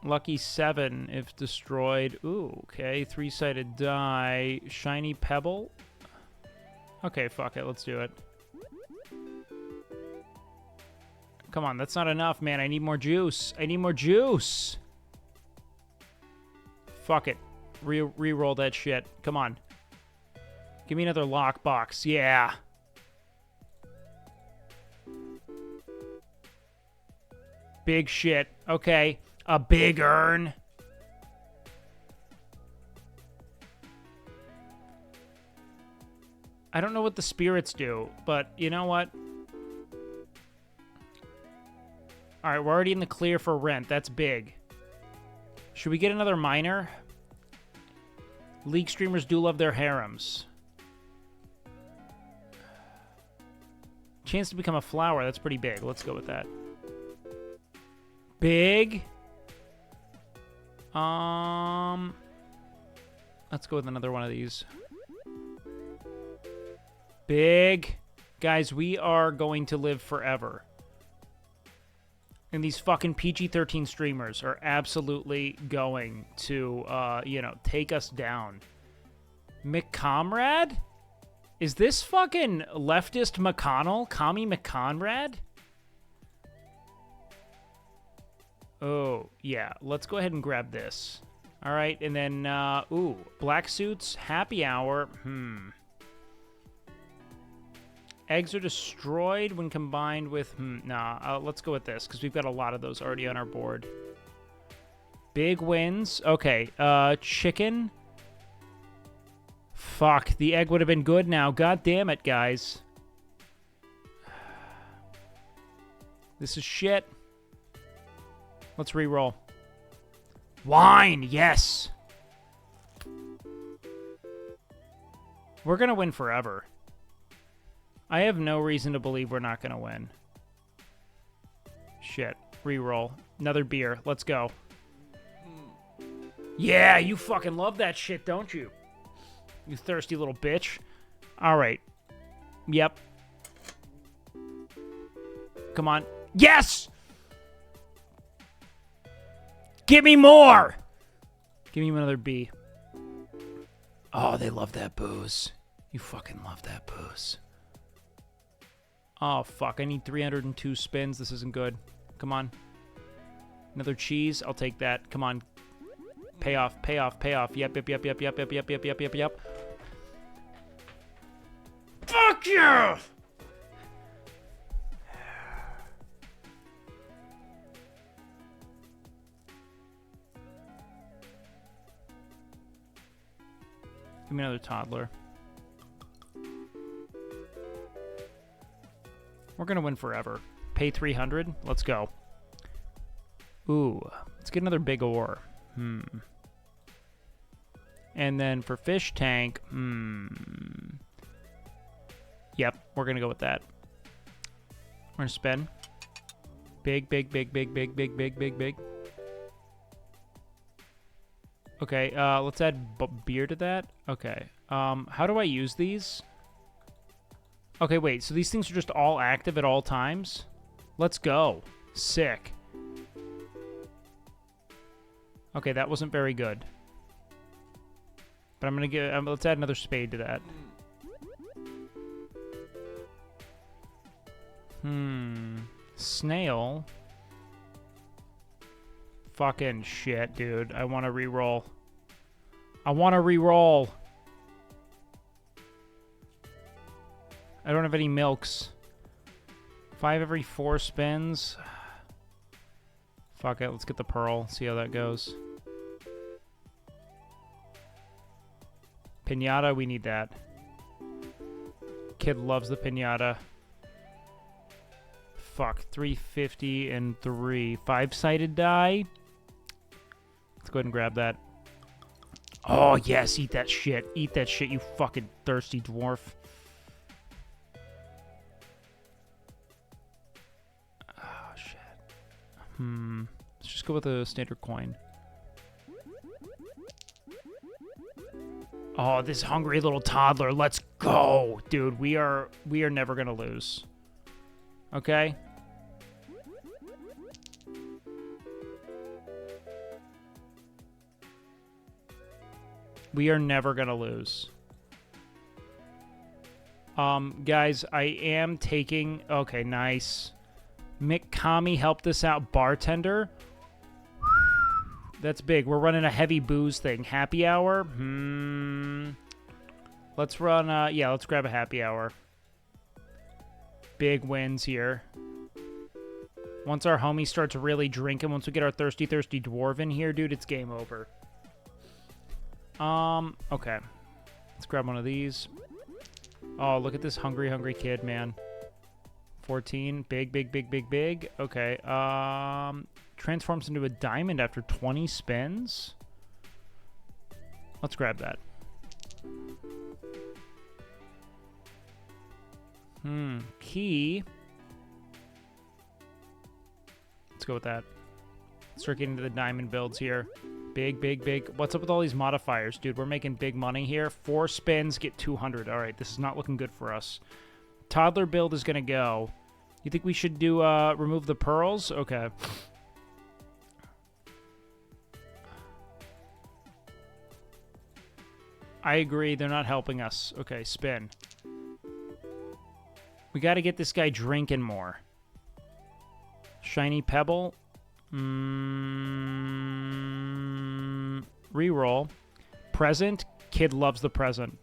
Lucky 7 if destroyed. Ooh, okay. 3-sided die. Shiny pebble. Okay, fuck it. Let's do it. Come on, that's not enough, man. I need more juice. I need more juice. Fuck it. Re-roll that shit. Come on. Give me another lockbox. Yeah. Big shit. Okay. A big urn. I don't know what the spirits do, but you know what? All right, we're already in the clear for rent. That's big. Should we get another miner? League streamers do love their harems. Chance to become a flower. That's pretty big. Let's go with that. Big. Let's go with another one of these. Big. Guys, we are going to live forever. And these fucking PG-13 streamers are absolutely going to, take us down. McComrade? Is this fucking leftist McConnell? Commie McConrad? Oh, yeah. Let's go ahead and grab this. All right, and then, black suits, happy hour. Eggs are destroyed when combined with... let's go with this, because we've got a lot of those already on our board. Big wins. Okay, chicken. Fuck, the egg would have been good now. God damn it, guys. This is shit. Let's re-roll. Wine, yes! We're gonna win forever. I have no reason to believe we're not gonna win. Shit. Reroll. Another beer. Let's go. Yeah, you fucking love that shit, don't you? You thirsty little bitch. Alright. Yep. Come on. Yes! Give me more! Give me another B. Oh, they love that booze. You fucking love that booze. Oh, fuck. I need 302 spins. This isn't good. Come on. Another cheese. I'll take that. Come on. Pay off, pay off, pay off. Yep, yep, yep, yep, yep, yep, yep, yep, yep, yep, yep. Fuck you! Give me another toddler. We're gonna win forever. Pay 300. Let's go. Ooh, let's get another big ore. And then for fish tank, yep, we're gonna go with that. We're gonna spend. Big, big, big, big, big, big, big, big, big. Okay, let's add beer to that. Okay, how do I use these? Okay, wait, so these things are just all active at all times? Let's go. Sick. Okay, that wasn't very good. But I'm gonna get, let's add another spade to that. Snail. Fucking shit, dude. I want to re-roll. I want to re-roll. I don't have any milks. 5 every 4 spins. Fuck it. Let's get the pearl. See how that goes. Pinata. We need that. Kid loves the pinata. Fuck. 350 and 3. 5-sided die. Let's go ahead and grab that. Oh, yes. Eat that shit. Eat that shit, you fucking thirsty dwarf. Oh, shit. Let's just go with a standard coin. Oh, this hungry little toddler. Let's go. Dude, we are never going to lose. Okay? We are never going to lose. Guys, I am taking... Okay, nice. Mick Kami helped us out. Bartender. That's big. We're running a heavy booze thing. Happy hour? Let's run... yeah, let's grab a happy hour. Big wins here. Once our homie starts really drinking, once we get our thirsty dwarf in here, dude, it's game over. Okay. Let's grab one of these. Oh, look at this hungry kid, man. 14. Big, big, big, big, big. Okay. Transforms into a diamond after 20 spins. Let's grab that. Key. Let's go with that. Start getting to the diamond builds here. Big, big, big. What's up with all these modifiers, dude? We're making big money here. 4 spins, get 200. All right, this is not looking good for us. Toddler build is going to go. You think we should do remove the pearls? Okay. I agree. They're not helping us. Okay, spin. We got to get this guy drinking more. Shiny pebble. Reroll. Present. Kid loves the present.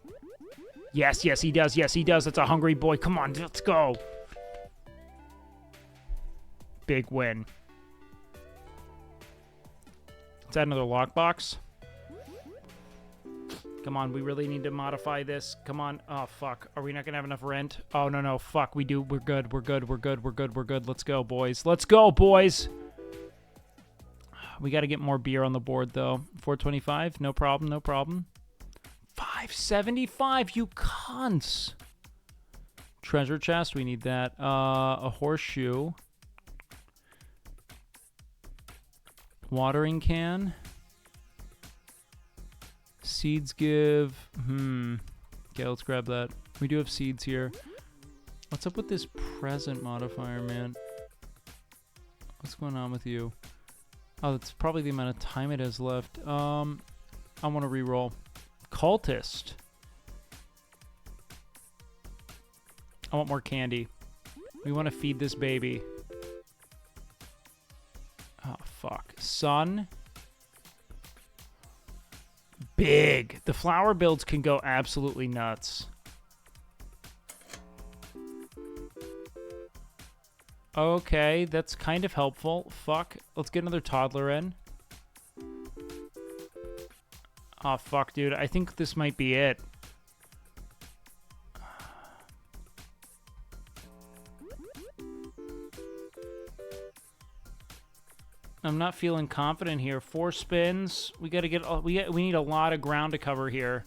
Yes, yes, he does. Yes, he does. That's a hungry boy. Come on, let's go. Big win. Is that another lockbox? Come on, we really need to modify this. Come on. Oh, fuck. Are we not going to have enough rent? Oh, no, no. Fuck, we do. We're good. We're good. We're good. We're good. We're good. Let's go, boys. Let's go, boys. We got to get more beer on the board, though. 425. No problem. No problem. 575. You cunts. Treasure chest. We need that. A horseshoe. Watering can. Seeds give... Okay, let's grab that. We do have seeds here. What's up with this present modifier, man? What's going on with you? Oh, that's probably the amount of time it has left. I want to reroll. Cultist. I want more candy. We want to feed this baby. Oh, fuck. Sun. Big. The flower builds can go absolutely nuts. Okay, that's kind of helpful. Fuck. Let's get another toddler in. Oh, fuck, dude. I think this might be it. I'm not feeling confident here. 4 spins. We got to get. We need a lot of ground to cover here.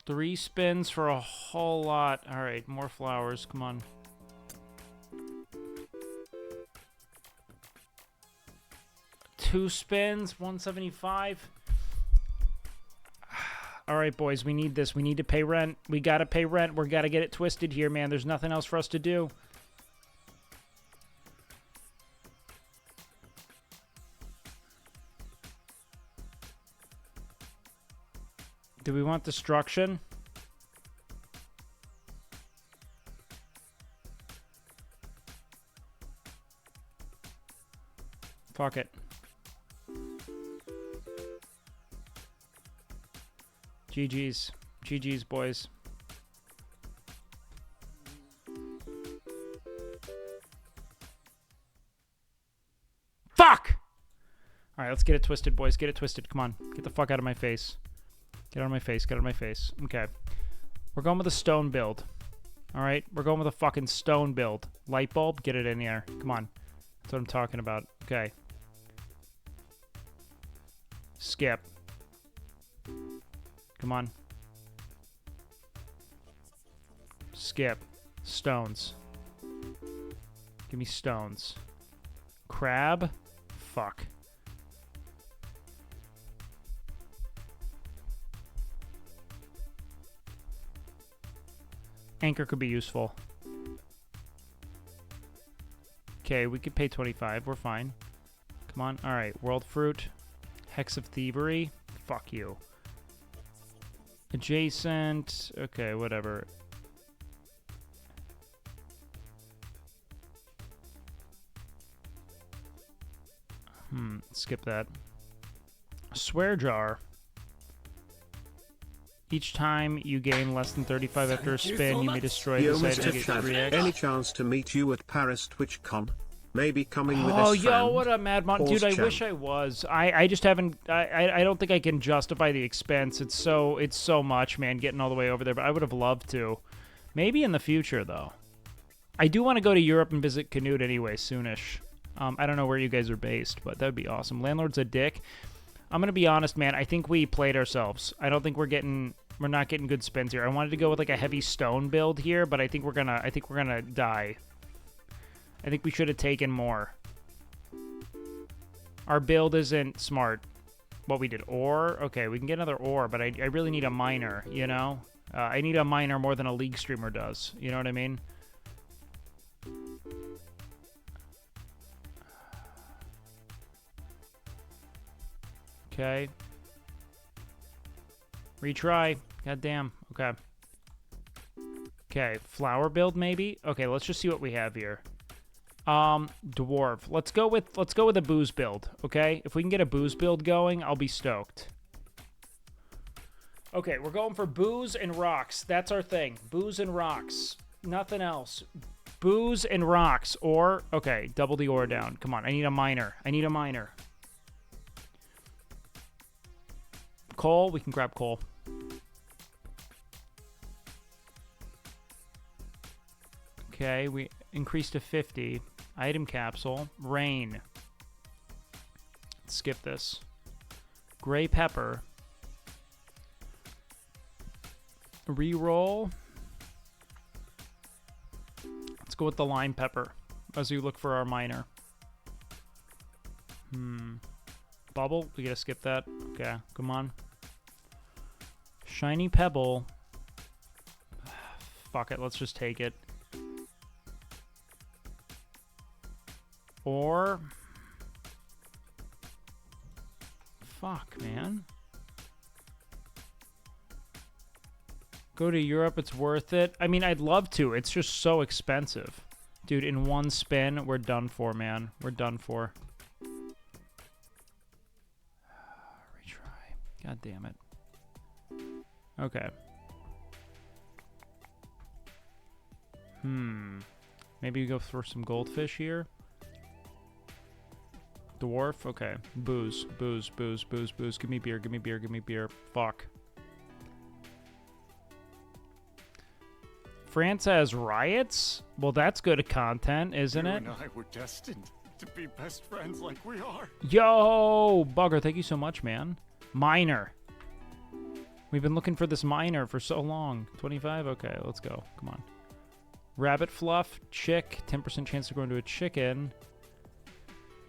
Three spins for a whole lot. All right, more flowers. Come on. Two spins. 175. All right, boys, we need this. We need to pay rent. We got to pay rent. We got to get it twisted here, man. There's nothing else for us to do. Do we want destruction? Fuck it. GG's. GG's, boys. Fuck! Alright, let's get it twisted, boys. Get it twisted. Come on. Get the fuck out of my face. Get out of my face. Get out of my face. Okay. We're going with a stone build. Alright? We're going with a fucking stone build. Light bulb, get it in there. Come on. That's what I'm talking about. Okay. Skip. Come on. Skip. Stones. Give me stones. Crab? Fuck. Anchor could be useful. Okay, we could pay 25. We're fine. Come on. Alright, world fruit. Hex of thievery. Fuck you. Adjacent. Okay, whatever. Skip that. Swear jar. Each time you gain less than 35 after a spin, you may destroy Yo, this item Mr. and get Chad, 3x. any chance to meet you at Paris TwitchCon? Maybe coming with Oh, this yo, friend? what up, Madmon? Dude, I wish I was. I just haven't. I don't think I can justify the expense. It's so much, man, getting all the way over there. But I would have loved to. Maybe in the future, though. I do want to go to Europe and visit Canute anyway, soonish. I don't know where you guys are based, but that would be awesome. Landlord's a dick. I'm gonna be honest, man. I think we played ourselves. I don't think we're not getting good spins here. I wanted to go with like a heavy stone build here, but I think we're gonna die. I think we should have taken more. Our build isn't smart. What we did, ore? Okay, we can get another ore, but I really need a miner, you know? I need a miner more than a League streamer does. You know what I mean? Okay. Retry. Goddamn. Okay. Okay, flower build maybe? Okay, let's just see what we have here. Dwarf. Let's go with a booze build, okay? If we can get a booze build going, I'll be stoked. Okay, we're going for booze and rocks. That's our thing. Booze and rocks. Nothing else. Booze and rocks. Or, okay, double the ore down. Come on, I need a miner. I need a miner. Coal, we can grab coal. Okay, we increased to 50. Item capsule. Rain. Let's skip this. Gray pepper. Reroll. Let's go with the lime pepper as we look for our miner. Bubble. We gotta skip that. Okay, come on. Shiny pebble. Fuck it, let's just take it. Or... Fuck, man. Go to Europe, it's worth it. I mean, I'd love to. It's just so expensive. Dude, in one spin, we're done for, man. We're done for. Retry. God damn it. Okay. Maybe we go for some goldfish here. Dwarf? Okay. Booze. Booze, booze, booze, booze. Give me beer, give me beer, give me beer. Fuck. France has riots? Well, that's good content, isn't it? You and I were destined to be best friends like we are. Yo! Bugger, thank you so much, man. Miner. We've been looking for this miner for so long. 25? Okay, let's go. Come on. Rabbit fluff. Chick. 10% chance to grow into a chicken.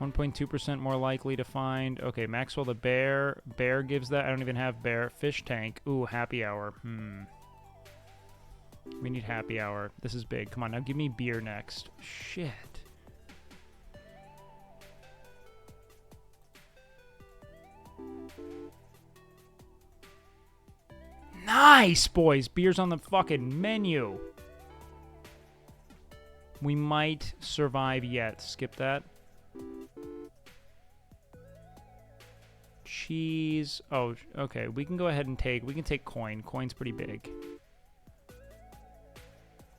1.2% more likely to find. Okay, Maxwell the bear. Bear gives that. I don't even have bear. Fish tank. Ooh, happy hour. We need happy hour. This is big. Come on, now give me beer next. Shit. Nice, boys. Beer's on the fucking menu. We might survive yet. Skip that. Cheese. Oh, okay. We can go ahead and take... We can take coin. Coin's pretty big.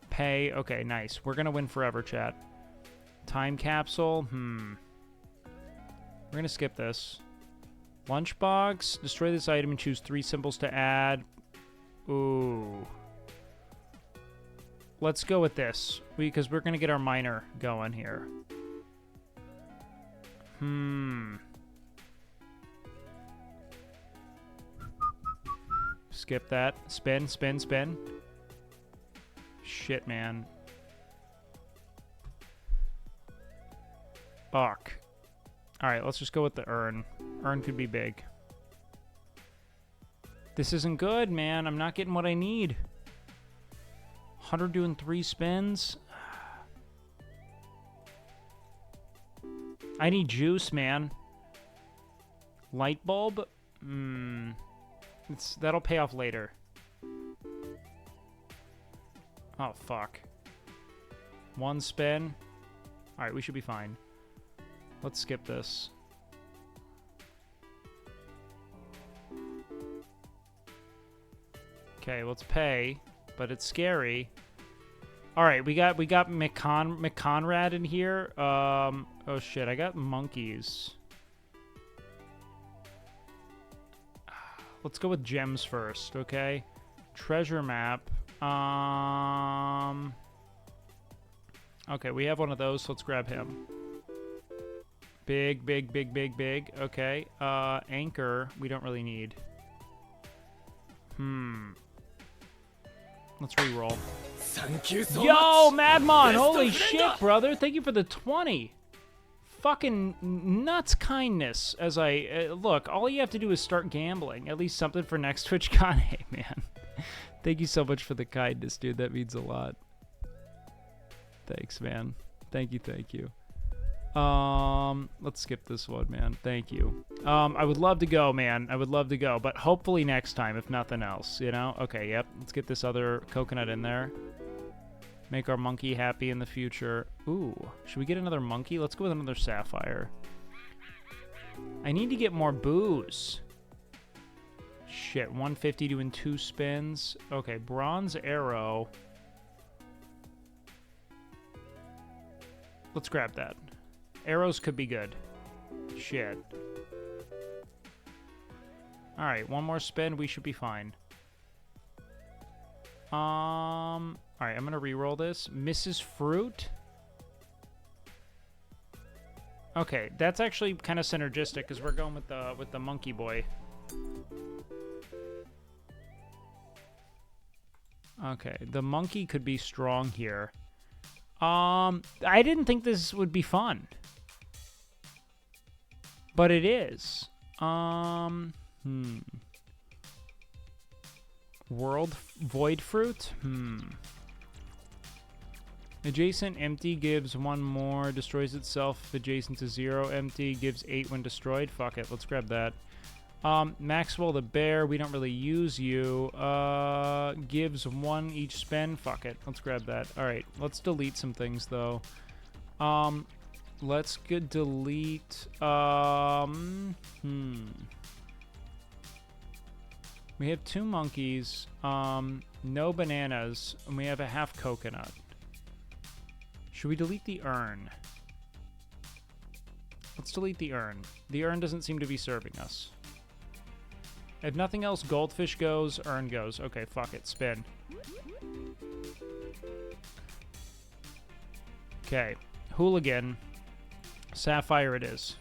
Pay. Okay, nice. We're gonna win forever, chat. Time capsule. We're gonna skip this. Lunchbox. Destroy this item and choose 3 symbols to add. Ooh. Let's go with this. Because we're gonna get our miner going here. Skip that. Spin, spin, spin. Shit, man. Fuck. Alright, let's just go with the urn. Urn could be big. This isn't good, man. I'm not getting what I need. 100 doing 3 spins. I need juice, man. Light bulb? That'll pay off later. Oh, fuck. 1 spin. Alright, we should be fine. Let's skip this. Okay, let's pay, but it's scary. Alright, we got McConrad in here. Oh shit, I got monkeys. Let's go with gems first, okay? Treasure map. Okay, we have one of those, so let's grab him. Big, big, big, big, big. Okay. Anchor, we don't really need. Let's re-roll. Thank you so Yo, much. Madmon! Best Holy of shit, friend. brother! Thank you for the 20. fucking nuts kindness as I look. All you have to do is start gambling. At least something for next TwitchCon. Hey, man. Thank you so much for the kindness, dude. That means a lot. Thanks, man. Thank you, thank you. Let's skip this one, man. Thank you. I would love to go, man. I would love to go, but hopefully next time, if nothing else, you know? Okay, yep. Let's get this other coconut in there. Make our monkey happy in the future. Ooh, should we get another monkey? Let's go with another sapphire. I need to get more booze. Shit, 150 doing 2 spins. Okay, bronze arrow. Let's grab that. Arrows could be good. Shit. Alright, one more spin. We should be fine. Alright, I'm gonna re-roll this. Mrs. Fruit? Okay, that's actually kind of synergistic because we're going with the monkey boy. Okay, the monkey could be strong here. I didn't think this would be fun. But it is. World Void Fruit? Adjacent empty gives 1 more, destroys itself adjacent to 0. Empty gives 8 when destroyed. Fuck it, let's grab that. Maxwell the bear, we don't really use you. Gives 1 each spin. Fuck it, let's grab that. Alright, let's delete some things though. Let's delete, we have 2 monkeys, no bananas, and we have a half coconut. Should we delete the urn? Let's delete the urn. The urn doesn't seem to be serving us. If nothing else, goldfish goes, urn goes. Okay, fuck it, spin. Okay, hooligan. Sapphire it is.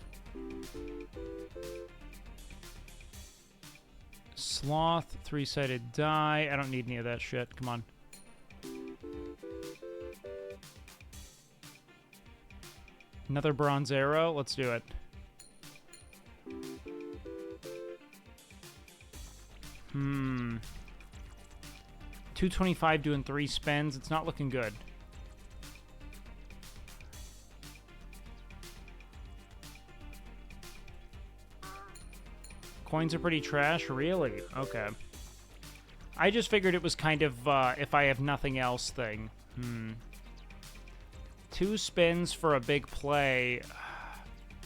Sloth, 3-sided die. I don't need any of that shit. Come on. Another bronze arrow. Let's do it. 225 doing 3 spins. It's not looking good. Coins are pretty trash? Really? Okay. I just figured it was kind of, if I have nothing else thing. 2 spins for a big play.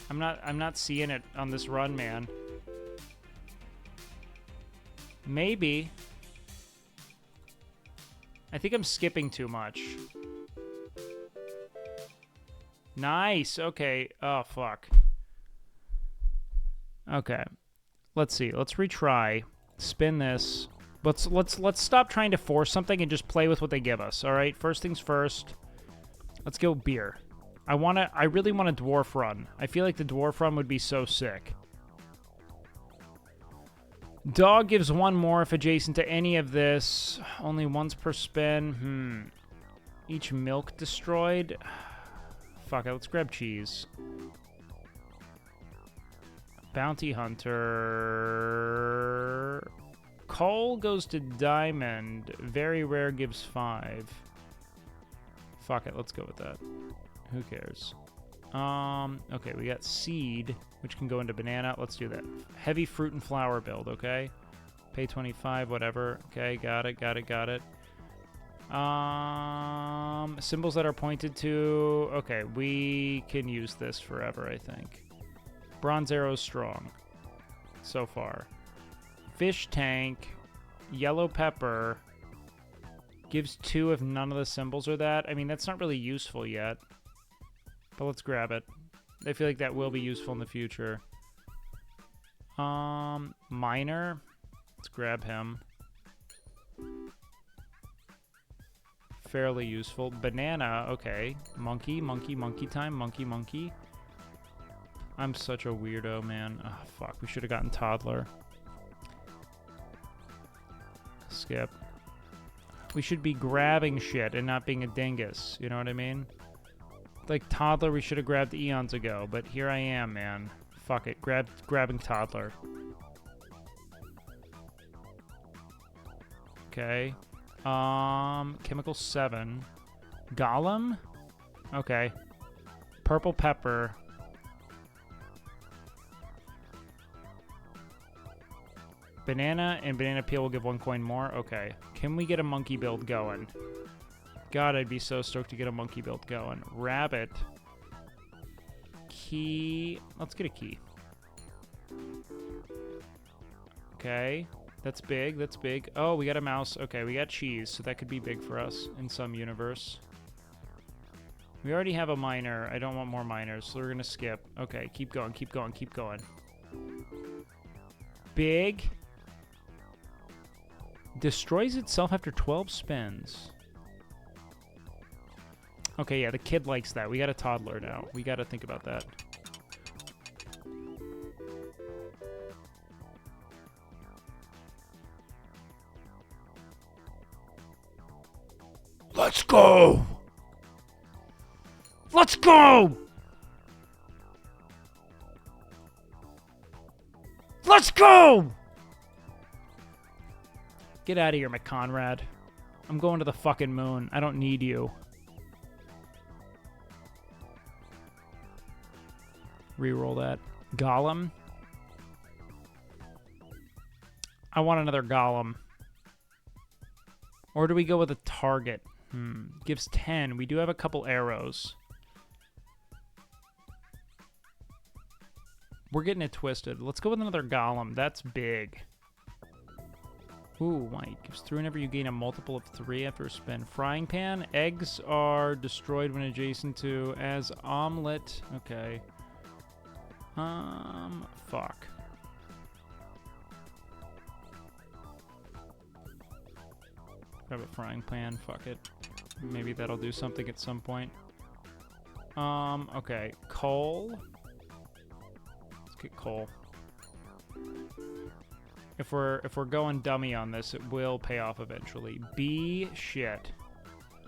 I'm not seeing it on this run, man. Maybe. I think I'm skipping too much. Nice. Okay. Oh, fuck. Okay. Let's see. Let's retry. Spin this. Let's stop trying to force something and just play with what they give us. All right. First things first. Let's go beer. I really want a dwarf run. I feel like the dwarf run would be so sick. Dog gives 1 more if adjacent to any of this. Only once per spin. Each milk destroyed. Fuck it. Let's grab cheese. Bounty Hunter. Coal goes to diamond. Very rare gives 5. Fuck it, let's go with that. Who cares? Okay, we got seed, which can go into banana. Let's do that. Heavy fruit and flower build, okay? Pay 25, whatever. Okay, got it. Symbols that are pointed to. Okay, we can use this forever, I think. Bronze arrow strong. So far. Fish tank. Yellow pepper. Gives 2 if none of the symbols are that. I mean, that's not really useful yet. But let's grab it. I feel like that will be useful in the future. Miner. Let's grab him. Fairly useful. Banana. Okay. Monkey time. Monkey. I'm such a weirdo, man. Oh, fuck. We should have gotten toddler. Skip. We should be grabbing shit and not being a dingus. You know what I mean? Like toddler, we should have grabbed eons ago, but here I am, man. Fuck it, grabbing toddler. Okay. Chemical 7. Golem? Okay. Purple pepper. Banana and banana peel will give 1 coin more. Okay. Can we get a monkey build going? God, I'd be so stoked to get a monkey build going. Rabbit. Key. Let's get a key. Okay. That's big. That's big. Oh, we got a mouse. Okay, we got cheese, so that could be big for us in some universe. We already have a miner. I don't want more miners, so we're going to skip. Okay, keep going, keep going, keep going. Big. Destroys itself after 12 spins. Okay, yeah, the kid likes that. We got a toddler now. We got to think about that. Let's go! Let's go! Let's go! Get out of here, McConrad. I'm going to the fucking moon. I don't need you. Reroll that. Golem. I want another golem. Or do we go with a target? Gives 10. We do have a couple arrows. We're getting it twisted. Let's go with another golem. That's big. Ooh, Mike. Gives 3 whenever you gain a multiple of 3 after a spin. Frying pan. Eggs are destroyed when adjacent to as omelet. Okay. Fuck. Grab a frying pan. Fuck it. Maybe that'll do something at some point. Okay. Coal. Let's get coal. If we're going dummy on this, it will pay off eventually. B shit.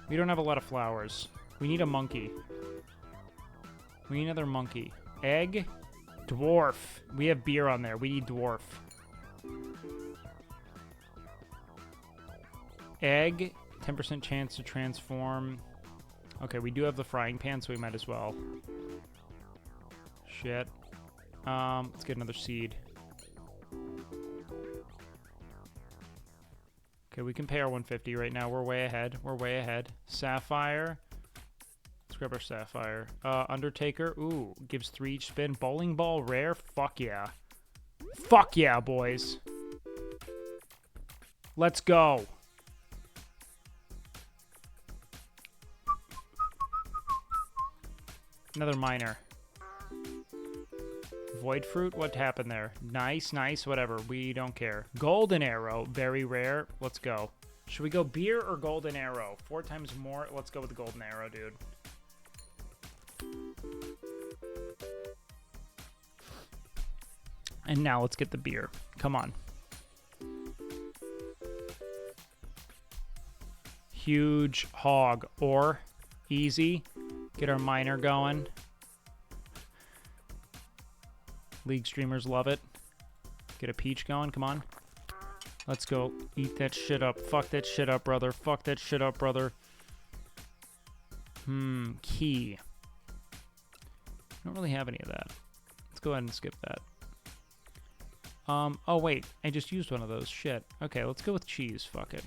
We don't have a lot of flowers. We need a monkey. We need another monkey. Egg. Dwarf. We have beer on there. We need dwarf. Egg. 10% chance to transform. Okay, we do have the frying pan, so we might as well. Shit. Let's get another seed. Okay, we can pay our 150 right now. We're way ahead. We're way ahead. Sapphire. Let's grab our sapphire. Undertaker. Ooh, gives 3 each spin. Bowling ball rare. Fuck yeah. Fuck yeah, boys. Let's go. Another miner. Void fruit? What happened there? Nice, nice, whatever. We don't care. Golden arrow. Very rare. Let's go. Should we go beer or golden arrow? 4 times more. Let's go with the golden arrow, dude. And now let's get the beer. Come on. Huge hog. Or easy. Get our miner going. League streamers love it. Get a peach going. Come on. Let's go. Eat that shit up. Fuck that shit up, brother. Fuck that shit up, brother. Key. I don't really have any of that. Let's go ahead and skip that. Oh, wait. I just used one of those. Shit. Okay, let's go with cheese. Fuck it.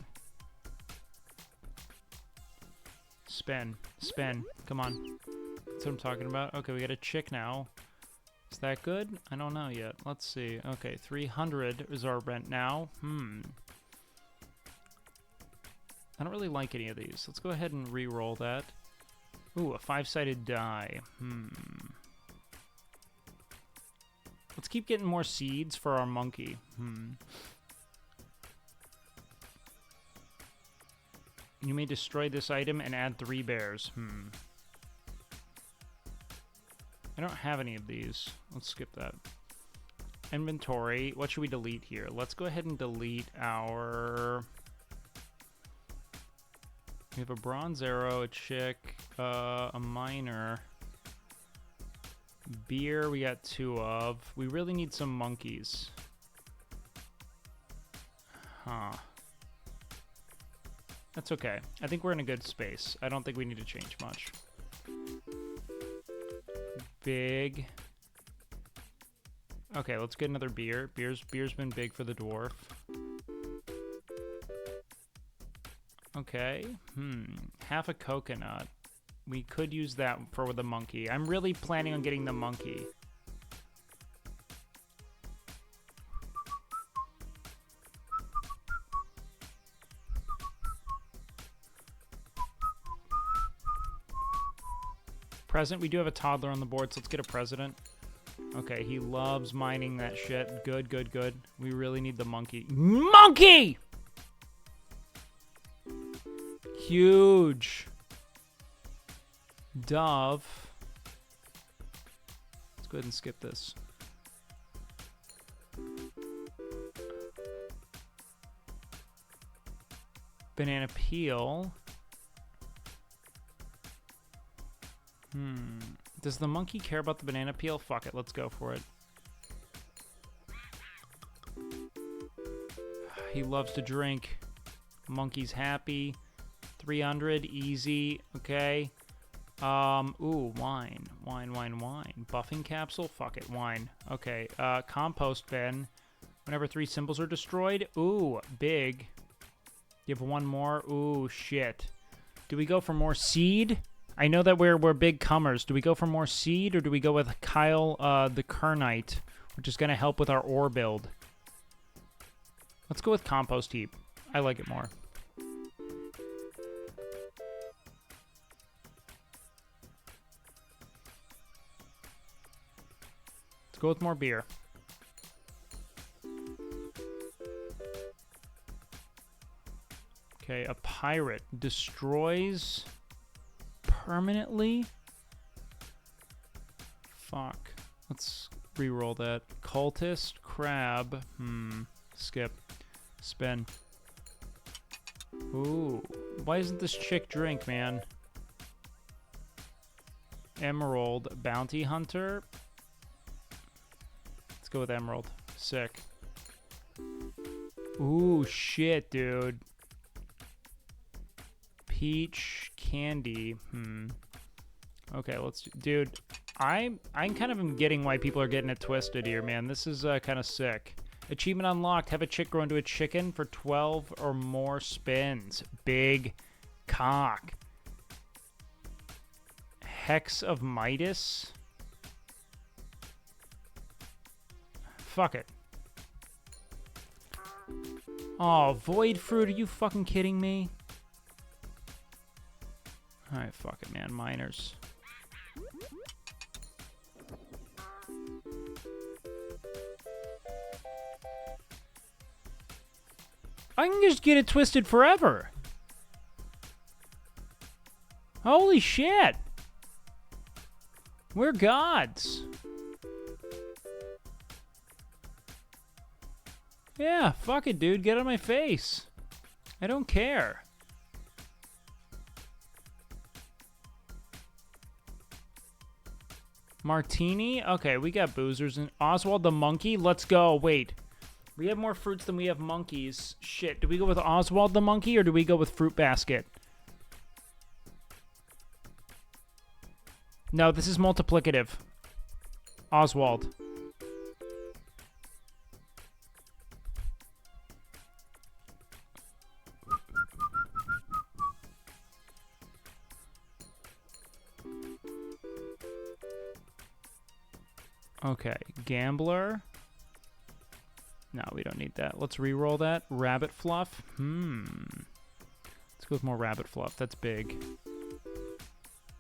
Spin. Spin. Come on. That's what I'm talking about. Okay, we got a chick now. Is that good? I don't know yet. Let's see. Okay, 300 is our rent now. I don't really like any of these. Let's go ahead and re-roll that. Ooh, a 5-sided die. Let's keep getting more seeds for our monkey. You may destroy this item and add 3 bears. I don't have any of these. Let's skip that. Inventory. What should we delete here? Let's go ahead and delete our... We have a bronze arrow, a chick, a miner. Beer, we got 2 of. We really need some monkeys. Huh. That's okay. I think we're in a good space. I don't think we need to change much. Big. Okay, let's get another beer. Beer's been big for the dwarf. Okay. Half a coconut. We could use that for the monkey. I'm really planning on getting the monkey. Present. We do have a toddler on the board, so let's get a president. Okay, he loves mining that shit. Good, good, good. We really need the monkey. Monkey! Huge. Dove. Let's go ahead and skip this. Banana peel. Does the monkey care about the banana peel? Fuck it, let's go for it. He loves to drink. Monkey's happy. 300, easy, okay. Ooh, wine. Wine. Buffing capsule? Fuck it, wine. Okay, compost bin. Whenever 3 symbols are destroyed. Ooh, big. You have 1 more? Ooh, shit. Do we go for more seed? I know that we're big comers. Do we go for more seed, or do we go with Kyle the Kernite, which is going to help with our ore build? Let's go with compost heap. I like it more. Let's go with more beer. Okay, a pirate destroys permanently. Fuck. Let's re-roll that. Cultist, crab. Skip. Spin. Ooh. Why isn't this chick drink, man? Emerald. Bounty hunter. Let's go with emerald. Sick. Ooh, shit, dude. Peach candy. Okay, let's... Dude, I kind of am getting why people are getting it twisted here, man. This is kind of sick. Achievement unlocked. Have a chick grow into a chicken for 12 or more spins. Big cock. Hex of Midas. Fuck it. Oh, void fruit. Are you fucking kidding me? Alright, fuck it, man. Miners. I can just get it twisted forever. Holy shit. We're gods. Yeah, fuck it, dude. Get out of my face. I don't care. Martini? Okay, we got boozers. And Oswald the monkey? Let's go. Wait. We have more fruits than we have monkeys. Shit. Do we go with Oswald the monkey, or do we go with Fruit Basket? No, this is multiplicative. Oswald. Okay, Gambler. No, we don't need that. Let's re-roll that. Rabbit Fluff. Let's go with more Rabbit Fluff. That's big.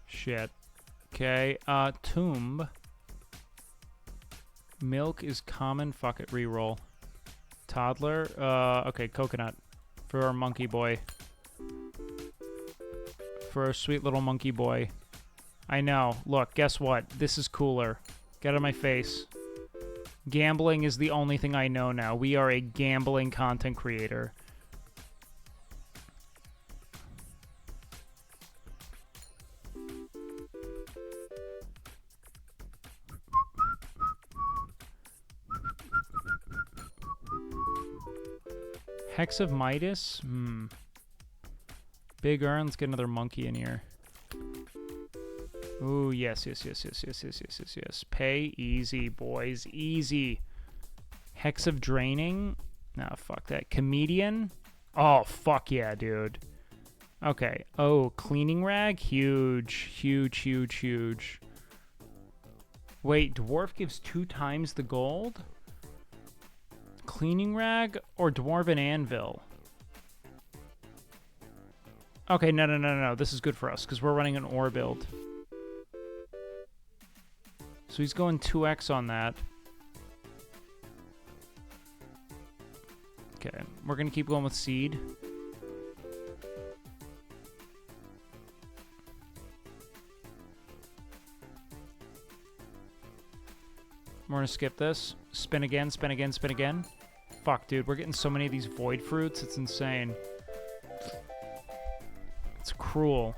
Shit. Okay, Tomb. Milk is common. Fuck it, re-roll. Toddler. Okay, coconut. For our monkey boy. For our sweet little monkey boy. I know. Look, guess what? This is cooler. Get out of my face. Gambling is the only thing I know now. We are a gambling content creator. Hex of Midas? Big urn. Let's get another monkey in here. Ooh, yes. Pay easy, boys. Easy. Hex of Draining? No, fuck that. Comedian? Oh, fuck yeah, dude. Okay. Oh, Cleaning Rag? Huge. Wait, Dwarf gives 2 times the gold? Cleaning Rag or Dwarven Anvil? Okay, no. This is good for us because we're running an ore build. So he's going 2x on that. Okay, we're going to keep going with seed. We're going to skip this. Spin again. Fuck, dude, we're getting so many of these void fruits. It's insane. It's cruel.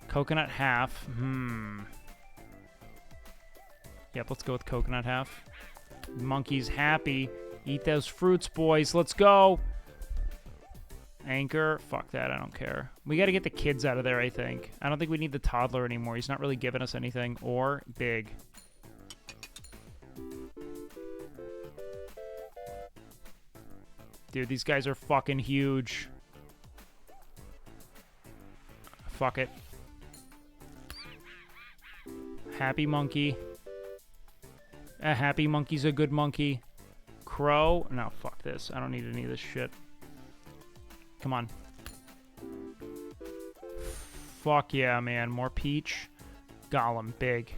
Coconut half. Yep, let's go with coconut half. Monkey's happy. Eat those fruits, boys. Let's go. Anchor. Fuck that. I don't care. We got to get the kids out of there, I think. I don't think we need the toddler anymore. He's not really giving us anything. Or big. Dude, these guys are fucking huge. Fuck it. Happy monkey. A happy monkey's a good monkey. Crow. No, fuck this. I don't need any of this shit. Come on. Fuck yeah, man. More peach. Golem. Big.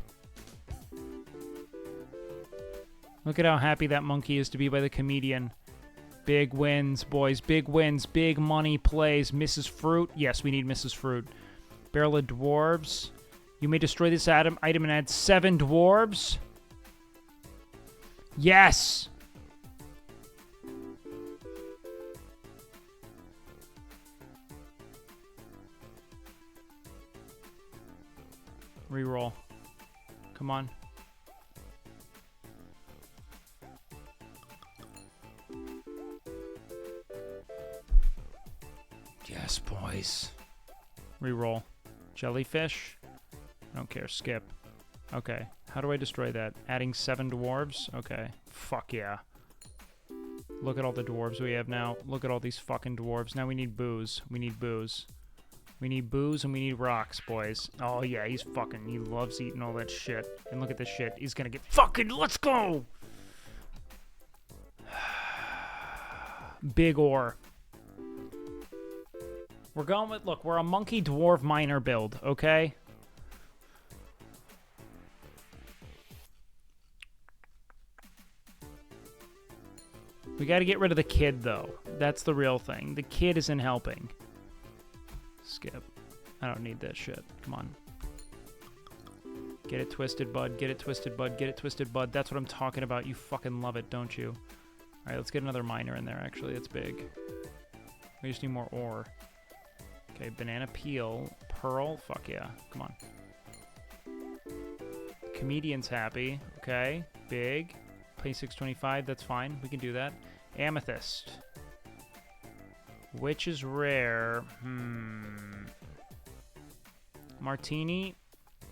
Look at how happy that monkey is to be by the comedian. Big wins, boys. Big wins. Big money plays. Mrs. Fruit. Yes, we need Mrs. Fruit. Barrel of Dwarves. You may destroy this item and add 7 dwarves. Yes! Reroll. Come on. Yes, boys. Reroll. Jellyfish? I don't care. Skip. Okay. How do I destroy that? Adding 7 dwarves? Okay. Fuck yeah. Look at all the dwarves we have now. Look at all these fucking dwarves. Now we need booze. We need booze. We need booze and we need rocks, boys. Oh yeah, he loves eating all that shit. And look at this shit. He's gonna get fucking, let's go! Big ore. We're going with, look, we're a monkey dwarf miner build, okay? We gotta get rid of the kid, though. That's the real thing. The kid isn't helping. Skip. I don't need that shit. Come on. Get it twisted, bud. Get it twisted, bud. Get it twisted, bud. That's what I'm talking about. You fucking love it, don't you? Alright, let's get another miner in there, actually. It's big. We just need more ore. Okay, banana peel. Pearl. Fuck yeah. Come on. Comedian's happy. Okay. Big. Pay 625. That's fine. We can do that. Amethyst. Which is rare. Martini.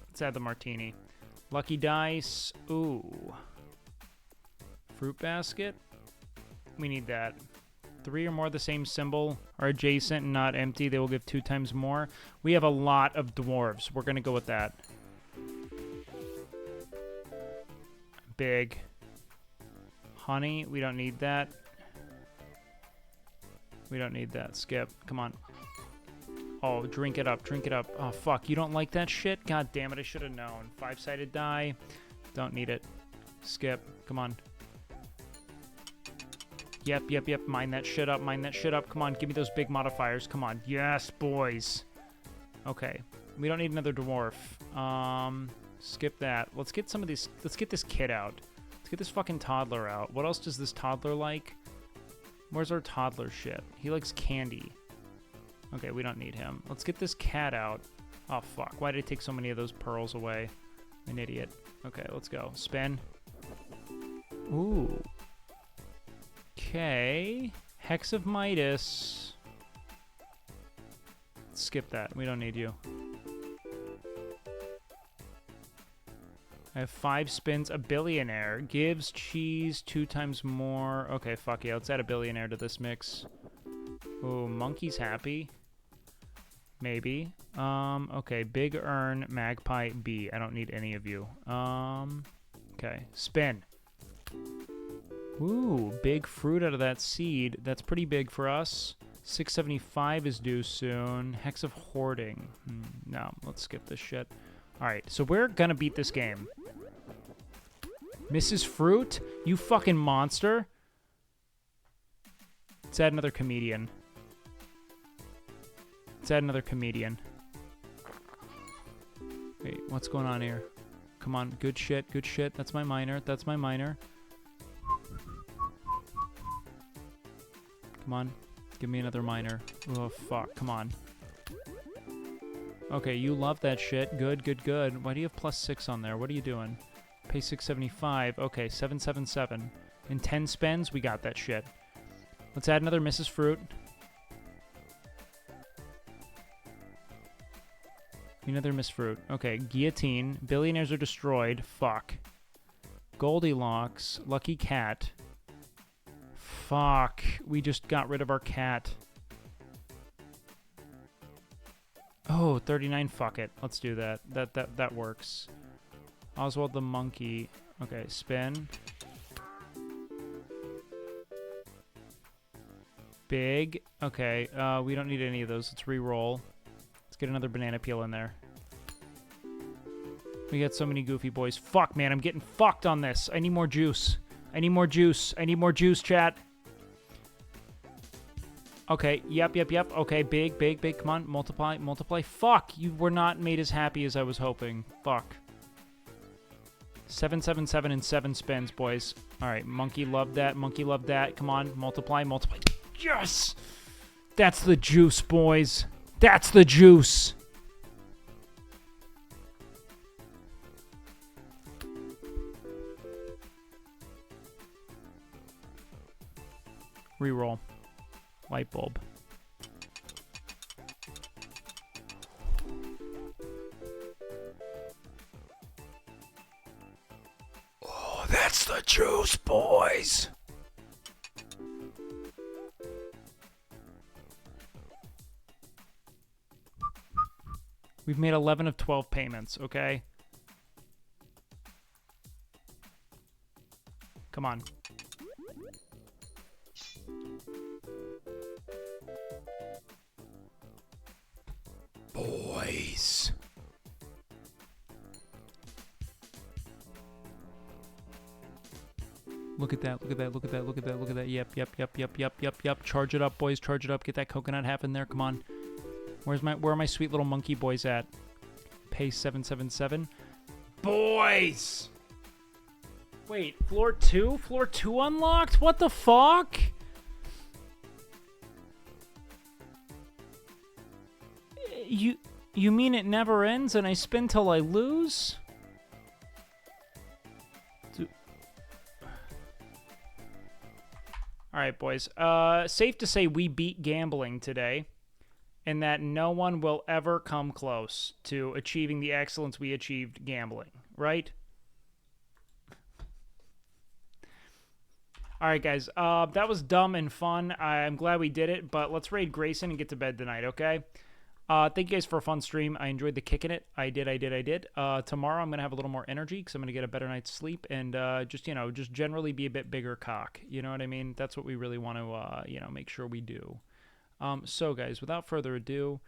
Let's add the martini. Lucky dice. Ooh. Fruit basket. We need that. 3 or more of the same symbol are adjacent and not empty. They will give 2 times more. We have a lot of dwarves. We're going to go with that. Big. Honey. We don't need that. We don't need that. Skip. Come on. Oh, drink it up. Drink it up. Oh, fuck. You don't like that shit? God damn it. I should have known. 5-sided die. Don't need it. Skip. Come on. Yep. Mine that shit up. Mine that shit up. Come on. Give me those big modifiers. Come on. Yes, boys. Okay. We don't need another dwarf. Skip that. Let's get some of these. Let's get this kid out. Let's get this fucking toddler out. What else does this toddler like? Where's our toddler shit? He likes candy. Okay, we don't need him. Let's get this cat out. Oh, fuck. Why did I take so many of those pearls away? I'm an idiot. Okay, let's go. Spin. Ooh. Okay. Hex of Midas. Skip that. We don't need you. I have 5 spins. A billionaire. Gives cheese 2 times more. Okay, fuck yeah. Let's add a billionaire to this mix. Ooh, monkey's happy. Maybe. Okay. Big earn. Magpie B. I don't need any of you. Okay. Spin. Ooh, big fruit out of that seed. That's pretty big for us. 675 is due soon. Hex of Hoarding. No, let's skip this shit. Alright, so we're gonna beat this game. Mrs. Fruit? You fucking monster. Let's add another comedian. Let's add another comedian. Wait, what's going on here? Come on, good shit, good shit. That's my minor, that's my minor. Come on, give me another minor. Oh, fuck, come on. Okay, you love that shit. Good, good, good. Why do you have +6 on there? What are you doing? Pay 675. Okay, 777. In 10 spends, we got that shit. Let's add another Mrs. Fruit. Another Miss Fruit. Okay, Guillotine. Billionaires are destroyed. Fuck. Goldilocks. Lucky Cat. Fuck. We just got rid of our cat. Oh, 39. Fuck it. Let's do that. That works. Oswald the Monkey. Okay, spin. Big. Okay, we don't need any of those. Let's re-roll. Let's get another banana peel in there. We got so many goofy boys. Fuck, man, I'm getting fucked on this. I need more juice. I need more juice. I need more juice, chat. Okay, yep. Okay, big, big, big. Come on, multiply, multiply. Fuck, you were not made as happy as I was hoping. Fuck. 777 and 7 spins, boys. All right, monkey loved that. Monkey loved that. Come on, multiply, multiply. Yes! That's the juice, boys. That's the juice. Reroll. Light bulb. Oh, that's the juice, boys. We've made 11 of 12 payments, okay? Come on. Boys. Look at that, look at that, look at that, look at that, look at that. Yep. Charge it up, boys, charge it up. Get that coconut half in there, come on. Where are my sweet little monkey boys at? Pay 777. Boys! Wait, floor 2? Floor 2 unlocked? What the fuck? You mean it never ends and I spin till I lose? Alright, boys. Safe to say we beat gambling today, and that no one will ever come close to achieving the excellence we achieved gambling, right? Alright, guys. That was dumb and fun. I'm glad we did it, but let's raid Grayson and get to bed tonight, okay? Thank you guys for a fun stream. I enjoyed the kicking it. I did. Tomorrow I'm going to have a little more energy because I'm going to get a better night's sleep and just generally be a bit bigger cock. You know what I mean? That's what we really want to, make sure we do. So, guys, without further ado,